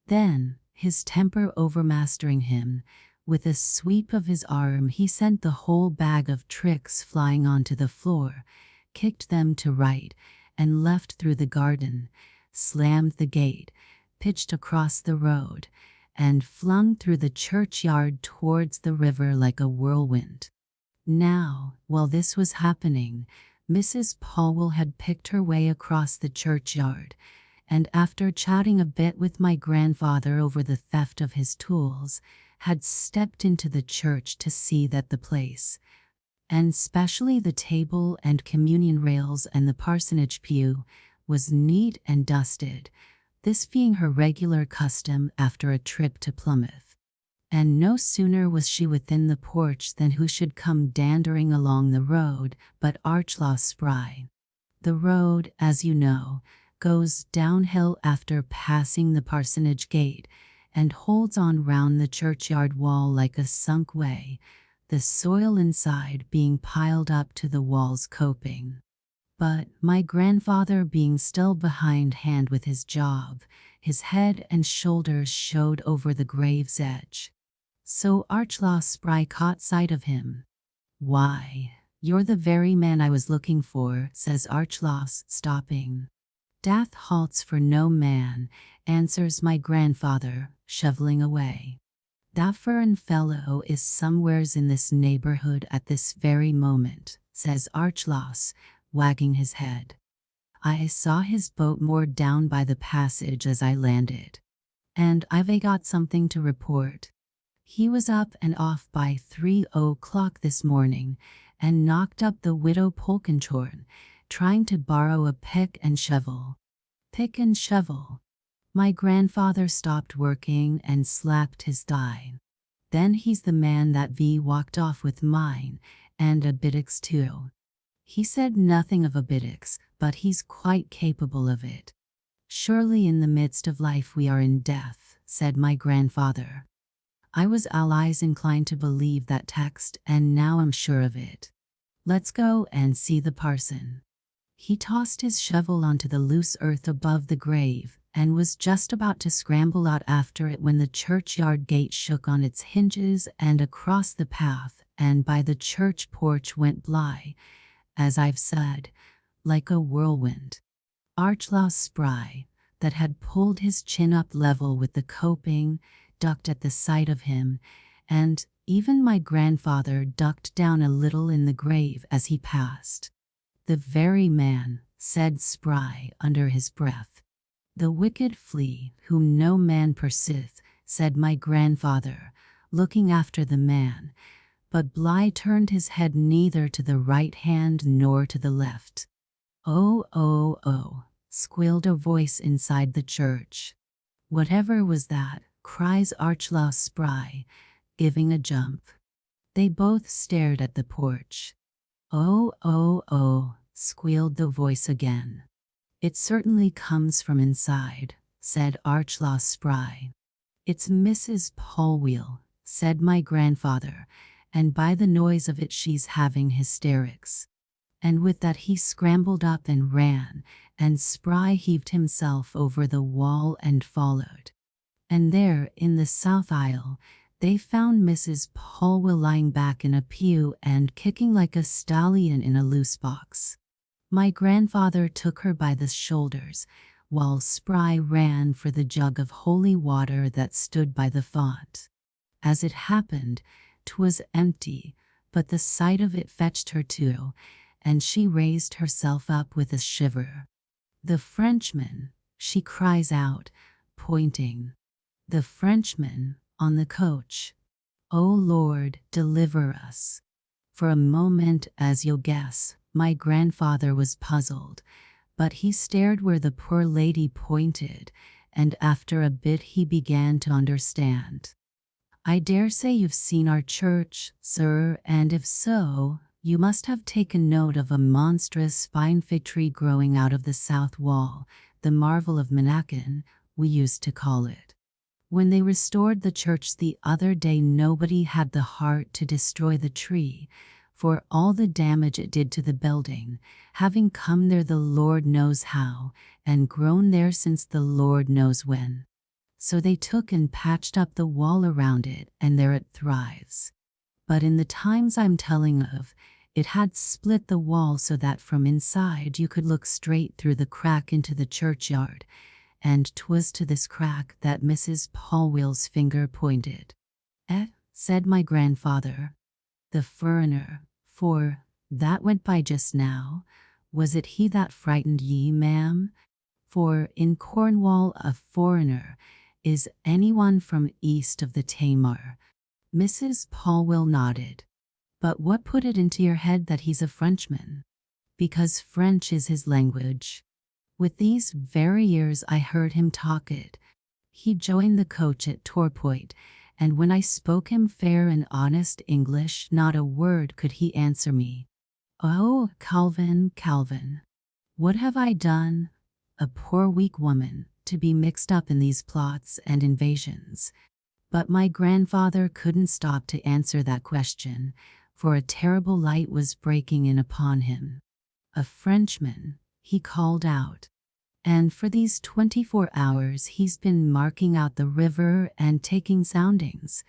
S1: Then, his temper overmastering him, With a sweep of his arm, he sent the whole bag of tricks flying onto the floor, kicked them to right, and left through the garden, slammed the gate, pitched across the road, and flung through the churchyard towards the river like a whirlwind. Now, while this was happening, Mrs. Polwell had picked her way across the churchyard, and after chatting a bit with my grandfather over the theft of his tools, had stepped into the church to see that the place, and especially the table and communion rails and the parsonage pew, was neat and dusted, this being her regular custom after a trip to Plymouth. And no sooner was she within the porch than who should come dandering along the road but Archelaus Spry. The road, as you know, goes downhill after passing the parsonage gate, and holds on round the churchyard wall like a sunk way, the soil inside being piled up to the wall's coping. But my grandfather being still behindhand with his job, his head and shoulders showed over the grave's edge. So Archelaus Spry caught sight of him. "Why, you're the very man I was looking for," says Archelaus, stopping. "Death halts for no man," answers my grandfather, shoveling away. "That furrin fellow is somewheres in this neighborhood at this very moment," says Archelaus, wagging his head. "I saw his boat moored down by the passage as I landed. And I've got something to report. He was up and off by 3 o'clock this morning, and knocked up the widow Polkenchorn, trying to borrow a pick and shovel." Pick and shovel. My grandfather stopped working and slapped his thigh. "Then he's the man that walked off with mine, and a bittocks too." He said nothing of a bittocks, but he's quite capable of it. "Surely in the midst of life we are in death," said my grandfather. I was allies inclined to believe that text, and now I'm sure of it. "Let's go and see the parson." He tossed his shovel onto the loose earth above the grave, and was just about to scramble out after it when the churchyard gate shook on its hinges, and across the path and by the church porch went Bly, as I've said, like a whirlwind. Archelaus Spry, that had pulled his chin up level with the coping, ducked at the sight of him, and even my grandfather ducked down a little in the grave as he passed. "The very man," said Spry under his breath. "The wicked flee, whom no man pursueth," said my grandfather, looking after the man, but Bly turned his head neither to the right hand nor to the left. "Oh, oh, oh," squealed a voice inside the church. "Whatever was that?" cries Archelaus Spry, giving a jump. They both stared at the porch. "Oh, oh, oh," squealed the voice again. "It certainly comes from inside," said Archelaus Spry. "It's Mrs. Polwell," said my grandfather, "and by the noise of it she's having hysterics." And with that he scrambled up and ran, and Spry heaved himself over the wall and followed. And there, in the south aisle, they found Mrs. Polwell lying back in a pew and kicking like a stallion in a loose box. My grandfather took her by the shoulders, while Spry ran for the jug of holy water that stood by the font. As it happened, 'twas empty, but the sight of it fetched her too, and she raised herself up with a shiver. "The Frenchman," she cries out, pointing. "The Frenchman, on the coach. O Lord, deliver us." For a moment, as you'll guess, my grandfather was puzzled, but he stared where the poor lady pointed, and after a bit he began to understand. "I dare say you've seen our church, sir, and if so, you must have taken note of a monstrous fine fig tree growing out of the south wall, the marvel of Menachin, we used to call it. When they restored the church the other day, nobody had the heart to destroy the tree, for all the damage it did to the building, having come there the Lord knows how, and grown there since the Lord knows when. So they took and patched up the wall around it, and there it thrives. But in the times I'm telling of, it had split the wall so that from inside you could look straight through the crack into the churchyard, and 'twas to this crack that Mrs. Polwell's finger pointed. Said my grandfather. The foreigner, for that went by just now, was it he that frightened ye, ma'am? For in Cornwall a foreigner is anyone from east of the Tamar. Mrs. Polwell nodded. But what put it into your head that he's a Frenchman? Because French is his language. With these very years I heard him talk it. He joined the coach at Torpoint, and when I spoke him fair and honest English, not a word could he answer me. Oh, Calvin, Calvin, what have I done, a poor weak woman, to be mixed up in these plots and invasions? But my grandfather couldn't stop to answer that question, for a terrible light was breaking in upon him. A Frenchman, he called out. And for these 24 hours he's been marking out the river and taking soundings.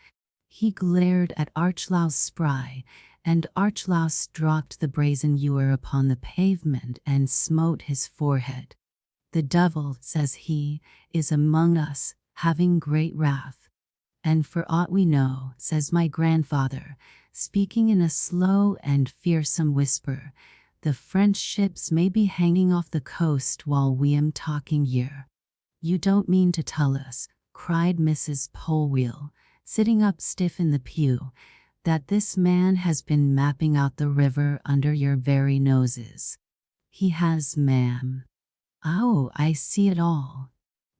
S1: He glared at Archelaus Spry, and Archelaus dropped the brazen ewer upon the pavement and smote his forehead. The devil, says he, is among us, having great wrath. And for aught we know, says my grandfather, speaking in a slow and fearsome whisper, the French ships may be hanging off the coast while we am talking here. You don't mean to tell us, cried Mrs. Polwell, sitting up stiff in the pew, that this man has been mapping out the river under your very noses? He has, ma'am. Oh, I see it all.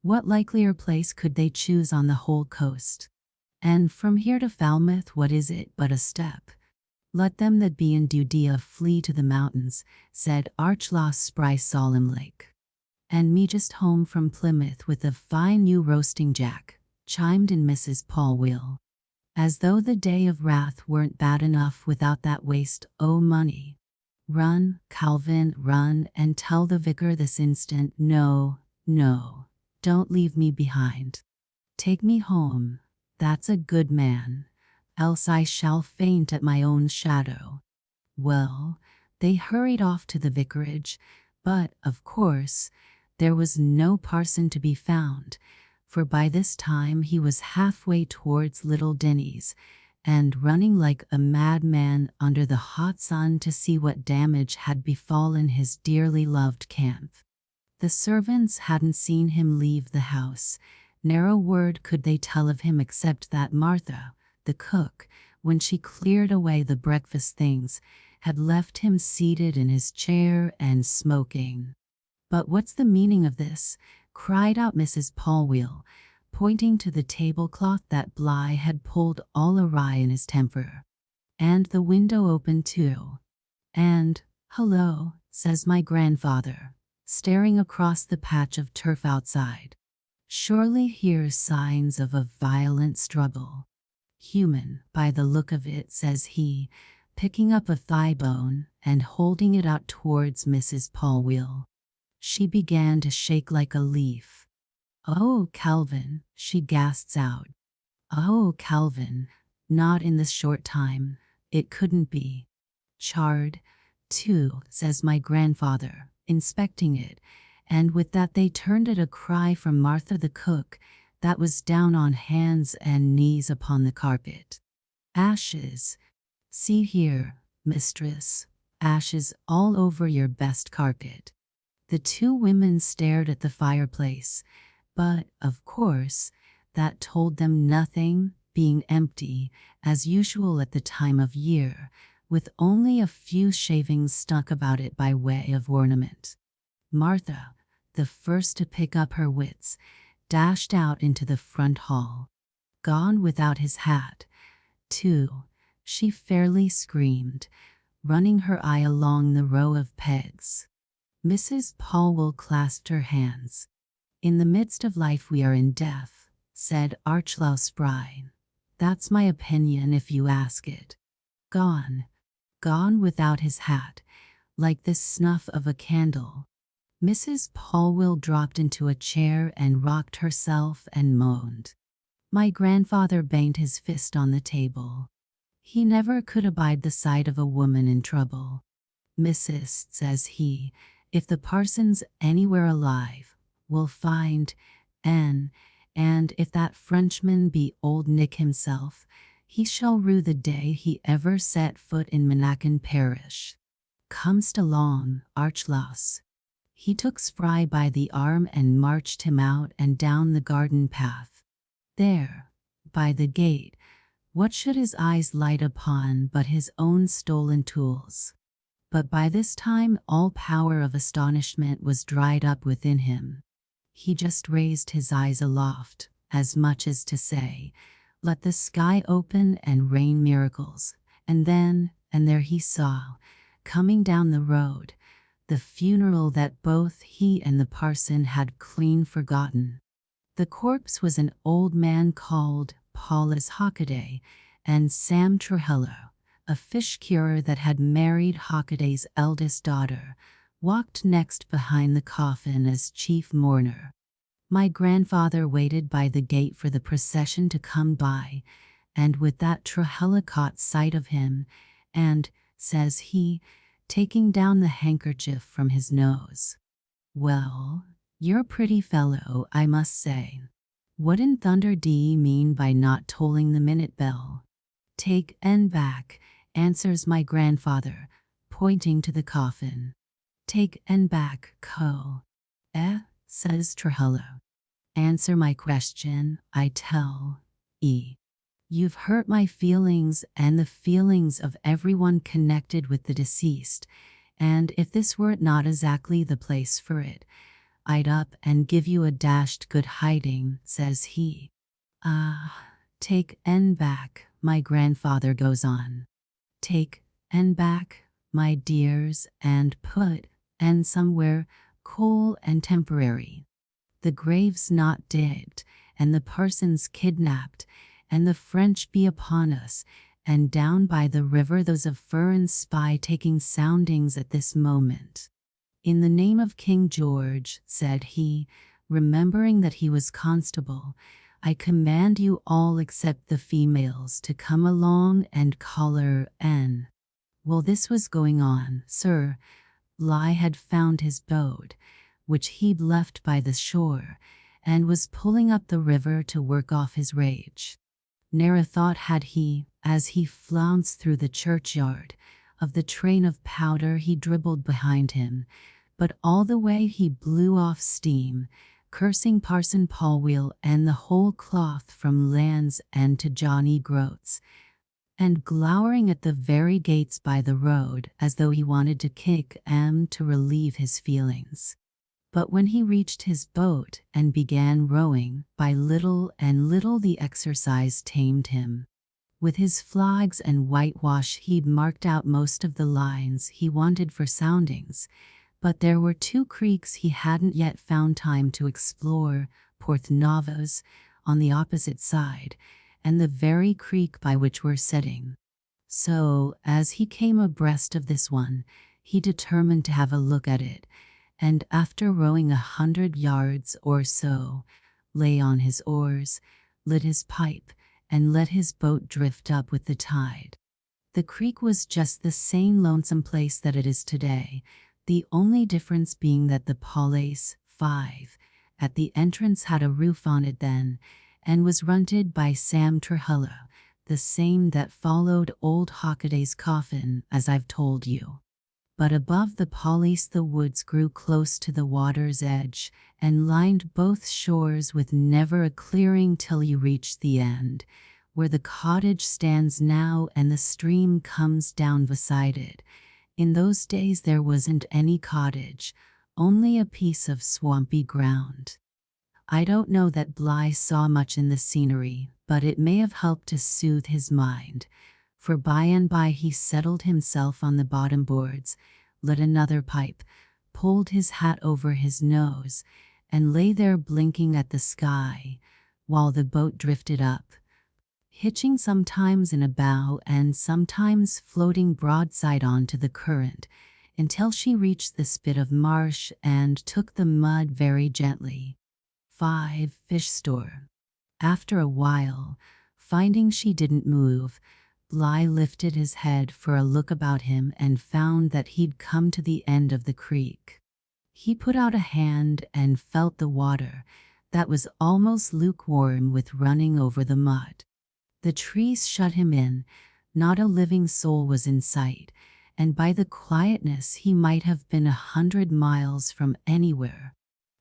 S1: What likelier place could they choose on the whole coast? And from here to Falmouth, what is it but a step? Let them that be in Judea flee to the mountains, said Archelaus Spry solemnly. And me just home from Plymouth with a fine new roasting jack, chimed in Mrs. Polwell. As though the day of wrath weren't bad enough without that waste o' money. Run, Calvin, run, and tell the vicar this instant, no, no, don't leave me behind. Take me home, that's a good man, else I shall faint at my own shadow. Well, they hurried off to the vicarage, but, of course, there was no parson to be found, for by this time he was halfway towards Little Denny's, and running like a madman under the hot sun to see what damage had befallen his dearly loved camp. The servants hadn't seen him leave the house. Ne'er a word could they tell of him except that Martha, the cook, when she cleared away the breakfast things, had left him seated in his chair and smoking. But what's the meaning of this? Cried out Mrs. Polwell, pointing to the tablecloth that Bligh had pulled all awry in his temper. And the window open too. And, hello, says my grandfather, staring across the patch of turf outside. Surely here's signs of a violent struggle. Human, by the look of it, says he, picking up a thigh bone and holding it out towards Mrs. Polwell. She began to shake like a leaf. Oh, Calvin, she gasps out. Oh, Calvin, not in this short time, it couldn't be. Charred, too, says my grandfather, inspecting it, and with that they turned at a cry from Martha the cook, that was down on hands and knees upon the carpet. Ashes. See here, mistress, ashes all over your best carpet. The two women stared at the fireplace, but, of course, that told them nothing, being empty, as usual at the time of year, with only a few shavings stuck about it by way of ornament. Martha, the first to pick up her wits, dashed out into the front hall. Gone without his hat, too, she fairly screamed, running her eye along the row of pegs. Mrs. Polwell clasped her hands. In the midst of life we are in death, said Archelaus Spry. That's my opinion if you ask it. Gone. Gone without his hat, like the snuff of a candle. Mrs. Polwell dropped into a chair and rocked herself and moaned. My grandfather banged his fist on the table. He never could abide the sight of a woman in trouble. Mrs., says he, if the parson's anywhere alive, we'll find and if that Frenchman be old Nick himself, he shall rue the day he ever set foot in Mannakin parish. Com'st along, Archelaus. He took Spry by the arm and marched him out and down the garden path. There, by the gate, what should his eyes light upon but his own stolen tools? But by this time all power of astonishment was dried up within him. He just raised his eyes aloft, as much as to say, let the sky open and rain miracles, and there he saw, coming down the road, the funeral that both he and the parson had clean forgotten. The corpse was an old man called Paulus Hockaday, and Sam Trujillo, a fish curer that had married Hockaday's eldest daughter, walked next behind the coffin as chief mourner. My grandfather waited by the gate for the procession to come by, and with that Trujillo caught sight of him, and, says he, taking down the handkerchief from his nose, well, you're a pretty fellow, I must say. What in thunder d'ye mean by not tolling the minute bell? Take en back, answers my grandfather, pointing to the coffin. Take en back, co. Says Trujillo. Answer my question, I tell ye. You've hurt my feelings and the feelings of everyone connected with the deceased, and if this were not exactly the place for it, I'd up and give you a dashed good hiding, says he. Take en back, my grandfather goes on. Take en back, my dears, and put en somewhere cool and temporary. The grave's not digged, and the parson's kidnapped, and the French be upon us, and down by the river those of Furren's spy taking soundings at this moment. In the name of King George, said he, remembering that he was constable, I command you all except the females to come along and collar en. While this was going on, Sir Bligh had found his boat, which he'd left by the shore, and was pulling up the river to work off his rage. Ne'er a thought had he, as he flounced through the churchyard, of the train of powder he dribbled behind him, but all the way he blew off steam, cursing Parson Polwell and the whole cloth from Land's End to Johnny Groat's, and glowering at the very gates by the road as though he wanted to kick to relieve his feelings. But when he reached his boat and began rowing, by little and little the exercise tamed him. With his flags and whitewash he'd marked out most of the lines he wanted for soundings, but there were two creeks he hadn't yet found time to explore, Porthnavos, on the opposite side, and the very creek by which we're setting. So, as he came abreast of this one, he determined to have a look at it, and after rowing 100 yards or so, lay on his oars, lit his pipe, and let his boat drift up with the tide. The creek was just the same lonesome place that it is today, the only difference being that the Palais 5 at the entrance had a roof on it then, and was runted by Sam Trujillo, the same that followed old Hockaday's coffin, as I've told you. But above the Palais the woods grew close to the water's edge, and lined both shores with never a clearing till you reached the end, where the cottage stands now and the stream comes down beside it. In those days there wasn't any cottage, only a piece of swampy ground. I don't know that Bligh saw much in the scenery, but it may have helped to soothe his mind, for by and by he settled himself on the bottom boards, lit another pipe, pulled his hat over his nose, and lay there blinking at the sky, while the boat drifted up, hitching sometimes in a bow and sometimes floating broadside on to the current, until she reached the spit of marsh and took the mud very gently. 5. Fish store. After a while, finding she didn't move, Bly lifted his head for a look about him and found that he'd come to the end of the creek. He put out a hand and felt the water, that was almost lukewarm with running over the mud. The trees shut him in, not a living soul was in sight, and by the quietness he might have been 100 miles from anywhere.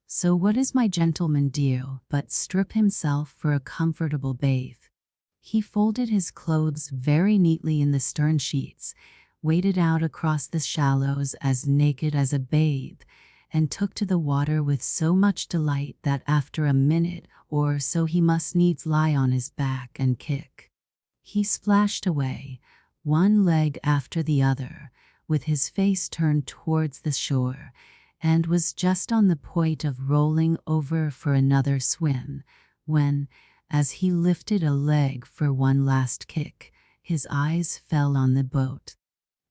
S1: So what does my gentleman do but strip himself for a comfortable bathe? He folded his clothes very neatly in the stern sheets, waded out across the shallows as naked as a babe, and took to the water with so much delight that after a minute or so he must needs lie on his back and kick. He splashed away, one leg after the other, with his face turned towards the shore, and was just on the point of rolling over for another swim, when, as he lifted a leg for one last kick, his eyes fell on the boat.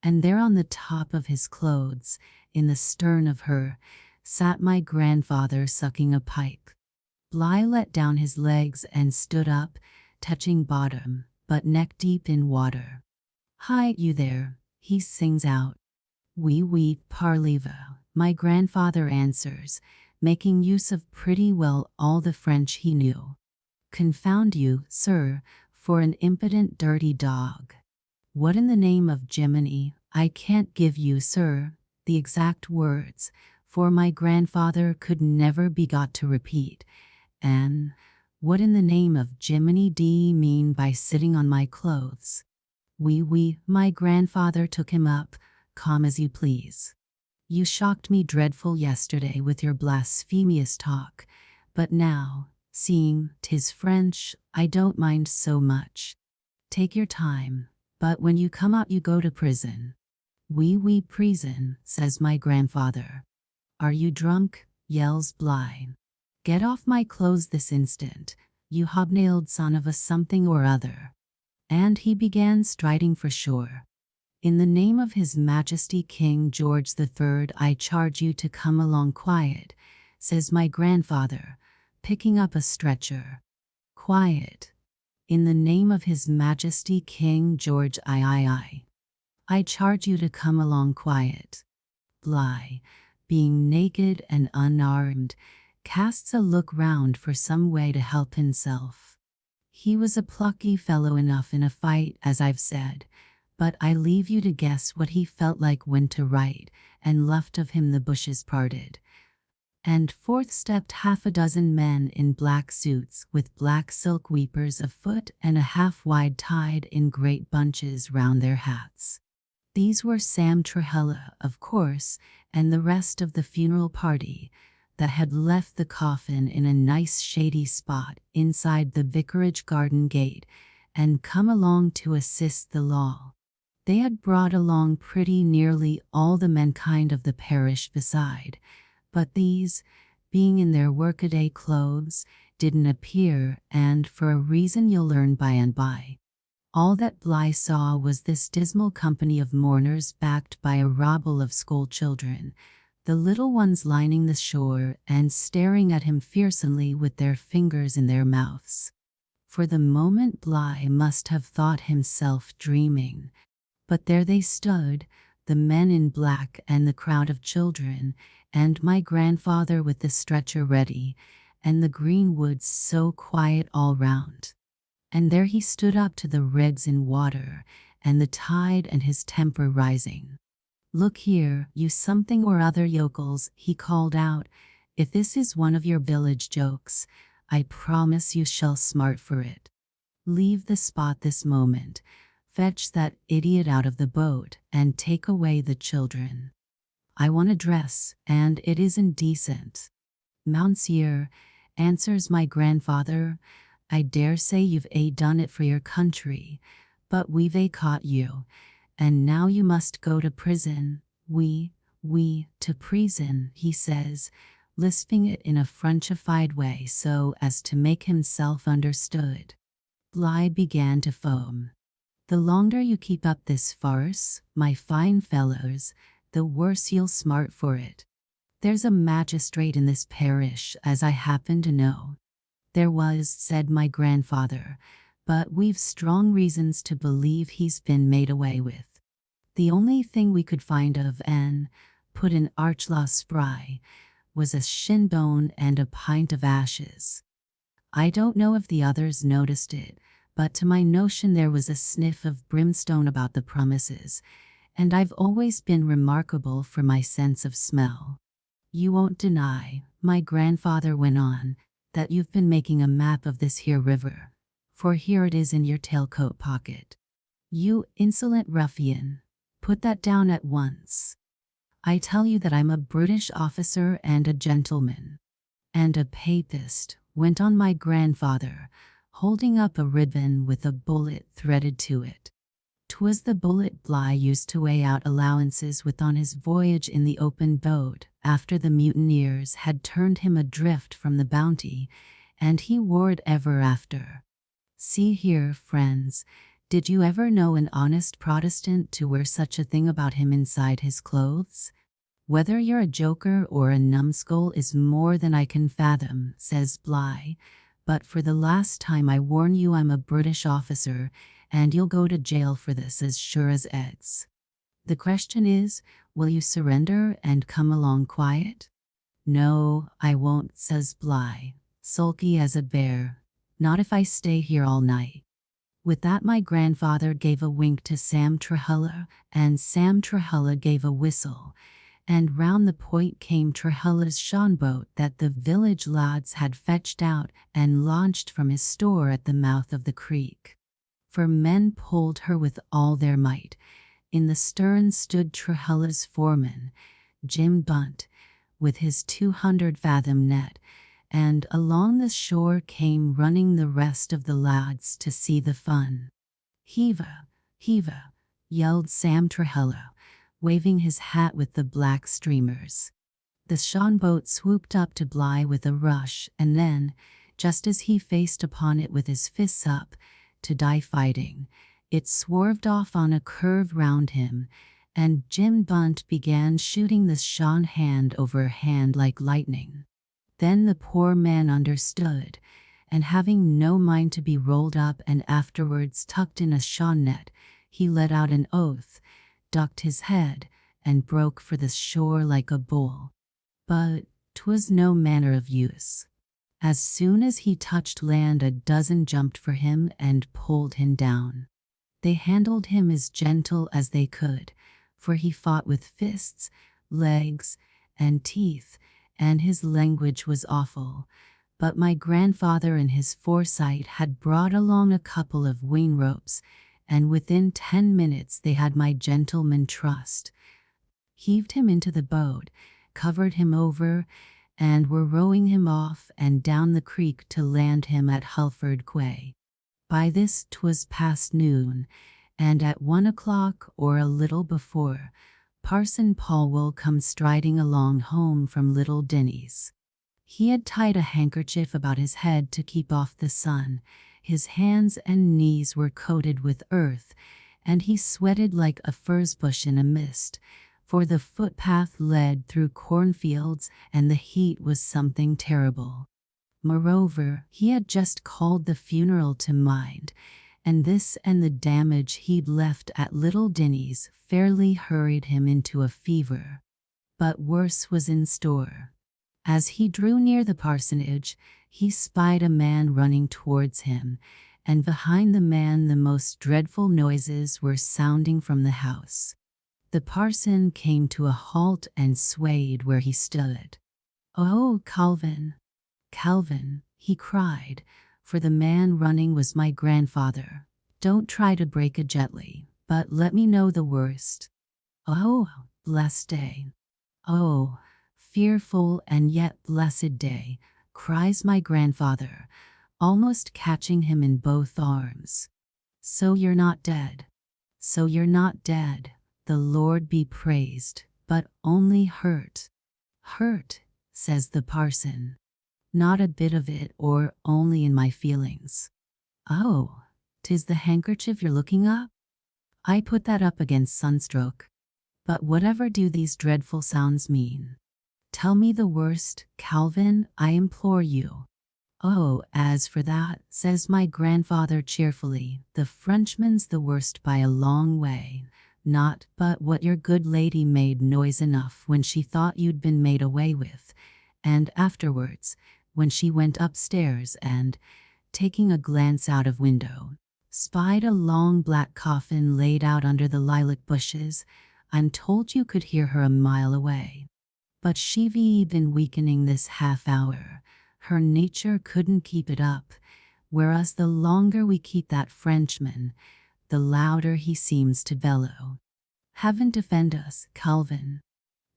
S1: And there on the top of his clothes, in the stern of her, sat my grandfather sucking a pipe. Bly let down his legs and stood up, touching bottom, but neck deep in water. "Hi, you there," he sings out. "Oui, parlez-vous," my grandfather answers, making use of pretty well all the French he knew. "Confound you, sir, for an impudent dirty dog. What in the name of Jiminy, I can't give you, sir, the exact words, for my grandfather could never be got to repeat, and what in the name of Jiminy do ye mean by sitting on my clothes?" Oui, my grandfather took him up, calm as you please. "You shocked me dreadful yesterday with your blasphemous talk, but now, seeing 'tis French, I don't mind so much. Take your time, but when you come out you go to prison." Oui, prison," says my grandfather. "Are you drunk?" yells Bly. "Get off my clothes this instant, you hobnailed son of a something or other." And he began striding for shore. "In the name of His Majesty King George III, I charge you to come along quiet," says my grandfather, picking up a stretcher. "Quiet. In the name of His Majesty King George I charge you to come along quiet." Bly, being naked and unarmed, casts a look round for some way to help himself. He was a plucky fellow enough in a fight, as I've said, but I leave you to guess what he felt like when to right and left of him the bushes parted. And forth stepped half a dozen men in black suits with black silk weepers afoot and a half-wide tied in great bunches round their hats. These were Sam Trahella, of course, and the rest of the funeral party that had left the coffin in a nice shady spot inside the vicarage garden gate and come along to assist the law. They had brought along pretty nearly all the mankind of the parish beside, but these, being in their workaday clothes, didn't appear, and for a reason you'll learn by and by. All that Bly saw was this dismal company of mourners backed by a rabble of school children, the little ones lining the shore and staring at him fearsomely with their fingers in their mouths. For the moment Bly must have thought himself dreaming, but there they stood, the men in black and the crowd of children, and my grandfather with the stretcher ready, and the green woods so quiet all round. And there he stood up to the ribs in water, and the tide and his temper rising. "Look here, you something or other yokels," he called out, "if this is one of your village jokes, I promise you shall smart for it. Leave the spot this moment, fetch that idiot out of the boat, and take away the children. I want a dress, and it isn't decent." "Monsieur," answers my grandfather, "I dare say you've done it for your country, but we've caught you, and now you must go to prison." We, to prison," he says, lisping it in a Frenchified way so as to make himself understood. Bly began to foam. "The longer you keep up this farce, my fine fellows, the worse you'll smart for it. There's a magistrate in this parish, as I happen to know. There was, said my grandfather, but we've strong reasons to believe he's been made away with. The only thing we could find of N, put in Archlaw Spry, was a shin bone and a pint of ashes. I don't know if the others noticed it, but to my notion there was a sniff of brimstone about the premises, and I've always been remarkable for my sense of smell. You won't deny, my grandfather went on, that you've been making a map of this here river, for here it is in your tailcoat pocket. You insolent ruffian, put that down at once. I tell you that I'm a British officer and a gentleman. And a papist, went on my grandfather, holding up a ribbon with a bullet threaded to it. 'Twas the bullet Bligh used to weigh out allowances with on his voyage in the open boat, after the mutineers had turned him adrift from the Bounty, and he wore it ever after. See here, friends, did you ever know an honest Protestant to wear such a thing about him inside his clothes? Whether you're a joker or a numbskull is more than I can fathom, says Bligh, but for the last time I warn you I'm a British officer, and you'll go to jail for this as sure as Eds. The question is, will you surrender and come along quiet? No, I won't, says Bligh, sulky as a bear. Not if I stay here all night. With that my grandfather gave a wink to Sam Trehella, and Sam Trehella gave a whistle, and round the point came Trehella's Sean-boat that the village lads had fetched out and launched from his store at the mouth of the creek. For men pulled her with all their might. In the stern stood Trehella's foreman, Jim Bunt, with his 200-fathom net, and along the shore came running the rest of the lads to see the fun. Heava, heava, yelled Sam Trehella, waving his hat with the black streamers. The Sean-boat swooped up to Bligh with a rush, and then, just as he faced upon it with his fists up, to die fighting, it swerved off on a curve round him, and Jim Bunt began shooting the Sean hand over hand like lightning. Then the poor man understood, and having no mind to be rolled up and afterwards tucked in a Sean net, he let out an oath, ducked his head, and broke for the shore like a bull. But 'twas no manner of use. As soon as he touched land a dozen jumped for him and pulled him down. They handled him as gentle as they could, for he fought with fists, legs, and teeth, and his language was awful. But my grandfather in his foresight had brought along a couple of wing ropes, and within 10 minutes they had my gentleman trussed, heaved him into the boat, covered him over, and were rowing him off and down the creek to land him at Hulford Quay. By this 'twas past noon, and at 1 o'clock or a little before, Parson Polwell come striding along home from Little Dinny's. He had tied a handkerchief about his head to keep off the sun, his hands and knees were coated with earth, and he sweated like a furze bush in a mist, for the footpath led through cornfields and the heat was something terrible. Moreover, he had just called the funeral to mind, and this and the damage he'd left at Little Dinny's fairly hurried him into a fever. But worse was in store. As he drew near the parsonage, he spied a man running towards him, and behind the man the most dreadful noises were sounding from the house. The parson came to a halt and swayed where he stood. "Oh, Calvin, Calvin," he cried, for the man running was my grandfather. "Don't try to break it gently, but let me know the worst." "Oh, blessed day! Oh, fearful and yet blessed day!" cries my grandfather, almost catching him in both arms. "So you're not dead. So you're not dead, the Lord be praised, but only hurt." "Hurt," says the parson. "Not a bit of it, or only in my feelings." "Oh, 'tis the handkerchief you're looking up?" "I put that up against sunstroke." But whatever do these dreadful sounds mean? Tell me the worst, Calvin, I implore you. Oh, as for that, says my grandfather cheerfully, the Frenchman's the worst by a long way. Not but what your good lady made noise enough when she thought you'd been made away with, and afterwards, when she went upstairs and, taking a glance out of window, spied a long black coffin laid out under the lilac bushes, I'm told you could hear her a mile away. But she've been weakening this half hour. Her nature couldn't keep it up, whereas the longer we keep that Frenchman, the louder he seems to bellow. Heaven defend us, Calvin.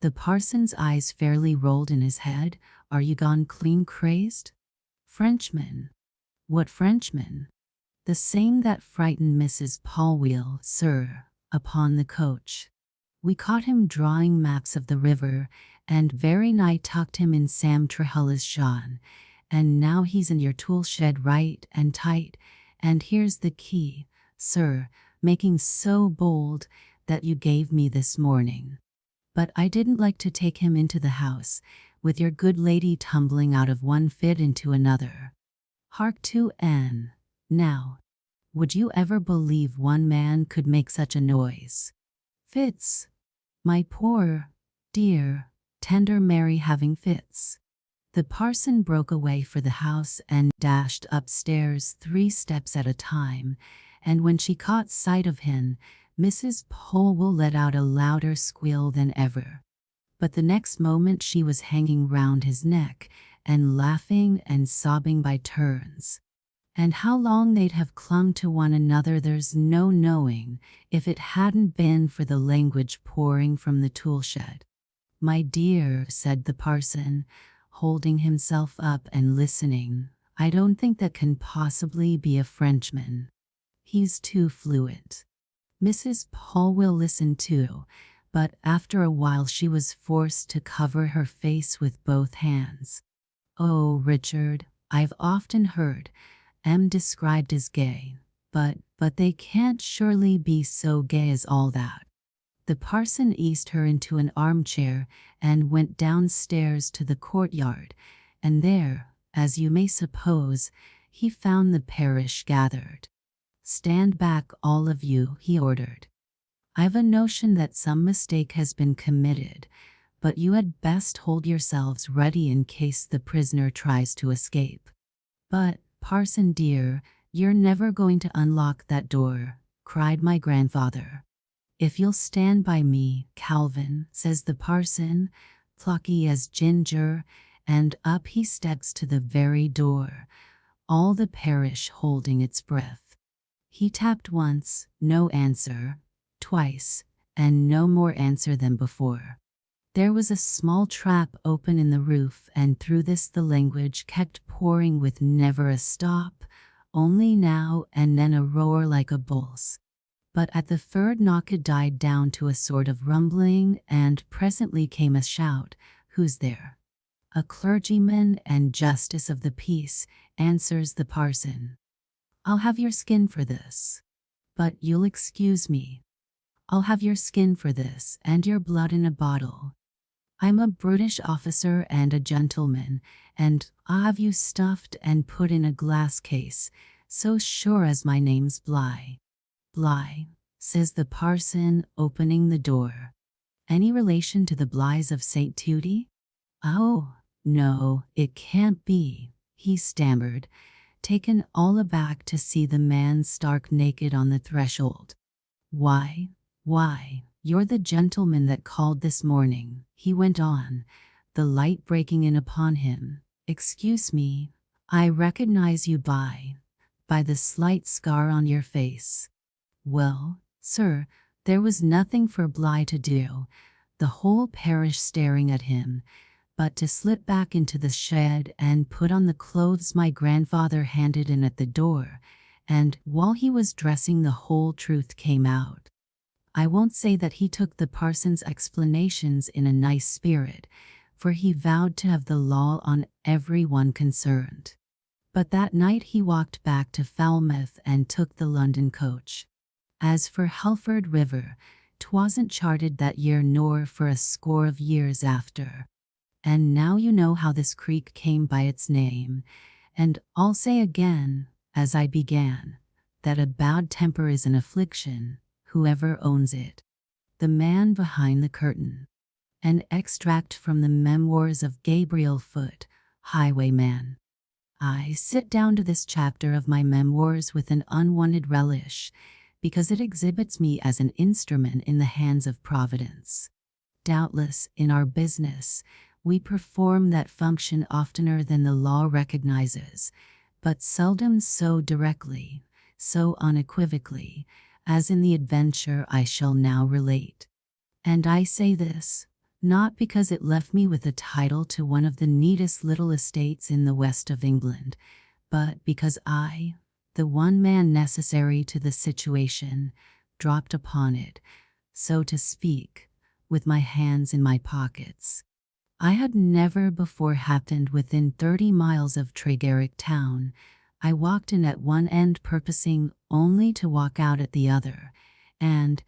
S1: The parson's eyes fairly rolled in his head. Are you gone clean crazed? Frenchman? What Frenchman? The same that frightened Mrs. Polwheel, sir, upon the coach. We caught him drawing maps of the river, and very nigh tucked him in Sam Trehulla's shon, and now he's in your tool shed right and tight, and here's the key, sir, making so bold that you gave me this morning. But I didn't like to take him into the house, with your good lady tumbling out of one fit into another. Hark to Anne, now. Would you ever believe one man could make such a noise? Fits. My poor, dear, tender Mary having fits. The parson broke away for the house and dashed upstairs 3 steps at a time, and when she caught sight of him, Mrs. Polwheel let out a louder squeal than ever. But the next moment she was hanging round his neck, and laughing and sobbing by turns. And how long they'd have clung to one another there's no knowing, if it hadn't been for the language pouring from the tool shed. My dear, said the parson, holding himself up and listening, I don't think that can possibly be a Frenchman. He's too fluent. Mrs. Polwheel listened too, but after a while she was forced to cover her face with both hands. Oh, Richard, I've often heard described as gay, but they can't surely be so gay as all that. The parson eased her into an armchair and went downstairs to the courtyard, and there, as you may suppose, he found the parish gathered. Stand back, all of you, he ordered. I've a notion that some mistake has been committed, but you had best hold yourselves ready in case the prisoner tries to escape. But, parson dear, you're never going to unlock that door, cried my grandfather. If you'll stand by me, Calvin, says the parson, plucky as ginger, and up he steps to the very door, all the parish holding its breath. He tapped once, no answer, twice, and no more answer than before. There was a small trap open in the roof, and through this the language kept pouring with never a stop, only now and then a roar like a bull's. But at the third knock it died down to a sort of rumbling, and presently came a shout, "Who's there?" "A clergyman and justice of the peace," answers the parson. "I'll have your skin for this. But you'll excuse me. I'll have your skin for this, and your blood in a bottle. I'm a British officer and a gentleman, and I'll have you stuffed and put in a glass case, so sure as my name's Bligh." "Bligh," says the parson, opening the door. "Any relation to the Blighs of St. Tudy?" "Oh, no, it can't be," he stammered, taken all aback to see the man stark naked on the threshold. Why, you're the gentleman that called this morning," he went on, the light breaking in upon him. "Excuse me, I recognize you by the slight scar on your face." Well, sir, there was nothing for Bligh to do, the whole parish staring at him, but to slip back into the shed and put on the clothes my grandfather handed in at the door, and while he was dressing the whole truth came out. I won't say that he took the parson's explanations in a nice spirit, for he vowed to have the law on everyone concerned. But that night he walked back to Falmouth and took the London coach. As for Halford River, 'Twasn't charted that year nor for a score of years after. And now you know how this creek came by its name, and I'll say again, as I began, that a bad temper is an affliction, whoever owns it. The Man Behind the Curtain. An extract from the memoirs of Gabriel Foote, Highwayman. I sit down to this chapter of my memoirs with an unwanted relish, because it exhibits me as an instrument in the hands of Providence. Doubtless, in our business, we perform that function oftener than the law recognizes, but seldom so directly, so unequivocally, as in the adventure I shall now relate. And I say this, not because it left me with a title to one of the neatest little estates in the west of England, but because I, the one man necessary to the situation, dropped upon it, so to speak, with my hands in my pockets. I had never before happened within 30 miles of Tregarrick town. I walked in at one end purposing only to walk out at the other, and,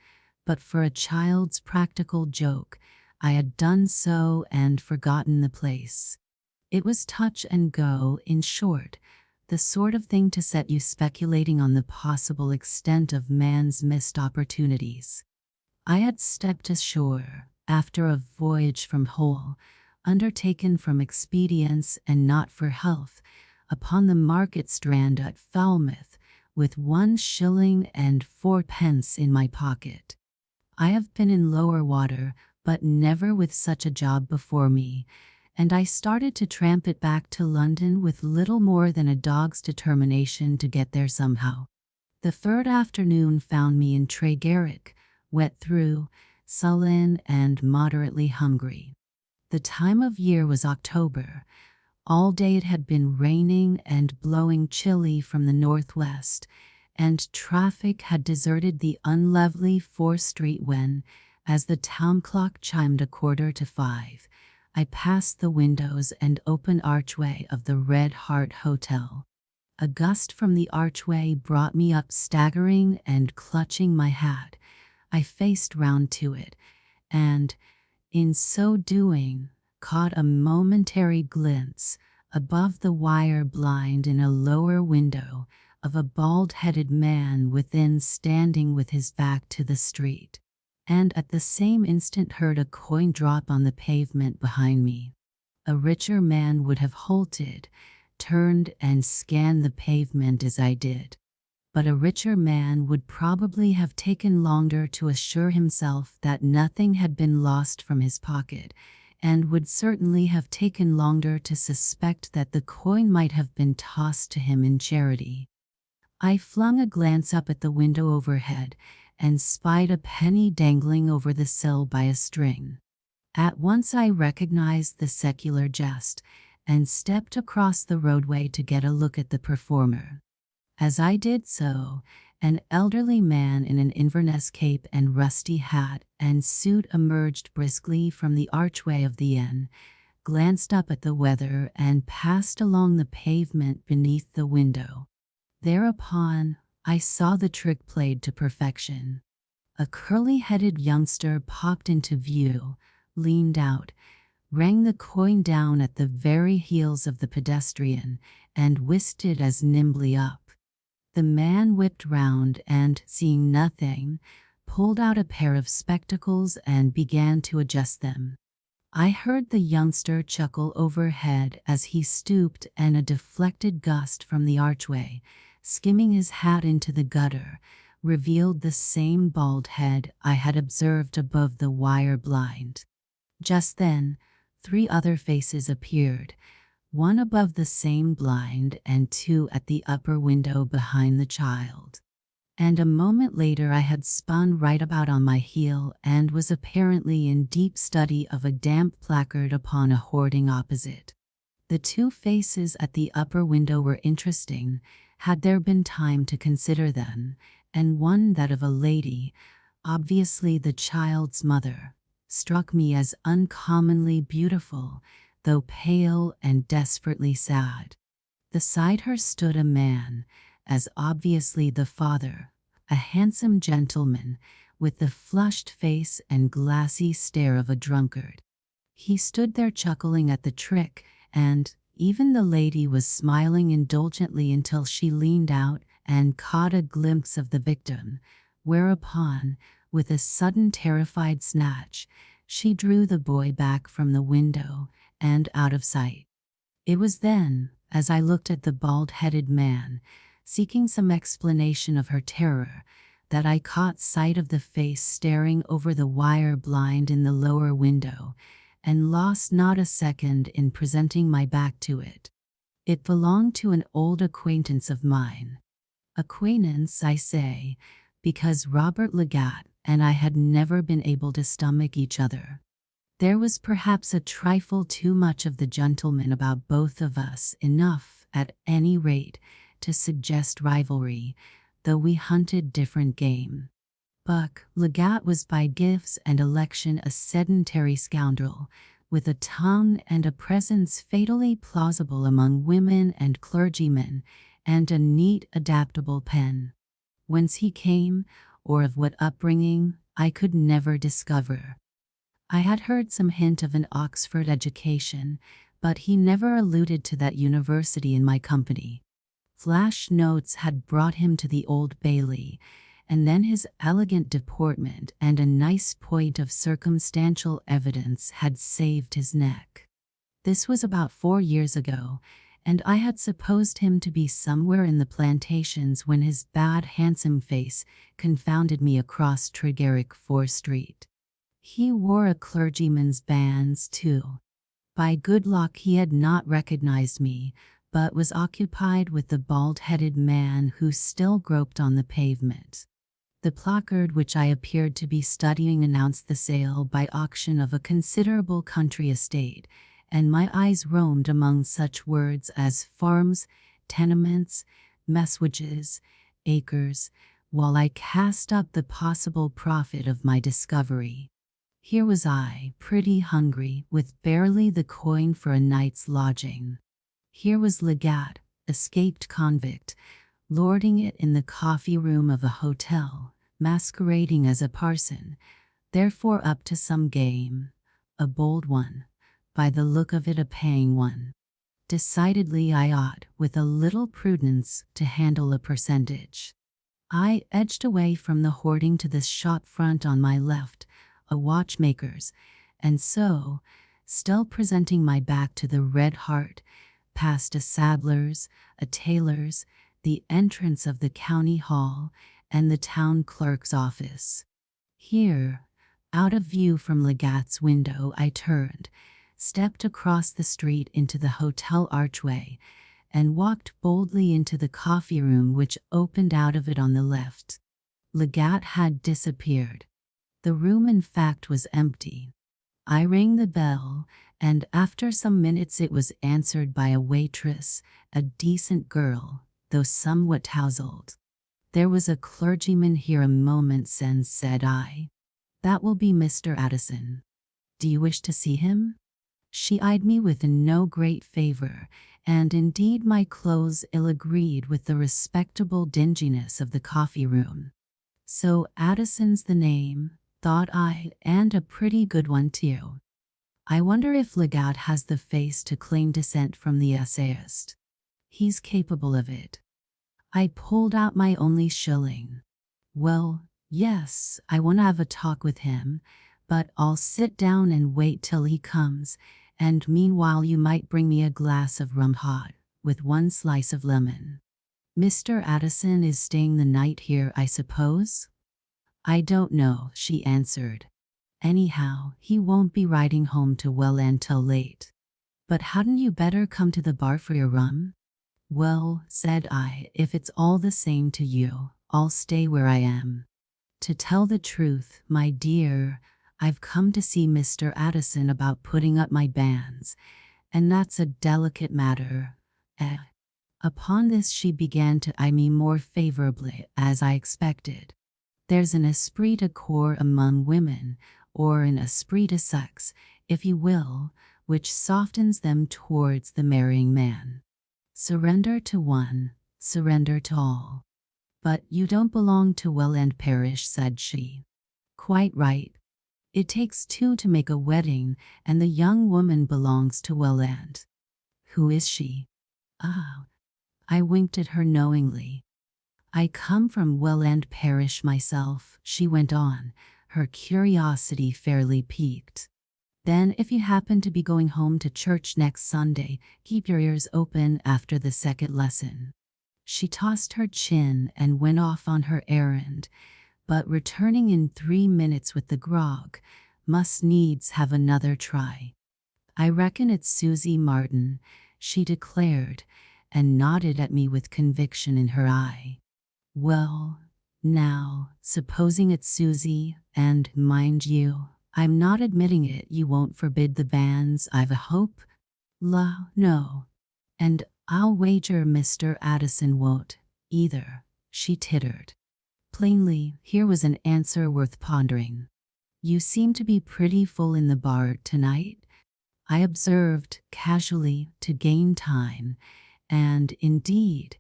S1: but for a child's practical joke, I had done so and forgotten the place. It was touch and go, in short, the sort of thing to set you speculating on the possible extent of man's missed opportunities. I had stepped ashore, after a voyage from Hull, undertaken from expedience and not for health, upon the market strand at Falmouth, with 1 shilling and 4 pence in my pocket. I have been in lower water, but never with such a job before me, and I started to tramp it back to London with little more than a dog's determination to get there somehow. The third afternoon found me in Tregarrick, wet through, sullen and moderately hungry. The time of year was October. All day it had been raining and blowing chilly from the northwest, and traffic had deserted the unlovely Fore Street when, as the town clock chimed 5:15, I passed the windows and open archway of the Red Hart Hotel. A gust from the archway brought me up staggering and clutching my hat. I faced round to it, and, in so doing, caught a momentary glimpse, above the wire blind in a lower window, of a bald-headed man within standing with his back to the street, and at the same instant heard a coin drop on the pavement behind me. A richer man would have halted, turned and scanned the pavement as I did. But a richer man would probably have taken longer to assure himself that nothing had been lost from his pocket, and would certainly have taken longer to suspect that the coin might have been tossed to him in charity. I flung a glance up at the window overhead and spied a penny dangling over the sill by a string. At once I recognized the secular jest, and stepped across the roadway to get a look at the performer. As I did so, an elderly man in an Inverness cape and rusty hat and suit emerged briskly from the archway of the inn, glanced up at the weather, and passed along the pavement beneath the window. Thereupon, I saw the trick played to perfection. A curly-headed youngster popped into view, leaned out, rang the coin down at the very heels of the pedestrian, and whisked it as nimbly up. The man whipped round and, seeing nothing, pulled out a pair of spectacles and began to adjust them. I heard the youngster chuckle overhead as he stooped, and a deflected gust from the archway, skimming his hat into the gutter, revealed the same bald head I had observed above the wire blind. Just then, 3 other faces appeared, 1 above the same blind and 2 at the upper window behind the child. And a moment later I had spun right about on my heel and was apparently in deep study of a damp placard upon a hoarding opposite. The 2 faces at the upper window were interesting, had there been time to consider them, and one, that of a lady, obviously the child's mother, struck me as uncommonly beautiful, though pale and desperately sad. Beside her stood a man, as obviously the father, a handsome gentleman, with the flushed face and glassy stare of a drunkard. He stood there chuckling at the trick, and even the lady was smiling indulgently until she leaned out and caught a glimpse of the victim, whereupon, with a sudden terrified snatch, she drew the boy back from the window and out of sight. It was then, as I looked at the bald-headed man, seeking some explanation of her terror, that I caught sight of the face staring over the wire blind in the lower window, and lost not a second in presenting my back to it. It belonged to an old acquaintance of mine. Acquaintance, I say, because Robert Legat and I had never been able to stomach each other. There was perhaps a trifle too much of the gentleman about both of us, enough, at any rate, to suggest rivalry, though we hunted different game. Buck Legat was by gifts and election a sedentary scoundrel, with a tongue and a presence fatally plausible among women and clergymen, and a neat, adaptable pen. Whence he came, or of what upbringing, I could never discover. I had heard some hint of an Oxford education, but he never alluded to that university in my company. Flash notes had brought him to the Old Bailey, and then his elegant deportment and a nice point of circumstantial evidence had saved his neck. This was about 4 years ago, and I had supposed him to be somewhere in the plantations when his bad handsome face confounded me across Tregarrick 4 Street. He wore a clergyman's bands, too. By good luck he had not recognized me, but was occupied with the bald-headed man who still groped on the pavement. The placard which I appeared to be studying announced the sale by auction of a considerable country estate, and my eyes roamed among such words as farms, tenements, messuages, acres, while I cast up the possible profit of my discovery. Here was I, pretty hungry, with barely the coin for a night's lodging. Here was Legat, escaped convict, lording it in the coffee room of a hotel, masquerading as a parson, therefore up to some game, a bold one, by the look of it a paying one. Decidedly I ought, with a little prudence, to handle a percentage. I edged away from the hoarding to the shop front on my left, a watchmaker's, and so, still presenting my back to the Red Hart, past a saddler's, a tailor's, the entrance of the county hall, and the town clerk's office. Here, out of view from Legat's window, I turned, stepped across the street into the hotel archway, and walked boldly into the coffee room which opened out of it on the left. Legat had disappeared. The room, in fact, was empty. I rang the bell, and after some minutes it was answered by a waitress, a decent girl, though somewhat tousled. "There was a clergyman here a moment since," said I. "That will be Mr. Addison. Do you wish to see him?" She eyed me with no great favor, and indeed my clothes ill-agreed with the respectable dinginess of the coffee room. So Addison's the name, thought I, and a pretty good one too. I wonder if Legat has the face to claim descent from the essayist. He's capable of it. I pulled out my only shilling. "Well, yes, I want to have a talk with him, but I'll sit down and wait till he comes, and meanwhile you might bring me a glass of rum hot, with 1 slice of lemon. Mr. Addison is staying the night here, I suppose?" "I don't know," she answered. "Anyhow, he won't be riding home to Well End till late. But hadn't you better come to the bar for your rum?" "Well," said I, "if it's all the same to you, I'll stay where I am. To tell the truth, my dear, I've come to see Mr. Addison about putting up my banns, and that's a delicate matter. Upon this she began to eye me more favorably, as I expected. There's an esprit de corps among women, or an esprit de sexe, if you will, which softens them towards the marrying man. Surrender to one, surrender to all. But you don't belong to Well End Parish," said she. Quite right. It takes two to make a wedding, and the young woman belongs to Welland. Who is she? Ah, I winked at her knowingly. I come from Welland Parish myself, she went on, her curiosity fairly piqued. Then if you happen to be going home to church next Sunday, keep your ears open after the second lesson. She tossed her chin and went off on her errand, but returning in 3 minutes with the grog, must needs have another try. I reckon it's Susie Martin, she declared, and nodded at me with conviction in her eye. Well, now, supposing it's Susie, and mind you, I'm not admitting it, you won't forbid the banns, I've a hope? La, no. And I'll wager Mr. Addison won't, either, she tittered. Plainly, here was an answer worth pondering. You seem to be pretty full in the bar tonight, I observed, casually, to gain time, and, indeed,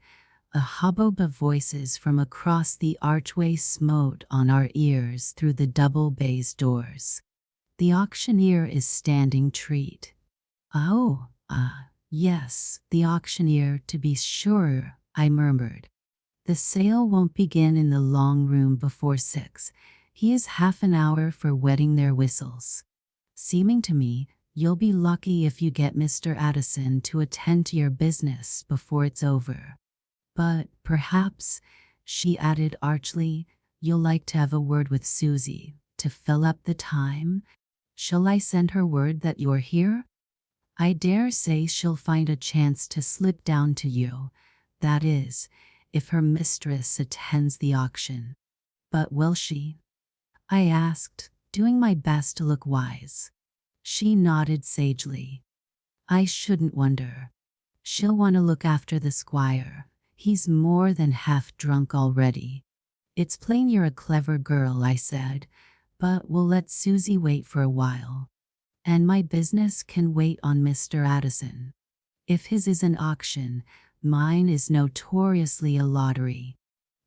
S1: a hubbub of voices from across the archway smote on our ears through the double baize doors. The auctioneer is standing treat. Oh, yes, the auctioneer, to be sure, I murmured. The sale won't begin in the long room before 6. He is half an hour for wetting their whistles. Seeming to me, you'll be lucky if you get Mr. Addison to attend to your business before it's over. But perhaps, she added archly, you'll like to have a word with Susie, to fill up the time? Shall I send her word that you're here? I dare say she'll find a chance to slip down to you, that is, if her mistress attends the auction. But will she? I asked, doing my best to look wise. She nodded sagely. I shouldn't wonder. She'll want to look after the squire. He's more than half drunk already. It's plain you're a clever girl, I said, but we'll let Susie wait for a while. And my business can wait on Mr. Addison. If his is an auction, mine is notoriously a lottery.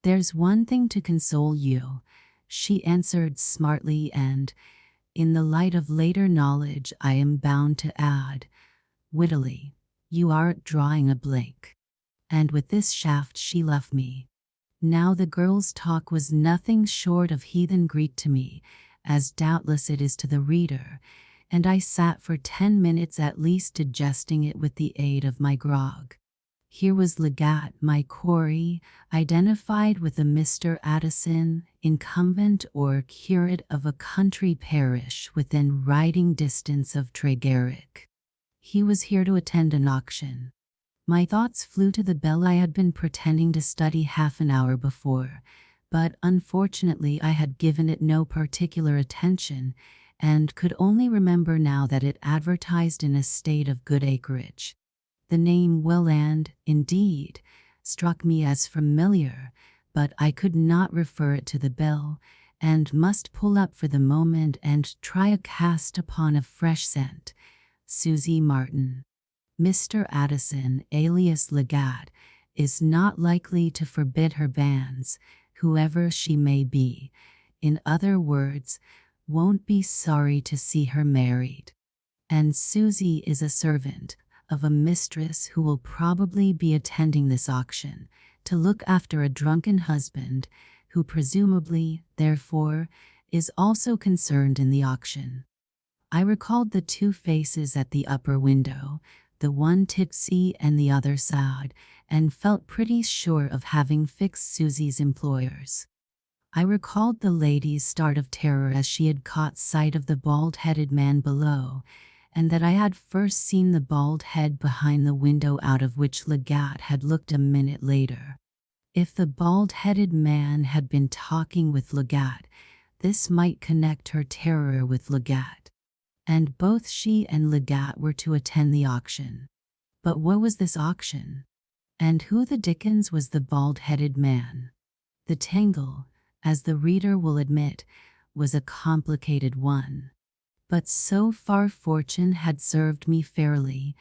S1: There's one thing to console you, she answered smartly, and, in the light of later knowledge, I am bound to add, wittily, you aren't drawing a blank. And with this shaft she left me. Now the girl's talk was nothing short of heathen Greek to me, as doubtless it is to the reader, and I sat for 10 minutes at least digesting it with the aid of my grog. Here was Legat, my quarry, identified with a Mr. Addison, incumbent or curate of a country parish within riding distance of Tregarrick. He was here to attend an auction. My thoughts flew to the bell I had been pretending to study half an hour before, but unfortunately I had given it no particular attention, and could only remember now that it advertised an estate of good acreage. The name Welland, indeed, struck me as familiar, but I could not refer it to the bell, and must pull up for the moment and try a cast upon a fresh scent. Susie Martin. Mr. Addison, alias Legat, is not likely to forbid her banns, whoever she may be. In other words, won't be sorry to see her married. And Susie is a servant of a mistress who will probably be attending this auction to look after a drunken husband who presumably, therefore, is also concerned in the auction. I recalled the two faces at the upper window, the one tipsy and the other sad, and felt pretty sure of having fixed Susie's employers. I recalled the lady's start of terror as she had caught sight of the bald-headed man below, and that I had first seen the bald head behind the window out of which Legat had looked a minute later. If the bald-headed man had been talking with Legat, this might connect her terror with Legat. And both she and Legat were to attend the auction. But what was this auction? And who the dickens was the bald-headed man? The tangle, as the reader will admit, was a complicated one. But so far fortune had served me fairly,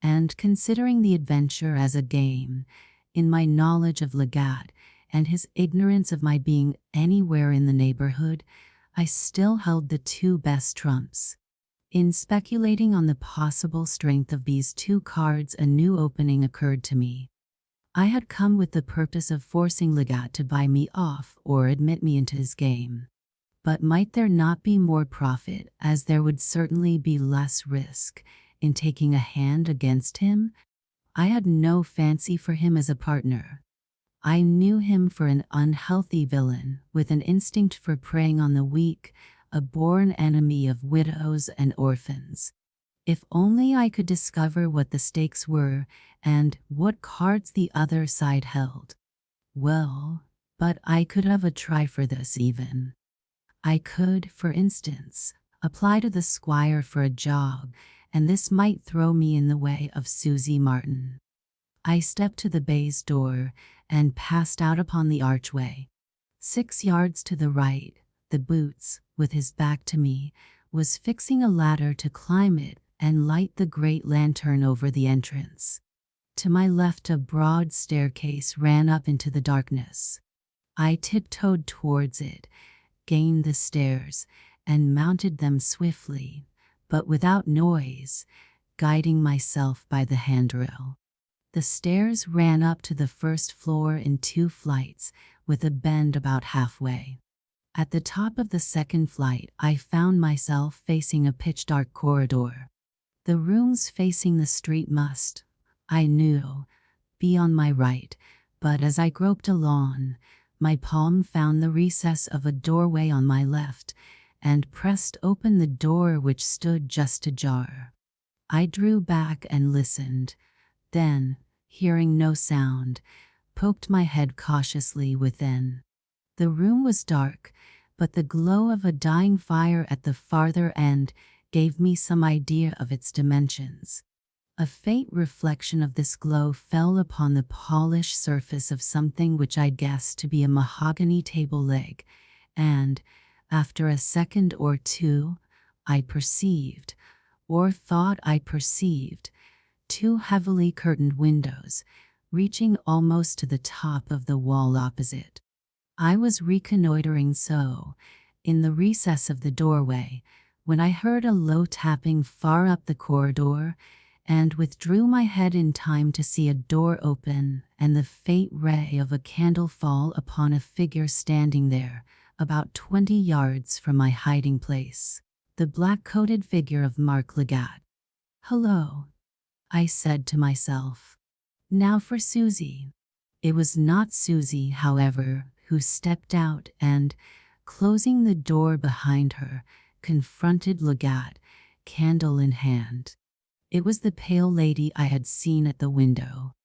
S1: and considering the adventure as a game, in my knowledge of Legat and his ignorance of my being anywhere in the neighborhood, I still held the two best trumps. In speculating on the possible strength of these two cards, a new opening occurred to me. I had come with the purpose of forcing Legat to buy me off or admit me into his game. But might there not be more profit, as there would certainly be less risk, in taking a hand against him? I had no fancy for him as a partner. I knew him for an unhealthy villain, with an instinct for preying on the weak, a born enemy of widows and orphans. If only I could discover what the stakes were, and what cards the other side held. Well, but I could have a try for this even. I could, for instance, apply to the squire for a job, and this might throw me in the way of Susie Martin. I stepped to the baize door and passed out upon the archway. 6 yards to the right, the boots, with his back to me, was fixing a ladder to climb it and light the great lantern over the entrance. To my left, a broad staircase ran up into the darkness. I tiptoed towards it, gained the stairs, and mounted them swiftly, but without noise, guiding myself by the handrail. The stairs ran up to the first floor in 2 flights, with a bend about halfway. At the top of the second flight, I found myself facing a pitch-dark corridor. The rooms facing the street must, I knew, be on my right, but as I groped along, my palm found the recess of a doorway on my left, and pressed open the door, which stood just ajar. I drew back and listened, then, hearing no sound, poked my head cautiously within. The room was dark, but the glow of a dying fire at the farther end gave me some idea of its dimensions. A faint reflection of this glow fell upon the polished surface of something which I guessed to be a mahogany table leg, and, after a second or two, I perceived, or thought I perceived, 2 heavily curtained windows, reaching almost to the top of the wall opposite. I was reconnoitering so, in the recess of the doorway, when I heard a low tapping far up the corridor, and withdrew my head in time to see a door open and the faint ray of a candle fall upon a figure standing there, about 20 yards from my hiding place. The black-coated figure of Mark Legat. "Hello," I said to myself. "Now for Susie." It was not Susie, however, who stepped out and, closing the door behind her, confronted Legat, candle in hand. It was the pale lady I had seen at the window.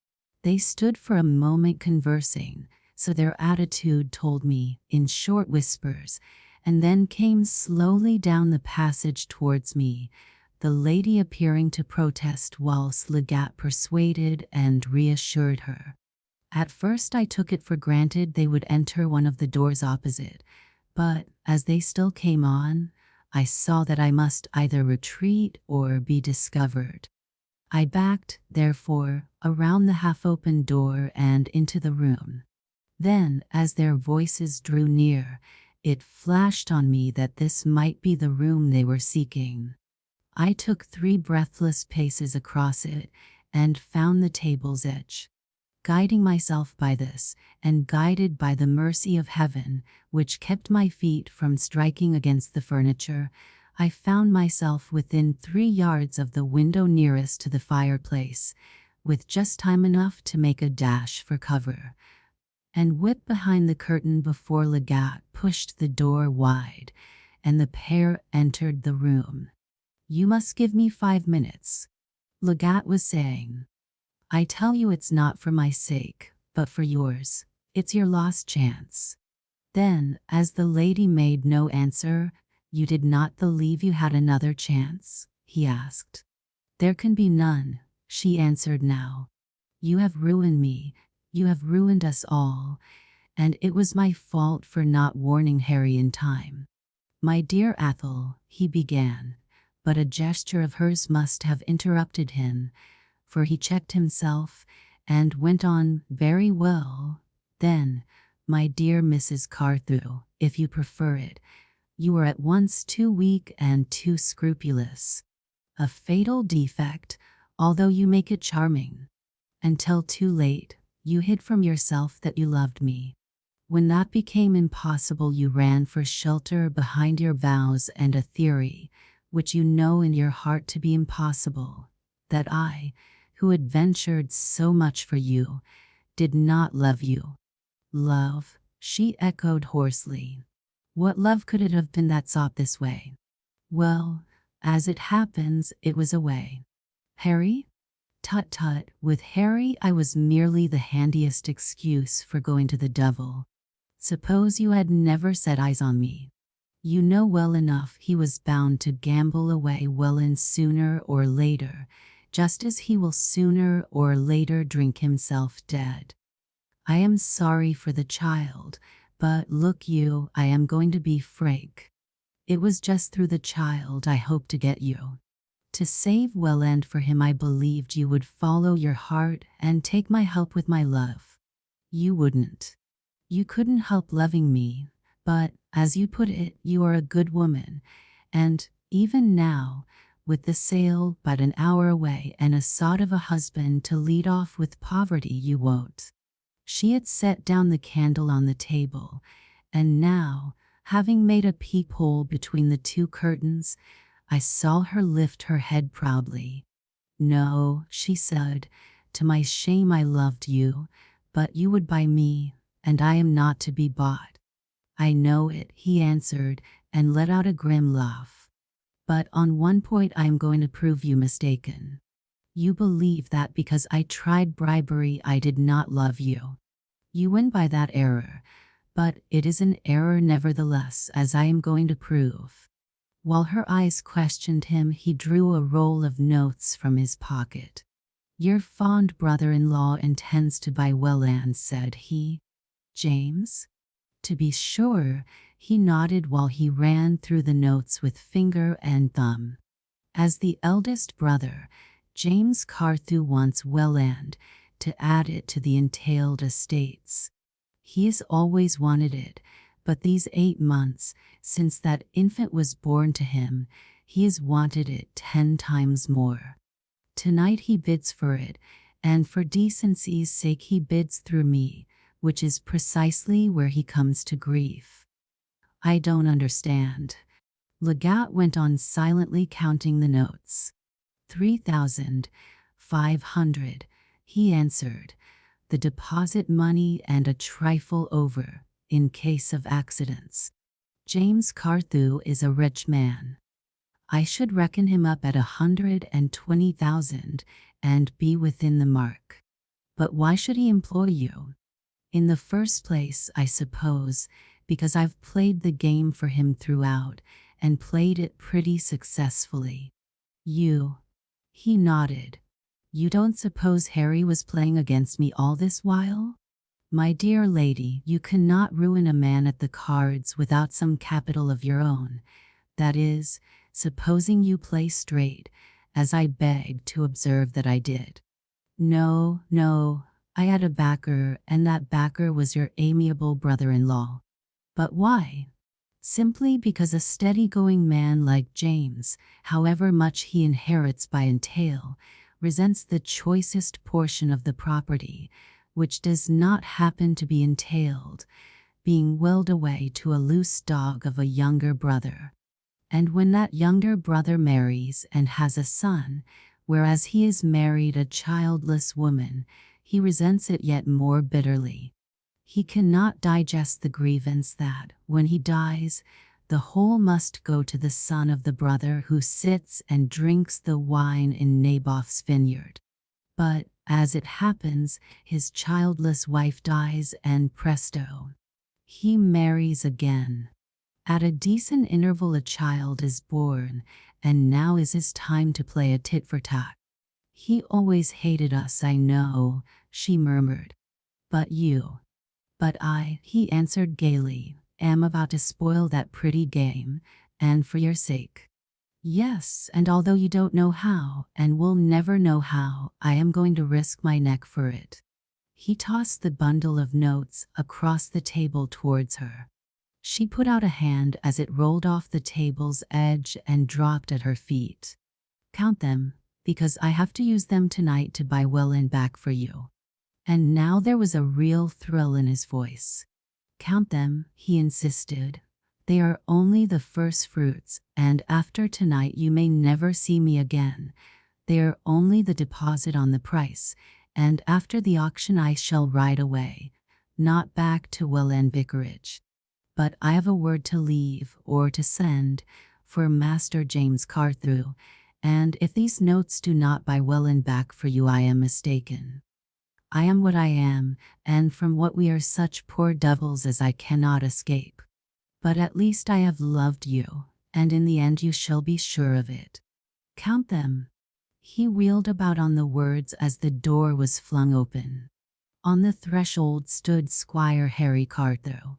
S1: They stood for a moment conversing, so their attitude told me, in short whispers, and then came slowly down the passage towards me, the lady appearing to protest whilst Legat persuaded and reassured her. At first I took it for granted they would enter one of the doors opposite, but, as they still came on, I saw that I must either retreat or be discovered. I backed, therefore, around the half-open door and into the room. Then, as their voices drew near, it flashed on me that this might be the room they were seeking. I took 3 breathless paces across it and found the table's edge. Guiding myself by this, and guided by the mercy of heaven, which kept my feet from striking against the furniture, I found myself within 3 yards of the window nearest to the fireplace, with just time enough to make a dash for cover, and whip behind the curtain before Legat pushed the door wide, and the pair entered the room. "You must give me 5 minutes," Legat was saying. "I tell you it's not for my sake, but for yours. It's your lost chance." Then, as the lady made no answer, "You did not believe you had another chance?" he asked. "There can be none," she answered now. "You have ruined me, you have ruined us all, and it was my fault for not warning Harry in time." "My dear Athol," he began, but a gesture of hers must have interrupted him, for he checked himself and went on, "Very well, then, my dear Mrs. Carthew, if you prefer it, You were at once too weak and too scrupulous. A fatal defect, although you make it charming. Until too late, you hid from yourself that you loved me. When that became impossible, you ran for shelter behind your vows and a theory, which you know in your heart to be impossible, that I, who had ventured so much for you, did not love you. Love, she echoed hoarsely. What love could it have been that sought this way? Well, as it happens, it was a way. Harry? Tut tut, with Harry I was merely the handiest excuse for going to the devil. Suppose you had never set eyes on me. You know well enough he was bound to gamble away well in sooner or later, just as he will sooner or later drink himself dead. I am sorry for the child, but look you, I am going to be frank. It was just through the child I hoped to get you. To save Welland for him, I believed you would follow your heart and take my help with my love. You wouldn't. You couldn't help loving me, but, as you put it, you are a good woman, and, even now, with the sale but an hour away and a sod of a husband to lead off with poverty, you won't. She had set down the candle on the table, and now, having made a peephole between the two curtains, I saw her lift her head proudly. No, she said, to my shame I loved you, but you would buy me, and I am not to be bought. I know it, he answered, and let out a grim laugh. But on one point I am going to prove you mistaken. You believe that because I tried bribery I did not love you. You win by that error, but it is an error nevertheless, as I am going to prove. While her eyes questioned him, he drew a roll of notes from his pocket. Your fond brother-in-law intends to buy Welland, said he. James? To be sure, he nodded while he ran through the notes with finger and thumb. As the eldest brother, James Carthew wants Welland to add it to the entailed estates. He has always wanted it, but these 8 months, since that infant was born to him, he has wanted it 10 times more. Tonight he bids for it, and for decency's sake he bids through me, which is precisely where he comes to grief. I don't understand. Legat went on silently counting the notes. 3,500, he answered, the deposit money and a trifle over, in case of accidents. James Carthew is a rich man. I should reckon him up at 120,000 and be within the mark. But why should he employ you? In the first place, I suppose, because I've played the game for him throughout, and played it pretty successfully. You? He nodded. You don't suppose Harry was playing against me all this while? My dear lady, you cannot ruin a man at the cards without some capital of your own. That is, supposing you play straight, as I beg to observe that I did. No, no, I had a backer, and that backer was your amiable brother-in-law. But why? Simply because a steady-going man like James, however much he inherits by entail, resents the choicest portion of the property, which does not happen to be entailed, being willed away to a loose dog of a younger brother. And when that younger brother marries and has a son, whereas he has married a childless woman, he resents it yet more bitterly. He cannot digest the grievance that, when he dies, the whole must go to the son of the brother who sits and drinks the wine in Naboth's vineyard. But, as it happens, his childless wife dies, and presto, he marries again. At a decent interval a child is born, and now is his time to play a tit-for-tat. He always hated us, I know, she murmured. But you. But I, he answered gaily, am about to spoil that pretty game, and for your sake. Yes, and although you don't know how, and will never know how, I am going to risk my neck for it. He tossed the bundle of notes across the table towards her. She put out a hand as it rolled off the table's edge and dropped at her feet. Count them, because I have to use them tonight to buy Welland back for you. And now there was a real thrill in his voice. Count them, he insisted. They are only the first fruits, and after tonight you may never see me again. They are only the deposit on the price, and after the auction I shall ride away, not back to Welland Vicarage. But I have a word to leave, or to send, for Master James Carthew, and if these notes do not buy Welland back for you I am mistaken. I am what I am, and from what we are such poor devils as I cannot escape. But at least I have loved you, and in the end you shall be sure of it. Count them. He wheeled about on the words as the door was flung open. On the threshold stood Squire Harry Carthew.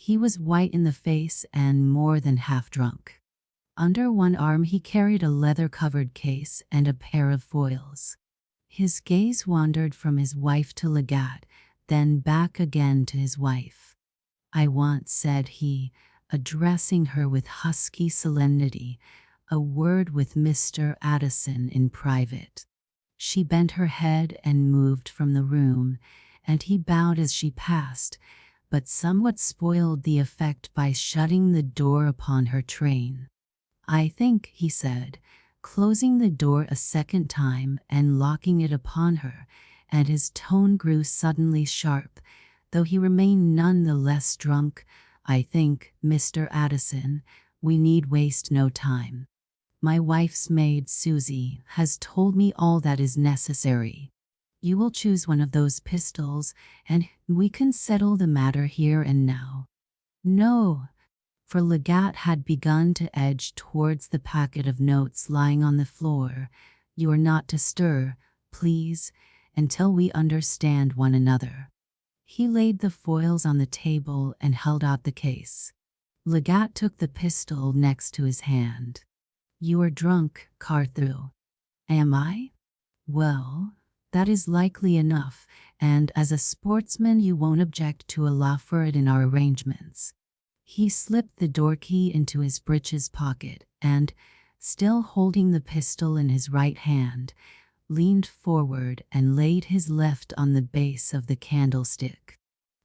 S1: He was white in the face and more than half drunk. Under one arm he carried a leather-covered case and a pair of foils. His gaze wandered from his wife to Legat, then back again to his wife. I want, said he, addressing her with husky solemnity, a word with Mr. Addison in private. She bent her head and moved from the room, and he bowed as she passed, but somewhat spoiled the effect by shutting the door upon her train. I think, he said, closing the door a second time and locking it upon her, and his tone grew suddenly sharp, though he remained none the less drunk, I think, Mr. Addison, we need waste no time. My wife's maid, Susie, has told me all that is necessary. You will choose one of those pistols, and we can settle the matter here and now. No, for Legat had begun to edge towards the packet of notes lying on the floor. You are not to stir, please, until we understand one another. He laid the foils on the table and held out the case. Legat took the pistol next to his hand. You are drunk, Carthew. Am I? Well, that is likely enough, and as a sportsman you won't object to allow for it in our arrangements. He slipped the door key into his breeches pocket and, still holding the pistol in his right hand, leaned forward and laid his left on the base of the candlestick.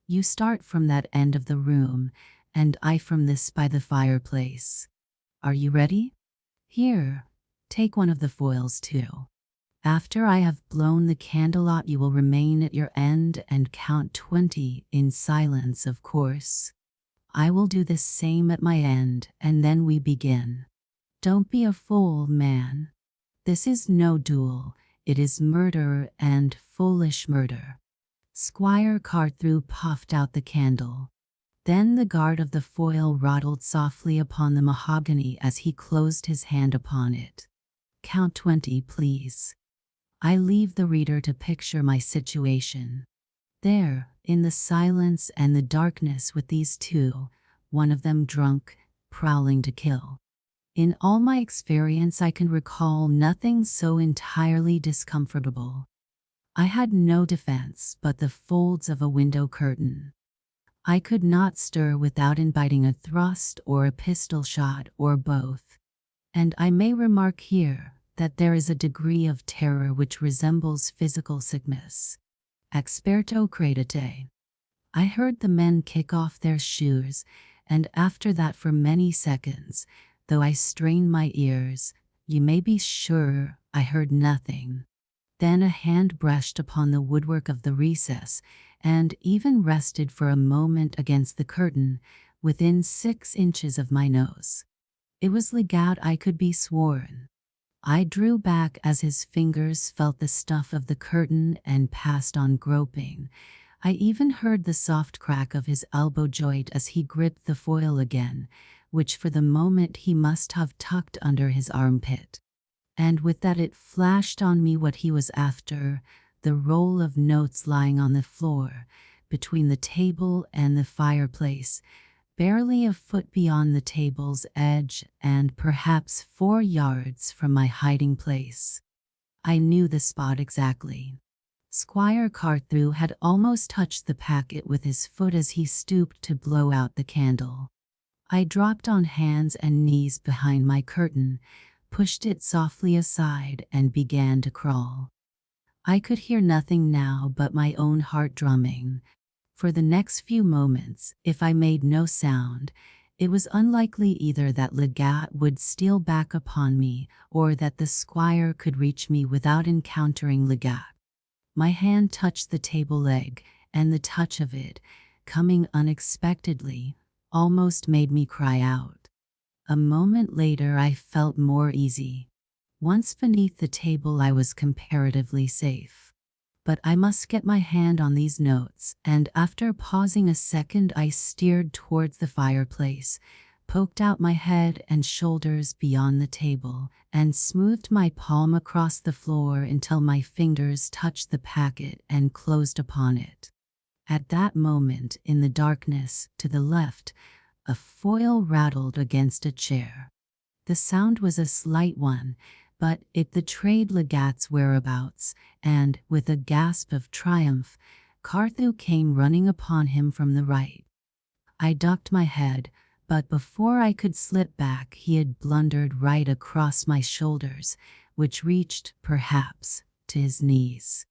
S1: You start from that end of the room, and I from this by the fireplace. Are you ready? Here, take one of the foils too. After I have blown the candle out you will remain at your end and count 20 in silence, of course. I will do the same at my end, and then we begin. Don't be a fool, man. This is no duel, it is murder, and foolish murder. Squire Carthew puffed out the candle. Then the guard of the foil rattled softly upon the mahogany as he closed his hand upon it. Count 20, please. I leave the reader to picture my situation. There, in the silence and the darkness with these two, one of them drunk, prowling to kill. In all my experience I can recall nothing so entirely discomfortable. I had no defense but the folds of a window curtain. I could not stir without inviting a thrust or a pistol shot or both. And I may remark here that there is a degree of terror which resembles physical sickness. Experto credite. I heard the men kick off their shoes, and after that for many seconds, though I strained my ears, you may be sure I heard nothing. Then a hand brushed upon the woodwork of the recess, and even rested for a moment against the curtain, within 6 inches of my nose. It was Legat, I could be sworn. I drew back as his fingers felt the stuff of the curtain and passed on groping. I even heard the soft crack of his elbow joint as he gripped the foil again, which for the moment he must have tucked under his armpit. And with that it flashed on me what he was after, the roll of notes lying on the floor, between the table and the fireplace, barely a foot beyond the table's edge and perhaps 4 yards from my hiding place. I knew the spot exactly. Squire Carthew had almost touched the packet with his foot as he stooped to blow out the candle. I dropped on hands and knees behind my curtain, pushed it softly aside, and began to crawl. I could hear nothing now but my own heart drumming. For the next few moments, if I made no sound, it was unlikely either that Legat would steal back upon me or that the squire could reach me without encountering Legat. My hand touched the table leg, and the touch of it, coming unexpectedly, almost made me cry out. A moment later I felt more easy. Once beneath the table I was comparatively safe. But I must get my hand on these notes, and after pausing a second I steered towards the fireplace, poked out my head and shoulders beyond the table, and smoothed my palm across the floor until my fingers touched the packet and closed upon it. At that moment, in the darkness to the left, a foil rattled against a chair. The sound was a slight one, but it betrayed Legat's whereabouts, and, with a gasp of triumph, Carthew came running upon him from the right. I ducked my head, but before I could slip back he had blundered right across my shoulders, which reached, perhaps, to his knees.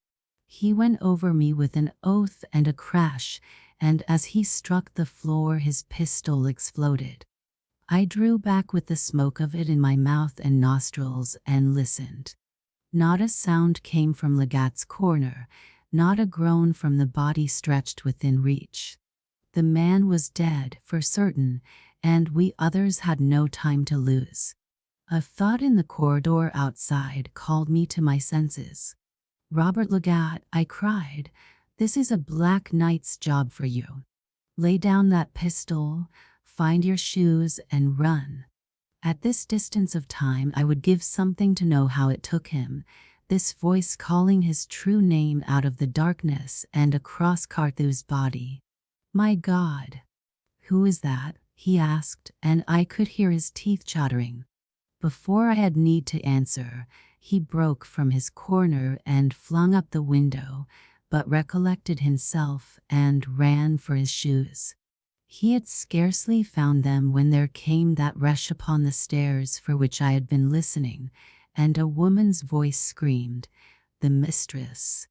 S1: He went over me with an oath and a crash, and as he struck the floor his pistol exploded. I drew back with the smoke of it in my mouth and nostrils and listened. Not a sound came from Legat's corner, not a groan from the body stretched within reach. The man was dead, for certain, and we others had no time to lose. A thought in the corridor outside called me to my senses. "Robert Legat," I cried, "this is a black night's job for you. Lay down that pistol, find your shoes, and run." At this distance of time I would give something to know how it took him, this voice calling his true name out of the darkness and across Carthew's body. "My God, who is that?" he asked, and I could hear his teeth chattering. Before I had need to answer, he broke from his corner and flung up the window, but recollected himself and ran for his shoes. He had scarcely found them when there came that rush upon the stairs for which I had been listening, and a woman's voice screamed, "The mistress!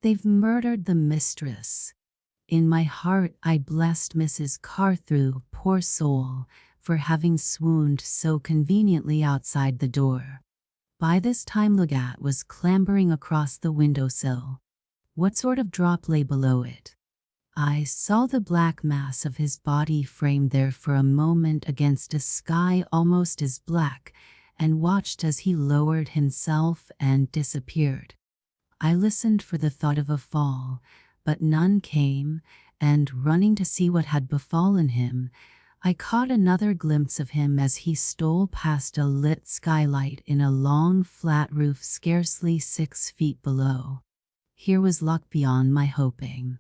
S1: They've murdered the mistress!" In my heart I blessed Mrs. Carthew, poor soul, for having swooned so conveniently outside the door. By this time Legat was clambering across the windowsill. What sort of drop lay below it? I saw the black mass of his body framed there for a moment against a sky almost as black, and watched as he lowered himself and disappeared. I listened for the thought of a fall, but none came, and running to see what had befallen him, I caught another glimpse of him as he stole past a lit skylight in a long flat roof scarcely 6 feet below. Here was luck beyond my hoping.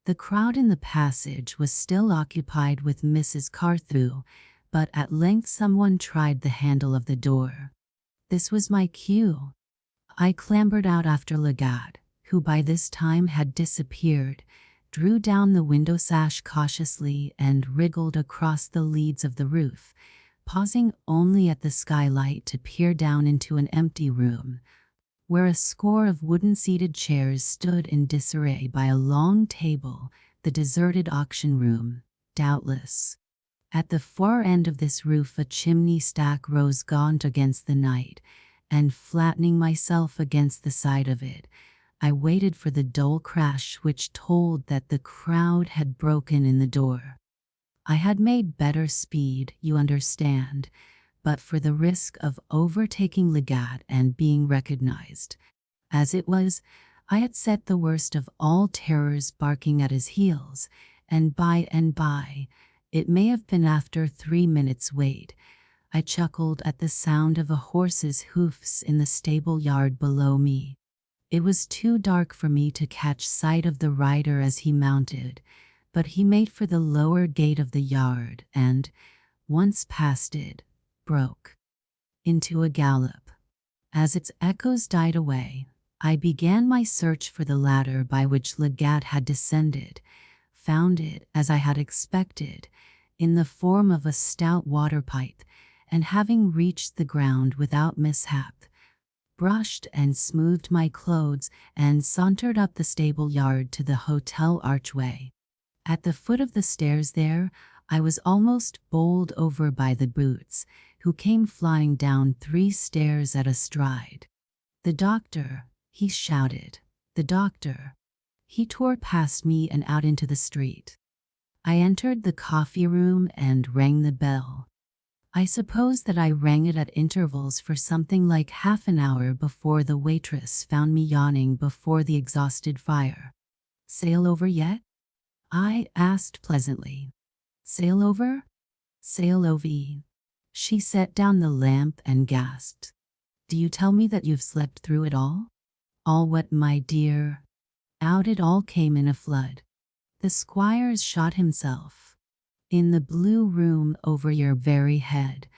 S1: The crowd in the passage was still occupied with Mrs. Carthew, but at length someone tried the handle of the door. This was my cue. I clambered out after Legat, who by this time had disappeared, drew down the window sash cautiously and wriggled across the leads of the roof, pausing only at the skylight to peer down into an empty room, where a score of wooden-seated chairs stood in disarray by a long table, the deserted auction room, doubtless. At the far end of this roof a chimney stack rose gaunt against the night, and flattening myself against the side of it, I waited for the dull crash which told that the crowd had broken in the door. I had made better speed, you understand, but for the risk of overtaking Legat and being recognized. As it was, I had set the worst of all terrors barking at his heels, and by, it may have been after 3 minutes' wait, I chuckled at the sound of a horse's hoofs in the stable yard below me. It was too dark for me to catch sight of the rider as he mounted, but he made for the lower gate of the yard and, once past it, broke into a gallop. As its echoes died away, I began my search for the ladder by which Legat had descended, found it, as I had expected, in the form of a stout water pipe, and having reached the ground without mishap, brushed and smoothed my clothes and sauntered up the stable yard to the hotel archway. At the foot of the stairs there, I was almost bowled over by the boots, who came flying down 3 stairs at a stride. "The doctor!" he shouted. "The doctor!" He tore past me and out into the street. I entered the coffee room and rang the bell. I suppose that I rang it at intervals for something like half an hour before the waitress found me yawning before the exhausted fire. "Sail over yet?" I asked pleasantly. "Sail over?" "Sail over." She set down the lamp and gasped. "Do you tell me that you've slept through it all?" "All what, my dear?" Out it all came in a flood. "The squire's shot himself. In the blue room over your very head.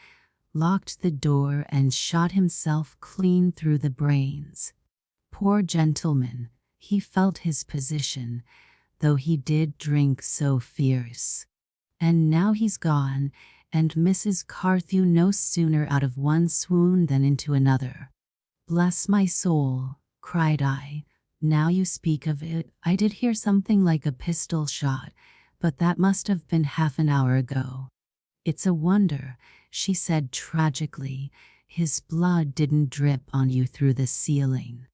S1: Locked the door and shot himself clean through the brains. Poor gentleman, he felt his position, though he did drink so fierce. And now he's gone, and Mrs. Carthew no sooner out of one swoon than into another." "Bless my soul," cried I, "now you speak of it, I did hear something like a pistol shot, but that must have been half an hour ago." "It's a wonder," she said tragically, "his blood didn't drip on you through the ceiling."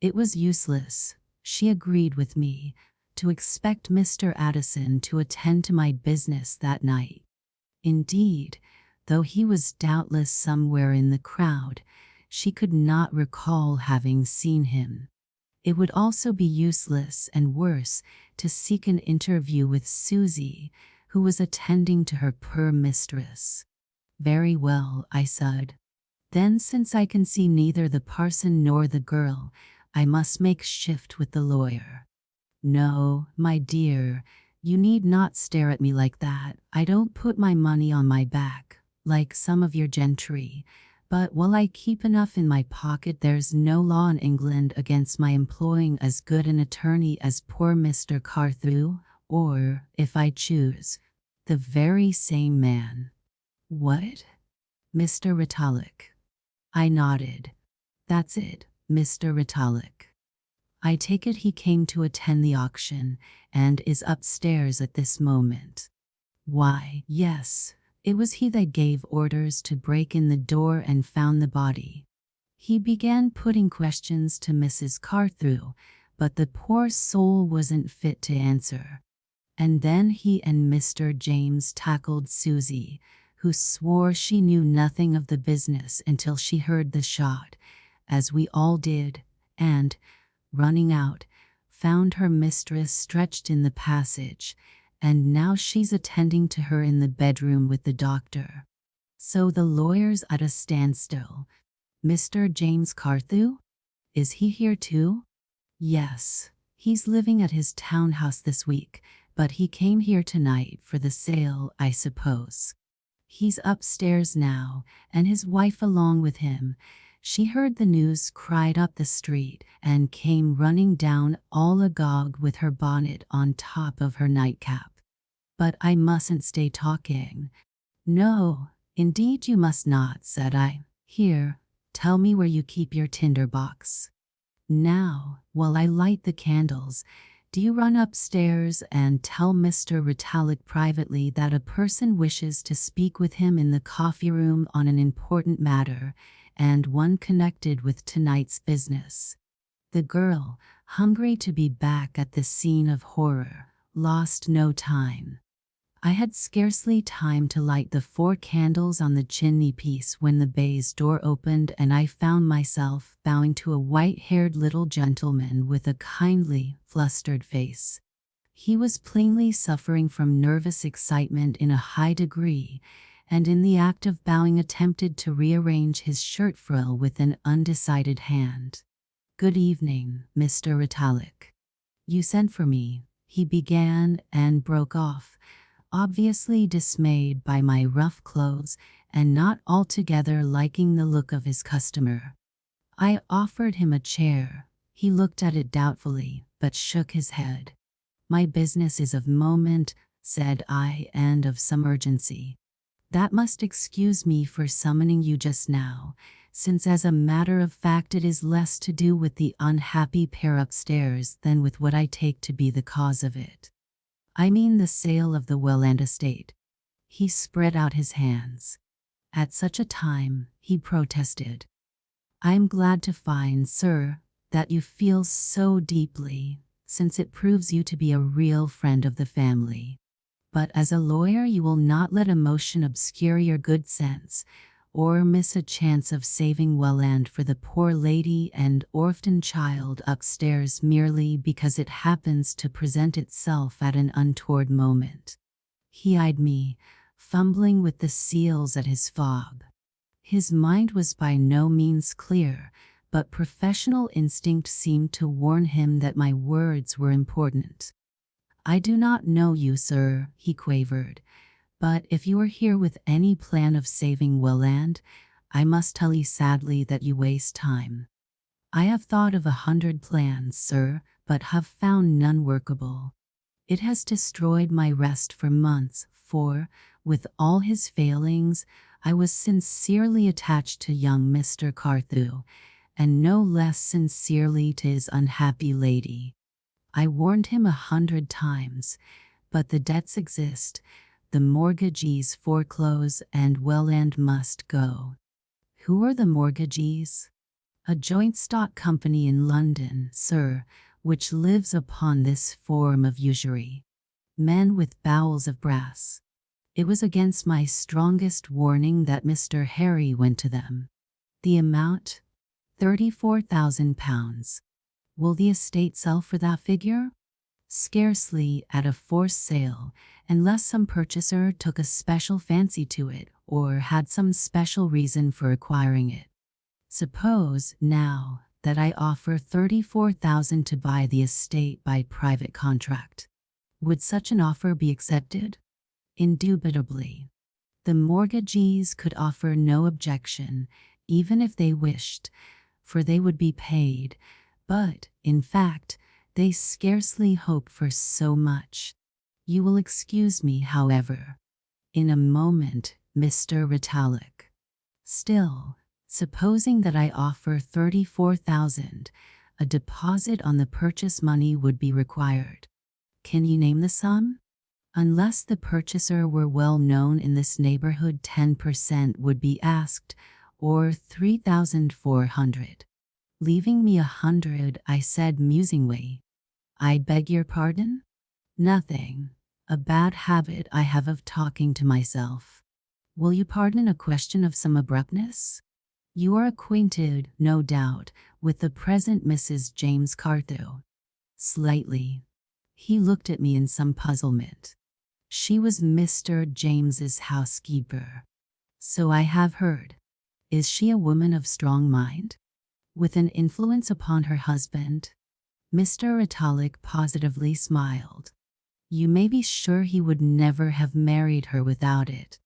S1: It was useless, she agreed with me, to expect Mr. Addison to attend to my business that night. Indeed, though he was doubtless somewhere in the crowd, she could not recall having seen him. It would also be useless and worse to seek an interview with Susie, who was attending to her poor mistress. "Very well," I said. "Then since I can see neither the parson nor the girl, I must make shift with the lawyer." "No, my dear, you need not stare at me like that. I don't put my money on my back, like some of your gentry, but while I keep enough in my pocket there's no law in England against my employing as good an attorney as poor Mr. Carthew, or, if I choose, the very same man." "What?" "Mr. Ritalik." I nodded. "That's it, Mr. Ritalik. I take it he came to attend the auction, and is upstairs at this moment." "Why, yes, it was he that gave orders to break in the door and found the body." He began putting questions to Mrs. Carthew, but the poor soul wasn't fit to answer. And then he and Mr. James tackled Susie, who swore she knew nothing of the business until she heard the shot, as we all did, and, running out, found her mistress stretched in the passage, and now she's attending to her in the bedroom with the doctor. So the lawyer's at a standstill. "Mr. James Carthew? Is he here too?" "Yes, he's living at his townhouse this week, but he came here tonight for the sale, I suppose. He's upstairs now, and his wife along with him. She heard the news, cried up the street, and came running down all agog with her bonnet on top of her nightcap. But I mustn't stay talking." "No, indeed you must not," said I. "Here, tell me where you keep your tinder box. Now, while I light the candles, do you run upstairs and tell Mr. Ritalik privately that a person wishes to speak with him in the coffee room on an important matter, and one connected with tonight's business." The girl, hungry to be back at the scene of horror, lost no time. I had scarcely time to light the 4 candles on the chimney-piece when the baize door opened and I found myself bowing to a white-haired little gentleman with a kindly, flustered face. He was plainly suffering from nervous excitement in a high degree, and in the act of bowing attempted to rearrange his shirt frill with an undecided hand. "Good evening, Mr. Ritalik. You sent for me," he began and broke off, obviously dismayed by my rough clothes and not altogether liking the look of his customer. I offered him a chair. He looked at it doubtfully, but shook his head. "My business is of moment," said I, and of some urgency. That must excuse me for summoning you just now, since as a matter of fact it is less to do with the unhappy pair upstairs than with what I take to be the cause of it. I mean the sale of the Welland estate. He spread out his hands. At such a time, he protested. I'm glad to find, sir, that you feel so deeply, since it proves you to be a real friend of the family. But as a lawyer you will not let emotion obscure your good sense, or miss a chance of saving Welland for the poor lady and orphan child upstairs merely because it happens to present itself at an untoward moment. He eyed me, fumbling with the seals at his fob. His mind was by no means clear, but professional instinct seemed to warn him that my words were important. I do not know you, sir, he quavered, but if you are here with any plan of saving Welland, I must tell you sadly that you waste time. I have thought of 100 plans, sir, but have found none workable. It has destroyed my rest for months, for, with all his failings, I was sincerely attached to young Mr. Carthew, and no less sincerely to his unhappy lady. I warned him 100 times, but the debts exist, the mortgagees foreclose, and Welland must go. Who are the mortgagees? A joint stock company in London, sir, which lives upon this form of usury. Men with bowels of brass. It was against my strongest warning that Mr. Harry went to them. The amount? £34,000. Will the estate sell for that figure? Scarcely at a forced sale, unless some purchaser took a special fancy to it or had some special reason for acquiring it. Suppose, now, that I offer £34,000 to buy the estate by private contract. Would such an offer be accepted? Indubitably. The mortgagees could offer no objection, even if they wished, for they would be paid, but, in fact, they scarcely hope for so much. You will excuse me, however. In a moment, Mr. Ritalik. Still, supposing that I offer £34,000, a deposit on the purchase money would be required. Can you name the sum? Unless the purchaser were well known in this neighborhood, 10% would be asked, or £3,400. Leaving me 100, I said musingly, I beg your pardon? Nothing. A bad habit I have of talking to myself. Will you pardon a question of some abruptness? You are acquainted, no doubt, with the present Mrs. James Carthew. Slightly. He looked at me in some puzzlement. She was Mr. James's housekeeper. So I have heard. Is she a woman of strong mind? With an influence upon her husband? Mr. Ritalik positively smiled. You may be sure he would never have married her without it.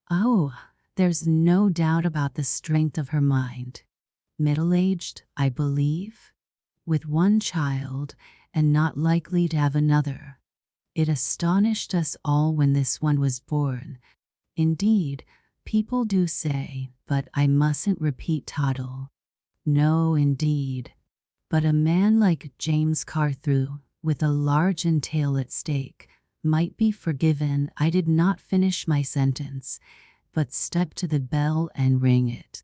S1: Oh, there's no doubt about the strength of her mind. Middle-aged, I believe? With one child, and not likely to have another. It astonished us all when this one was born. Indeed, people do say, but I mustn't repeat twaddle. No, indeed. But a man like James Carthew, with a large entail at stake, might be forgiven. I did not finish my sentence, but stepped to the bell and rang it.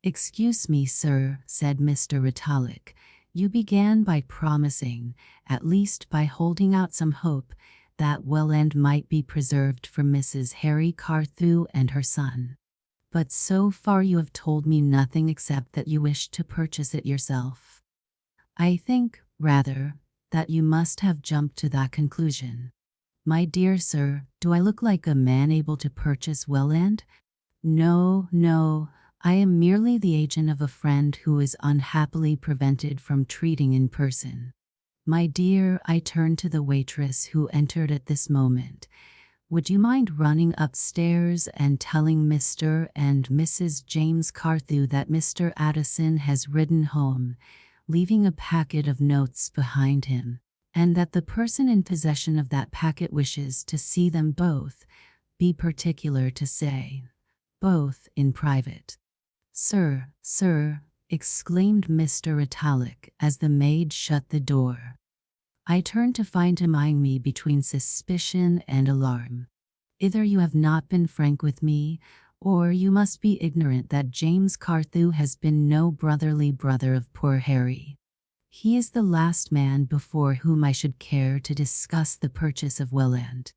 S1: Excuse me, sir, said Mr. Ritalik. You began by promising, at least by holding out some hope, that Welland might be preserved for Mrs. Harry Carthew and her son. But so far you have told me nothing except that you wish to purchase it yourself. I think, rather, that you must have jumped to that conclusion. My dear sir, do I look like a man able to purchase Welland? No, no, I am merely the agent of a friend who is unhappily prevented from treating in person. My dear, I turned to the waitress who entered at this moment. Would you mind running upstairs and telling Mr. and Mrs. James Carthew that Mr. Addison has ridden home, leaving a packet of notes behind him, and that the person in possession of that packet wishes to see them both, be particular to say, both in private. Sir, sir, exclaimed Mr. Italic as the maid shut the door. I turned to find him eyeing me between suspicion and alarm. Either you have not been frank with me, or you must be ignorant that James Carthew has been no brotherly brother of poor Harry. He is the last man before whom I should care to discuss the purchase of Welland.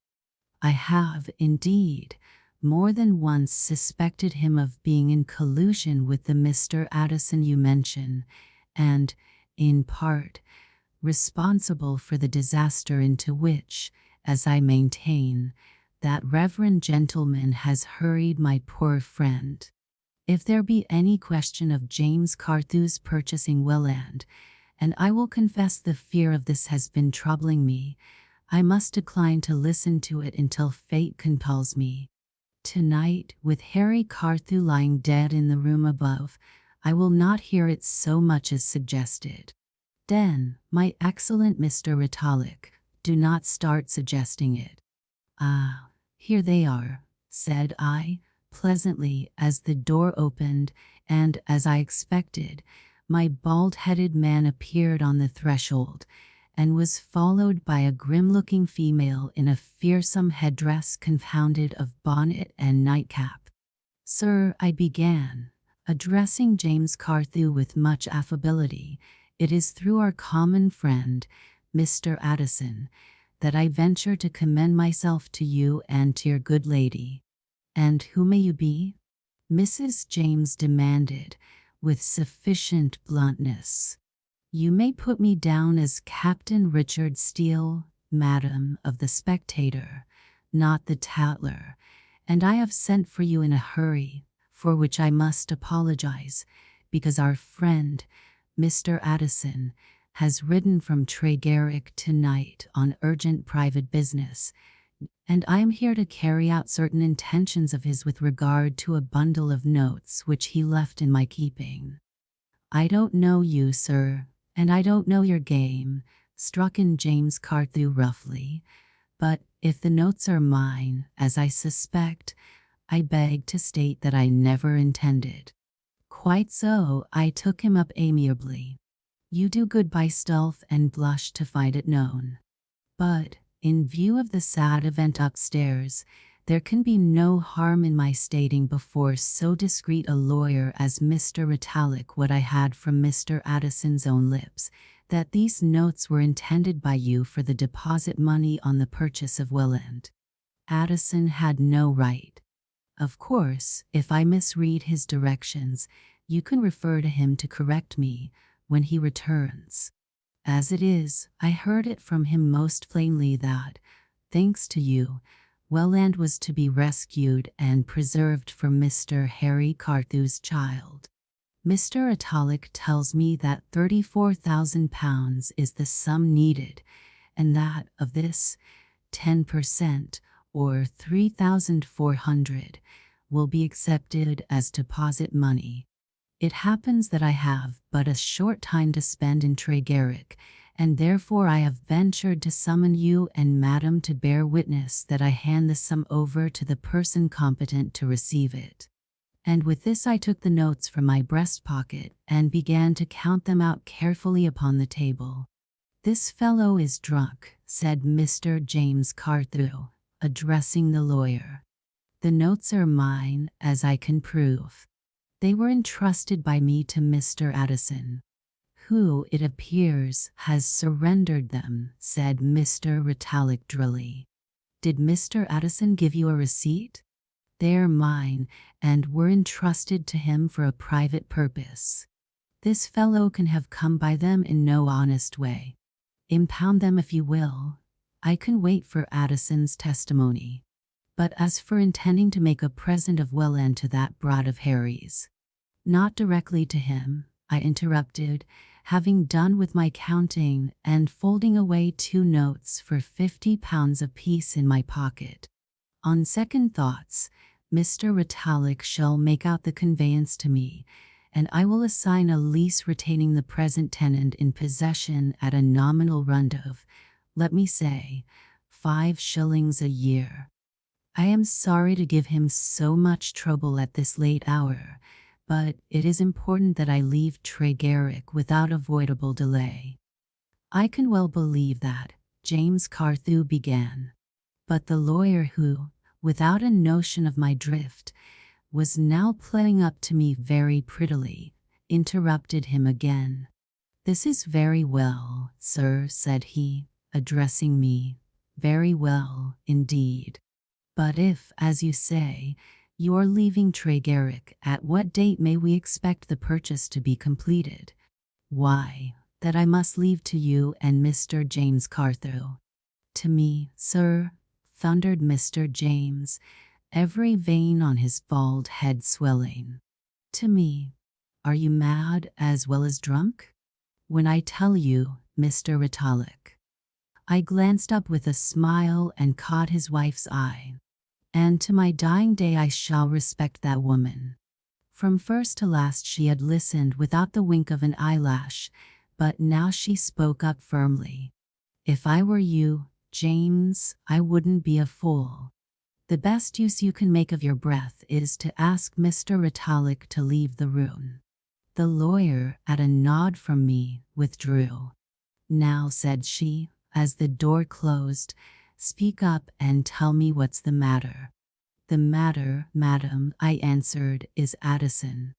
S1: I have, indeed, more than once suspected him of being in collusion with the Mr. Addison you mention, and, in part, responsible for the disaster into which, as I maintain, that reverend gentleman has hurried my poor friend. If there be any question of James Carthew's purchasing Welland, and I will confess the fear of this has been troubling me, I must decline to listen to it until fate compels me. Tonight, with Harry Carthew lying dead in the room above, I will not hear it so much as suggested. Then, my excellent Mr. Italic, do not start suggesting it. Ah, here they are, said I, pleasantly, as the door opened, and, as I expected, my bald-headed man appeared on the threshold, and was followed by a grim-looking female in a fearsome headdress confounded of bonnet and nightcap. Sir, I began, addressing James Carthew with much affability, it is through our common friend, Mr. Addison, that I venture to commend myself to you and to your good lady. And who may you be? Mrs. James demanded, with sufficient bluntness. You may put me down as Captain Richard Steele, madam, of the Spectator, not the Tatler, and I have sent for you in a hurry, for which I must apologize, because our friend, Mr. Addison, has ridden from Tregarrick tonight on urgent private business, and I am here to carry out certain intentions of his with regard to a bundle of notes which he left in my keeping. I don't know you, sir, and I don't know your game, struck in James Carthew roughly, but if the notes are mine, as I suspect, I beg to state that I never intended. Quite so, I took him up amiably. You do good by stealth and blush to find it known. But, in view of the sad event upstairs, there can be no harm in my stating before so discreet a lawyer as Mr. Italic what I had from Mr. Addison's own lips, that these notes were intended by you for the deposit money on the purchase of Welland. Addison had no right. Of course, if I misread his directions, you can refer to him to correct me when he returns. As it is, I heard it from him most plainly that, thanks to you, Welland was to be rescued and preserved for Mr. Harry Carthew's child. Mr. Italic tells me that £34,000 is the sum needed, and that, of this, 10%, or 3,400, will be accepted as deposit money. It happens that I have but a short time to spend in Tregarrick, and therefore I have ventured to summon you and madam to bear witness that I hand the sum over to the person competent to receive it. And with this I took the notes from my breast pocket and began to count them out carefully upon the table. This fellow is drunk, said Mr. James Carthew, addressing the lawyer. The notes are mine, as I can prove. They were entrusted by me to Mr. Addison, who, it appears, has surrendered them, said Mr. Italic drily. Did Mr. Addison give you a receipt? They are mine, and were entrusted to him for a private purpose. This fellow can have come by them in no honest way. Impound them if you will. I can wait for Addison's testimony. But as for intending to make a present of Welland to that brat of Harry's, not directly to him, I interrupted, having done with my counting and folding away 2 notes for £50 apiece in my pocket. On second thoughts, Mr. Italic shall make out the conveyance to me, and I will assign a lease retaining the present tenant in possession at a nominal rent of let me say, 5 shillings a year. I am sorry to give him so much trouble at this late hour, but it is important that I leave Tregarrick without avoidable delay. I can well believe that, James Carthew began. But the lawyer who, without a notion of my drift, was now playing up to me very prettily, interrupted him again. "This is very well, sir," said he, addressing me. "Very well, indeed. But if, as you say, you are leaving Tregarrick, at what date may we expect the purchase to be completed?" "Why, that I must leave to you and Mr. James Carthew." "To me, sir?" thundered Mr. James, every vein on his bald head swelling. "To me? Are you mad as well as drunk? When I tell you, Mr. Ritalik." I glanced up with a smile and caught his wife's eye. And to my dying day I shall respect that woman. From first to last she had listened without the wink of an eyelash, but now she spoke up firmly. "If I were you, James, I wouldn't be a fool. The best use you can make of your breath is to ask Mr. Ritalik to leave the room." The lawyer, at a nod from me, withdrew. "Now," said she, as the door closed, "speak up and tell me what's the matter." "The matter, madam," I answered, "is Addison.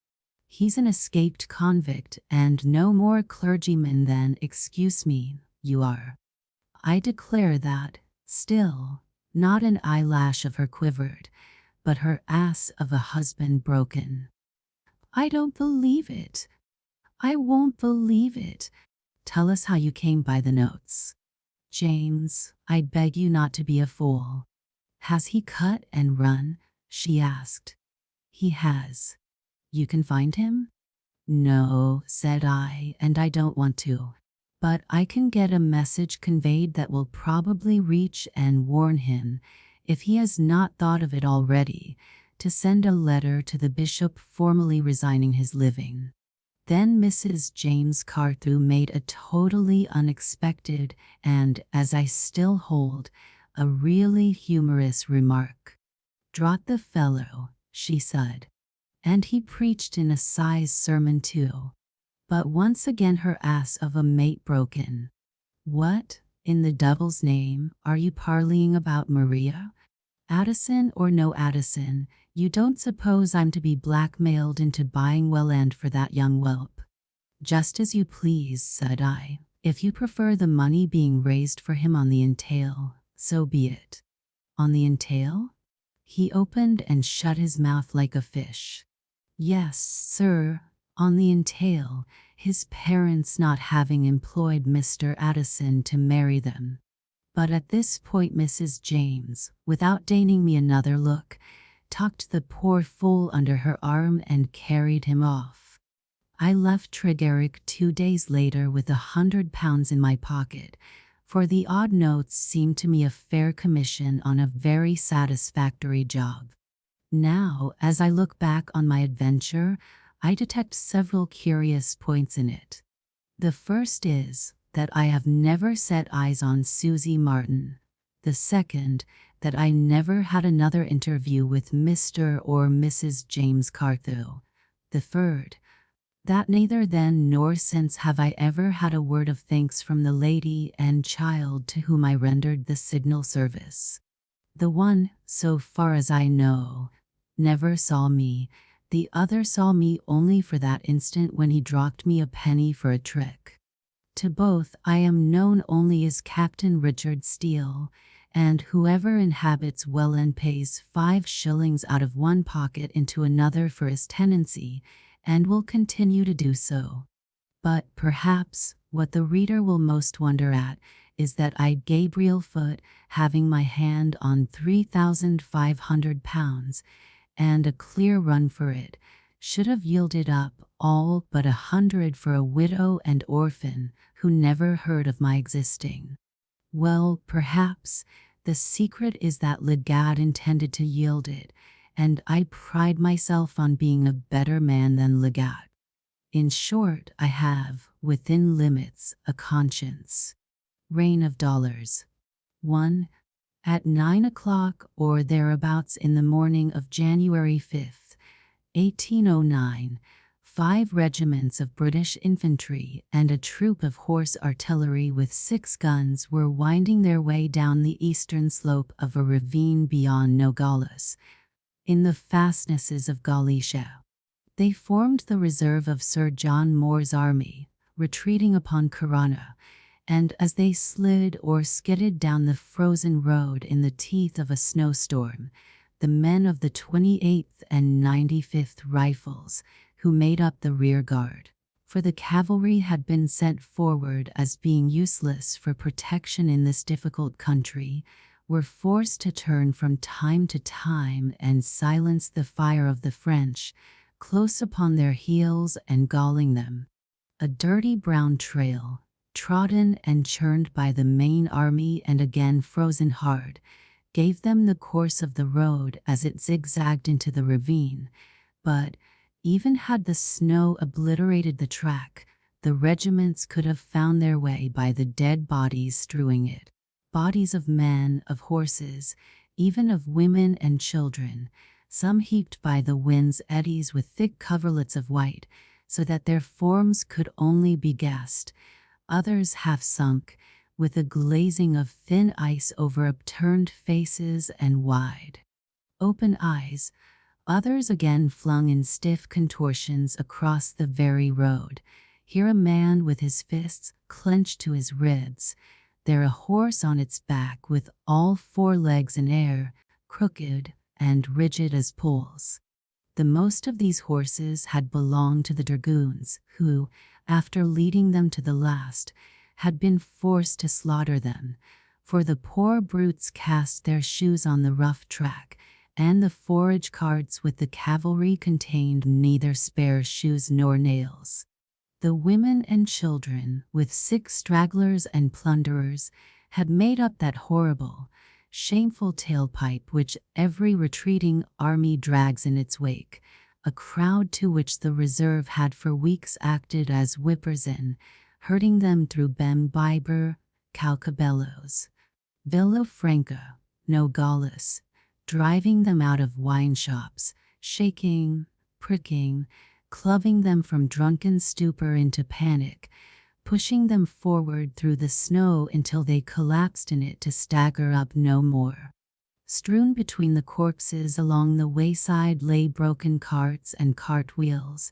S1: He's an escaped convict and no more clergyman than, excuse me, you are." I declare that, still, not an eyelash of her quivered, but her ass of a husband broken. "I don't believe it. I won't believe it. Tell us how you came by the notes." "James, I beg you not to be a fool. Has he cut and run?" she asked. "He has." "You can find him?" "No," said I, "and I don't want to. But I can get a message conveyed that will probably reach and warn him, if he has not thought of it already, to send a letter to the bishop formally resigning his living." Then Mrs. James Carthew made a totally unexpected and, as I still hold, a really humorous remark. "Drat the fellow," she said. And he preached in a size sermon too. But once again her ass of a mate broken. "What, in the devil's name, are you parleying about, Maria? Addison or no Addison, you don't suppose I'm to be blackmailed into buying Welland for that young whelp?" "Just as you please," said I. "If you prefer the money being raised for him on the entail, so be it." "On the entail?" He opened and shut his mouth like a fish. "Yes, sir, on the entail, his parents not having employed Mr. Addison to marry them." But at this point Mrs. James, without deigning me another look, tucked the poor fool under her arm and carried him off. I left Tregarrick 2 days later with £100 in my pocket, for the odd notes seemed to me a fair commission on a very satisfactory job. Now, as I look back on my adventure, I detect several curious points in it. The first is that I have never set eyes on Susie Martin. The second, that I never had another interview with Mr. or Mrs. James Carthew. The third, that neither then nor since have I ever had a word of thanks from the lady and child to whom I rendered the signal service. The one, so far as I know, never saw me. The other saw me only for that instant when he dropped me a penny for a trick. To both I am known only as Captain Richard Steele, and whoever inhabits Welland pays 5 shillings out of one pocket into another for his tenancy, and will continue to do so. But perhaps what the reader will most wonder at is that I, Gabriel Foote, having my hand on £3,500 and a clear run for it, should have yielded up all but 100 for a widow and orphan who never heard of my existing. Well, perhaps the secret is that Legad intended to yield it, and I pride myself on being a better man than Legad. In short, I have, within limits, a conscience. Reign of Dollars. 1. At 9 o'clock or thereabouts in the morning of January 5th, 1809, 5 regiments of British infantry and a troop of horse artillery with 6 guns were winding their way down the eastern slope of a ravine beyond Nogales, in the fastnesses of Galicia. They formed the reserve of Sir John Moore's army, retreating upon Corunna, and as they slid or skidded down the frozen road in the teeth of a snowstorm, the men of the 28th and 95th Rifles, who made up the rear guard, for the cavalry had been sent forward as being useless for protection in this difficult country, were forced to turn from time to time and silence the fire of the French, close upon their heels and galling them. A dirty brown trail, trodden and churned by the main army and again frozen hard, gave them the course of the road as it zigzagged into the ravine, but even had the snow obliterated the track, the regiments could have found their way by the dead bodies strewing it. Bodies of men, of horses, even of women and children, some heaped by the wind's eddies with thick coverlets of white, so that their forms could only be guessed, others half sunk, with a glazing of thin ice over upturned faces and wide open eyes, others again flung in stiff contortions across the very road, here a man with his fists clenched to his ribs, there a horse on its back with all 4 legs in air, crooked and rigid as poles. The most of these horses had belonged to the dragoons, who, after leading them to the last, had been forced to slaughter them, for the poor brutes cast their shoes on the rough track, and the forage carts with the cavalry contained neither spare shoes nor nails. The women and children, with sick stragglers and plunderers, had made up that horrible, shameful tailpipe which every retreating army drags in its wake, a crowd to which the reserve had for weeks acted as whippers in, herding them through Bembibre, Calcabellos, Villafranca, Nogales, driving them out of wine shops, shaking, pricking, clubbing them from drunken stupor into panic, pushing them forward through the snow until they collapsed in it to stagger up no more. Strewn between the corpses along the wayside lay broken carts and cart wheels,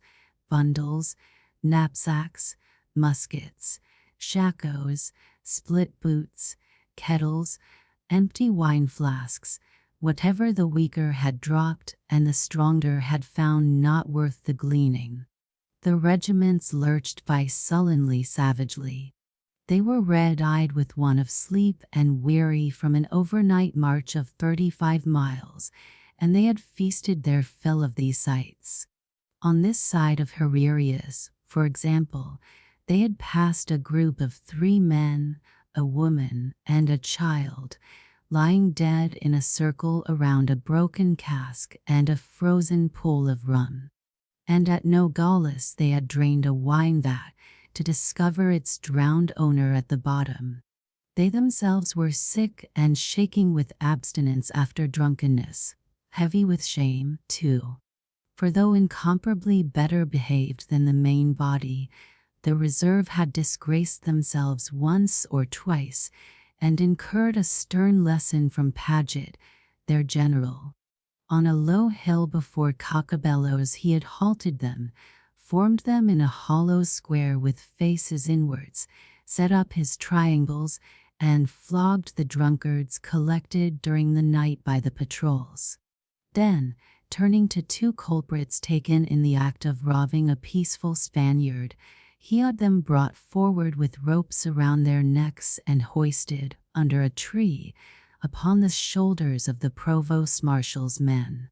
S1: bundles, knapsacks, muskets, shakos, split boots, kettles, empty wine flasks, whatever the weaker had dropped and the stronger had found not worth the gleaning. The regiments lurched by sullenly, savagely. They were red-eyed with want of sleep and weary from an overnight march of 35 miles, and they had feasted their fill of these sights. On this side of Herrerias, for example, they had passed a group of 3 men, a woman, and a child, lying dead in a circle around a broken cask and a frozen pool of rum. And at Nogales they had drained a wine vat to discover its drowned owner at the bottom. They themselves were sick and shaking with abstinence after drunkenness, heavy with shame, too. For though incomparably better behaved than the main body, the reserve had disgraced themselves once or twice, and incurred a stern lesson from Paget, their general. On a low hill before Cacabellos he had halted them, formed them in a hollow square with faces inwards, set up his triangles, and flogged the drunkards collected during the night by the patrols. Then, turning to 2 culprits taken in the act of robbing a peaceful Spaniard, he had them brought forward with ropes around their necks and hoisted, under a tree, upon the shoulders of the provost marshal's men.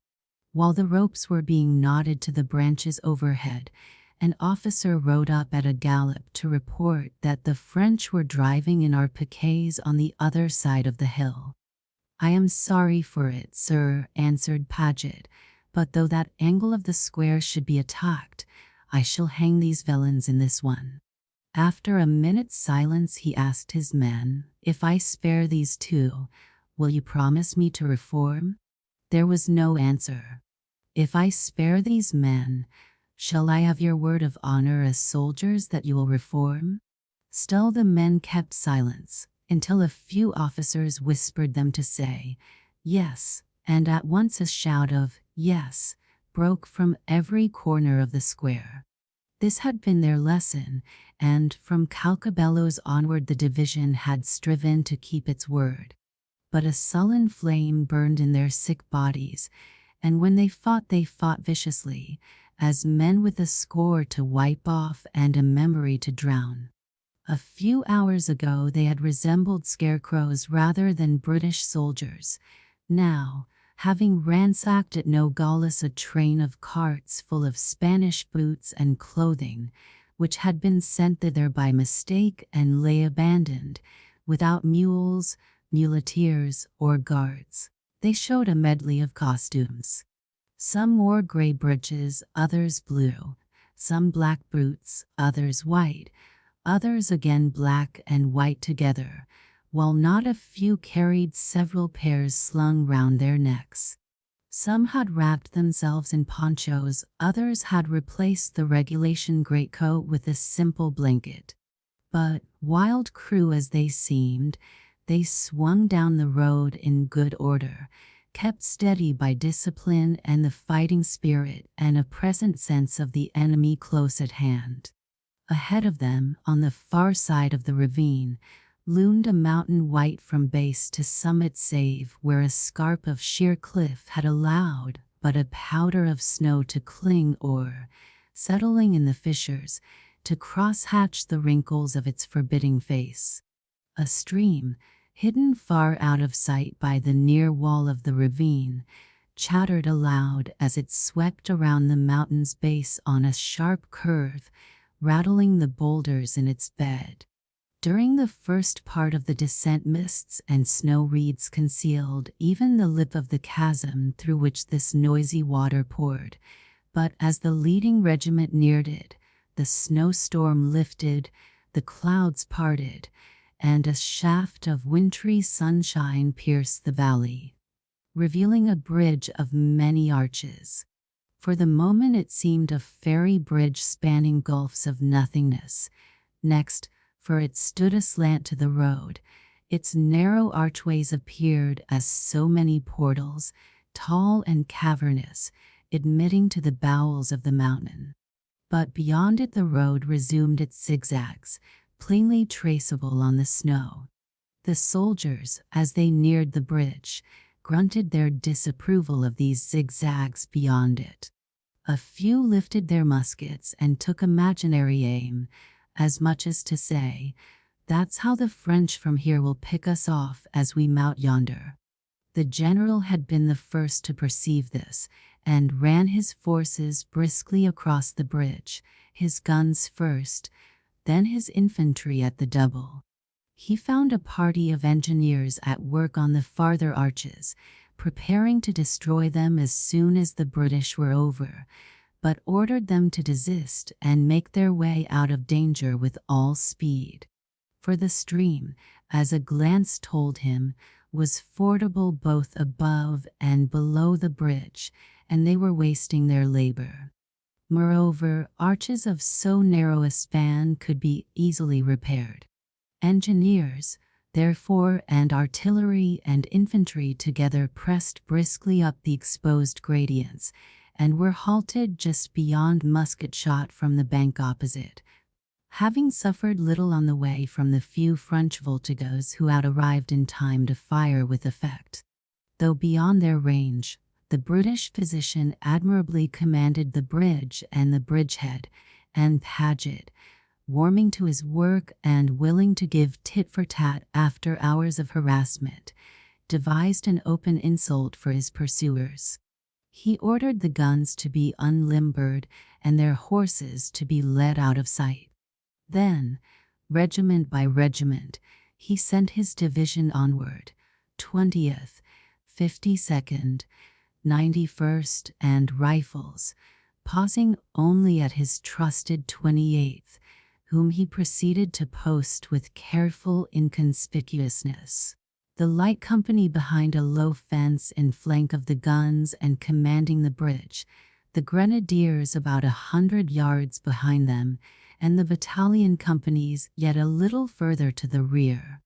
S1: While the ropes were being knotted to the branches overhead, an officer rode up at a gallop to report that the French were driving in our piquets on the other side of the hill. "I am sorry for it, sir," answered Paget, "but though that angle of the square should be attacked, I shall hang these villains in this one." After a minute's silence, he asked his men, "If I spare these two, will you promise me to reform?" There was no answer. "If I spare these men, shall I have your word of honor as soldiers that you will reform?" Still the men kept silence, until a few officers whispered them to say, "Yes," and at once a shout of "Yes" broke from every corner of the square. This had been their lesson, and from Calcabello's onward the division had striven to keep its word. But a sullen flame burned in their sick bodies, and when they fought viciously, as men with a score to wipe off and a memory to drown. A few hours ago they had resembled scarecrows rather than British soldiers. Now, having ransacked at Nogales a train of carts full of Spanish boots and clothing, which had been sent thither by mistake and lay abandoned, without mules, muleteers, or guards, they showed a medley of costumes. Some wore gray breeches, others blue, some black boots, others white, others again black and white together, while not a few carried several pairs slung round their necks. Some had wrapped themselves in ponchos, others had replaced the regulation greatcoat with a simple blanket. But, wild crew as they seemed, they swung down the road in good order, kept steady by discipline and the fighting spirit and a present sense of the enemy close at hand. Ahead of them, on the far side of the ravine, loomed a mountain white from base to summit save where a scarp of sheer cliff had allowed but a powder of snow to cling or, settling in the fissures, to cross-hatch the wrinkles of its forbidding face. A stream, hidden far out of sight by the near wall of the ravine, chattered aloud as it swept around the mountain's base on a sharp curve, rattling the boulders in its bed. During the first part of the descent, mists and snow wreaths concealed even the lip of the chasm through which this noisy water poured, but as the leading regiment neared it, the snowstorm lifted, the clouds parted, and a shaft of wintry sunshine pierced the valley, revealing a bridge of many arches. For the moment it seemed a fairy bridge spanning gulfs of nothingness. Next, for it stood aslant to the road, its narrow archways appeared as so many portals, tall and cavernous, admitting to the bowels of the mountain. But beyond it the road resumed its zigzags, plainly traceable on the snow. The soldiers, as they neared the bridge, grunted their disapproval of these zigzags beyond it. A few lifted their muskets and took imaginary aim, as much as to say, "That's how the French from here will pick us off as we mount yonder." The general had been the first to perceive this, and ran his forces briskly across the bridge, his guns first, then his infantry at the double. He found a party of engineers at work on the farther arches, preparing to destroy them as soon as the British were over, but ordered them to desist and make their way out of danger with all speed. For the stream, as a glance told him, was fordable both above and below the bridge, and they were wasting their labor. Moreover, arches of so narrow a span could be easily repaired. Engineers, therefore, and artillery and infantry together pressed briskly up the exposed gradients, and were halted just beyond musket shot from the bank opposite. Having suffered little on the way from the few French voltigeurs who had arrived in time to fire with effect, though beyond their range, the British physician admirably commanded the bridge and the bridgehead, and Paget, warming to his work and willing to give tit for tat after hours of harassment, devised an open insult for his pursuers. He ordered the guns to be unlimbered and their horses to be led out of sight. Then, regiment by regiment, he sent his division onward, 20th, 52nd, 91st, and Rifles, pausing only at his trusted 28th, whom he proceeded to post with careful inconspicuousness. The light company behind a low fence in flank of the guns and commanding the bridge, the grenadiers about 100 yards behind them, and the battalion companies yet a little further to the rear.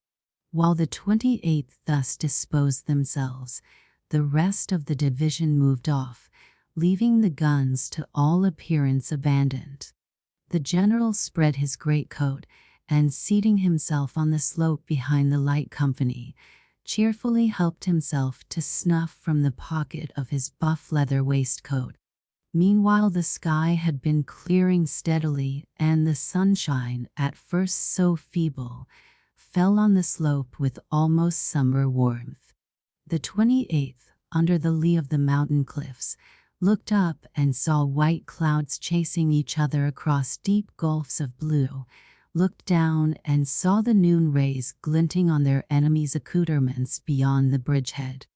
S1: While the 28th thus disposed themselves, the rest of the division moved off, leaving the guns to all appearance abandoned. The general spread his greatcoat, and seating himself on the slope behind the light company, cheerfully helped himself to snuff from the pocket of his buff leather waistcoat. Meanwhile the sky had been clearing steadily, and the sunshine, at first so feeble, fell on the slope with almost summer warmth. The 28th, under the lee of the mountain cliffs, looked up and saw white clouds chasing each other across deep gulfs of blue, looked down and saw the noon rays glinting on their enemies' accoutrements beyond the bridgehead.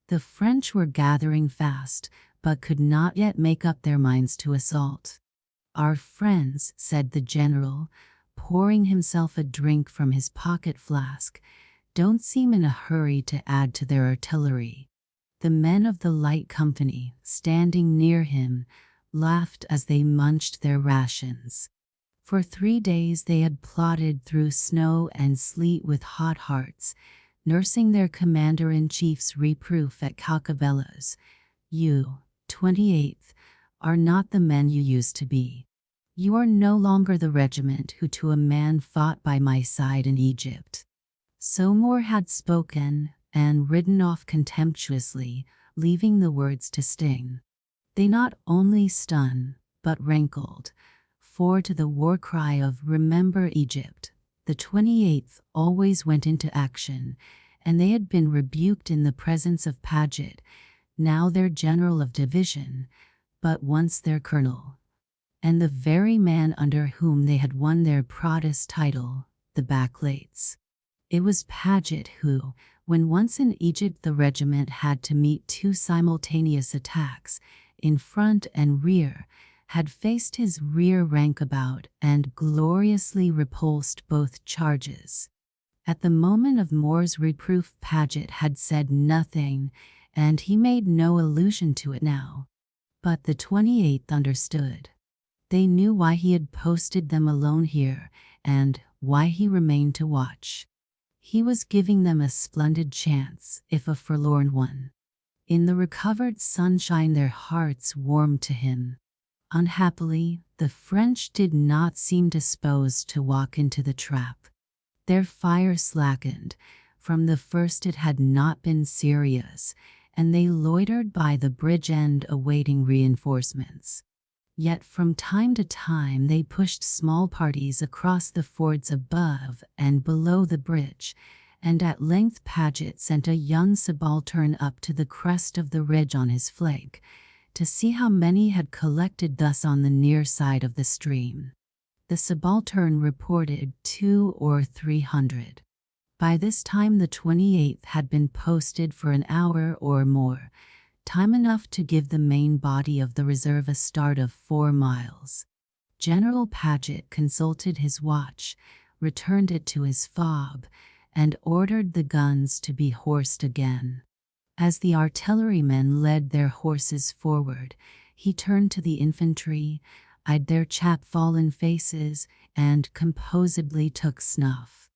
S1: The French were gathering fast, but could not yet make up their minds to assault. "Our friends," said the general, pouring himself a drink from his pocket flask, "don't seem in a hurry to add to their artillery." The men of the light company, standing near him, laughed as they munched their rations. For 3 days they had plodded through snow and sleet with hot hearts, nursing their commander-in-chief's reproof at Cacabelos. "You, 28th, are not the men you used to be. You are no longer the regiment who to a man fought by my side in Egypt." So Moore had spoken, and ridden off contemptuously, leaving the words to sting. They not only stung, but rankled, for to the war cry of "Remember Egypt," the 28th always went into action, and they had been rebuked in the presence of Paget, now their general of division, but once their colonel, and the very man under whom they had won their Protest title, the Backlates. It was Paget who, when once in Egypt the regiment had to meet 2 simultaneous attacks, in front and rear, had faced his rear rank about and gloriously repulsed both charges. At the moment of Moore's reproof Paget had said nothing, and he made no allusion to it now. But the 28th understood. They knew why he had posted them alone here, and why he remained to watch. He was giving them a splendid chance, if a forlorn one. In the recovered sunshine their hearts warmed to him. Unhappily, the French did not seem disposed to walk into the trap. Their fire slackened. From the first it had not been serious, and they loitered by the bridge end awaiting reinforcements. Yet from time to time they pushed small parties across the fords above and below the bridge, and at length Paget sent a young subaltern up to the crest of the ridge on his flank, to see how many had collected thus on the near side of the stream. The subaltern reported 200 or 300. By this time the 28th had been posted for an hour or more, time enough to give the main body of the reserve a start of 4 miles. General Paget consulted his watch, returned it to his fob, and ordered the guns to be horsed again. As the artillerymen led their horses forward, he turned to the infantry, eyed their chapfallen faces, and composedly took snuff.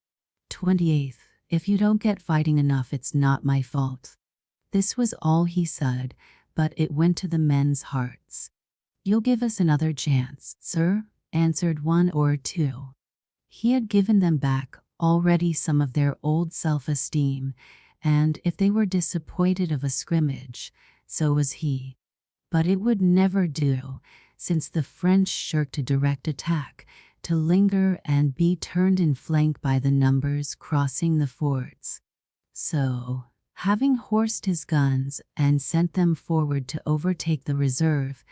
S1: 28th, if you don't get fighting enough, it's not my fault. This was all he said, but it went to the men's hearts. "You'll give us another chance, sir," answered 1 or 2. He had given them back already some of their old self-esteem, and if they were disappointed of a scrimmage, so was he. But it would never do, since the French shirked a direct attack, to linger and be turned in flank by the numbers crossing the fords. So, having horsed his guns and sent them forward to overtake the reserve,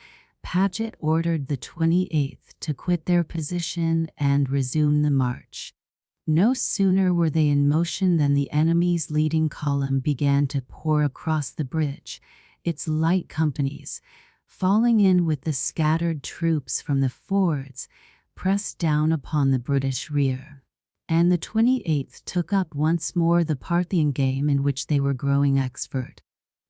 S1: Paget ordered the 28th to quit their position and resume the march. No sooner were they in motion than the enemy's leading column began to pour across the bridge, its light companies, falling in with the scattered troops from the fords, pressed down upon the British rear. And the 28th took up once more the Parthian game in which they were growing expert.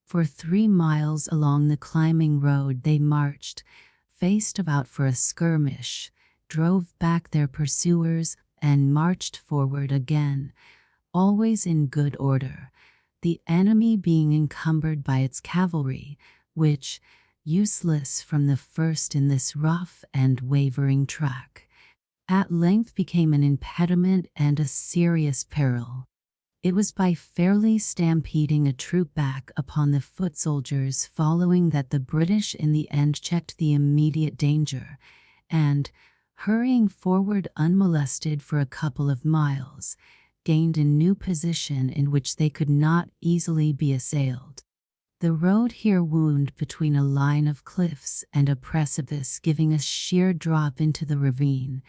S1: For 3 miles along the climbing road they marched, faced about for a skirmish, drove back their pursuers, and marched forward again, always in good order, the enemy being encumbered by its cavalry, which, useless from the first in this rough and wavering track, at length became an impediment and a serious peril. It was by fairly stampeding a troop back upon the foot soldiers following that the British in the end checked the immediate danger, and, hurrying forward unmolested for a couple of miles, gained a new position in which they could not easily be assailed. The road here wound between a line of cliffs and a precipice giving a sheer drop into the ravine,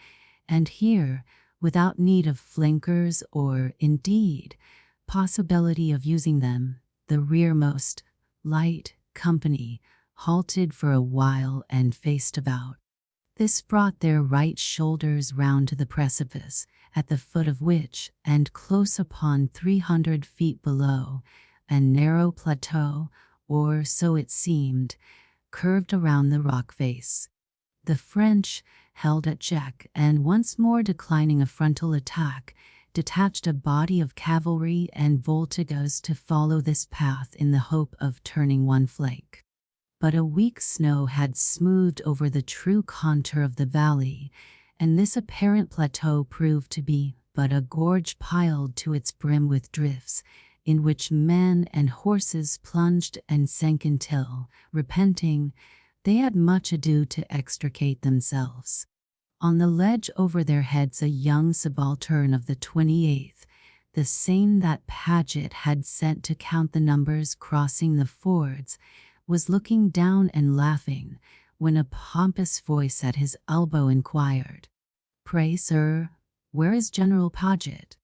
S1: and here, without need of flankers or, indeed, possibility of using them, the rearmost, light company halted for a while and faced about. This brought their right shoulders round to the precipice, at the foot of which, and close upon 300 feet below, a narrow plateau, or so it seemed, curved around the rock face. The French, held at check and once more declining a frontal attack, detached a body of cavalry and voltigeurs to follow this path in the hope of turning one flank. But a weak snow had smoothed over the true contour of the valley, and this apparent plateau proved to be but a gorge piled to its brim with drifts, in which men and horses plunged and sank until, repenting, they had much ado to extricate themselves. On the ledge over their heads a young subaltern of the 28th, the same that Paget had sent to count the numbers crossing the fords, was looking down and laughing, when a pompous voice at his elbow inquired, "Pray, sir, where is General Paget?"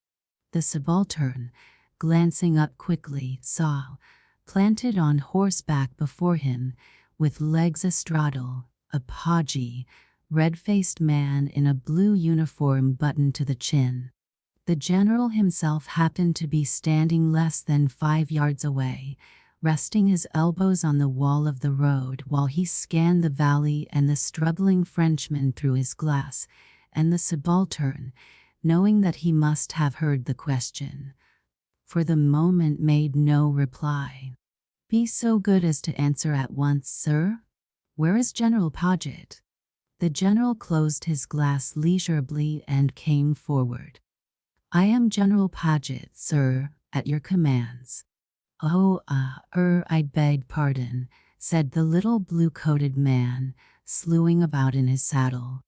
S1: The subaltern, glancing up quickly, saw, planted on horseback before him, with legs astraddle, a podgy, red-faced man in a blue uniform buttoned to the chin. The general himself happened to be standing less than 5 yards away, resting his elbows on the wall of the road while he scanned the valley and the struggling Frenchman through his glass, and the subaltern, knowing that he must have heard the question, for the moment made no reply. "Be so good as to answer at once, sir. Where is General Paget?" The general closed his glass leisurely and came forward. "I am General Paget, sir, at your commands." "Oh, I beg pardon," said the little blue-coated man, slewing about in his saddle.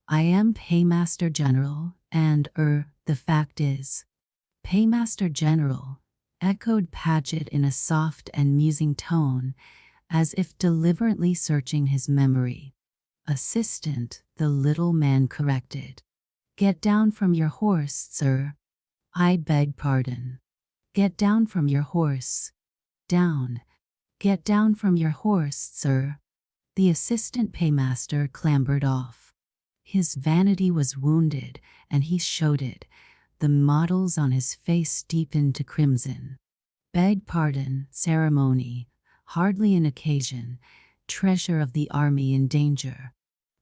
S1: "I am Paymaster General, and, the fact is—" "Paymaster General," echoed Paget in a soft and musing tone, as if deliberately searching his memory. "Assistant," the little man corrected. "Get down from your horse, sir." "I beg pardon." "Get down from your horse." "Down." "Get down from your horse, sir." The assistant paymaster clambered off. His vanity was wounded, and he showed it. The models on his face deepened to crimson. "Beg pardon, ceremony, hardly an occasion, treasure of the army in danger."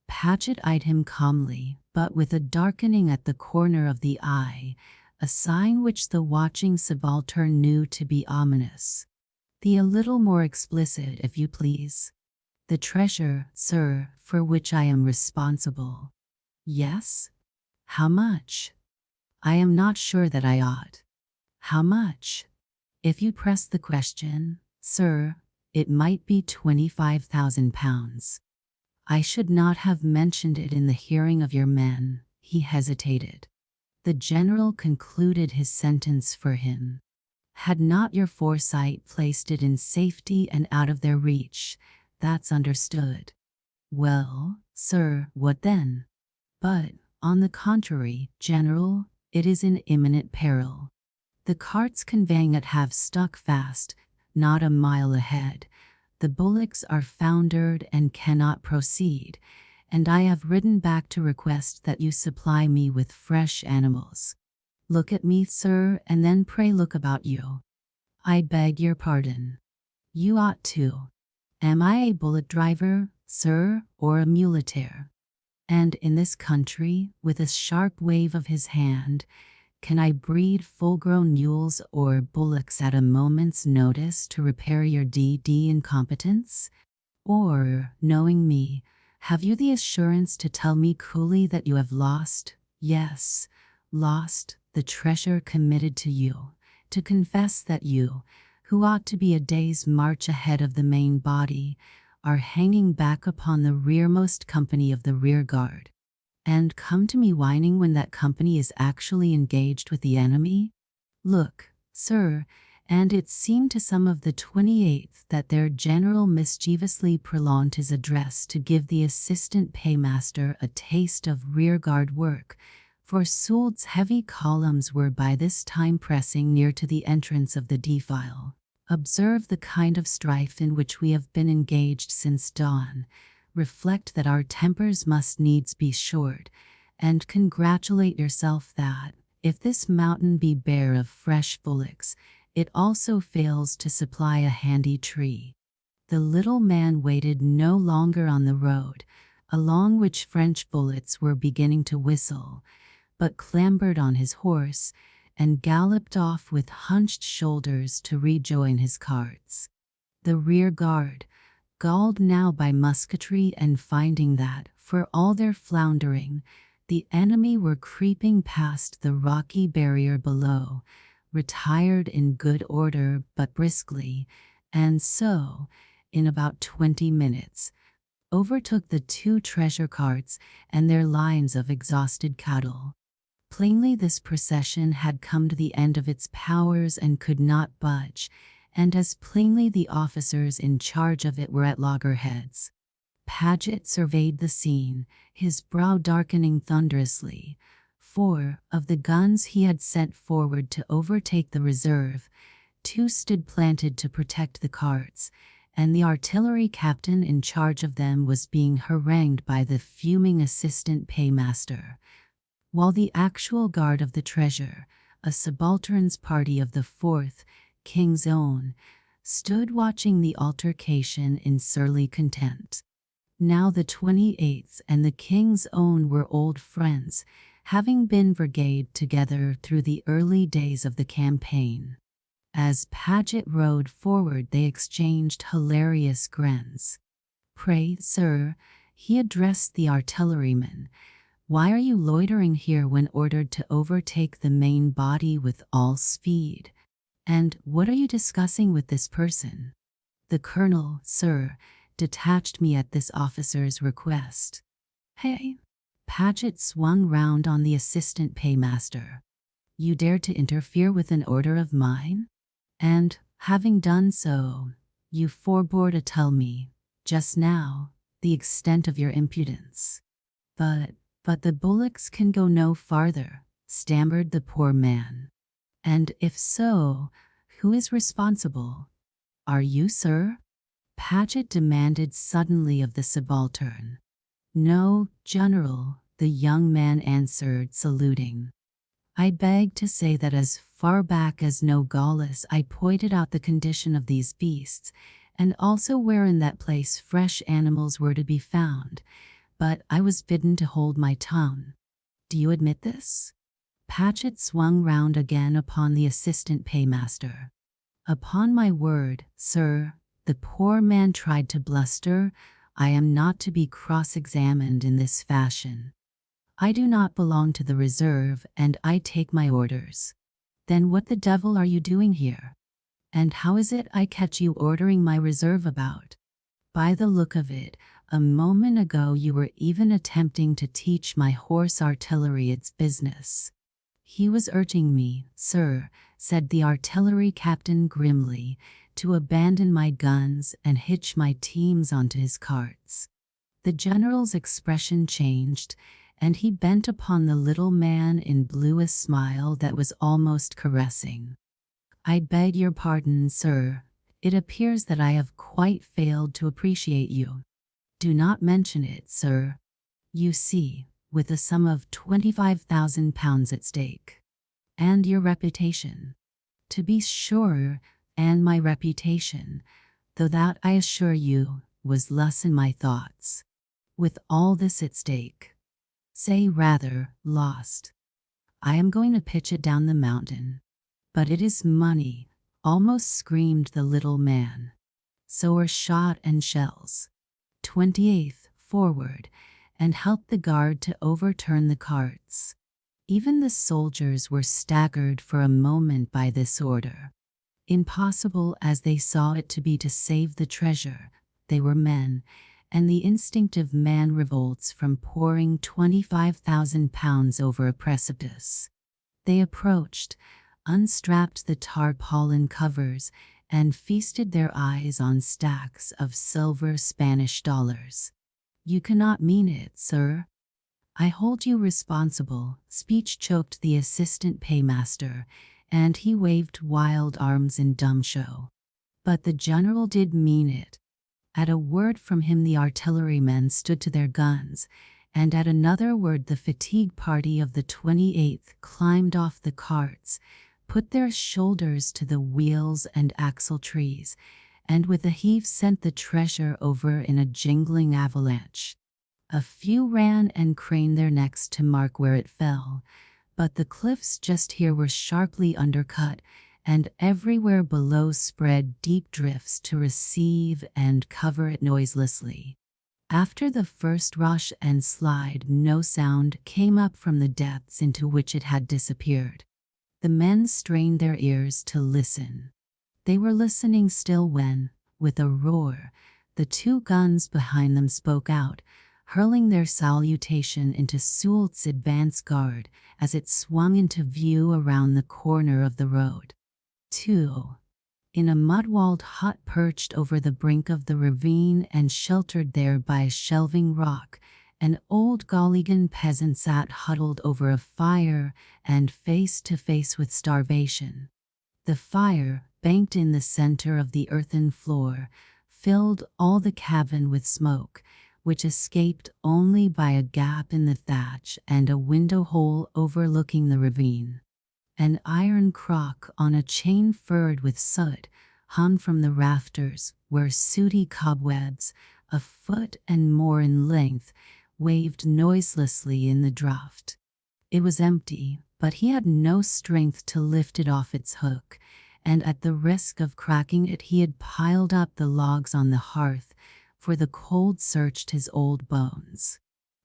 S1: Paget eyed him calmly, but with a darkening at the corner of the eye, a sign which the watching subaltern knew to be ominous. "Be a little more explicit, if you please." "The treasure, sir, for which I am responsible." "Yes? How much?" "I am not sure that I ought." "How much?" "If you press the question, sir, it might be £25,000. "I should not have mentioned it in the hearing of your men." He hesitated. The general concluded his sentence for him. "Had not your foresight placed it in safety and out of their reach, that's understood." "Well, sir, what then?" "But, on the contrary, General, it is in imminent peril. The carts conveying it have stuck fast, not a mile ahead. The bullocks are foundered and cannot proceed, and I have ridden back to request that you supply me with fresh animals. Look at me, sir, and then pray look about you. I beg your pardon. You ought to. Am I a bullock driver, sir, or a muleteer? And in this country, with a sharp wave of his hand, can I breed full-grown mules or bullocks at a moment's notice to repair your DD incompetence? Or, knowing me, have you the assurance to tell me coolly that you have lost, yes, lost, the treasure committed to you, to confess that you, who ought to be a day's march ahead of the main body, are hanging back upon the rearmost company of the rear guard, and come to me whining when that company is actually engaged with the enemy? Look, sir, and it seemed to some of the 28th that their general mischievously prolonged his address to give the assistant paymaster a taste of rearguard work, for Sould's heavy columns were by this time pressing near to the entrance of the defile. Observe the kind of strife in which we have been engaged since dawn, reflect that our tempers must needs be short, and congratulate yourself that, if this mountain be bare of fresh bullocks, it also fails to supply a handy tree. The little man waited no longer on the road, along which French bullets were beginning to whistle, but clambered on his horse, and galloped off with hunched shoulders to rejoin his carts. The rear guard, galled now by musketry and finding that, for all their floundering, the enemy were creeping past the rocky barrier below, retired in good order but briskly, and so, in about 20 minutes, overtook the 2 treasure carts and their lines of exhausted cattle. Plainly this procession had come to the end of its powers and could not budge, and as plainly the officers in charge of it were at loggerheads. Paget surveyed the scene, his brow darkening thunderously, for, of the guns he had sent forward to overtake the reserve, 2 stood planted to protect the carts, and the artillery captain in charge of them was being harangued by the fuming assistant paymaster, while the actual guard of the treasure, a subaltern's party of the 4th, King's Own, stood watching the altercation in surly contempt. Now the 28th and the King's Own were old friends, having been brigade together through the early days of the campaign. As Paget rode forward they exchanged hilarious grins. "Pray, sir," he addressed the artilleryman, "why are you loitering here when ordered to overtake the main body with all speed? And what are you discussing with this person?" "The colonel, sir, detached me at this officer's request." "Hey?" Paget swung round on the assistant paymaster. "You dare to interfere with an order of mine? And, having done so, you forbore to tell me, just now, the extent of your impudence." But the bullocks can go no farther," stammered the poor man. "And if so, who is responsible? Are you, sir?" Paget demanded suddenly of the subaltern. "No, General," the young man answered, saluting. "I beg to say that as far back as Nogales I pointed out the condition of these beasts, and also where in that place fresh animals were to be found, but I was bidden to hold my tongue. Do you admit this?" Paget swung round again upon the assistant paymaster. "Upon my word, sir," the poor man tried to bluster, "I am not to be cross-examined in this fashion. I do not belong to the reserve, and I take my orders." "Then what the devil are you doing here? And how is it I catch you ordering my reserve about? By the look of it, a moment ago you were even attempting to teach my horse artillery its business." "He was urging me, sir," said the artillery captain grimly, "to abandon my guns and hitch my teams onto his carts." The general's expression changed, and he bent upon the little man in blue a smile that was almost caressing. "I beg your pardon, sir. It appears that I have quite failed to appreciate you." "Do not mention it, sir. You see, with a sum of £25,000 at stake. And your reputation. To be sure, and my reputation, though that I assure you was less in my thoughts. With all this at stake, say rather, lost, I am going to pitch it down the mountain. But it is money, almost screamed the little man. So are shot and shells. 28th, forward, and help the guard to overturn the carts. Even the soldiers were staggered for a moment by this order. Impossible as they saw it to be to save the treasure, they were men, and the instinct of man revolts from pouring £25,000 over a precipice. They approached, unstrapped the tarpaulin covers, and feasted their eyes on stacks of silver Spanish dollars. You cannot mean it, sir. I hold you responsible, speech choked the assistant paymaster, and he waved wild arms in dumb show. But the general did mean it. At a word from him the artillerymen stood to their guns, and at another word the fatigue party of the 28th climbed off the carts, put their shoulders to the wheels and axle-trees, and with a heave sent the treasure over in a jingling avalanche. A few ran and craned their necks to mark where it fell, but the cliffs just here were sharply undercut, and everywhere below spread deep drifts to receive and cover it noiselessly. After the first rush and slide, no sound came up from the depths into which it had disappeared. The men strained their ears to listen. They were listening still when, with a roar, the two guns behind them spoke out, hurling their salutation into Soult's advance guard as it swung into view around the corner of the road. 2. In a mud-walled hut perched over the brink of the ravine and sheltered there by a shelving rock, an old Galligan peasant sat huddled over a fire and face to face with starvation. The fire, banked in the center of the earthen floor, filled all the cabin with smoke, which escaped only by a gap in the thatch and a window hole overlooking the ravine. An iron crock on a chain furred with soot hung from the rafters, where sooty cobwebs, a foot and more in length, waved noiselessly in the draught. It was empty, but he had no strength to lift it off its hook, and at the risk of cracking it he had piled up the logs on the hearth, for the cold searched his old bones.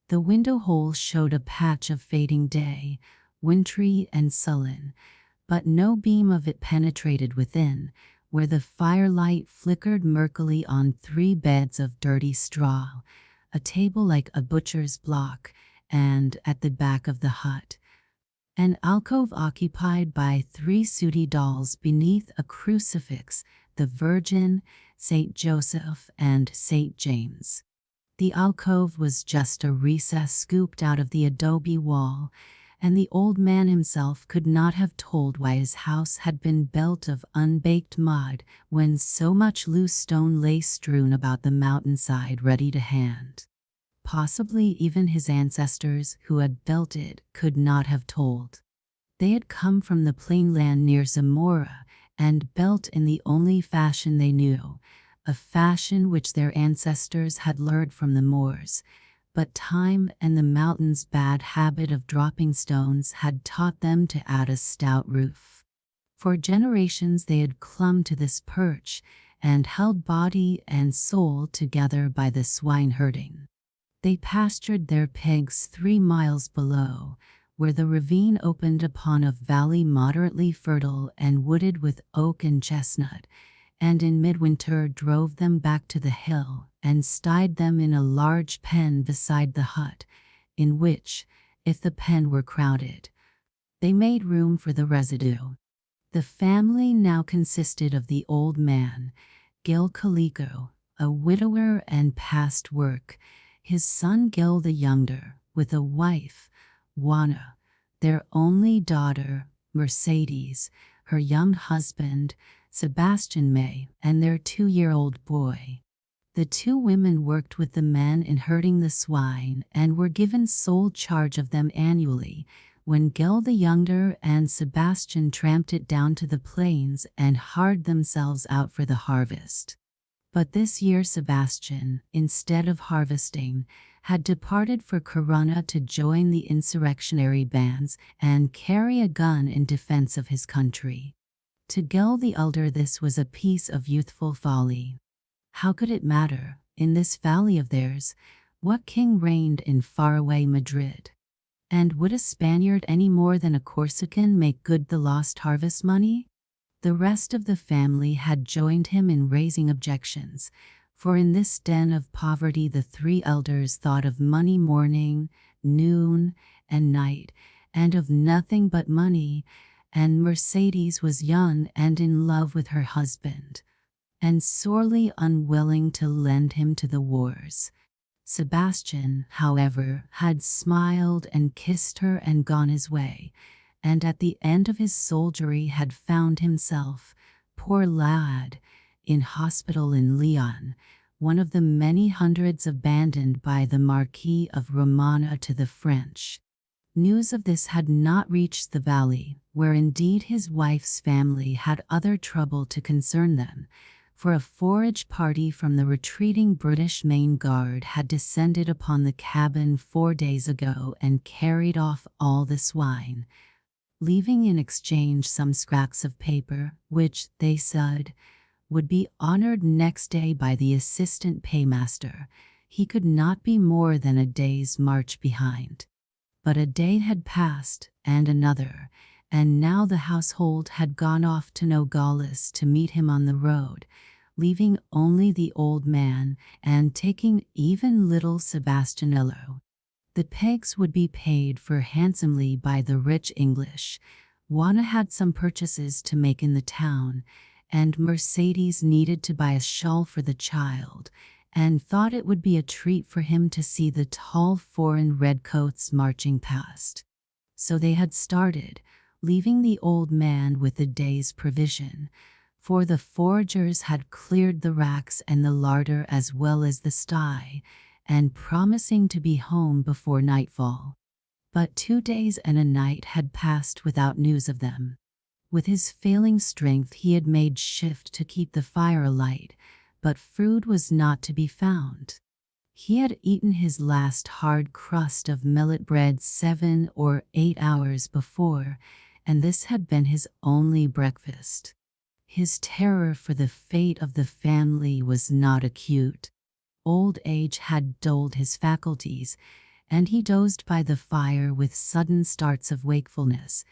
S1: The window hole showed a patch of fading day, wintry and sullen, but no beam of it penetrated within, where the firelight flickered murkily on 3 beds of dirty straw, a table like a butcher's block, and, at the back of the hut, an alcove occupied by 3 sooty dolls beneath a crucifix, the Virgin, St. Joseph, and St. James. The alcove was just a recess scooped out of the adobe wall, and the old man himself could not have told why his house had been built of unbaked mud when so much loose stone lay strewn about the mountainside ready to hand. Possibly even his ancestors who had built it could not have told. They had come from the plain land near Zamora and built in the only fashion they knew, a fashion which their ancestors had learned from the Moors, but time and the mountain's bad habit of dropping stones had taught them to add a stout roof. For generations they had clung to this perch and held body and soul together by the swineherding. They pastured their pigs 3 miles below, where the ravine opened upon a valley moderately fertile and wooded with oak and chestnut, and in midwinter drove them back to the hill and stayed them in a large pen beside the hut, in which, if the pen were crowded, they made room for the residue. The family now consisted of the old man, Gil Calico, a widower and past work, his son Gil the younger, with a wife, Juana, their only daughter, Mercedes, her young husband, Sebastian May, and their 2-year-old boy. The two women worked with the men in herding the swine and were given sole charge of them annually, when Gil the younger and Sebastian tramped it down to the plains and hired themselves out for the harvest. But this year Sebastian, instead of harvesting, had departed for Corunna to join the insurrectionary bands and carry a gun in defense of his country. To Gil the elder this was a piece of youthful folly. How could it matter, in this valley of theirs, what king reigned in faraway Madrid? And would a Spaniard any more than a Corsican make good the lost harvest money? The rest of the family had joined him in raising objections, for in this den of poverty the three elders thought of money morning, noon, and night, and of nothing but money, and Mercedes was young and in love with her husband, and sorely unwilling to lend him to the wars. Sebastian, however, had smiled and kissed her and gone his way, and at the end of his soldiery had found himself, poor lad, in hospital in Leon, one of the many hundreds abandoned by the Marquis of Romana to the French. News of this had not reached the valley, where indeed his wife's family had other trouble to concern them, for a forage party from the retreating British main guard had descended upon the cabin 4 days ago and carried off all the swine, leaving in exchange some scraps of paper, which, they said, would be honored next day by the assistant paymaster. He could not be more than a day's march behind. But a day had passed, and another, and now the household had gone off to Nogales to meet him on the road, leaving only the old man and taking even little Sebastianello. The pegs would be paid for handsomely by the rich English. Juana had some purchases to make in the town, and Mercedes needed to buy a shawl for the child, and thought it would be a treat for him to see the tall foreign redcoats marching past. So they had started, leaving the old man with the day's provision, for the foragers had cleared the racks and the larder as well as the sty, and promising to be home before nightfall. But 2 days and a night had passed without news of them. With his failing strength he had made shift to keep the fire alight, but food was not to be found. He had eaten his last hard crust of millet bread 7 or 8 hours before, and this had been his only breakfast. His terror for the fate of the family was not acute. Old age had dulled his faculties, and he dozed by the fire with sudden starts of wakefulness,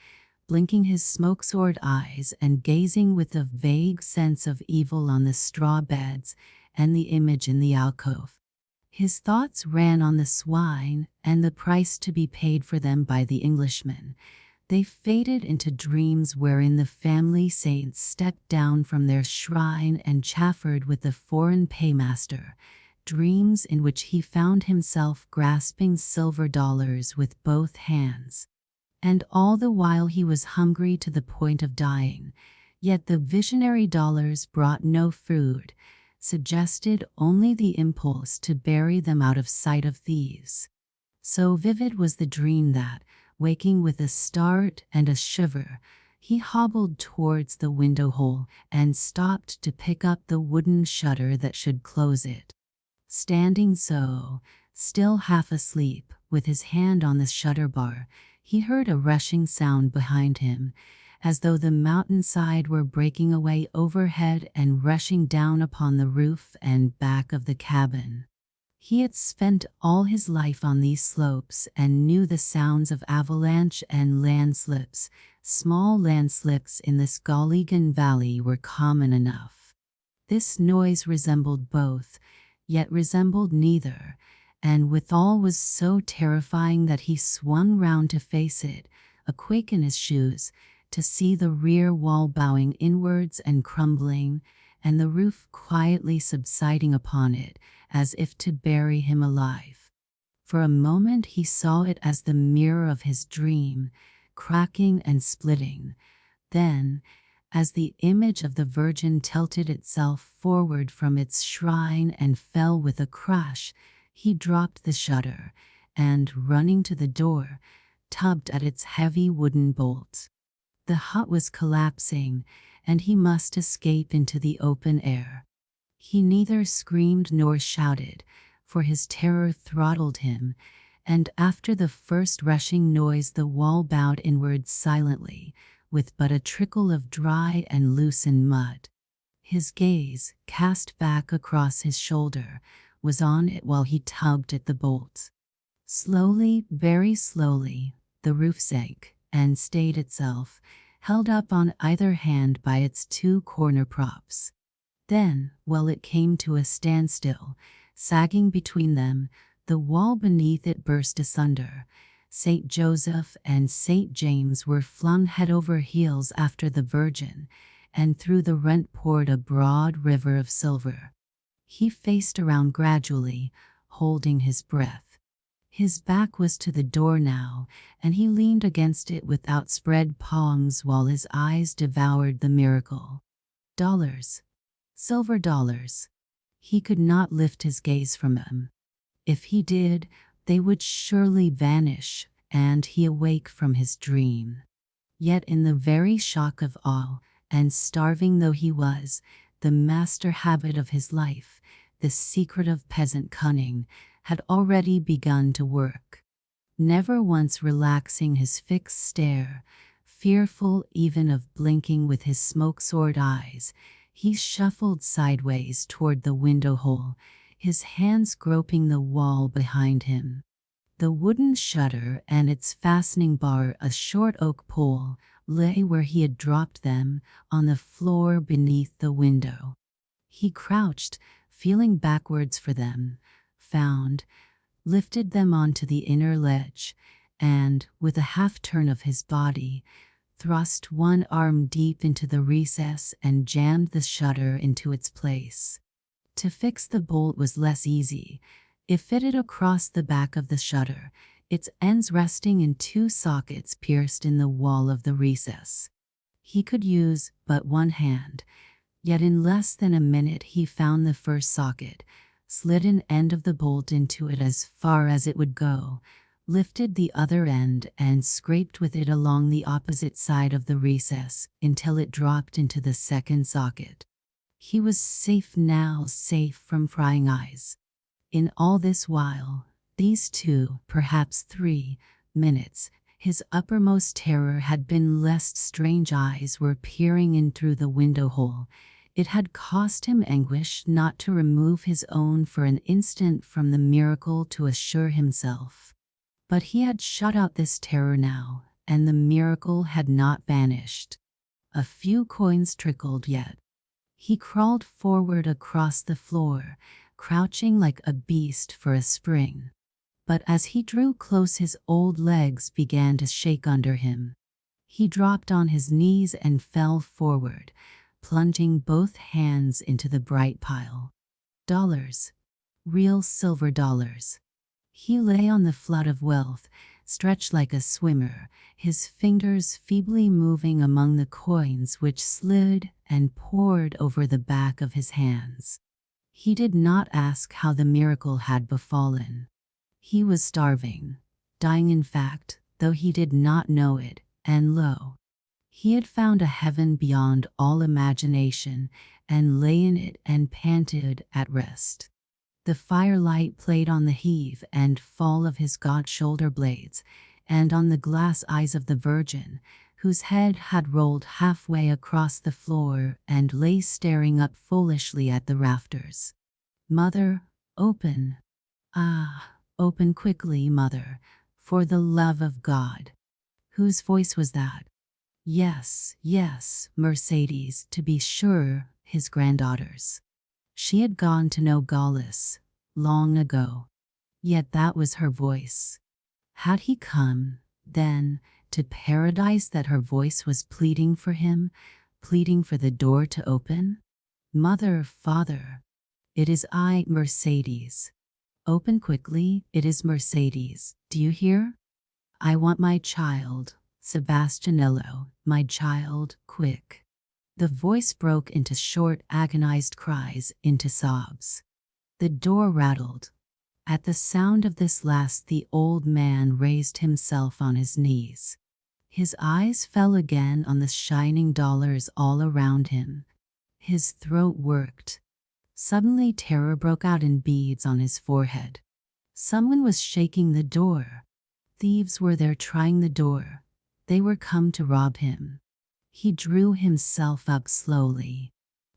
S1: blinking his smoke-sored eyes and gazing with a vague sense of evil on the straw beds and the image in the alcove. His thoughts ran on the swine and the price to be paid for them by the Englishmen. They faded into dreams wherein the family saints stepped down from their shrine and chaffered with the foreign paymaster, dreams in which he found himself grasping silver dollars with both hands. And all the while he was hungry to the point of dying, yet the visionary dollars brought no food, suggested only the impulse to bury them out of sight of thieves. So vivid was the dream that, waking with a start and a shiver, he hobbled towards the window hole and stopped to pick up the wooden shutter that should close it. Standing so, still half asleep, with his hand on the shutter bar, he heard a rushing sound behind him, as though the mountainside were breaking away overhead and rushing down upon the roof and back of the cabin. He had spent all his life on these slopes and knew the sounds of avalanche and landslips. Small landslips in the Skowhegan Valley were common enough. This noise resembled both, yet resembled neither, and withal was so terrifying that he swung round to face it, a quake in his shoes, to see the rear wall bowing inwards and crumbling, and the roof quietly subsiding upon it, as if to bury him alive. For a moment he saw it as the mirror of his dream, cracking and splitting. Then, As the image of the Virgin tilted itself forward from its shrine and fell with a crash, he dropped the shutter and, running to the door, tugged at its heavy wooden bolt. The hut was collapsing, and he must escape into the open air. He neither screamed nor shouted, for his terror throttled him, and after the first rushing noise the wall bowed inwards silently, with but a trickle of dry and loosened mud. His gaze, cast back across his shoulder, was on it while he tugged at the bolt. Slowly, very slowly, the roof sank and stayed itself, held up on either hand by its two corner props. Then, while it came to a standstill, sagging between them, the wall beneath it burst asunder. St. Joseph and St. James were flung head over heels after the Virgin, and through the rent poured a broad river of silver. He faced around gradually, holding his breath. His back was to the door now, and he leaned against it with outspread palms while his eyes devoured the miracle. Dollars. Silver dollars. He could not lift his gaze from them. If he did, they would surely vanish, and he awake from his dream. Yet in the very shock of awe, and starving though he was, the master habit of his life, the secret of peasant cunning, had already begun to work. Never once relaxing his fixed stare, fearful even of blinking with his smoke-sored eyes, he shuffled sideways toward the window hole, his hands groping the wall behind him. The wooden shutter and its fastening bar, a short oak pole, lay where he had dropped them, on the floor beneath the window. He crouched, feeling backwards for them, found, lifted them onto the inner ledge, and, with a half-turn of his body, thrust one arm deep into the recess and jammed the shutter into its place. To fix the bolt was less easy. It fitted across the back of the shutter, its ends resting in two sockets pierced in the wall of the recess. He could use but one hand, yet in less than a minute he found the first socket, slid an end of the bolt into it as far as it would go, lifted the other end and scraped with it along the opposite side of the recess until it dropped into the second socket. He was safe now, safe from prying eyes. In all this while, these 2, perhaps 3, minutes, his uppermost terror had been lest strange eyes were peering in through the window hole. It had cost him anguish not to remove his own for an instant from the miracle to assure himself. But he had shut out this terror now, and the miracle had not vanished. A few coins trickled yet. He crawled forward across the floor, crouching like a beast for a spring. But as he drew close, his old legs began to shake under him. He dropped on his knees and fell forward, plunging both hands into the bright pile. Dollars. Real silver dollars. He lay on the flood of wealth, stretched like a swimmer, his fingers feebly moving among the coins which slid and poured over the back of his hands. He did not ask how the miracle had befallen. He was starving, dying in fact, though he did not know it, and lo, he had found a heaven beyond all imagination, and lay in it and panted at rest. The firelight played on the heave and fall of his gaunt shoulder blades, and on the glass eyes of the Virgin, whose head had rolled halfway across the floor and lay staring up foolishly at the rafters. "Mother, open. Ah, open quickly, mother, for the love of God." Whose voice was that? Yes, yes, Mercedes, to be sure, his granddaughter's. She had gone to know Gaulis long ago. Yet that was her voice. Had he come, then, to paradise that her voice was pleading for him, pleading for the door to open? "Mother, father, it is I, Mercedes. Open quickly, it is Mercedes. Do you hear? I want my child, Sebastianello, my child, quick." The voice broke into short, agonized cries, into sobs. The door rattled. At the sound of this last, the old man raised himself on his knees. His eyes fell again on the shining dollars all around him. His throat worked. Suddenly terror broke out in beads on his forehead. Someone was shaking the door. Thieves were there trying the door. They were come to rob him. He drew himself up slowly.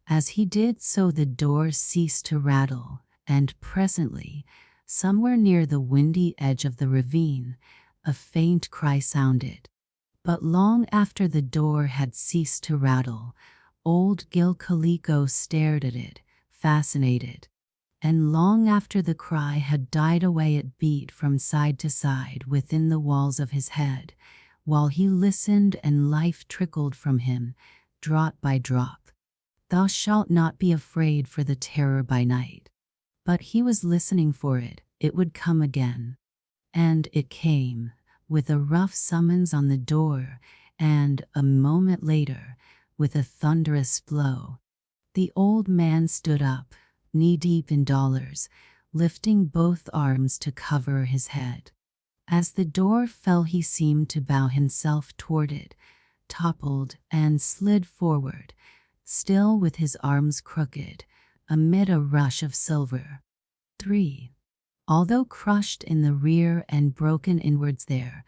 S1: As he did so, the door ceased to rattle, and presently, somewhere near the windy edge of the ravine, a faint cry sounded. But long after the door had ceased to rattle, old Gil Calico stared at it, fascinated. And long after the cry had died away, it beat from side to side within the walls of his head, while he listened, and life trickled from him, drop by drop. Thou shalt not be afraid for the terror by night. But he was listening for it. It would come again. And it came, with a rough summons on the door, and, a moment later, with a thunderous blow. The old man stood up, knee-deep in dollars, lifting both arms to cover his head. As the door fell, he seemed to bow himself toward it, toppled, and slid forward, still with his arms crooked, amid a rush of silver. 3. Although crushed in the rear and broken inwards there,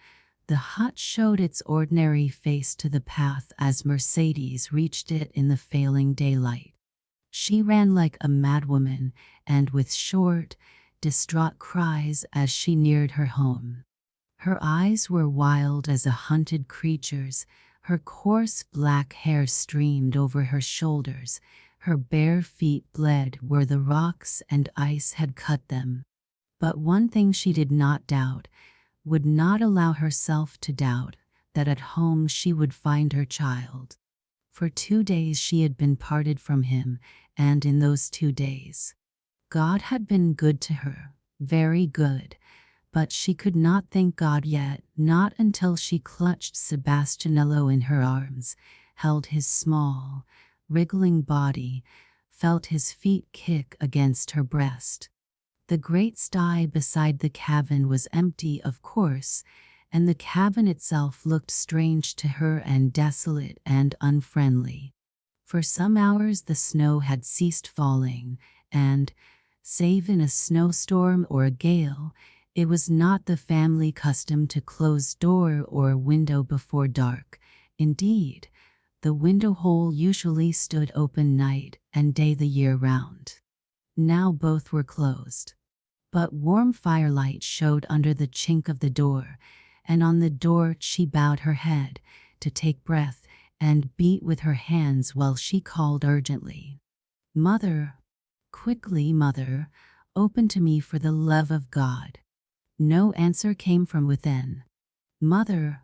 S1: the hut showed its ordinary face to the path as Mercedes reached it in the failing daylight. She ran like a madwoman, and with short, distraught cries as she neared her home. Her eyes were wild as a hunted creature's, her coarse black hair streamed over her shoulders, her bare feet bled where the rocks and ice had cut them. But one thing she did not doubt, would not allow herself to doubt, that at home she would find her child. For 2 days she had been parted from him, and in those 2 days, God had been good to her, very good, but she could not thank God yet, not until she clutched Sebastianello in her arms, held his small, wriggling body, felt his feet kick against her breast. The great sty beside the cabin was empty, of course, and the cabin itself looked strange to her and desolate and unfriendly. For some hours the snow had ceased falling, and, save in a snowstorm or a gale, it was not the family custom to close door or window before dark. Indeed, the window hole usually stood open night and day the year round. Now both were closed. But warm firelight showed under the chink of the door, and on the door she bowed her head to take breath and beat with her hands while she called urgently, "Mother, quickly, mother, open to me for the love of God." No answer came from within. "Mother,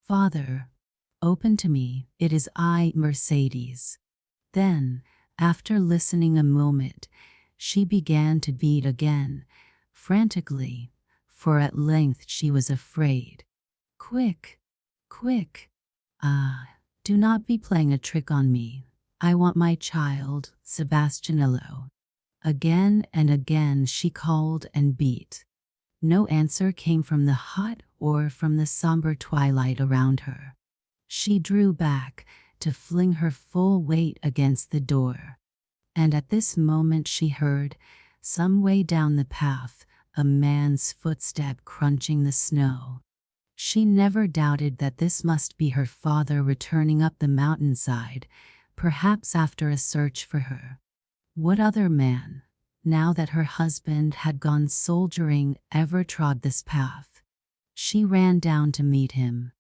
S1: father, open to me, it is I, Mercedes." Then, after listening a moment, she began to beat again, frantically, for at length she was afraid. "Quick, quick! Ah, do not be playing a trick on me. I want my child, Sebastianello." Again and again she called and beat. No answer came from the hut or from the somber twilight around her. She drew back to fling her full weight against the door. And at this moment she heard, some way down the path, a man's footstep crunching the snow. She never doubted that this must be her father returning up the mountainside, perhaps after a search for her. What other man, now that her husband had gone soldiering, ever trod this path? She ran down to meet him.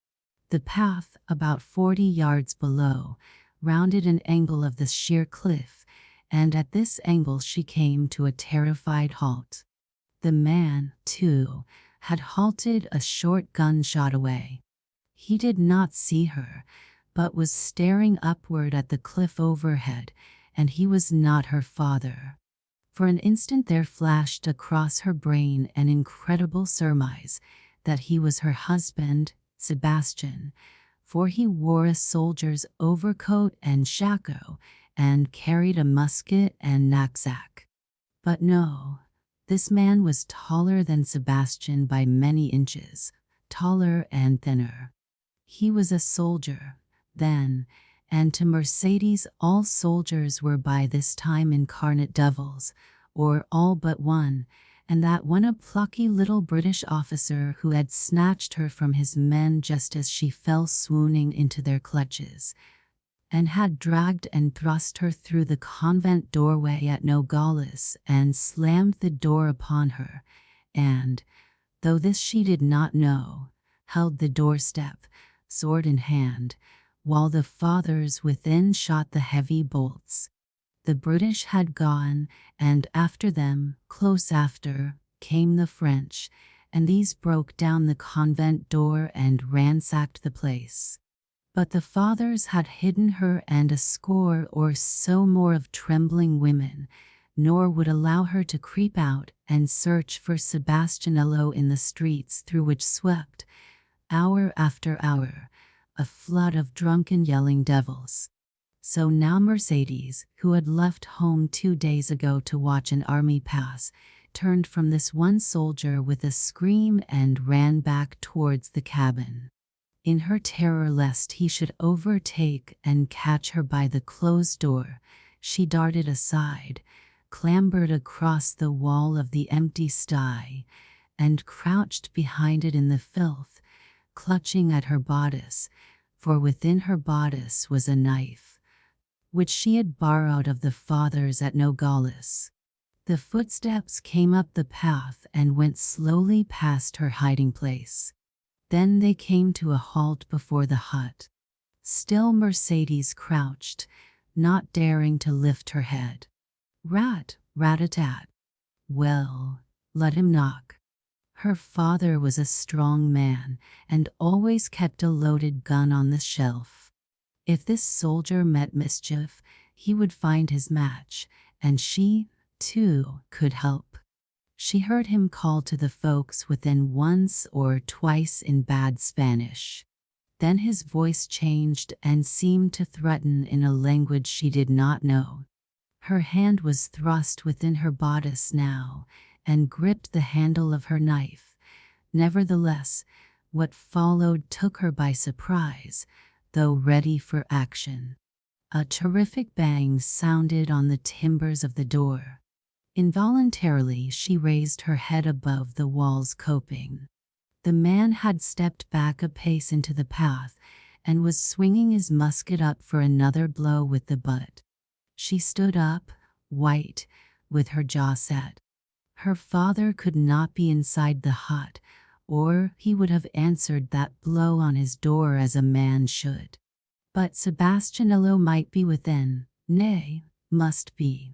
S1: The path, about 40 yards below, rounded an angle of the sheer cliff, and at this angle she came to a terrified halt. The man, too, had halted a short gunshot away. He did not see her, but was staring upward at the cliff overhead, and he was not her father. For an instant there flashed across her brain an incredible surmise that he was her husband, Sebastian, for he wore a soldier's overcoat and shako, and carried a musket and knapsack. But no, this man was taller than Sebastian by many inches, taller and thinner. He was a soldier, then, and to Mercedes all soldiers were by this time incarnate devils, or all but one, and that one a plucky little British officer who had snatched her from his men just as she fell swooning into their clutches, and had dragged and thrust her through the convent doorway at Nogales and slammed the door upon her, and, though this she did not know, held the doorstep, sword in hand, while the fathers within shot the heavy bolts. The British had gone, and after them, close after, came the French, and these broke down the convent door and ransacked the place. But the fathers had hidden her and a score or so more of trembling women, nor would allow her to creep out and search for Sebastianello in the streets through which swept, hour after hour, a flood of drunken yelling devils. So now Mercedes, who had left home 2 days ago to watch an army pass, turned from this one soldier with a scream and ran back towards the cabin. In her terror lest he should overtake and catch her by the closed door, she darted aside, clambered across the wall of the empty sty, and crouched behind it in the filth, clutching at her bodice, for within her bodice was a knife, which she had borrowed of the fathers at Nogales. The footsteps came up the path and went slowly past her hiding place. Then they came to a halt before the hut. Still Mercedes crouched, not daring to lift her head. Rat, rat-a-tat. Well, let him knock. Her father was a strong man, and always kept a loaded gun on the shelf. If this soldier met mischief, he would find his match, and she, too, could help. She heard him call to the folks within once or twice in bad Spanish. Then his voice changed and seemed to threaten in a language she did not know. Her hand was thrust within her bodice now, and gripped the handle of her knife. Nevertheless, what followed took her by surprise, though ready for action. A terrific bang sounded on the timbers of the door. Involuntarily she raised her head above the wall's coping. The man had stepped back a pace into the path, and was swinging his musket up for another blow with the butt. She stood up, white, with her jaw set. Her father could not be inside the hut, or he would have answered that blow on his door as a man should. But Sebastianello might be within, nay, must be.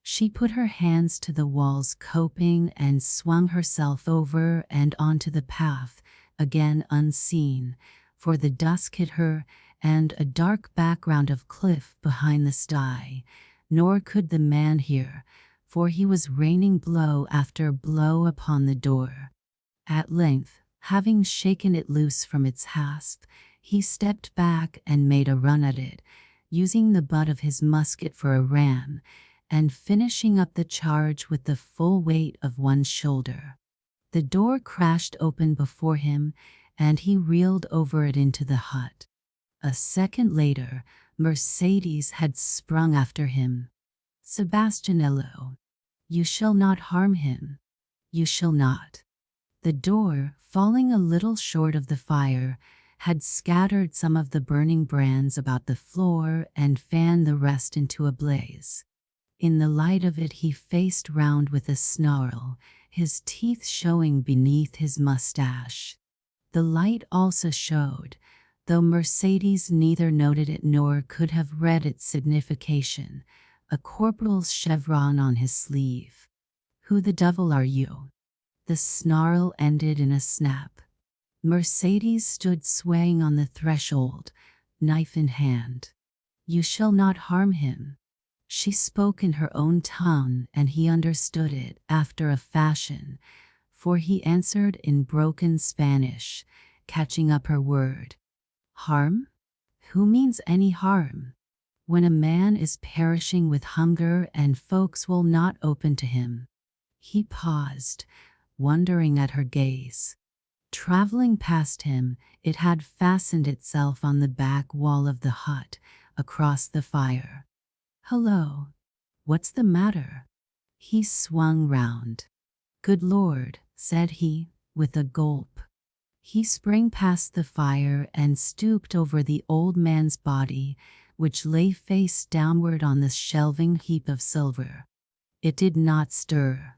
S1: She put her hands to the wall's coping and swung herself over and onto the path, again unseen, for the dusk hid her and a dark background of cliff behind the sty, nor could the man hear, for he was raining blow after blow upon the door. At length, having shaken it loose from its hasp, he stepped back and made a run at it, using the butt of his musket for a ram, and finishing up the charge with the full weight of one shoulder. The door crashed open before him, and he reeled over it into the hut. A second later, Mercedes had sprung after him. "Sebastianello, you shall not harm him. You shall not." The door, falling a little short of the fire, had scattered some of the burning brands about the floor and fanned the rest into a blaze. In the light of it he faced round with a snarl, his teeth showing beneath his mustache. The light also showed, though Mercedes neither noted it nor could have read its signification, a corporal's chevron on his sleeve. "Who the devil are you?" The snarl ended in a snap. Mercedes stood swaying on the threshold, knife in hand. "You shall not harm him." She spoke in her own tongue, and he understood it after a fashion, for he answered in broken Spanish, catching up her word. Harm? Who means any harm? When a man is perishing with hunger and folks will not open to him. He paused, wondering at her gaze. Traveling past him, it had fastened itself on the back wall of the hut, across the fire. "Hello. What's the matter?" He swung round. "Good Lord," said he, with a gulp. He sprang past the fire and stooped over the old man's body, which lay face downward on the shelving heap of silver. It did not stir.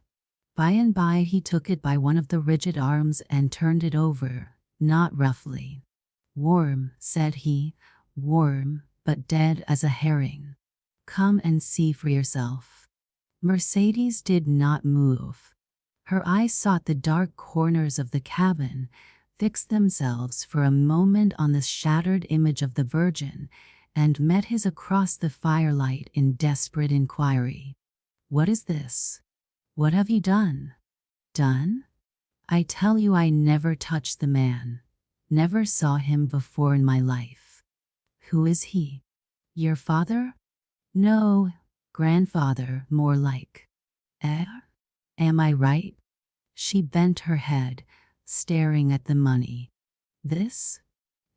S1: By and by he took it by one of the rigid arms and turned it over, not roughly. "Warm," said he, "warm, but dead as a herring. Come and see for yourself." Mercedes did not move. Her eyes sought the dark corners of the cabin, fixed themselves for a moment on the shattered image of the Virgin, and met his across the firelight in desperate inquiry. "What is this? What have you done?" "Done? I tell you I never touched the man. Never saw him before in my life." "Who is he? Your father?" "No, grandfather, more like." "Eh? Am I right?" She bent her head, staring at the money. This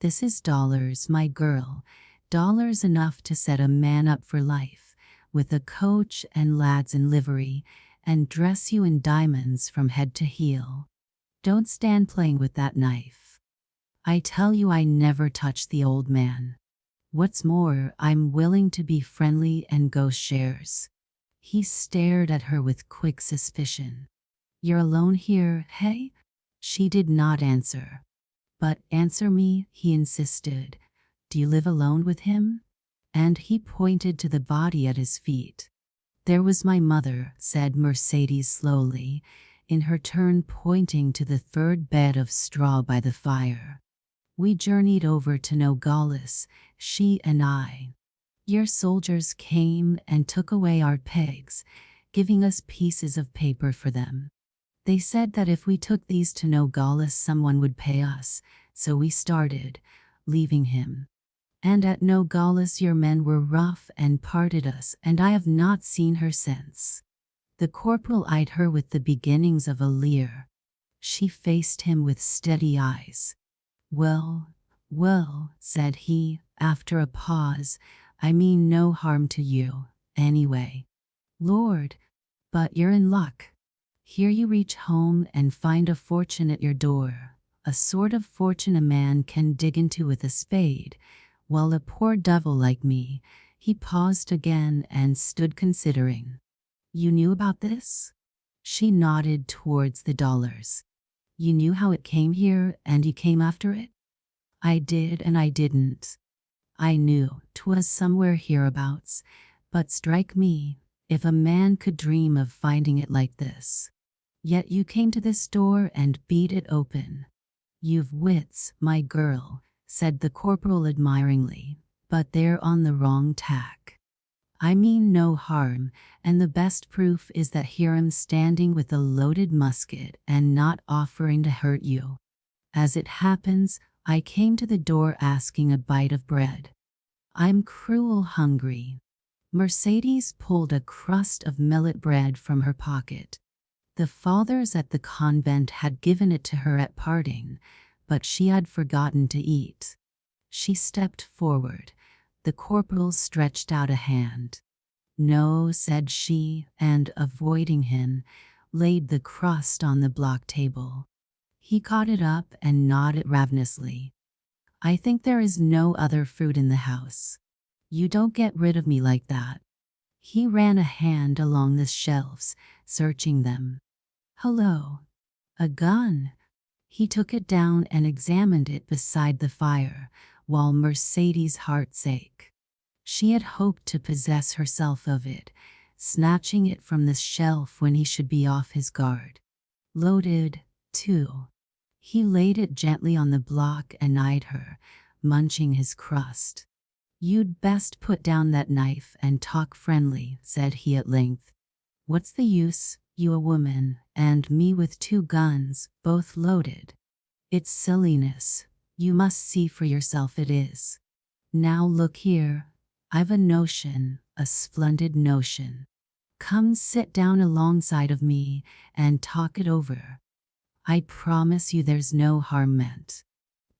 S1: is dollars, my girl. Dollars enough to set a man up for life, with a coach and lads in livery, and dress you in diamonds from head to heel. Don't stand playing with that knife. I tell you I never touched the old man. What's more, I'm willing to be friendly and go shares." He stared at her with quick suspicion. "You're alone here, hey?" She did not answer. "But answer me," he insisted. "Do you live alone with him?" And he pointed to the body at his feet. "There was my mother," said Mercedes slowly, in her turn pointing to the third bed of straw by the fire. "We journeyed over to Nogales, she and I. Your soldiers came and took away our pegs, giving us pieces of paper for them. They said that if we took these to Nogales someone would pay us, so we started, leaving him. And at Nogales your men were rough and parted us, and I have not seen her since." The corporal eyed her with the beginnings of a leer. She faced him with steady eyes. Well, said he, after a pause, "I mean no harm to you, anyway. Lord, but you're in luck. Here you reach home and find a fortune at your door, a sort of fortune a man can dig into with a spade, while a poor devil like me." He paused again and stood considering. "You knew about this?" She nodded towards the dollars. "You knew how it came here, and you came after it?" "I did and I didn't. I knew 'twas somewhere hereabouts, but strike me, if a man could dream of finding it like this. Yet you came to this door and beat it open. You've wits, my girl," said the corporal admiringly, "but they're on the wrong tack. I mean no harm, and the best proof is that here I'm standing with a loaded musket and not offering to hurt you. As it happens, I came to the door asking a bite of bread. I'm cruel hungry." Mercedes pulled a crust of millet bread from her pocket. The fathers at the convent had given it to her at parting, but she had forgotten to eat. She stepped forward. The corporal stretched out a hand. "No," said she, and, avoiding him, laid the crust on the block table. He caught it up and gnawed it ravenously. "I think there is no other fruit in the house. You don't get rid of me like that." He ran a hand along the shelves, searching them. "Hello, a gun." He took it down and examined it beside the fire, while Mercedes' heart sank. She had hoped to possess herself of it, snatching it from the shelf when he should be off his guard. Loaded, too. He laid it gently on the block and eyed her, munching his crust. "You'd best put down that knife and talk friendly," said he at length. "What's the use, you a woman, and me with 2 guns, both loaded? It's silliness, You must see for yourself it is. Now look here, I've a notion, a splendid notion. Come sit down alongside of me and talk it over. I promise you there's no harm meant.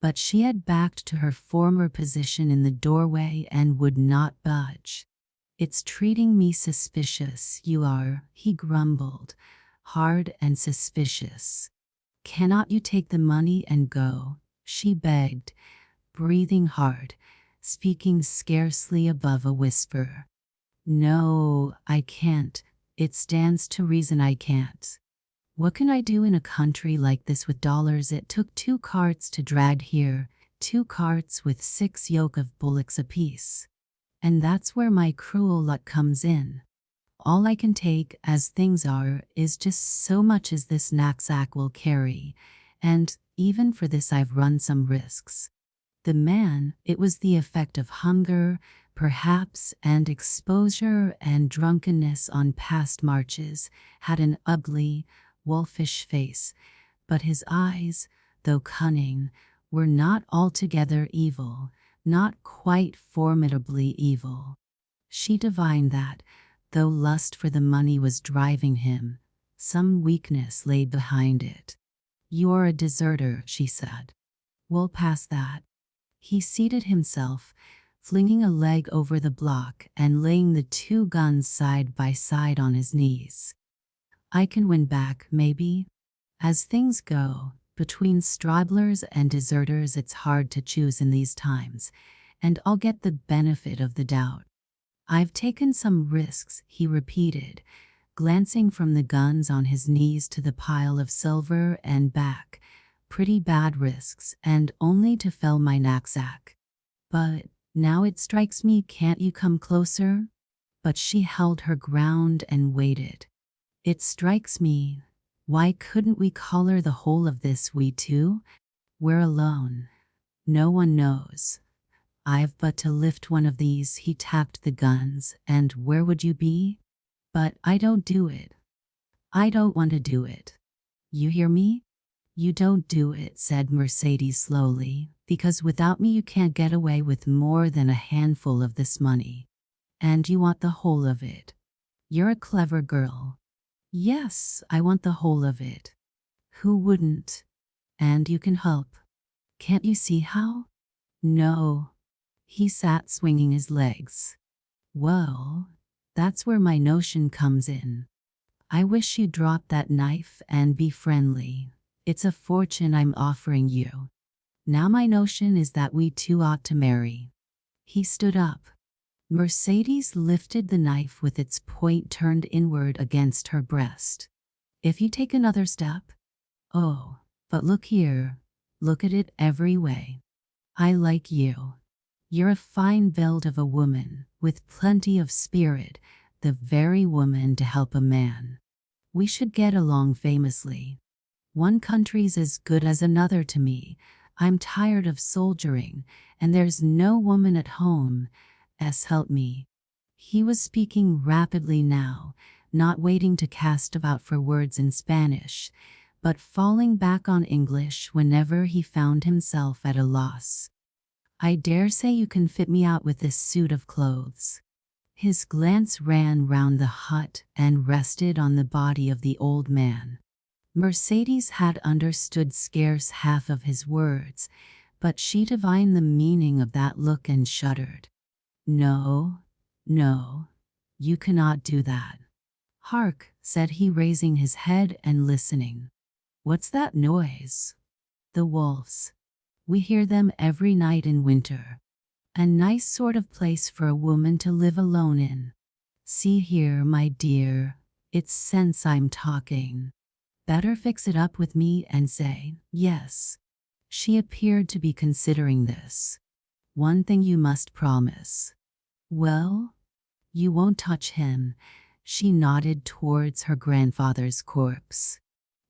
S1: But she had backed to her former position in the doorway and would not budge. It's treating me suspicious, you are, he grumbled, hard and suspicious. Cannot you take the money and go? She begged, breathing hard, speaking scarcely above a whisper. No, I can't. It stands to reason I can't. What can I do in a country like this with dollars? It took 2 carts to drag here, 2 carts with 6 yoke of bullocks apiece. And that's where my cruel luck comes in. All I can take, as things are, is just so much as this knapsack will carry, and even for this I've run some risks. The man, it was the effect of hunger, perhaps, and exposure and drunkenness on past marches, had an ugly, wolfish face, but his eyes, though cunning, were not altogether evil, not quite formidably evil. She divined that, though lust for the money was driving him, some weakness lay behind it. You're a deserter, she said. We'll pass that. He seated himself, flinging a leg over the block and laying the 2 guns side by side on his knees. I can win back, maybe. As things go, between stragglers and deserters it's hard to choose in these times, and I'll get the benefit of the doubt. I've taken some risks, he repeated, glancing from the guns on his knees to the pile of silver and back. Pretty bad risks, and only to fill my knapsack. But now it strikes me, can't you come closer? But she held her ground and waited. It strikes me, why couldn't we collar the whole of this, we two? We're alone. No one knows. I've but to lift one of these, he tapped the guns, and where would you be? But I don't do it. I don't want to do it. You hear me? You don't do it, said Mercedes slowly, because without me you can't get away with more than a handful of this money. And you want the whole of it. You're a clever girl. Yes, I want the whole of it. Who wouldn't? And you can help. Can't you see how? No. He sat swinging his legs. Well, that's where my notion comes in. I wish you'd drop that knife and be friendly. It's a fortune I'm offering you. Now my notion is that we 2 ought to marry. He stood up. Mercedes lifted the knife with its point turned inward against her breast. If you take another step? Oh, but look here. Look at it every way. I like you. You're a fine build of a woman, with plenty of spirit, the very woman to help a man. We should get along famously. One country's as good as another to me. I'm tired of soldiering, and there's no woman at home. Help me. He was speaking rapidly now, not waiting to cast about for words in Spanish, but falling back on English whenever he found himself at a loss. I dare say you can fit me out with this suit of clothes. His glance ran round the hut and rested on the body of the old man. Mercedes had understood scarce half of his words, but she divined the meaning of that look and shuddered. No, no, you cannot do that. Hark, said he, raising his head and listening. What's that noise? The wolves. We hear them every night in winter. A nice sort of place for a woman to live alone in. See here, my dear, it's sense I'm talking. Better fix it up with me and say, yes. She appeared to be considering this. One thing you must promise. Well, you won't touch him. She nodded towards her grandfather's corpse.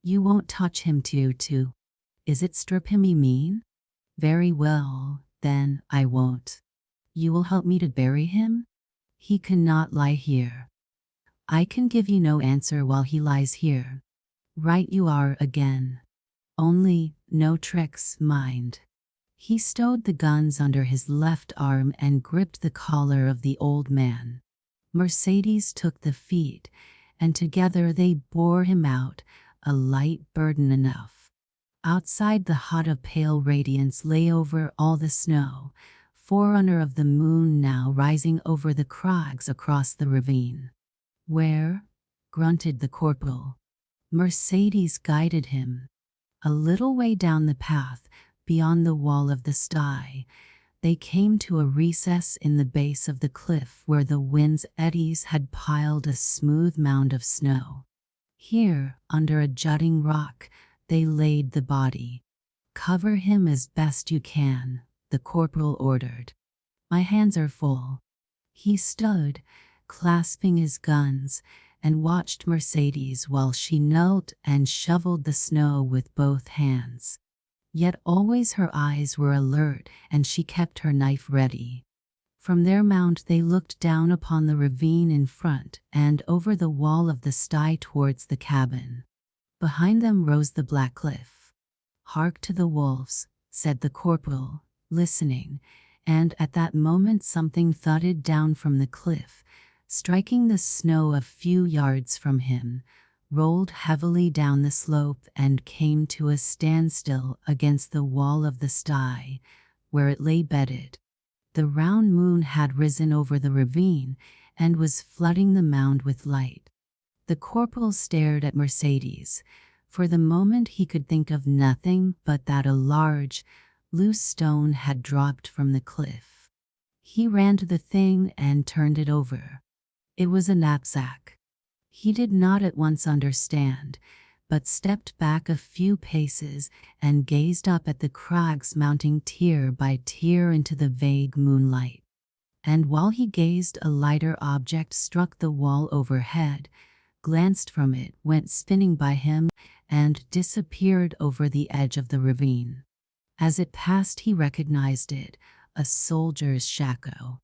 S1: You won't touch him too. Is it strip him you mean? Very well, then I won't. You will help me to bury him? He cannot lie here. I can give you no answer while he lies here. Right you are again. Only, no tricks, mind. He stowed the guns under his left arm and gripped the collar of the old man. Mercedes took the feet, and together they bore him out, a light burden enough. Outside, the hut of pale radiance lay over all the snow, forerunner of the moon now rising over the crags across the ravine. "Where?" grunted the corporal. Mercedes guided him. A little way down the path, beyond the wall of the sty, they came to a recess in the base of the cliff where the wind's eddies had piled a smooth mound of snow. Here, under a jutting rock, they laid the body. "Cover him as best you can," the corporal ordered. "My hands are full." He stood, clasping his guns, and watched Mercedes while she knelt and shoveled the snow with both hands. Yet always her eyes were alert and she kept her knife ready. From their mount they looked down upon the ravine in front and over the wall of the sty towards the cabin. Behind them rose the black cliff. "Hark to the wolves," said the corporal, listening, and at that moment something thudded down from the cliff, striking the snow a few yards from him, rolled heavily down the slope and came to a standstill against the wall of the sty, where it lay bedded. The round moon had risen over the ravine and was flooding the mound with light. The corporal stared at Mercedes. For the moment he could think of nothing but that a large, loose stone had dropped from the cliff. He ran to the thing and turned it over. It was a knapsack. He did not at once understand, but stepped back a few paces and gazed up at the crags mounting tier by tier into the vague moonlight. And while he gazed, a lighter object struck the wall overhead, glanced from it, went spinning by him, and disappeared over the edge of the ravine. As it passed, he recognized it, a soldier's shako.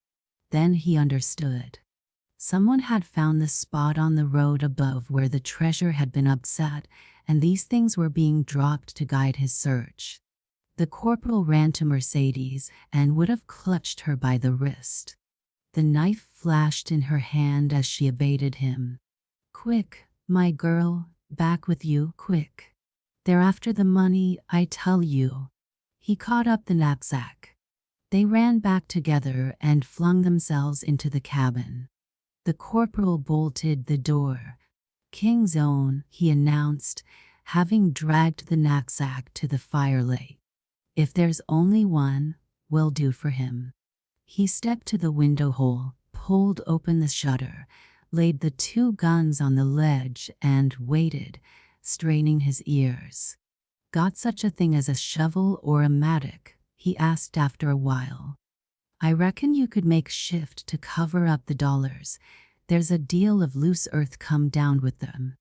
S1: Then he understood. Someone had found the spot on the road above where the treasure had been upset, and these things were being dropped to guide his search. The corporal ran to Mercedes and would have clutched her by the wrist. The knife flashed in her hand as she evaded him. "Quick, my girl, back with you, quick. They're after the money, I tell you." He caught up the knapsack. They ran back together and flung themselves into the cabin. The corporal bolted the door. "King's Own," he announced, having dragged the knapsack to the firelight. "If there's only one, we'll do for him." He stepped to the window hole, pulled open the shutter, laid the two guns on the ledge, and waited, straining his ears. "Got such a thing as a shovel or a mattock?" he asked after a while. "I reckon you could make shift to cover up the dollars. There's a deal of loose earth come down with them."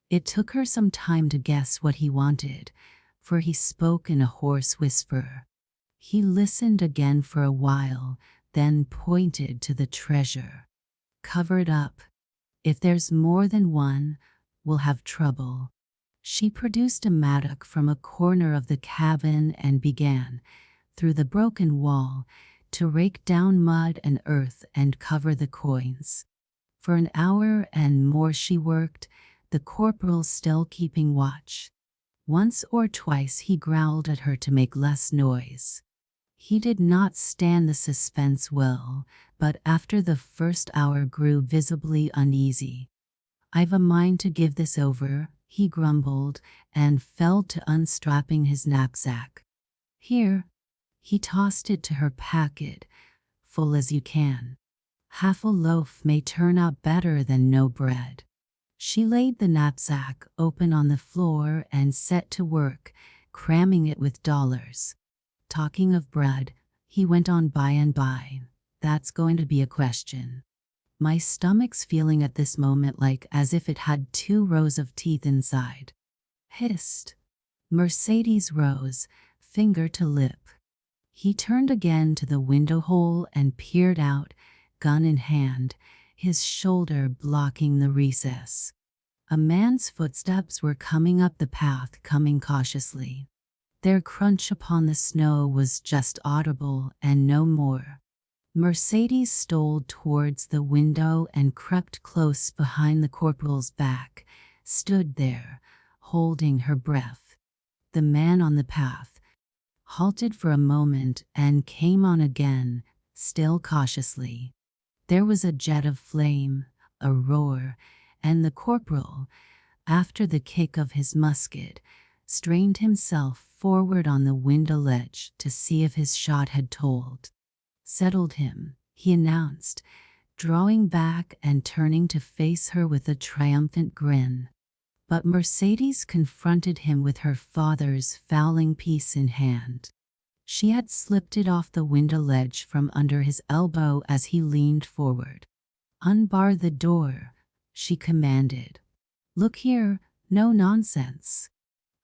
S1: It took her some time to guess what he wanted, for he spoke in a hoarse whisper. He listened again for a while, then pointed to the treasure. "Cover it up. If there's more than one, we'll have trouble." She produced a mattock from a corner of the cabin and began, through the broken wall, to rake down mud and earth and cover the coins. For an hour and more she worked, the corporal still keeping watch. Once or twice he growled at her to make less noise. He did not stand the suspense well, but after the first hour grew visibly uneasy. "I've a mind to give this over," he grumbled, and fell to unstrapping his knapsack. "Here." He tossed it to her. "Packet, full as you can. Half a loaf may turn out better than no bread." She laid the knapsack open on the floor and set to work, cramming it with dollars. "Talking of bread," he went on by and by, "that's going to be a question. My stomach's feeling at this moment like as if it had 2 rows of teeth inside." "Hist." Mercedes rose, finger to lip. He turned again to the window hole and peered out, gun in hand, his shoulder blocking the recess. A man's footsteps were coming up the path, coming cautiously. Their crunch upon the snow was just audible and no more. Mercedes stole towards the window and crept close behind the corporal's back, stood there, holding her breath. The man on the path halted for a moment and came on again, still cautiously. There was a jet of flame, a roar, and the corporal, after the kick of his musket, strained himself forward on the window ledge to see if his shot had told. "Settled him," he announced, drawing back and turning to face her with a triumphant grin. But Mercedes confronted him with her father's fowling piece in hand. She had slipped it off the window ledge from under his elbow as he leaned forward. "Unbar the door," she commanded. "Look here, no nonsense.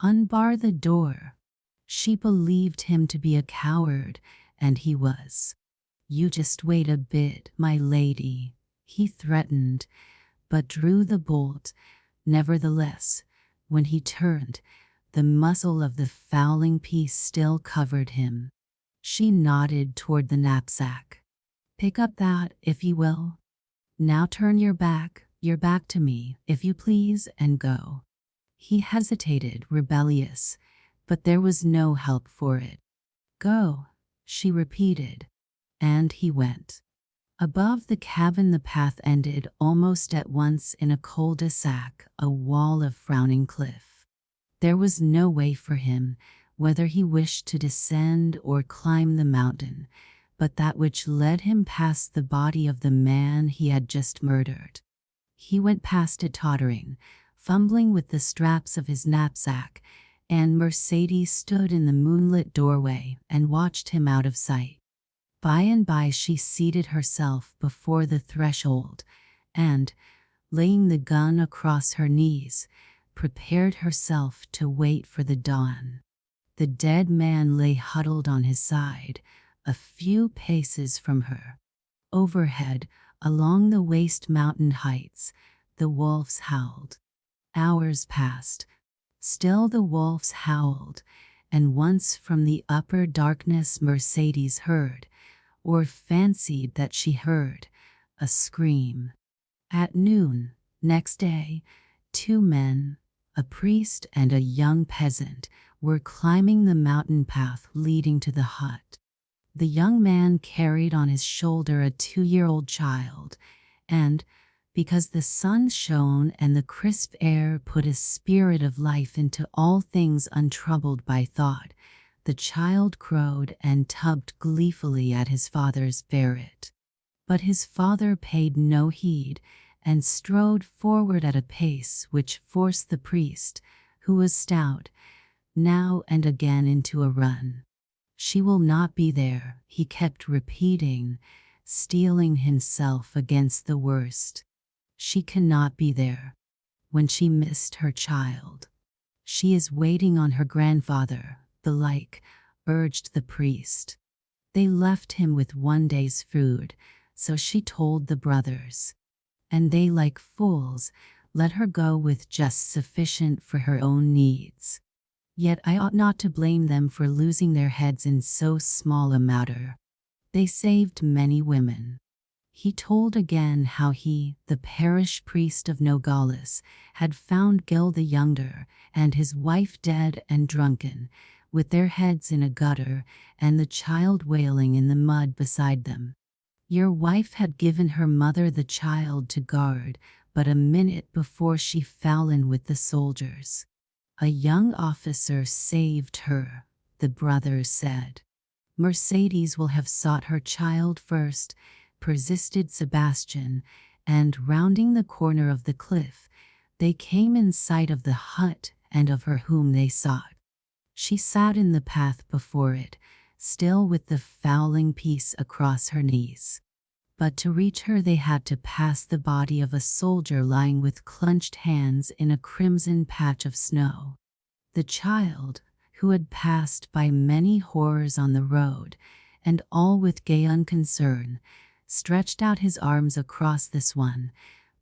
S1: Unbar the door." She believed him to be a coward, and he was. "You just wait a bit, my lady," he threatened, but drew the bolt. Nevertheless, when he turned, the muzzle of the fowling piece still covered him. She nodded toward the knapsack. "Pick up that, if you will. Now turn your back to me, if you please, and go." He hesitated, rebellious, but there was no help for it. "Go," she repeated, and he went. Above the cabin the path ended almost at once in a cul-de-sac, a wall of frowning cliff. There was no way for him, whether he wished to descend or climb the mountain, but that which led him past the body of the man he had just murdered. He went past it tottering, fumbling with the straps of his knapsack, and Mercedes stood in the moonlit doorway and watched him out of sight. By and by she seated herself before the threshold and, laying the gun across her knees, prepared herself to wait for the dawn. The dead man lay huddled on his side, a few paces from her. Overhead, along the waste mountain heights, the wolves howled. Hours passed. Still the wolves howled, and once from the upper darkness Mercedes heard, or fancied that she heard, a scream. At noon, next day, 2 men, a priest and a young peasant, were climbing the mountain path leading to the hut. The young man carried on his shoulder a 2-year-old child, and, because the sun shone and the crisp air put a spirit of life into all things untroubled by thought, the child crowed and tugged gleefully at his father's ferret. But his father paid no heed and strode forward at a pace which forced the priest, who was stout, now and again into a run. "She will not be there," he kept repeating, steeling himself against the worst. "She cannot be there. When she missed her child, she is waiting on her grandfather, the like," urged the priest. "They left him with 1 day's food, so she told the brothers. And they, like fools, let her go with just sufficient for her own needs. Yet I ought not to blame them for losing their heads in so small a matter. They saved many women." He told again how he, the parish priest of Nogales, had found Gil the younger and his wife dead and drunken, with their heads in a gutter and the child wailing in the mud beside them. "Your wife had given her mother the child to guard, but a minute before she fell in with the soldiers. A young officer saved her," the brothers said. "Mercedes will have sought her child first," persisted Sebastian, and rounding the corner of the cliff, they came in sight of the hut and of her whom they sought. She sat in the path before it, still with the fowling piece across her knees. But to reach her they had to pass the body of a soldier lying with clenched hands in a crimson patch of snow. The child, who had passed by many horrors on the road, and all with gay unconcern, stretched out his arms across this one,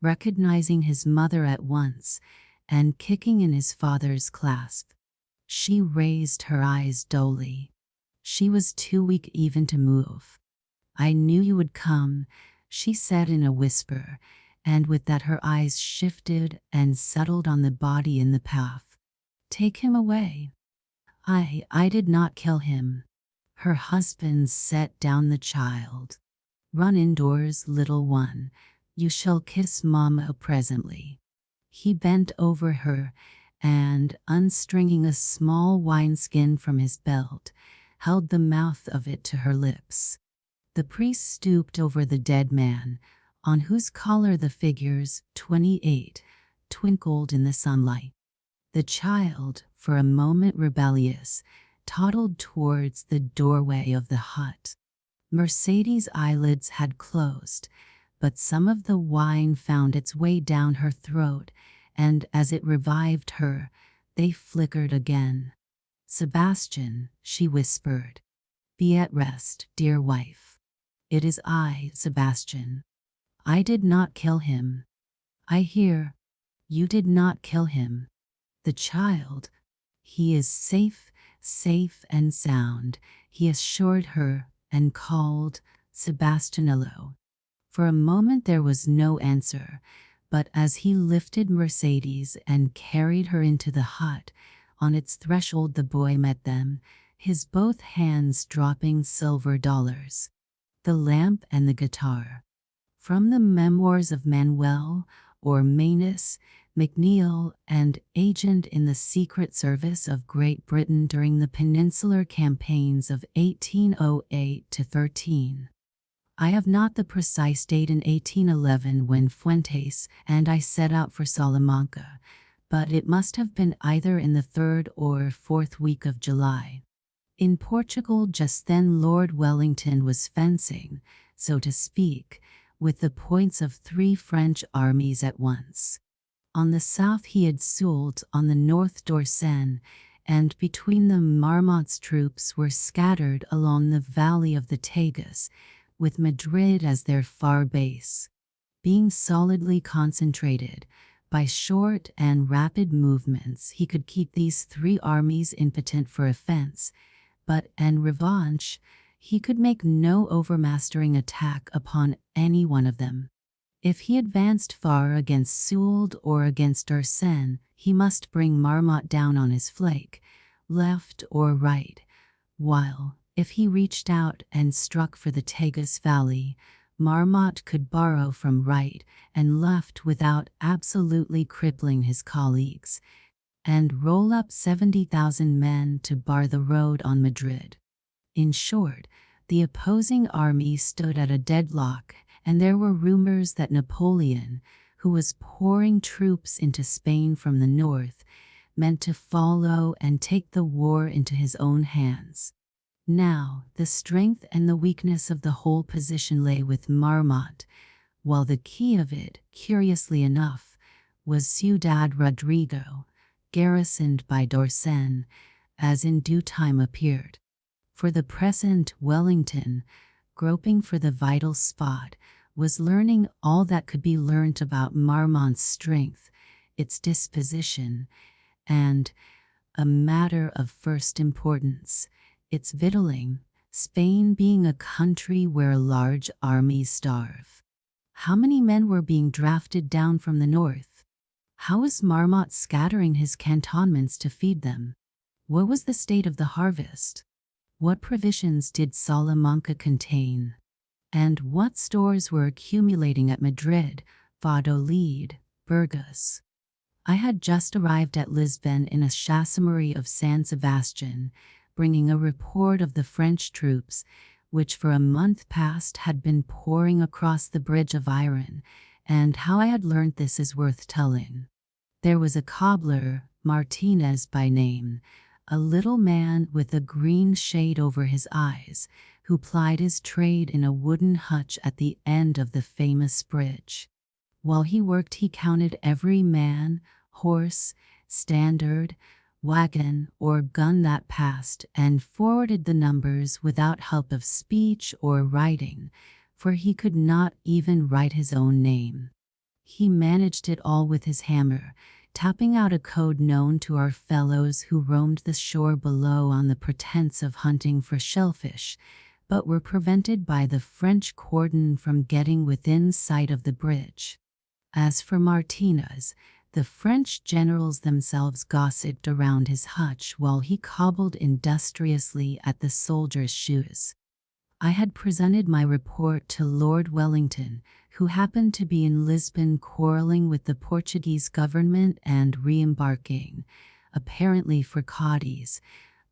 S1: recognizing his mother at once, and kicking in his father's clasp. She raised her eyes dully. She was too weak even to move. "I knew you would come," she said in a whisper, and with that her eyes shifted and settled on the body in the path. "Take him away." I did not kill him." Her husband set down the child. "Run indoors, little one. You shall kiss Mama presently." He bent over her and, unstringing a small wineskin from his belt, held the mouth of it to her lips. The priest stooped over the dead man, on whose collar the figures 28 twinkled in the sunlight. The child, for a moment rebellious, toddled towards the doorway of the hut. Mercedes' eyelids had closed, but some of the wine found its way down her throat, and as it revived her, they flickered again. "Sebastian," she whispered, "be at rest, dear wife. It is I, Sebastian. I did not kill him. I hear you did not kill him. The child, he is safe, safe and sound," he assured her, and called Sebastianello. For a moment there was no answer, but as he lifted Mercedes and carried her into the hut, on its threshold the boy met them, his both hands dropping silver dollars. The lamp and the guitar. From the memoirs of Manuel, or Manus, MacNeill, and agent in the Secret Service of Great Britain during the Peninsular Campaigns of 1808 to 13. I have not the precise date in 1811 when Fuentes and I set out for Salamanca, but it must have been either in the 3rd or 4th week of July. In Portugal just then Lord Wellington was fencing, so to speak, with the points of 3 French armies at once. On the south he had Soult, on the north Dorsen, and between them Marmont's troops were scattered along the valley of the Tagus, with Madrid as their far base. Being solidly concentrated, by short and rapid movements he could keep these 3 armies impotent for offense, but en revanche he could make no overmastering attack upon any one of them. If he advanced far against Soult or against Dorsen, he must bring Marmont down on his flank, left or right, while, if he reached out and struck for the Tagus Valley, Marmont could borrow from right and left without absolutely crippling his colleagues, and roll up 70,000 men to bar the road on Madrid. In short, the opposing army stood at a deadlock, and there were rumors that Napoleon, who was pouring troops into Spain from the north, meant to follow and take the war into his own hands. Now, the strength and the weakness of the whole position lay with Marmont, while the key of it, curiously enough, was Ciudad Rodrigo, garrisoned by Dorsen, as in due time appeared. For the present, Wellington, groping for the vital spot, was learning all that could be learnt about Marmont's strength, its disposition, and, a matter of first importance, its victualling, Spain being a country where large armies starve. How many men were being drafted down from the north? How was Marmont scattering his cantonments to feed them? What was the state of the harvest? What provisions did Salamanca contain? And what stores were accumulating at Madrid, Valladolid, Burgos? I had just arrived at Lisbon in a chassemerie of San Sebastian, bringing a report of the French troops, which for a month past had been pouring across the Bridge of Iron, and how I had learnt this is worth telling. There was a cobbler, Martinez by name, a little man with a green shade over his eyes, who plied his trade in a wooden hutch at the end of the famous bridge. While he worked he counted every man, horse, standard, wagon, or gun that passed, and forwarded the numbers without help of speech or writing, for he could not even write his own name. He managed it all with his hammer, tapping out a code known to our fellows who roamed the shore below on the pretense of hunting for shellfish, but were prevented by the French cordon from getting within sight of the bridge. As for Martinez, the French generals themselves gossiped around his hutch while he cobbled industriously at the soldiers' shoes. I had presented my report to Lord Wellington, who happened to be in Lisbon quarreling with the Portuguese government and re-embarking, apparently for Cadiz,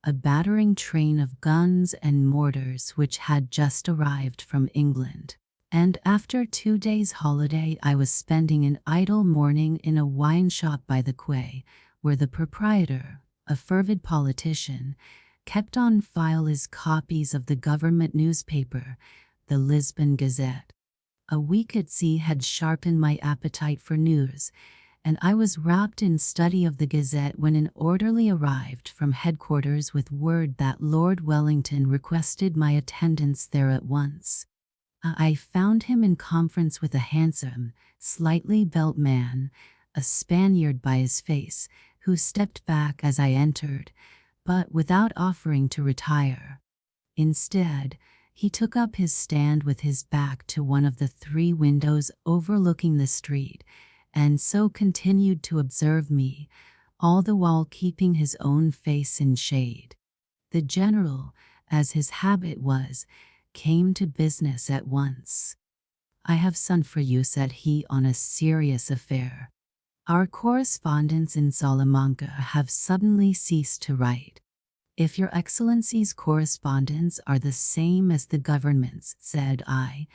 S1: a battering train of guns and mortars which had just arrived from England. And after 2 days' holiday, I was spending an idle morning in a wine shop by the quay, where the proprietor, a fervid politician, kept on file his copies of the government newspaper, the Lisbon Gazette. A week at sea had sharpened my appetite for news, and I was wrapped in study of the Gazette when an orderly arrived from headquarters with word that Lord Wellington requested my attendance there at once. I found him in conference with a handsome, slightly built man, a Spaniard by his face, who stepped back as I entered, but without offering to retire. Instead, he took up his stand with his back to one of the 3 windows overlooking the street, and so continued to observe me, all the while keeping his own face in shade. The general, as his habit was, came to business at once. "I have sent for you," said he, "on a serious affair. Our correspondents in Salamanca have suddenly ceased to write." "If your Excellency's correspondents are the same as the government's," said I,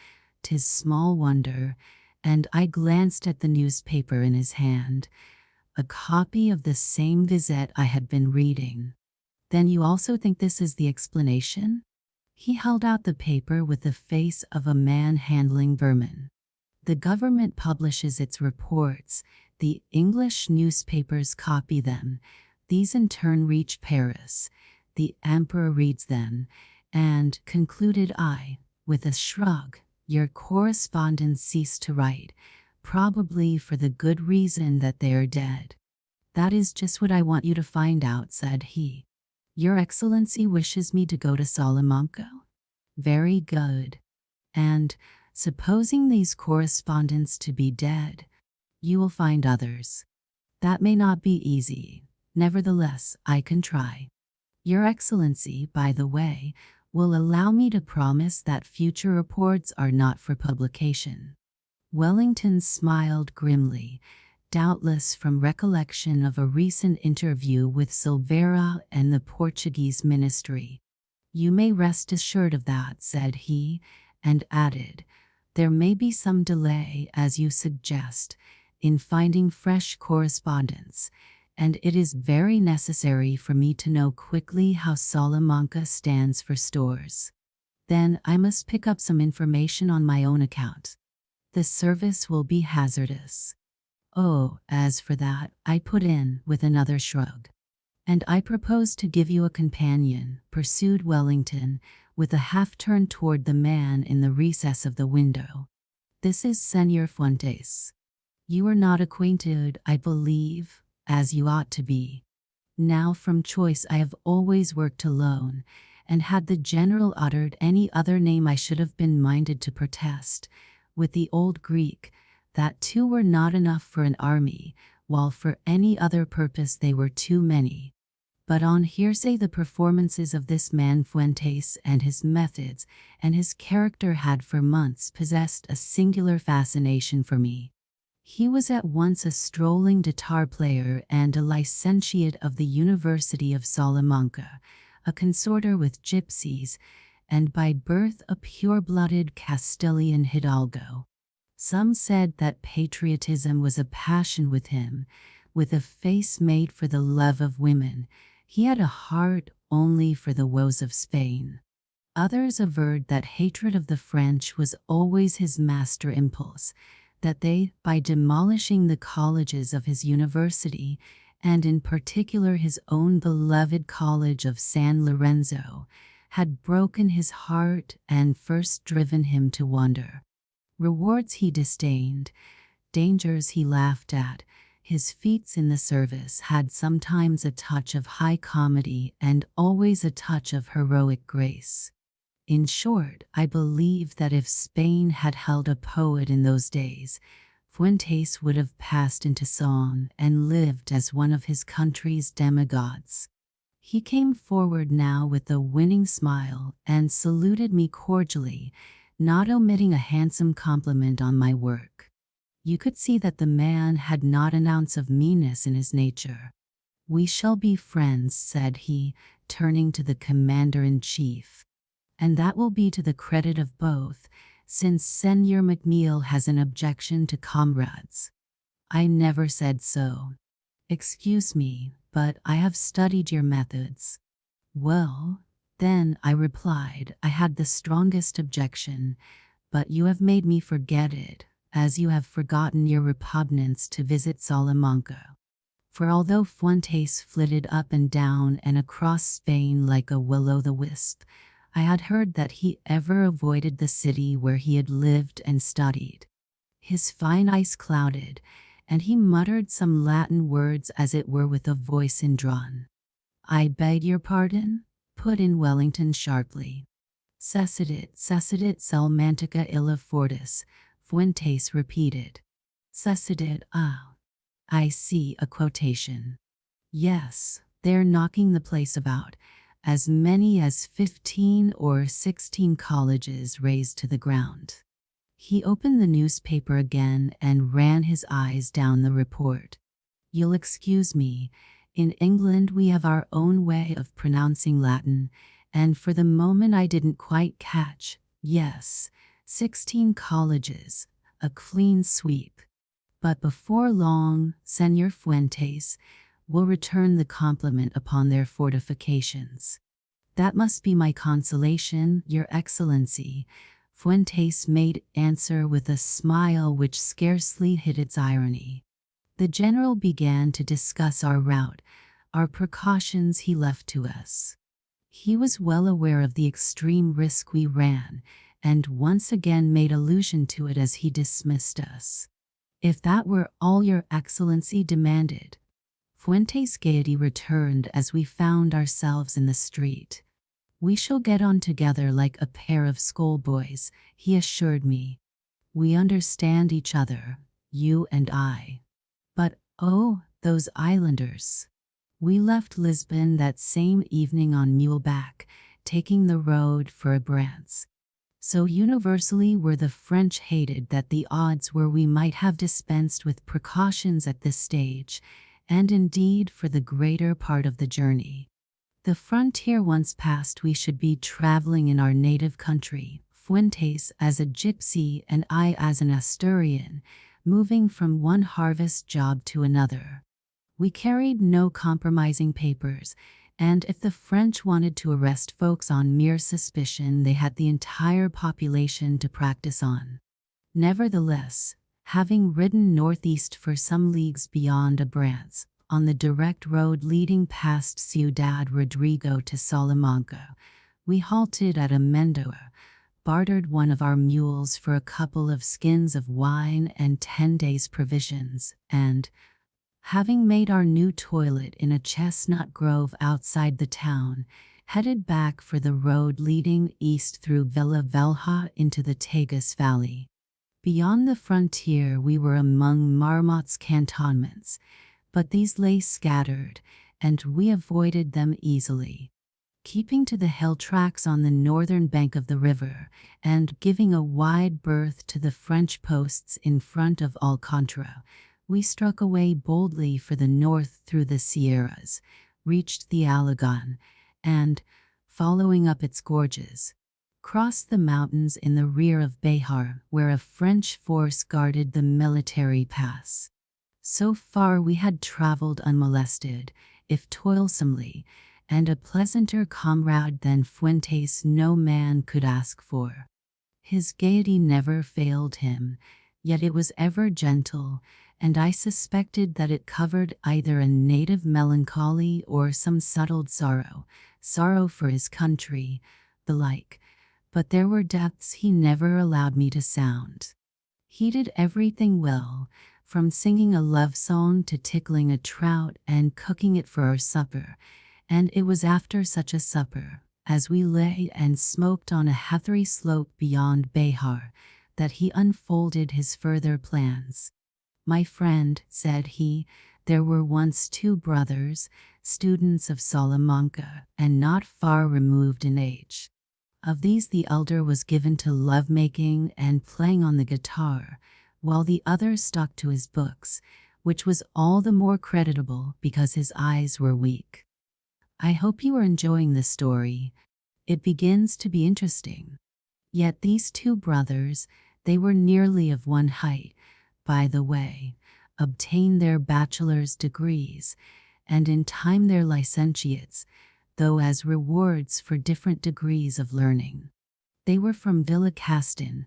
S1: "'tis small wonder," and I glanced at the newspaper in his hand, a copy of the same Gazette I had been reading. "Then you also think this is the explanation?" He held out the paper with the face of a man handling vermin. "The government publishes its reports, the English newspapers copy them, these in turn reach Paris, the emperor reads them, and," concluded I, with a shrug, "your correspondents cease to write, probably for the good reason that they are dead." "That is just what I want you to find out," said he. "Your Excellency wishes me to go to Salamanca? Very good. And, supposing these correspondents to be dead, you will find others. That may not be easy. Nevertheless, I can try. Your Excellency, by the way, will allow me to promise that future reports are not for publication." Wellington smiled grimly, doubtless from recollection of a recent interview with Silveira and the Portuguese ministry. "You may rest assured of that," said he, and added, "There may be some delay, as you suggest, in finding fresh correspondence, and it is very necessary for me to know quickly how Salamanca stands for stores. Then I must pick up some information on my own account. The service will be hazardous." "Oh, as for that," I put in, with another shrug. "And I propose to give you a companion," pursued Wellington, with a half-turn toward the man in the recess of the window. "This is Señor Fuentes. You are not acquainted, I believe, as you ought to be. Now, from choice I have always worked alone, and had the general uttered any other name I should have been minded to protest, with the old Greek, that 2 were not enough for an army, while for any other purpose they were too many. But on hearsay the performances of this man Fuentes and his methods and his character had for months possessed a singular fascination for me. He was at once a strolling guitar player and a licentiate of the University of Salamanca, a consorter with gypsies, and by birth a pure-blooded Castilian hidalgo. Some said that patriotism was a passion with him. With a face made for the love of women, he had a heart only for the woes of Spain. Others averred that hatred of the French was always his master impulse, that they, by demolishing the colleges of his university, and in particular his own beloved college of San Lorenzo, had broken his heart and first driven him to wander. Rewards he disdained, dangers he laughed at, His feats in the service had sometimes a touch of high comedy and always a touch of heroic grace. In short, I believe that if Spain had held a poet in those days, Fuentes would have passed into song and lived as one of his country's demigods. He came forward now with a winning smile and saluted me cordially, not omitting a handsome compliment on my work. You could see that the man had not an ounce of meanness in his nature. "We shall be friends," said he, turning to the commander-in-chief. "And that will be to the credit of both, since Senor McNeil has an objection to comrades." "I never said so." "Excuse me, but I have studied your methods." "Well, then," I replied, "I had the strongest objection, but you have made me forget it, as you have forgotten your repugnance to visit Salamanca." For although Fuentes flitted up and down and across Spain like a will-o'-the-wisp, I had heard that he ever avoided the city where he had lived and studied. His fine eyes clouded, and he muttered some Latin words as it were with a voice indrawn. "I beg your pardon?" put in Wellington sharply. Cecedit Salmantica illa fortis," Fuentes repeated. Cecedit, ah. I see, a quotation. Yes, they're knocking the place about. As many as 15 or 16 colleges razed to the ground. He opened the newspaper again and ran his eyes down the report. "You'll excuse me. In England we have our own way of pronouncing Latin, and for the moment I didn't quite catch. Yes, 16 colleges, a clean sweep. But before long, Senor Fuentes will return the compliment upon their fortifications." "That must be my consolation, Your Excellency," Fuentes made answer with a smile which scarcely hid its irony. The general began to discuss our route, our precautions he left to us. He was well aware of the extreme risk we ran, and once again made allusion to it as he dismissed us. "If that were all Your Excellency demanded." Fuentes' gaiety returned as we found ourselves in the street. "We shall get on together like a pair of schoolboys," he assured me. "We understand each other, you and I. But, oh, those islanders!" We left Lisbon that same evening on muleback, taking the road for Abrantes. So universally were the French hated that the odds were we might have dispensed with precautions at this stage, and indeed for the greater part of the journey. The frontier once passed, we should be traveling in our native country, Fuentes as a gypsy and I as an Asturian, moving from one harvest job to another. We carried no compromising papers, and if the French wanted to arrest folks on mere suspicion, they had the entire population to practice on. Nevertheless, having ridden northeast for some leagues beyond Abrantes, on the direct road leading past Ciudad Rodrigo to Salamanca, we halted at Amendoa, bartered one of our mules for a couple of skins of wine and 10 days' provisions, and, having made our new toilet in a chestnut grove outside the town, headed back for the road leading east through Villa Velha into the Tagus Valley. Beyond the frontier we were among Marmot's cantonments, but these lay scattered, and we avoided them easily. Keeping to the hill tracks on the northern bank of the river, and giving a wide berth to the French posts in front of Alcantara, we struck away boldly for the north through the Sierras, reached the Alagon, and, following up its gorges, crossed the mountains in the rear of Béjar, where a French force guarded the military pass. So far we had traveled unmolested, if toilsomely, and a pleasanter comrade than Fuentes no man could ask for. His gaiety never failed him, yet it was ever gentle, and I suspected that it covered either a native melancholy or some subtle sorrow for his country, the like, but there were depths he never allowed me to sound. He did everything well, from singing a love song to tickling a trout and cooking it for our supper. And it was after such a supper, as we lay and smoked on a heathery slope beyond Behar, that he unfolded his further plans. "My friend," said he, "there were once two brothers, students of Salamanca, and not far removed in age. Of these the elder was given to love-making and playing on the guitar, while the other stuck to his books, which was all the more creditable because his eyes were weak." I hope you are enjoying this story. It begins to be interesting. Yet these two brothers, they were nearly of one height, by the way, obtained their bachelor's degrees, and in time their licentiates, though as rewards for different degrees of learning. They were from Villa Castin,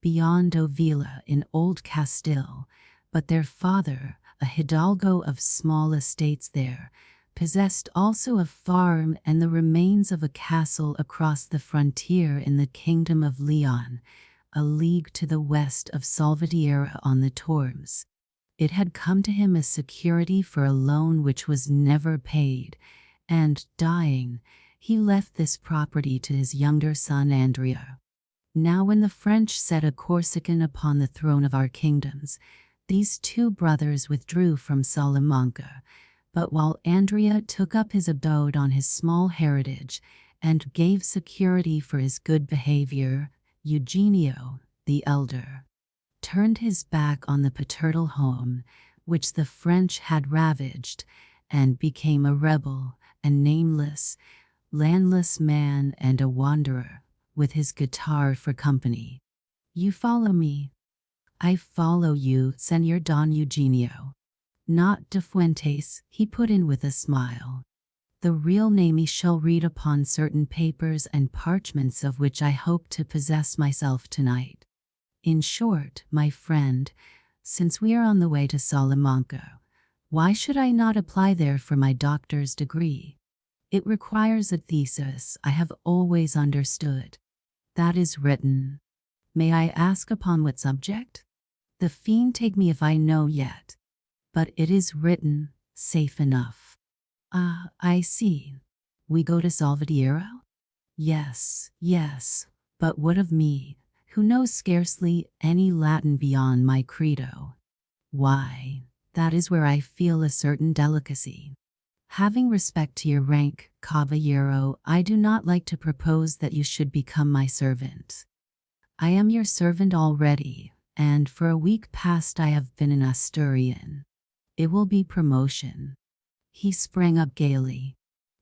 S1: beyond Ovila in Old Castile, but their father, a hidalgo of small estates there, possessed also a farm and the remains of a castle across the frontier in the kingdom of Leon, a league to the west of Salvatierra on the Tormes. It had come to him as security for a loan which was never paid, and, dying, he left this property to his younger son Andrea. Now when the French set a Corsican upon the throne of our kingdoms, these two brothers withdrew from Salamanca, but while Andrea took up his abode on his small heritage and gave security for his good behavior, Eugenio, the elder, turned his back on the paternal home, which the French had ravaged, and became a rebel, a nameless, landless man and a wanderer, with his guitar for company. You follow me? I follow you, Señor Don Eugenio. Not de Fuentes, he put in with a smile. The real name he shall read upon certain papers and parchments of which I hope to possess myself tonight. In short, my friend, since we are on the way to Salamanca, why should I not apply there for my doctor's degree? It requires a thesis, I have always understood. That is written. May I ask upon what subject? The fiend take me if I know yet. But it is written, safe enough. Ah, I see. We go to Salvatierra? Yes, yes, but what of me, who knows scarcely any Latin beyond my credo? Why, that is where I feel a certain delicacy. Having respect to your rank, caballero, I do not like to propose that you should become my servant. I am your servant already, and for a week past I have been an Asturian. It will be promotion. He sprang up gaily.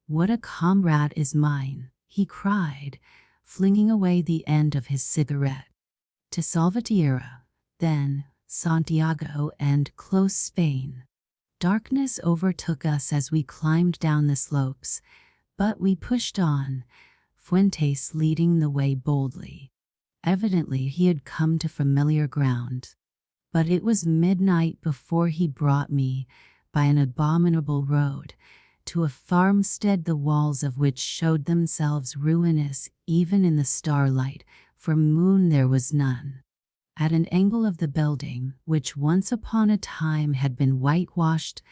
S1: What a comrade is mine, he cried, flinging away the end of his cigarette. To Salvatierra, then, Santiago and close Spain. Darkness overtook us as we climbed down the slopes, but we pushed on, Fuentes leading the way boldly. Evidently he had come to familiar ground. But it was midnight before he brought me, by an abominable road, to a farmstead the walls of which showed themselves ruinous even in the starlight, for moon there was none. At an angle of the building, which once upon a time had been whitewashed,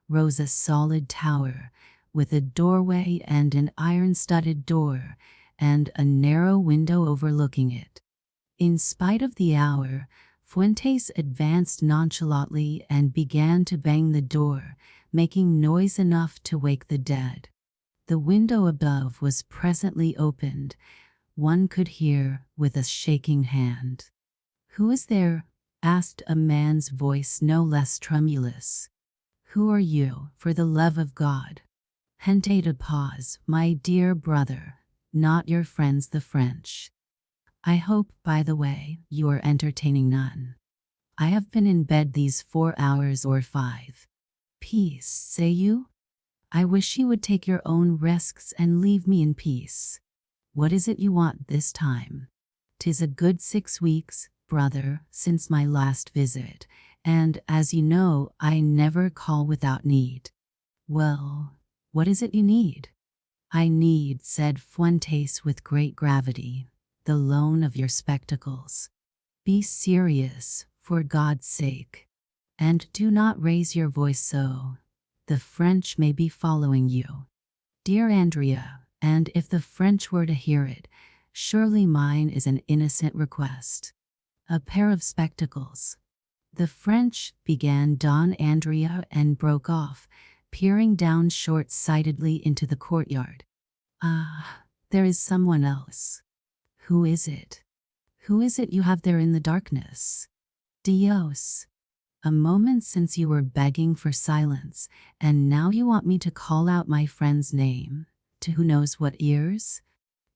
S1: rose a solid tower, with a doorway and an iron-studded door, and a narrow window overlooking it. In spite of the hour, Fuentes advanced nonchalantly and began to bang the door, making noise enough to wake the dead. The window above was presently opened. One could hear, with a shaking hand. "Who is there?" asked a man's voice no less tremulous. "Who are you, for the love of God?" "Gente de paz, my dear brother, not your friends the French. I hope, by the way, you are entertaining none. I have been in bed these 4 hours or 5. Peace, say you? I wish you would take your own risks and leave me in peace. What is it you want this time? 'Tis a good 6 weeks, brother, since my last visit, and, as you know, I never call without need. Well, what is it you need?" "I need," said Fuentes with great gravity, "the loan of your spectacles. Be serious, for God's sake." And do not raise your voice so. The French may be following you. Dear Andrea, and if the French were to hear it, surely mine is an innocent request. A pair of spectacles. The French, began Don Andrea and broke off, peering down short-sightedly into the courtyard. Ah, there is someone else. Who is it? Who is it you have there in the darkness? Dios. A moment since you were begging for silence, and now you want me to call out my friend's name, to who knows what ears?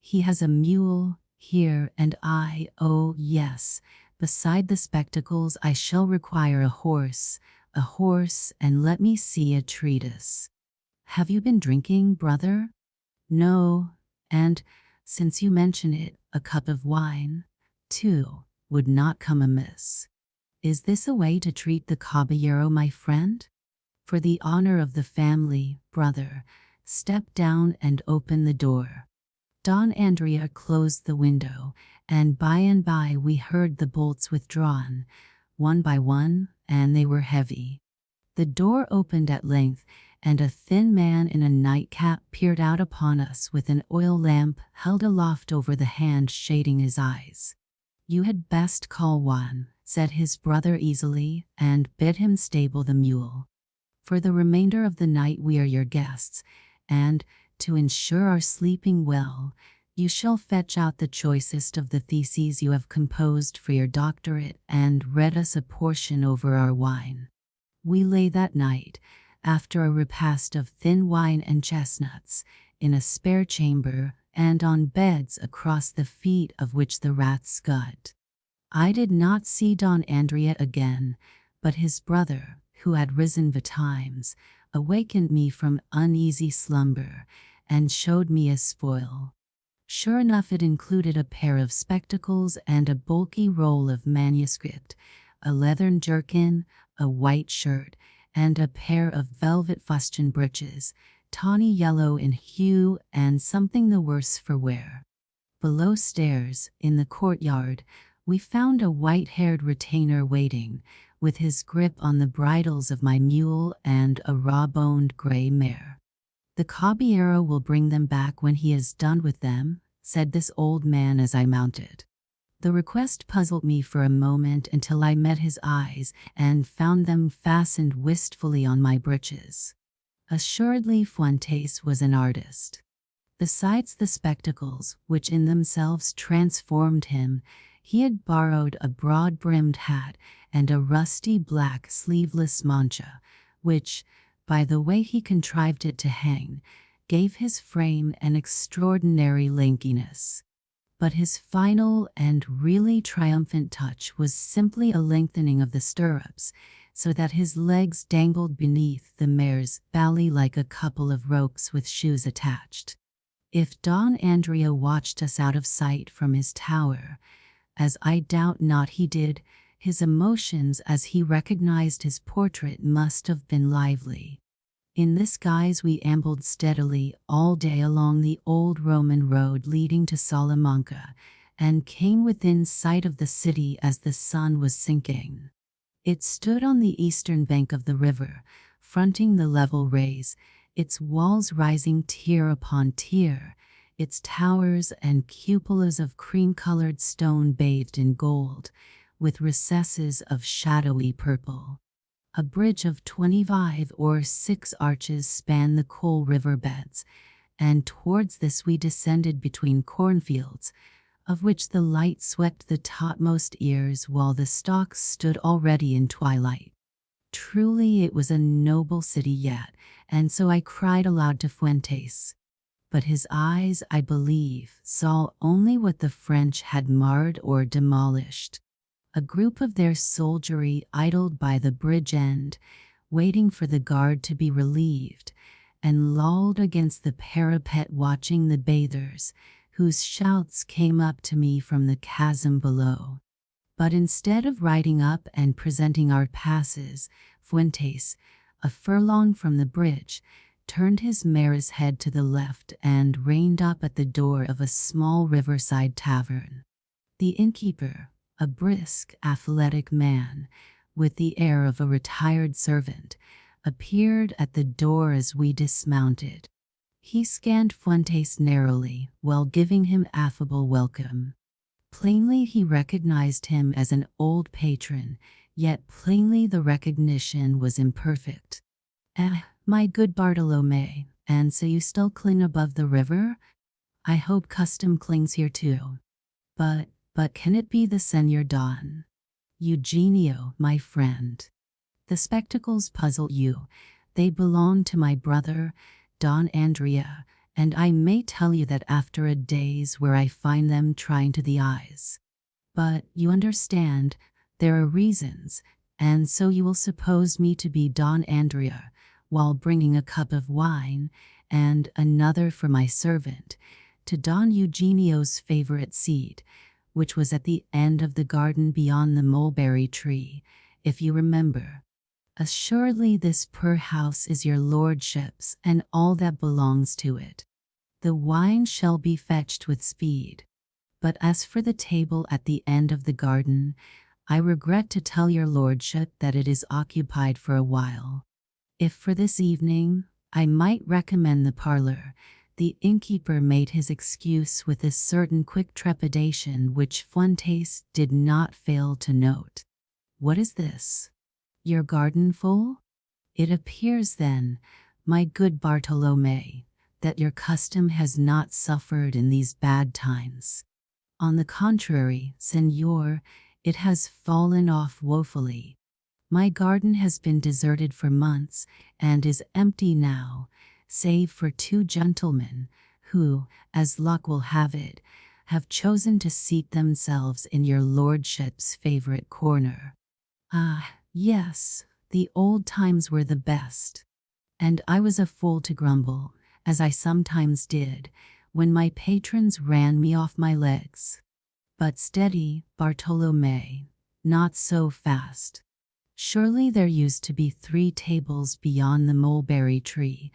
S1: He has a mule here, and oh yes, beside the spectacles I shall require a horse, and let me see a treatise. Have you been drinking, brother? No, and, since you mention it, a cup of wine, too, would not come amiss. Is this a way to treat the caballero, my friend? For the honor of the family, brother, step down and open the door. Don Andrea closed the window, and by we heard the bolts withdrawn, one by one, and they were heavy. The door opened at length, and a thin man in a nightcap peered out upon us with an oil lamp held aloft over the hand shading his eyes. You had best call one, said his brother easily, and bid him stable the mule. For the remainder of the night we are your guests, and, to ensure our sleeping well, you shall fetch out the choicest of the theses you have composed for your doctorate and read us a portion over our wine. We lay that night, after a repast of thin wine and chestnuts, in a spare chamber and on beds across the feet of which the rats scud. I did not see Don Andrea again, but his brother, who had risen betimes, awakened me from uneasy slumber and showed me a spoil. Sure enough, it included a pair of spectacles and a bulky roll of manuscript, a leathern jerkin, a white shirt, and a pair of velvet fustian breeches, tawny yellow in hue and something the worse for wear. Below stairs, in the courtyard, we found a white-haired retainer waiting, with his grip on the bridles of my mule and a raw-boned gray mare. The caballero will bring them back when he is done with them, said this old man as I mounted. The request puzzled me for a moment until I met his eyes and found them fastened wistfully on my breeches. Assuredly Fuentes was an artist. Besides the spectacles, which in themselves transformed him, he had borrowed a broad-brimmed hat and a rusty black sleeveless mancha, which, by the way he contrived it to hang, gave his frame an extraordinary lankiness. But his final and really triumphant touch was simply a lengthening of the stirrups, so that his legs dangled beneath the mare's belly like a couple of ropes with shoes attached. If Don Andrea watched us out of sight from his tower, as I doubt not he did, his emotions as he recognized his portrait must have been lively. In this guise we ambled steadily all day along the old Roman road leading to Salamanca, and came within sight of the city as the sun was sinking. It stood on the eastern bank of the river, fronting the level rays, its walls rising tier upon tier, its towers and cupolas of cream-colored stone bathed in gold, with recesses of shadowy purple. A bridge of 25 or 6 arches spanned the cool river beds, and towards this we descended between cornfields, of which the light swept the topmost ears while the stalks stood already in twilight. Truly it was a noble city yet, and so I cried aloud to Fuentes. But his eyes, I believe, saw only what the French had marred or demolished. A group of their soldiery idled by the bridge end, waiting for the guard to be relieved, and lolled against the parapet watching the bathers, whose shouts came up to me from the chasm below. But instead of riding up and presenting our passes, Fuentes, a furlong from the bridge, turned his mare's head to the left and reined up at the door of a small riverside tavern. The innkeeper, a brisk, athletic man, with the air of a retired servant, appeared at the door as we dismounted. He scanned Fuentes narrowly while giving him affable welcome. Plainly he recognized him as an old patron, yet plainly the recognition was imperfect. My good Bartolome, and so you still cling above the river? I hope custom clings here too. But can it be the Senor Don Eugenio, my friend? The spectacles puzzle you. They belong to my brother, Don Andrea, and I may tell you that after a days where I find them trying to the eyes. But you understand, there are reasons, and so you will suppose me to be Don Andrea, while bringing a cup of wine, and another for my servant, to Don Eugenio's favorite seat, which was at the end of the garden beyond the mulberry tree, if you remember. Assuredly this poor house is your lordship's, and all that belongs to it. The wine shall be fetched with speed. But as for the table at the end of the garden, I regret to tell your lordship that it is occupied for a while. If for this evening, I might recommend the parlor. The innkeeper made his excuse with a certain quick trepidation which Fuentes did not fail to note. What is this? Your garden full? It appears then, my good Bartolome, that your custom has not suffered in these bad times. On the contrary, Senor, it has fallen off woefully. My garden has been deserted for months, and is empty now, save for 2 gentlemen, who, as luck will have it, have chosen to seat themselves in your lordship's favorite corner. Ah, yes, the old times were the best. And I was a fool to grumble, as I sometimes did, when my patrons ran me off my legs. But steady, Bartolome, not so fast. Surely there used to be 3 tables beyond the mulberry tree,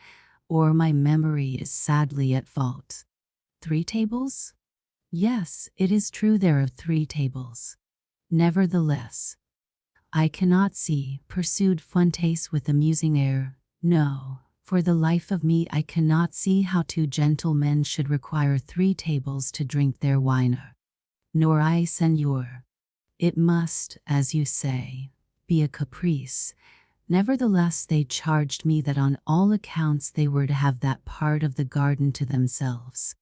S1: or my memory is sadly at fault. 3 tables? Yes, it is true there are 3 tables. Nevertheless, I cannot see, pursued Fuentes with a musing air. No, for the life of me I cannot see how 2 gentlemen should require 3 tables to drink their wine. Nor I, senor. It must, as you say, be a caprice. Nevertheless they charged me that on all accounts they were to have that part of the garden to themselves.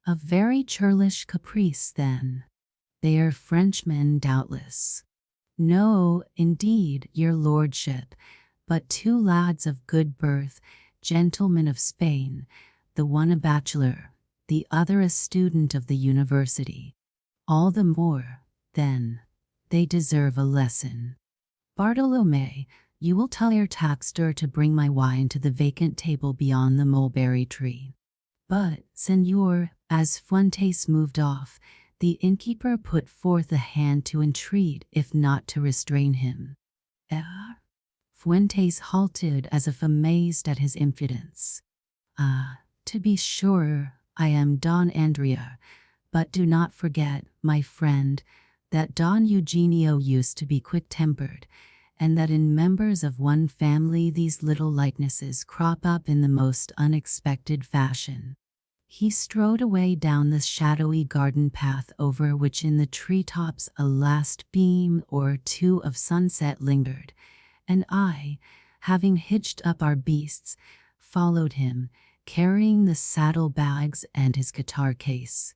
S1: A very churlish caprice then. They are Frenchmen doubtless. No, indeed, your lordship, but 2 lads of good birth, gentlemen of Spain, the one a bachelor, the other a student of the university. All the more, then, they deserve a lesson. Bartolome, you will tell your tapster to bring my wine to the vacant table beyond the mulberry tree. But, senor, as Fuentes moved off, the innkeeper put forth a hand to entreat, if not to restrain him. Fuentes halted as if amazed at his impudence. Ah, to be sure, I am Don Andrea, but do not forget, my friend, that Don Eugenio used to be quick-tempered, and that in members of one family these little likenesses crop up in the most unexpected fashion. He strode away down the shadowy garden path over which in the treetops a last beam or 2 of sunset lingered, and I, having hitched up our beasts, followed him, carrying the saddle-bags and his guitar case.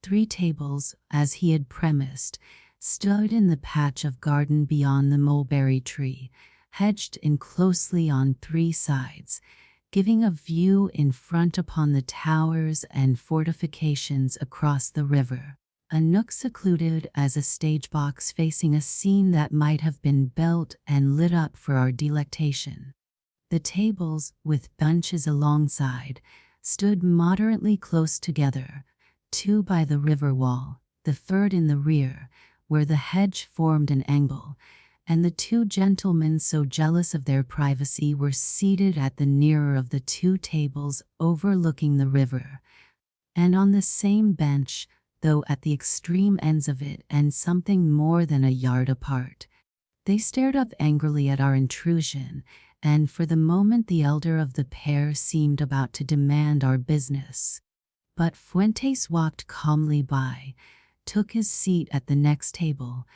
S1: 3 tables, as he had premised, stood in the patch of garden beyond the mulberry tree, hedged in closely on 3 sides, giving a view in front upon the towers and fortifications across the river, a nook secluded as a stage box facing a scene that might have been built and lit up for our delectation. The tables, with benches alongside, stood moderately close together, 2 by the river wall, the 3rd in the rear, where the hedge formed an angle, and the 2 gentlemen so jealous of their privacy were seated at the nearer of the 2 tables overlooking the river, and on the same bench, though at the extreme ends of it and something more than a yard apart, They stared up angrily at our intrusion, and for the moment the elder of the pair seemed about to demand our business. But Fuentes walked calmly by, took his seat at the next table,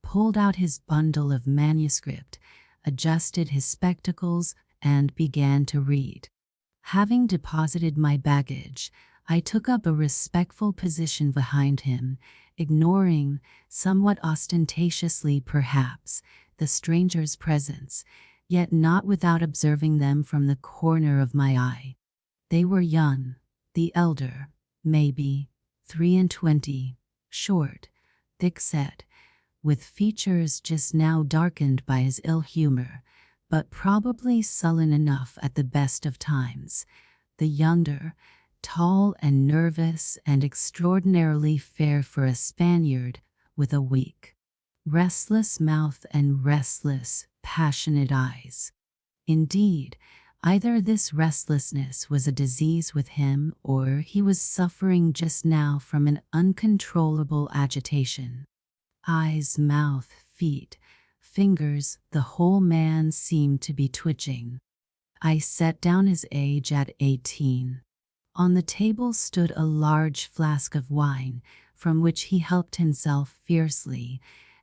S1: pulled out his bundle of manuscript, adjusted his spectacles, and began to read. Having deposited my baggage, I took up a respectful position behind him, ignoring, somewhat ostentatiously perhaps, the stranger's presence, yet not without observing them from the corner of my eye. They were young, the elder, maybe 23, short, thick-set, with features just now darkened by his ill humor, but probably sullen enough at the best of times. The younger, tall and nervous and extraordinarily fair for a Spaniard, with a weak, restless mouth and restless, passionate eyes. Indeed, either this restlessness was a disease with him or he was suffering just now from an uncontrollable agitation. Eyes, mouth, feet, fingers, the whole man seemed to be twitching. I set down his age at 18. On the table stood a large flask of wine, from which he helped himself fiercely,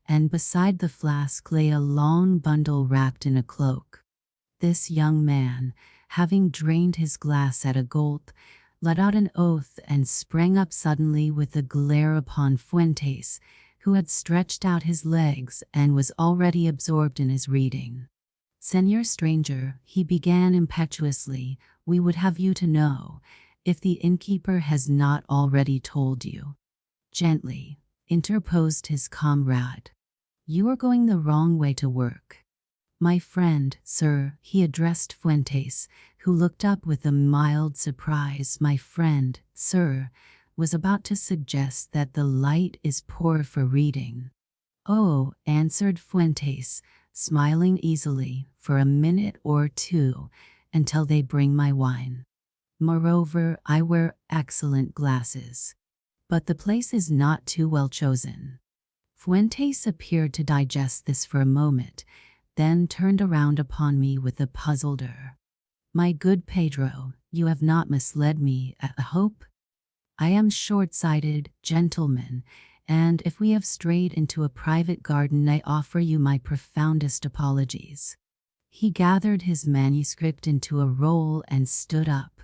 S1: and beside the flask lay a long bundle wrapped in a cloak. This young man, having drained his glass at a gulp, let out an oath and sprang up suddenly with a glare upon Fuentes, who had stretched out his legs and was already absorbed in his reading. "Señor stranger," he began impetuously, "we would have you to know, if the innkeeper has not already told you." "Gently," interposed his comrade. "You are going the wrong way to work. My friend, sir," he addressed Fuentes, who looked up with a mild surprise. "My friend, sir, was about to suggest that the light is poor for reading." "Oh," answered Fuentes, smiling easily, "for a minute or two, until they bring my wine. Moreover, I wear excellent glasses. But the place is not too well chosen." Fuentes appeared to digest this for a moment, then turned around upon me with a puzzled air. "My good Pedro, you have not misled me, I hope? I am short-sighted, gentlemen, and if we have strayed into a private garden, I offer you my profoundest apologies." He gathered his manuscript into a roll and stood up.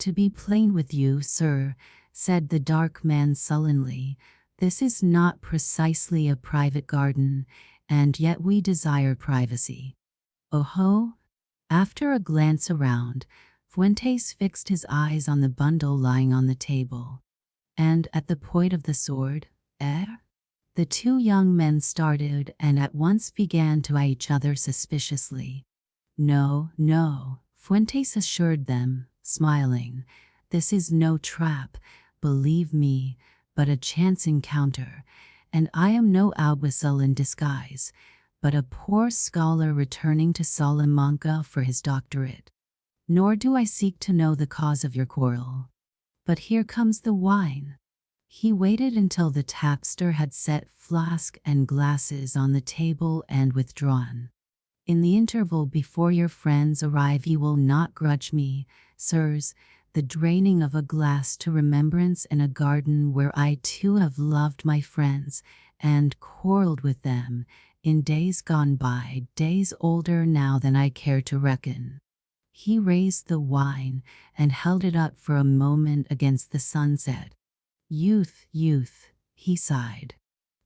S1: "To be plain with you, sir," said the dark man sullenly, "this is not precisely a private garden, and yet we desire privacy." "Oho?" After a glance around, Fuentes fixed his eyes on the bundle lying on the table. "And at the point of the sword, eh?" The two young men started and at once began to eye each other suspiciously. "No, no," Fuentes assured them, smiling. "This is no trap, believe me, but a chance encounter, and I am no alguacil in disguise, but a poor scholar returning to Salamanca for his doctorate. Nor do I seek to know the cause of your quarrel. But here comes the wine." He waited until the tapster had set flask and glasses on the table and withdrawn. "In the interval before your friends arrive, you will not grudge me, sirs, the draining of a glass to remembrance in a garden where I too have loved my friends and quarreled with them in days gone by, days older now than I care to reckon." He raised the wine and held it up for a moment against the sunset. "Youth, youth," he sighed.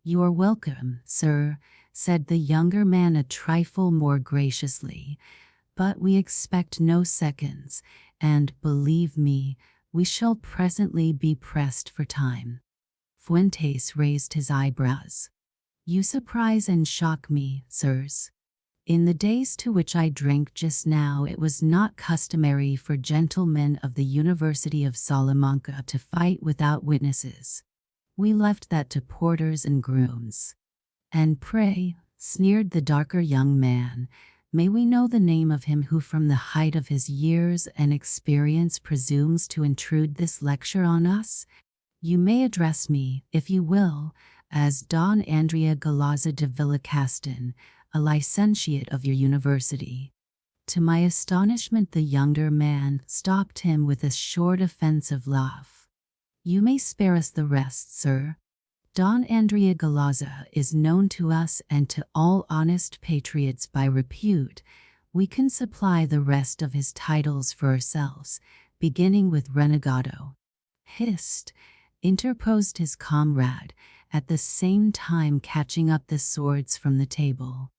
S1: "You are welcome, sir," said the younger man a trifle more graciously, "but we expect no seconds, and, believe me, we shall presently be pressed for time." Fuentes raised his eyebrows. "You surprise and shock me, sirs. In the days to which I drank just now, it was not customary for gentlemen of the University of Salamanca to fight without witnesses. We left that to porters and grooms." "And pray," sneered the darker young man, "may we know the name of him who from the height of his years and experience presumes to intrude this lecture on us? You may address me, if you will, as Don Andrea Galaza de Villacastin, a licentiate of your university." To my astonishment, the younger man stopped him with a short offensive laugh. "You may spare us the rest, sir. Don Andrea Galazza is known to us and to all honest patriots by repute. We can supply the rest of his titles for ourselves, beginning with Renegado." "Hist!" interposed his comrade, at the same time catching up the swords from the table.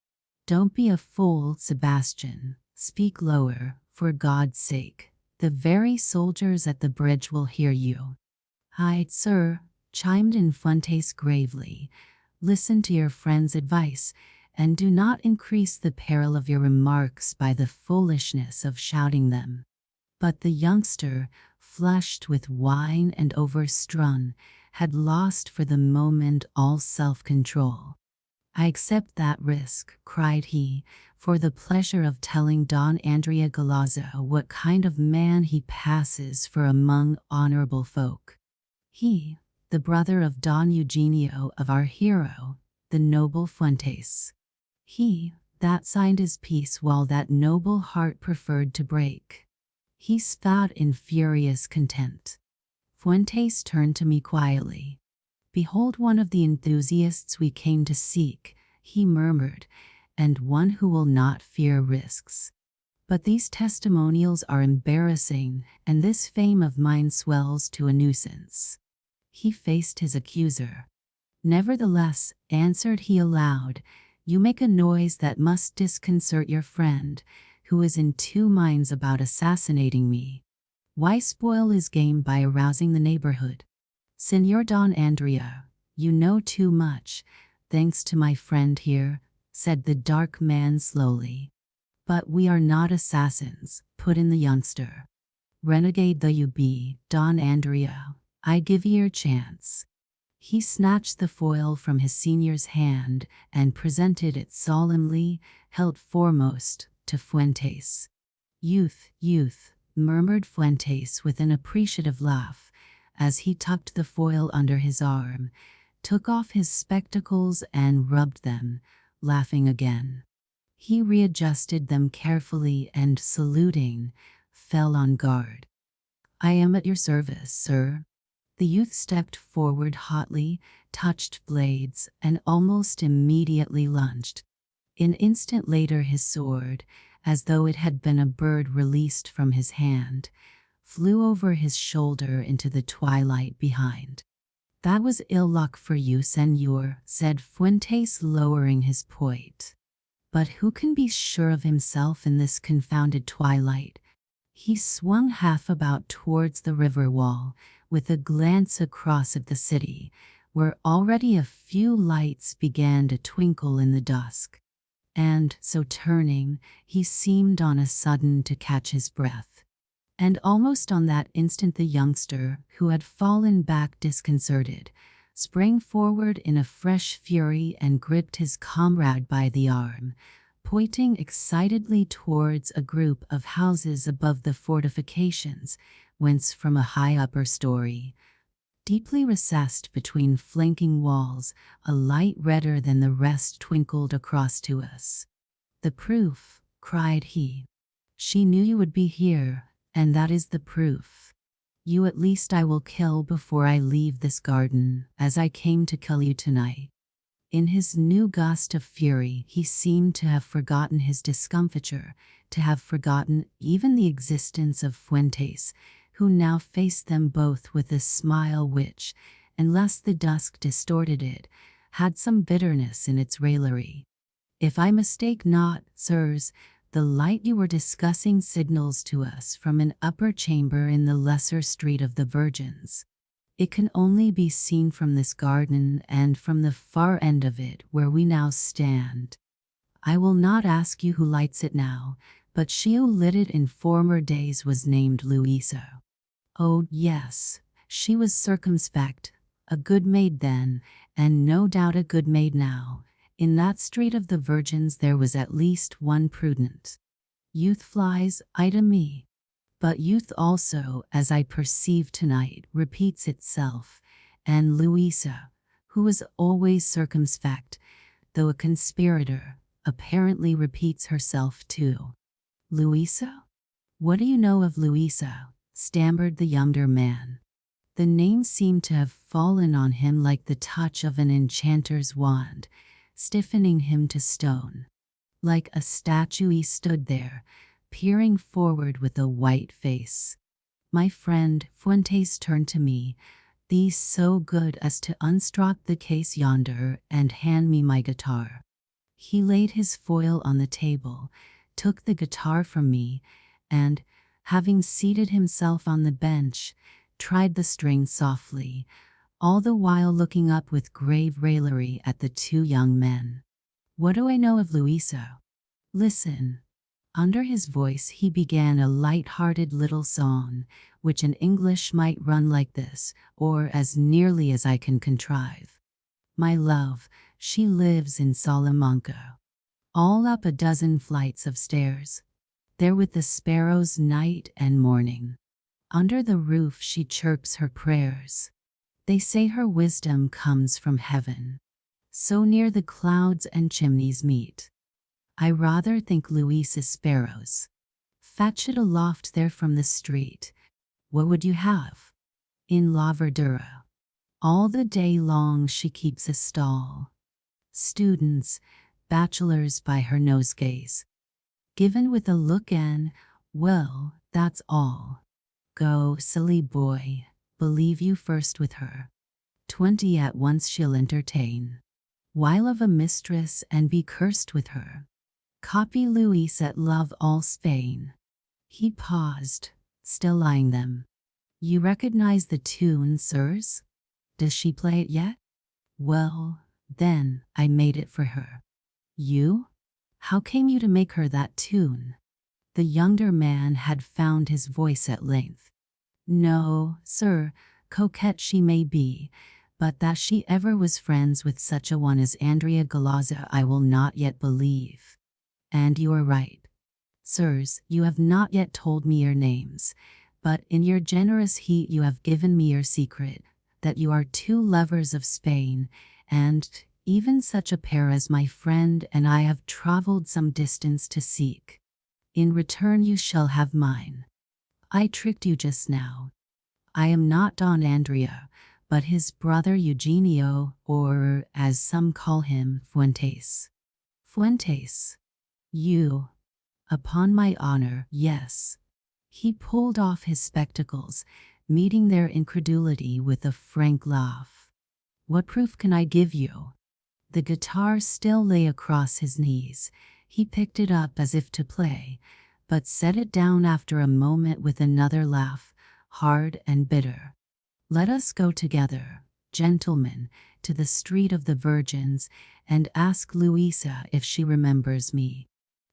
S1: "Don't be a fool, Sebastian. Speak lower, for God's sake. The very soldiers at the bridge will hear you." "Aye, sir," chimed in Fuentes gravely. "Listen to your friend's advice, and do not increase the peril of your remarks by the foolishness of shouting them." But the youngster, flushed with wine and overstrung, had lost for the moment all self-control. "I accept that risk," cried he, "for the pleasure of telling Don Andrea Galazza what kind of man he passes for among honorable folk. He, the brother of Don Eugenio, of our hero, the noble Fuentes. He, that signed his peace while that noble heart preferred to break." He spat in furious contempt. Fuentes turned to me quietly. "Behold one of the enthusiasts we came to seek," he murmured, "and one who will not fear risks. But these testimonials are embarrassing, and this fame of mine swells to a nuisance." He faced his accuser. "Nevertheless," answered he aloud, "you make a noise that must disconcert your friend, who is in two minds about assassinating me. Why spoil his game by arousing the neighborhood? Señor Don Andrea, you know too much, thanks to my friend here," said the dark man slowly. "But we are not assassins," put in the youngster. "Renegade though you be, Don Andrea, I give ye your chance." He snatched the foil from his senior's hand and presented it solemnly, held foremost, to Fuentes. "Youth, youth," murmured Fuentes with an appreciative laugh, as he tucked the foil under his arm, took off his spectacles and rubbed them, laughing again. He readjusted them carefully and, saluting, fell on guard. "I am at your service, sir." The youth stepped forward hotly, touched blades, and almost immediately lunged. An instant later his sword, as though it had been a bird released from his hand, flew over his shoulder into the twilight behind. "That was ill luck for you, señor," said Fuentes, lowering his point. "But who can be sure of himself in this confounded twilight?" He swung half about towards the river wall, with a glance across at the city, where already a few lights began to twinkle in the dusk. And, so turning, he seemed on a sudden to catch his breath. And almost on that instant the youngster, who had fallen back disconcerted, sprang forward in a fresh fury and gripped his comrade by the arm, pointing excitedly towards a group of houses above the fortifications, whence from a high upper story, deeply recessed between flanking walls, a light redder than the rest twinkled across to us. "The proof," cried he. "She knew you would be here, and that is the proof. You at least I will kill before I leave this garden, as I came to kill you tonight." In his new gust of fury he seemed to have forgotten his discomfiture, to have forgotten even the existence of Fuentes, who now faced them both with a smile which, unless the dusk distorted it, had some bitterness in its raillery. "If I mistake not, sirs, the light you were discussing signals to us from an upper chamber in the lesser street of the Virgins. It can only be seen from this garden and from the far end of it where we now stand. I will not ask you who lights it now, but she who lit it in former days was named Louisa. Oh, yes, she was circumspect, a good maid then, and no doubt a good maid now. In that street of the Virgins there was at least one prudent. Youth flies, I to me. But youth also, as I perceive tonight, repeats itself, and Louisa, who was always circumspect, though a conspirator, apparently repeats herself too. Louisa? What do you know of Louisa? Stammered the younger man. The name seemed to have fallen on him like the touch of an enchanter's wand, stiffening him to stone. Like a statue he stood there, peering forward with a white face. My friend Fuentes turned to me, "Thee so good as to unstrap the case yonder and hand me my guitar." He laid his foil on the table, took the guitar from me, and, having seated himself on the bench, tried the strings softly, all the while looking up with grave raillery at the two young men. "What do I know of Louisa? Listen." Under his voice he began a light-hearted little song, which in English might run like this, or as nearly as I can contrive. "My love, she lives in Salamanca, all up a dozen flights of stairs, there with the sparrows night and morning. Under the roof she chirps her prayers. They say her wisdom comes from heaven. So near the clouds and chimneys meet. I rather think Louisa's sparrows fetch it aloft there from the street. What would you have? In La Verdura. All the day long she keeps a stall. Students, bachelors by her nosegays. Given with a look and, well, that's all. Go, silly boy, believe you first with her. 20 at once she'll entertain. While of a mistress and be cursed with her. Copy Luis at Love all Spain." He paused, still eyeing them. "You recognize the tune, sirs? Does she play it yet? Well, then, I made it for her." "You? How came you to make her that tune?" The younger man had found his voice at length. "No, sir, coquette she may be, but that she ever was friends with such a one as Andrea Galazza I will not yet believe. And you are right. Sirs, you have not yet told me your names, but in your generous heat you have given me your secret, that you are two lovers of Spain, and even such a pair as my friend and I have traveled some distance to seek. In return you shall have mine. I tricked you just now. I am not Don Andrea, but his brother Eugenio, or, as some call him, Fuentes." "Fuentes? You? Upon my honor, yes." He pulled off his spectacles, meeting their incredulity with a frank laugh. "What proof can I give you?" The guitar still lay across his knees. He picked it up as if to play, but set it down after a moment with another laugh, hard and bitter. "Let us go together, gentlemen, to the Street of the Virgins, and ask Louisa if she remembers me."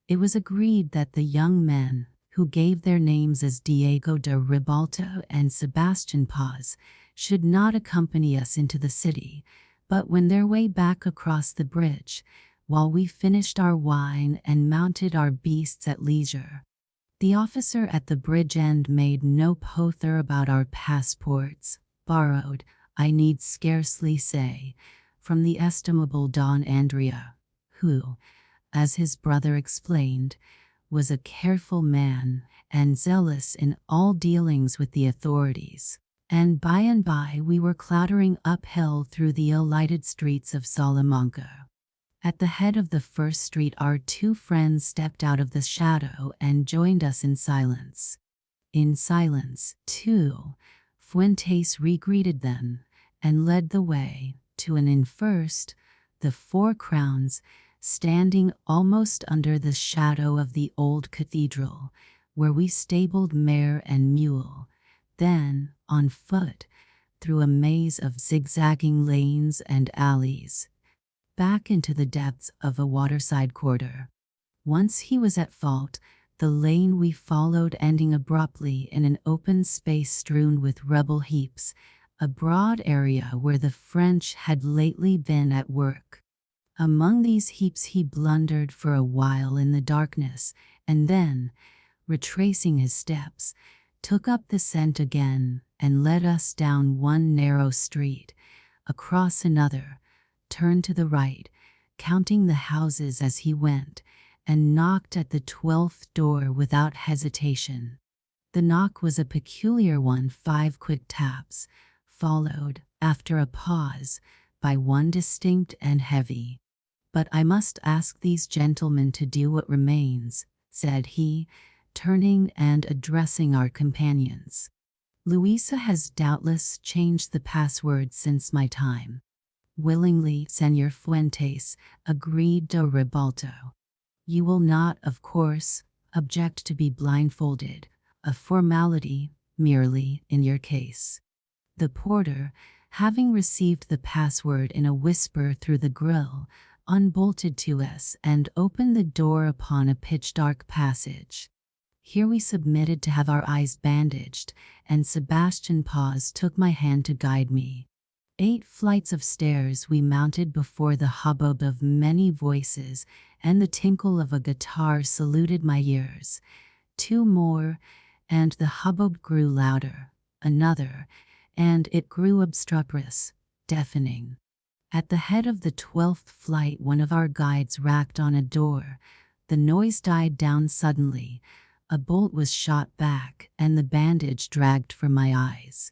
S1: It was agreed that the young men, who gave their names as Diego de Ribalta and Sebastian Paz, should not accompany us into the city, but wend their way back across the bridge, while we finished our wine and mounted our beasts at leisure. The officer at the bridge end made no pother about our passports, borrowed, I need scarcely say, from the estimable Don Andrea, who, as his brother explained, was a careful man and zealous in all dealings with the authorities. And by we were clattering uphill through the ill-lighted streets of Salamanca. At the head of the first street our two friends stepped out of the shadow and joined us in silence. In silence, too, Fuentes re-greeted them and led the way to an inn first, the Four Crowns, standing almost under the shadow of the old cathedral, where we stabled mare and mule, then, on foot, through a maze of zigzagging lanes and alleys, back into the depths of a waterside quarter. Once he was at fault, the lane we followed ending abruptly in an open space strewn with rubble heaps, a broad area where the French had lately been at work. Among these heaps he blundered for a while in the darkness, and then, retracing his steps, took up the scent again and led us down one narrow street, across another, turned to the right, counting the houses as he went, and knocked at the 12th door without hesitation. The knock was a peculiar one, 5 quick taps, followed, after a pause, by one distinct and heavy. "But I must ask these gentlemen to do what remains," said he, turning and addressing our companions. "Louisa has doubtless changed the password since my time." "Willingly, Señor Fuentes," agreed de Ribalto. "You will not, of course, object to be blindfolded, a formality, merely, in your case." The porter, having received the password in a whisper through the grille, unbolted to us and opened the door upon a pitch-dark passage. Here we submitted to have our eyes bandaged, and Sebastian Paz took my hand to guide me. 8 flights of stairs we mounted before the hubbub of many voices, and the tinkle of a guitar saluted my ears. 2 more, and the hubbub grew louder. Another, and it grew obstreperous, deafening. At the head of the 12th flight, one of our guides rapped on a door. The noise died down suddenly. A bolt was shot back, and the bandage dragged from my eyes.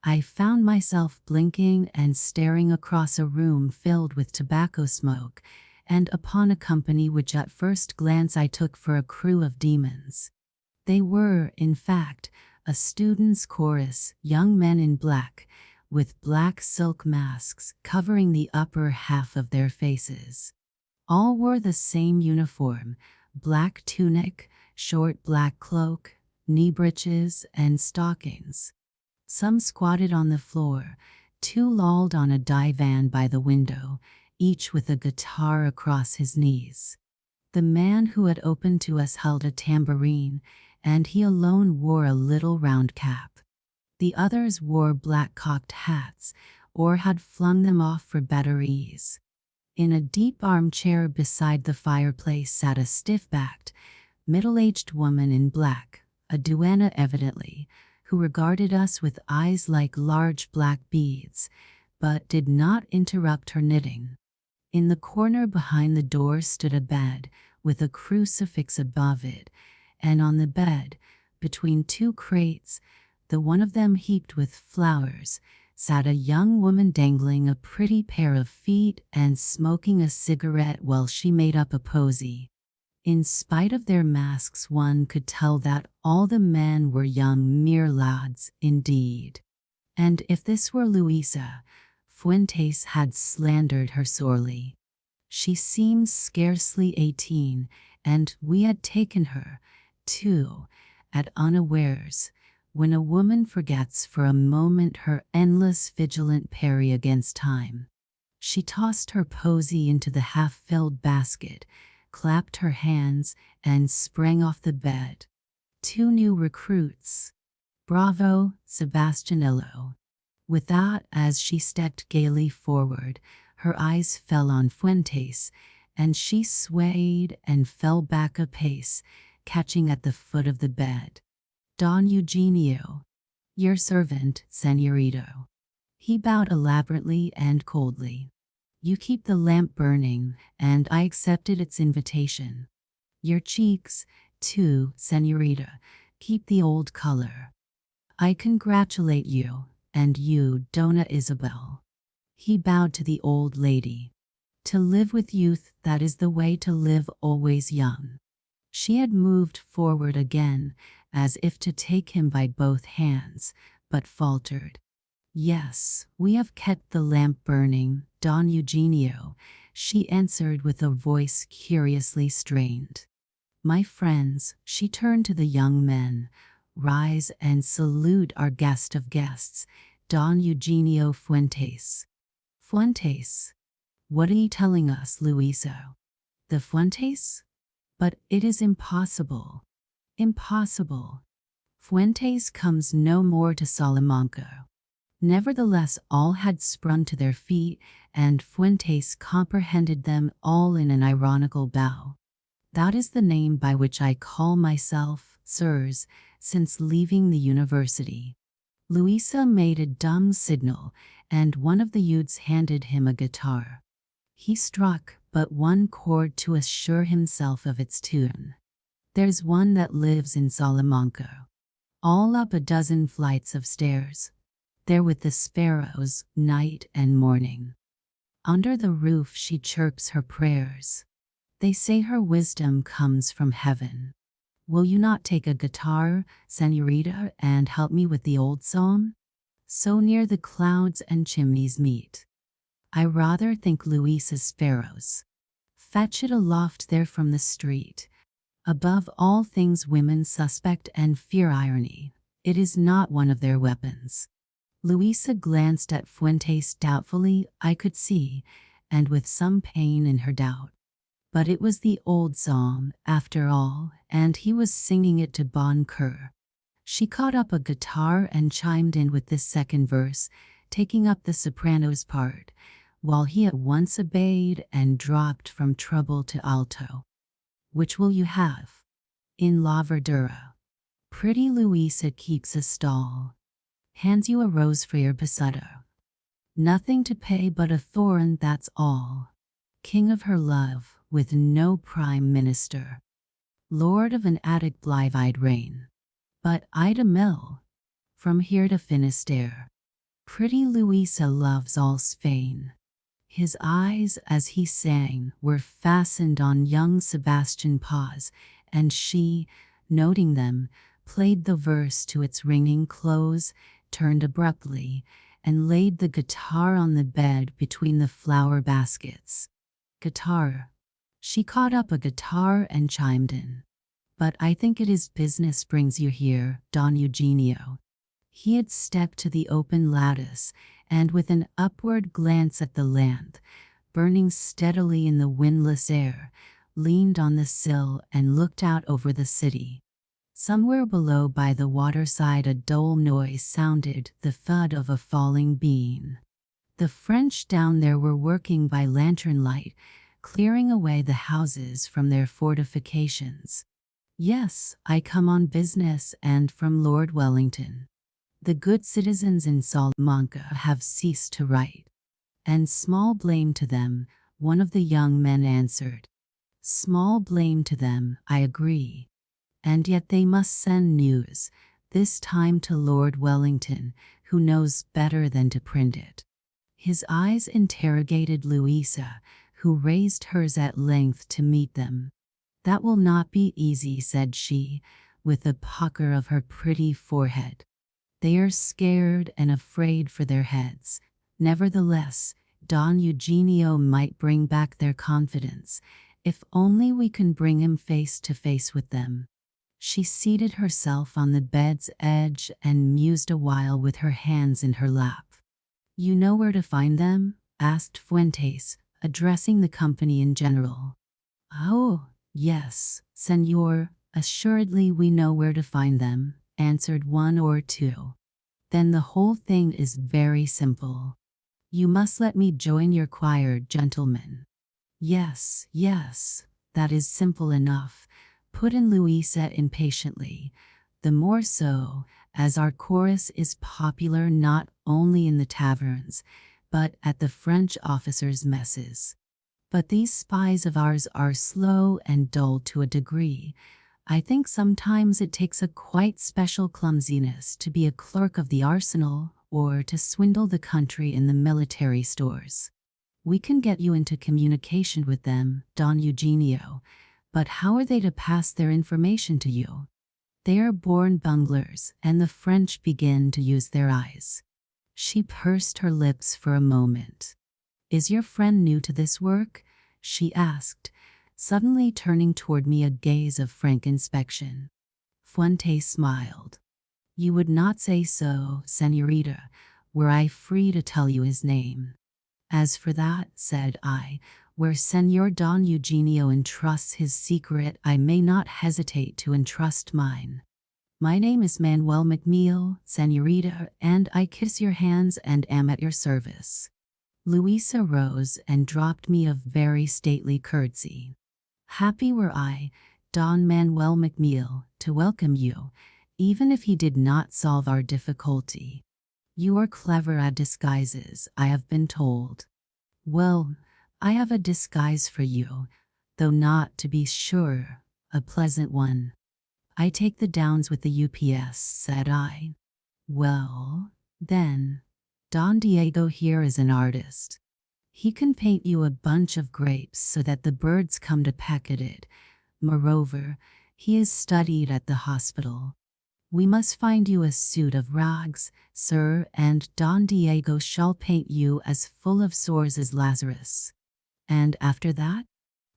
S1: I found myself blinking and staring across a room filled with tobacco smoke, and upon a company which at first glance I took for a crew of demons. They were, in fact, a students' chorus, young men in black, with black silk masks covering the upper half of their faces. All wore the same uniform, black tunic, short black cloak, knee breeches, and stockings. Some squatted on the floor, 2 lolled on a divan by the window, each with a guitar across his knees. The man who had opened to us held a tambourine, and he alone wore a little round cap. The others wore black cocked hats, or had flung them off for better ease. In a deep armchair beside the fireplace sat a stiff-backed, middle-aged woman in black, a duenna evidently, who regarded us with eyes like large black beads, but did not interrupt her knitting. In the corner behind the door stood a bed, with a crucifix above it, and on the bed, between 2 crates, the one of them heaped with flowers, sat a young woman dangling a pretty pair of feet and smoking a cigarette while she made up a posy. In spite of their masks, one could tell that all the men were young mere lads indeed. And if this were Louisa, Fuentes had slandered her sorely. She seemed scarcely 18, and we had taken her, too, at unawares, when a woman forgets for a moment her endless vigilant parry against time. She tossed her posy into the half-filled basket, clapped her hands, and sprang off the bed. 2 new recruits. Bravo, Sebastianello. With that, as she stepped gaily forward, her eyes fell on Fuentes, and she swayed and fell back a pace, catching at the foot of the bed. "Don Eugenio." "Your servant, señorito." He bowed elaborately and coldly. "You keep the lamp burning, and I accepted its invitation. Your cheeks, too, señorita, keep the old color. I congratulate you, and you, Dona Isabel." He bowed to the old lady. "To live with youth, that is the way to live, always young." She had moved forward again, as if to take him by both hands, but faltered. "Yes, we have kept the lamp burning, Don Eugenio," she answered with a voice curiously strained. "My friends," she turned to the young men, "rise and salute our guest of guests, Don Eugenio Fuentes." "Fuentes? What are you telling us, Louisa? The Fuentes? But it is impossible. Impossible. Fuentes comes no more to Salamanca." Nevertheless, all had sprung to their feet, and Fuentes comprehended them all in an ironical bow. "That is the name by which I call myself, sirs, since leaving the university." Louisa made a dumb signal, and one of the youths handed him a guitar. He struck, but one chord to assure himself of its tune. There's one that lives in Salamanca, all up a dozen flights of stairs, there with the sparrows, night and morning. Under the roof she chirps her prayers. They say her wisdom comes from heaven. Will you not take a guitar, señorita, and help me with the old psalm? So near the clouds and chimneys meet. I rather think Louisa's sparrows. Fetch it aloft there from the street. Above all things women suspect and fear irony. It is not one of their weapons. Louisa glanced at Fuentes doubtfully, I could see, and with some pain in her doubt. But it was the old psalm, after all, and he was singing it to Bon Cœur. She caught up a guitar and chimed in with this second verse, taking up the soprano's part, while he at once obeyed and dropped from treble to alto. Which will you have? In La Verdura. Pretty Louisa keeps a stall. Hands you a rose for your peseta. Nothing to pay but a thorn, that's all. King of her love, with no prime minister. Lord of an attic blithe-eyed reign. But Ida Mill, from here to Finisterre. Pretty Louisa loves all Spain. His eyes, as he sang, were fastened on young Sebastian Paz, and she, noting them, played the verse to its ringing close, turned abruptly, and laid the guitar on the bed between the flower baskets. Guitar. She caught up a guitar and chimed in. But I think it is business brings you here, Don Eugenio. He had stepped to the open lattice, and with an upward glance at the lamp, burning steadily in the windless air, leaned on the sill and looked out over the city. Somewhere below by the waterside a dull noise sounded, the thud of a falling bean. The French down there were working by lantern light, clearing away the houses from their fortifications. Yes, I come on business and from Lord Wellington. The good citizens in Salamanca have ceased to write. And small blame to them, one of the young men answered. Small blame to them, I agree. And yet they must send news, this time to Lord Wellington, who knows better than to print it. His eyes interrogated Louisa, who raised hers at length to meet them. That will not be easy, said she, with a pucker of her pretty forehead. They are scared and afraid for their heads. Nevertheless, Don Eugenio might bring back their confidence, if only we can bring him face to face with them. She seated herself on the bed's edge and mused a while with her hands in her lap. You know where to find them? Asked Fuentes, addressing the company in general. Oh, yes, senor, assuredly we know where to find them, answered one or two. Then the whole thing is very simple. You must let me join your choir, gentlemen. Yes, yes, that is simple enough, put in Louisa impatiently, the more so, as our chorus is popular not only in the taverns, but at the French officers' messes. But these spies of ours are slow and dull to a degree. I think sometimes it takes a quite special clumsiness to be a clerk of the arsenal or to swindle the country in the military stores. We can get you into communication with them, Don Eugenio, but how are they to pass their information to you? They are born bunglers, and the French begin to use their eyes. She pursed her lips for a moment. Is your friend new to this work? She asked, suddenly turning toward me a gaze of frank inspection. Fuentes smiled. You would not say so, señorita, were I free to tell you his name. As for that, said I, where Señor Don Eugenio entrusts his secret, I may not hesitate to entrust mine. My name is Manuel McNeil, señorita, and I kiss your hands and am at your service. Louisa rose and dropped me a very stately curtsy. Happy were I, Don Manuel McNeil, to welcome you, even if he did not solve our difficulty. You are clever at disguises, I have been told. Well, I have a disguise for you, though not, to be sure, a pleasant one. I take the downs with the UPS, said I. Well, then, Don Diego here is an artist. He can paint you a bunch of grapes so that the birds come to peck at it. Moreover, he is studied at the hospital. We must find you a suit of rags, sir, and Don Diego shall paint you as full of sores as Lazarus. And after that?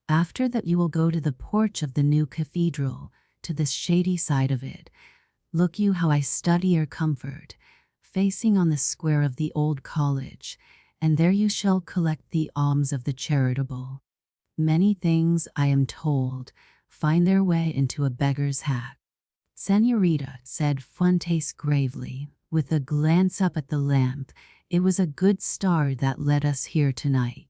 S1: After that you will go to the porch of the new cathedral, to the shady side of it. Look you how I study your comfort, facing on the square of the old college, and there you shall collect the alms of the charitable. Many things, I am told, find their way into a beggar's hat. Señorita, said Fuentes gravely, with a glance up at the lamp, it was a good star that led us here tonight.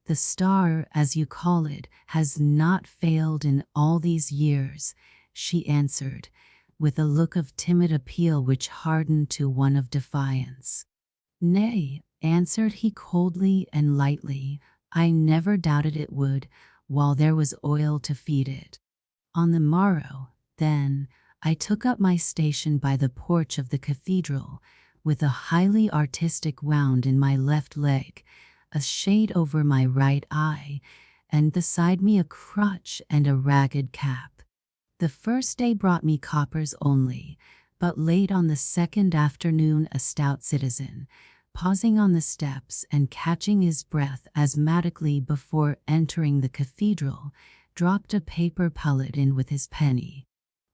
S1: The star, as you call it, has not failed in all these years, she answered, with a look of timid appeal which hardened to one of defiance. Nay, answered he coldly and lightly, I never doubted it would, while there was oil to feed it. On the morrow, then, I took up my station by the porch of the cathedral, with a highly artistic wound in my left leg, a shade over my right eye, and beside me a crutch and a ragged cap. The first day brought me coppers only, but late on the second afternoon a stout citizen, pausing on the steps and catching his breath asthmatically before entering the cathedral, dropped a paper pellet in with his penny.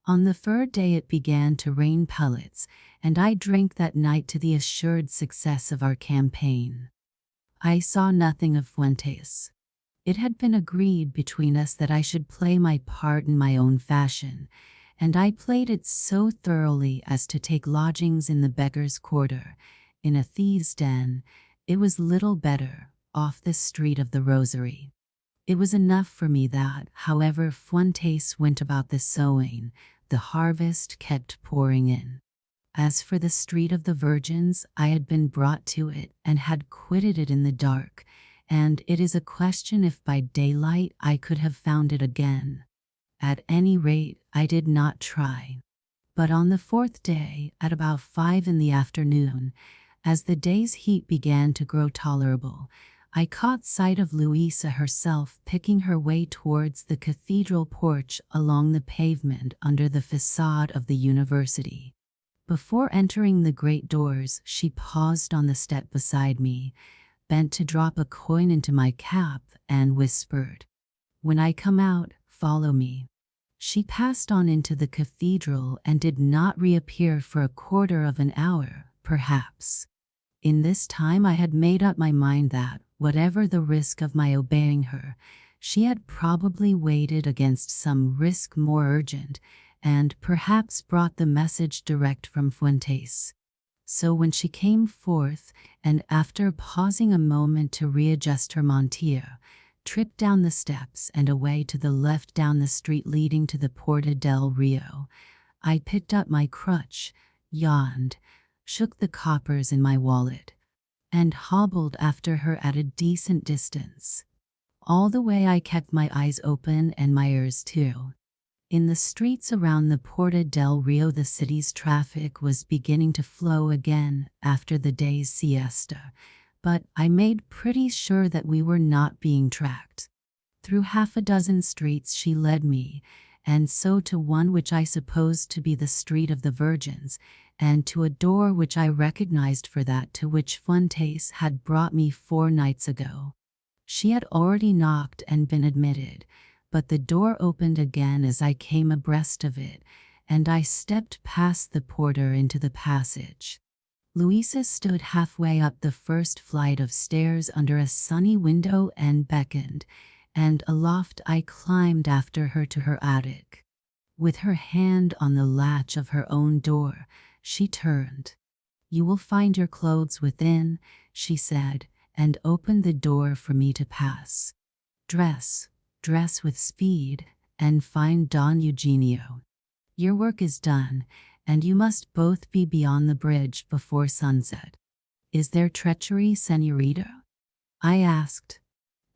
S1: On the third day it began to rain pellets, and I drank that night to the assured success of our campaign. I saw nothing of Fuentes. It had been agreed between us that I should play my part in my own fashion, and I played it so thoroughly as to take lodgings in the beggar's quarter, in a thieves' den. It was little better, off the street of the Rosary. It was enough for me that, however Fuentes went about the sowing, the harvest kept pouring in. As for the street of the Virgins, I had been brought to it and had quitted it in the dark, and it is a question if by daylight I could have found it again. At any rate, I did not try. But on the fourth day, at about 5 in the afternoon, as the day's heat began to grow tolerable, I caught sight of Louisa herself picking her way towards the cathedral porch along the pavement under the facade of the university. Before entering the great doors, she paused on the step beside me, bent to drop a coin into my cap, and whispered, "When I come out, follow me." She passed on into the cathedral and did not reappear for a quarter of an hour, perhaps. In this time I had made up my mind that, whatever the risk of my obeying her, she had probably waited against some risk more urgent, and perhaps brought the message direct from Fuentes. So when she came forth, and after pausing a moment to readjust her mantilla, tripped down the steps and away to the left down the street leading to the Puerta del Rio, I picked up my crutch, yawned, shook the coppers in my wallet, and hobbled after her at a decent distance. All the way I kept my eyes open and my ears too. In the streets around the Puerta del Rio the city's traffic was beginning to flow again after the day's siesta, but I made pretty sure that we were not being tracked. Through half a dozen streets she led me, and so to one which I supposed to be the Street of the Virgins, and to a door which I recognized for that to which Fuentes had brought me 4 nights ago. She had already knocked and been admitted, but the door opened again as I came abreast of it, and I stepped past the porter into the passage. Louisa stood halfway up the first flight of stairs under a sunny window and beckoned, and aloft I climbed after her to her attic. With her hand on the latch of her own door, she turned. "You will find your clothes within," she said, and opened the door for me to pass. Dress with speed, and find Don Eugenio. Your work is done, and you must both be beyond the bridge before sunset." "Is there treachery, señorita?" I asked.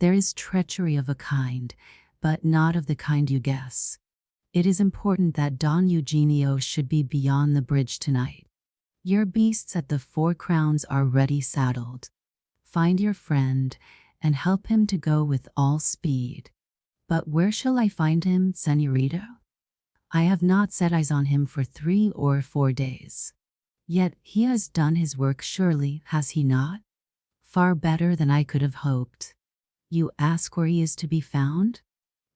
S1: There is treachery of a kind, but not of the kind you guess. It is important that Don Eugenio should be beyond the bridge tonight. Your beasts at the 4 Crowns are ready saddled. Find your friend, and help him to go with all speed. But where shall I find him, señorita? I have not set eyes on him for 3 or 4 days. Yet he has done his work surely, has he not? Far better than I could have hoped. You ask where he is to be found?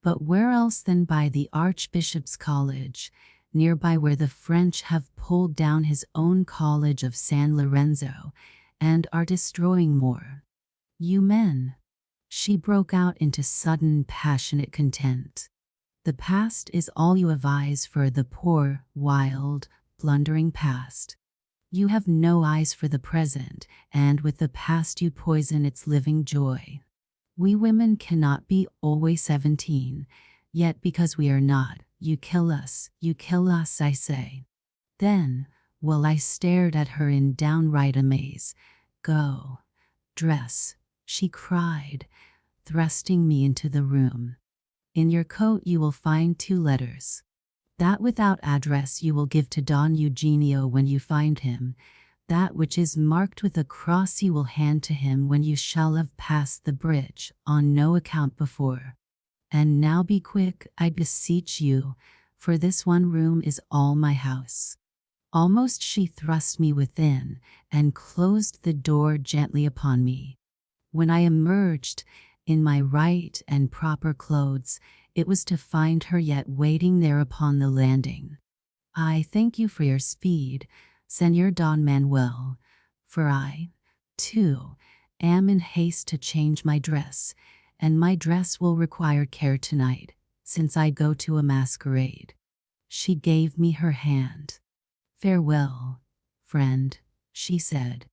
S1: But where else than by the Archbishop's College, nearby where the French have pulled down his own college of San Lorenzo, and are destroying more. You men! She broke out into sudden passionate content. The past is all you have eyes for, the poor, wild, blundering past. You have no eyes for the present, and with the past you poison its living joy. We women cannot be always 17, yet because we are not, you kill us, I say. Then, while I stared at her in downright amaze, "Go, dress," she cried, thrusting me into the room. "In your coat you will find 2 letters. That without address you will give to Don Eugenio when you find him. That which is marked with a cross you will hand to him when you shall have passed the bridge, on no account before. And now be quick, I beseech you, for this one room is all my house." Almost she thrust me within, and closed the door gently upon me. When I emerged, in my right and proper clothes, it was to find her yet waiting there upon the landing. "I thank you for your speed, Señor Don Manuel, for I, too, am in haste to change my dress, and my dress will require care tonight, since I go to a masquerade." She gave me her hand. "Farewell, friend," she said.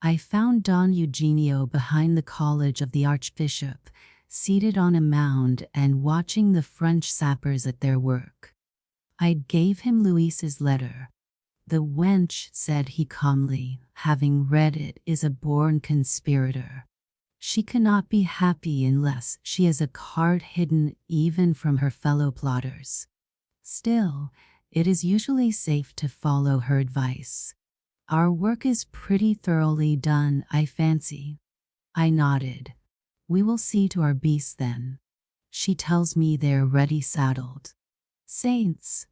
S1: I found Don Eugenio behind the college of the Archbishop, seated on a mound and watching the French sappers at their work. I gave him Louise's letter. "The wench," said he calmly, having read it, "is a born conspirator. She cannot be happy unless she has a card hidden even from her fellow plotters. Still, it is usually safe to follow her advice. Our work is pretty thoroughly done, I fancy." I nodded. "We will see to our beasts then. She tells me they're ready saddled. Saints!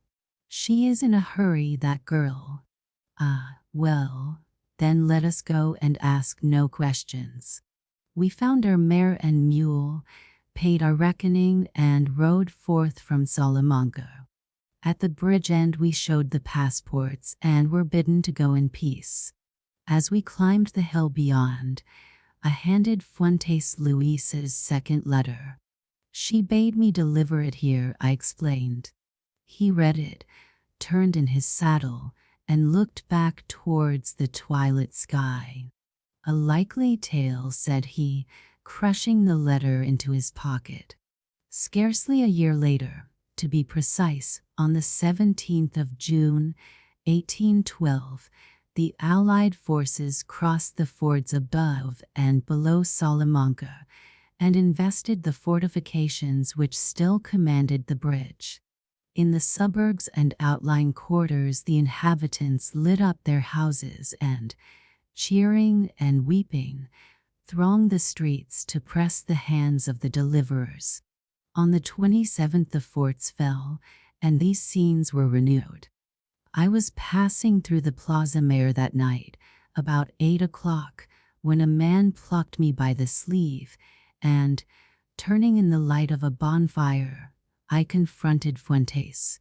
S1: She is in a hurry, that girl. Ah, well, then let us go and ask no questions." We found our mare and mule, paid our reckoning, and rode forth from Salamanca. At the bridge end we showed the passports and were bidden to go in peace. As we climbed the hill beyond, I handed Fuentes Luisa's 2nd letter. "She bade me deliver it here," I explained. He read it, turned in his saddle, and looked back towards the twilit sky. "A likely tale," said he, crushing the letter into his pocket. Scarcely a year later, to be precise, on the 17th of June, 1812, the Allied forces crossed the fords above and below Salamanca and invested the fortifications which still commanded the bridge. In the suburbs and outlying quarters the inhabitants lit up their houses and, cheering and weeping, thronged the streets to press the hands of the deliverers. On the 27th the forts fell, and these scenes were renewed. I was passing through the Plaza Mayor that night, about 8 o'clock, when a man plucked me by the sleeve, and, turning in the light of a bonfire, I confronted Fuentes.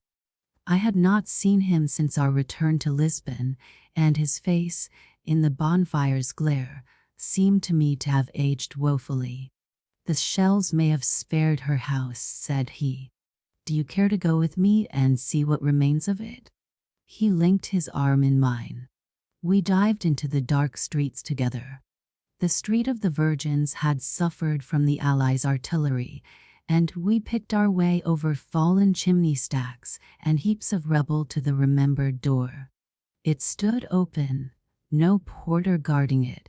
S1: I had not seen him since our return to Lisbon, and his face, in the bonfire's glare, seemed to me to have aged woefully. "The shells may have spared her house," said he. "Do you care to go with me and see what remains of it?" He linked his arm in mine. We dived into the dark streets together. The Street of the Virgins had suffered from the Allies' artillery, and we picked our way over fallen chimney stacks and heaps of rubble to the remembered door. It stood open, no porter guarding it,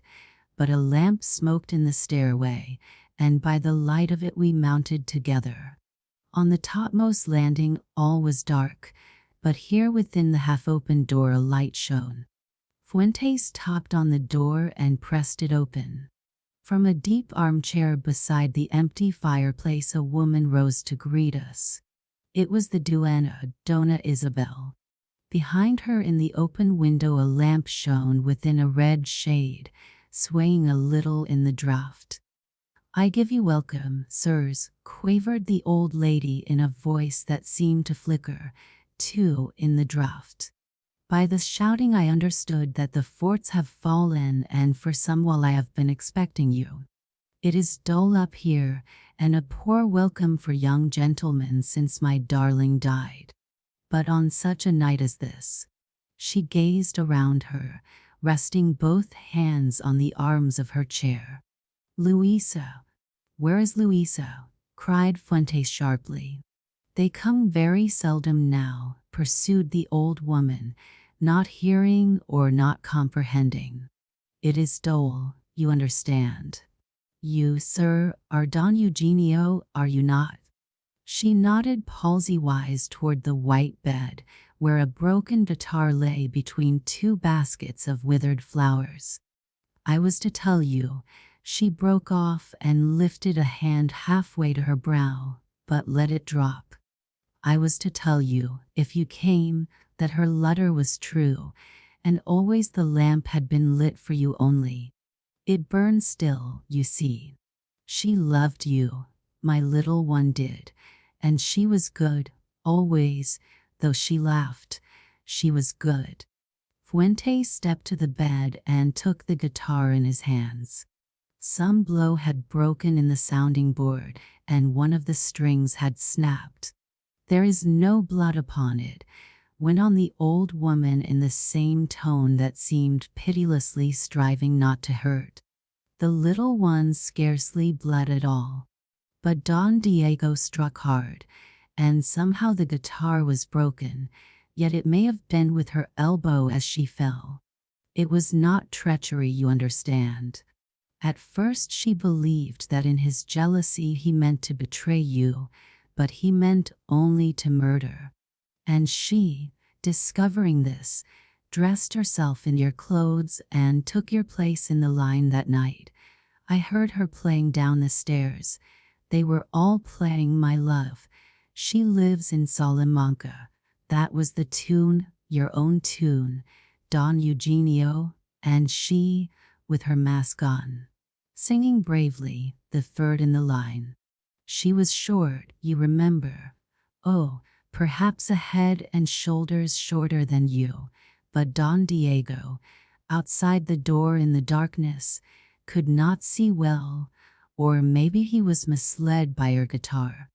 S1: but a lamp smoked in the stairway, and by the light of it we mounted together. On the topmost landing all was dark, but here within the half-open door a light shone. Fuentes tapped on the door and pressed it open. From a deep armchair beside the empty fireplace a woman rose to greet us. It was the duenna, Dona Isabel. Behind her in the open window a lamp shone within a red shade, swaying a little in the draught. "I give you welcome, sirs," quavered the old lady in a voice that seemed to flicker, too, in the draught. By the shouting I understood that the forts have fallen, and for some while I have been expecting you. It is dull up here, and a poor welcome for young gentlemen since my darling died. But on such a night as this. She gazed around her, resting both hands on the arms of her chair. "Louisa, where is Louisa?" cried Fuentes sharply. "They come very seldom now," pursued the old woman, not hearing or not comprehending. "It is dull, you understand. You, sir, are Don Eugenio, are you not?" She nodded palsy-wise toward the white bed, where a broken guitar lay between two baskets of withered flowers. "I was to tell you," she broke off and lifted a hand halfway to her brow, but let it drop. "I was to tell you, if you came, that her letter was true, and always the lamp had been lit for you only. It burned still, you see. She loved you, my little one did, and she was good, always, though she laughed, she was good." Fuentes stepped to the bed and took the guitar in his hands. Some blow had broken in the sounding board, and one of the strings had snapped. "There is no blood upon it," went on the old woman in the same tone that seemed pitilessly striving not to hurt. "The little one scarcely bled at all. But Don Diego struck hard, and somehow the guitar was broken, yet it may have been with her elbow as she fell. It was not treachery, you understand. At first she believed that in his jealousy he meant to betray you, but he meant only to murder. And she, discovering this, dressed herself in your clothes and took your place in the line that night. I heard her playing down the stairs. They were all playing My Love. She lives in Salamanca. That was the tune, your own tune, Don Eugenio, and she, with her mask on, singing bravely, the third in the line. She was short, you remember. Oh, perhaps a head and shoulders shorter than you, but Don Diego, outside the door in the darkness, could not see well, or maybe he was misled by her guitar.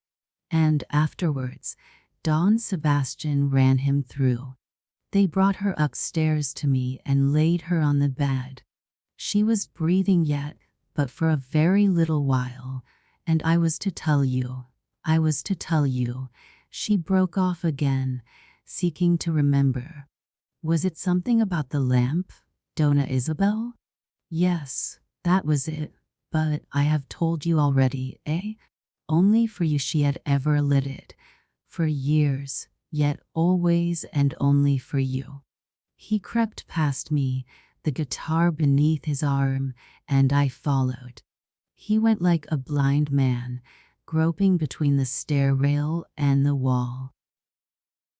S1: And afterwards, Don Sebastian ran him through. They brought her upstairs to me and laid her on the bed. She was breathing yet, but for a very little while, and I was to tell you, she broke off again, seeking to remember. Was it something about the lamp, Dona Isabel? Yes, that was it, but I have told you already, eh? Only for you she had ever lit it, for years, yet always and only for you. He crept past me, the guitar beneath his arm, and I followed. He went like a blind man, groping between the stair rail and the wall.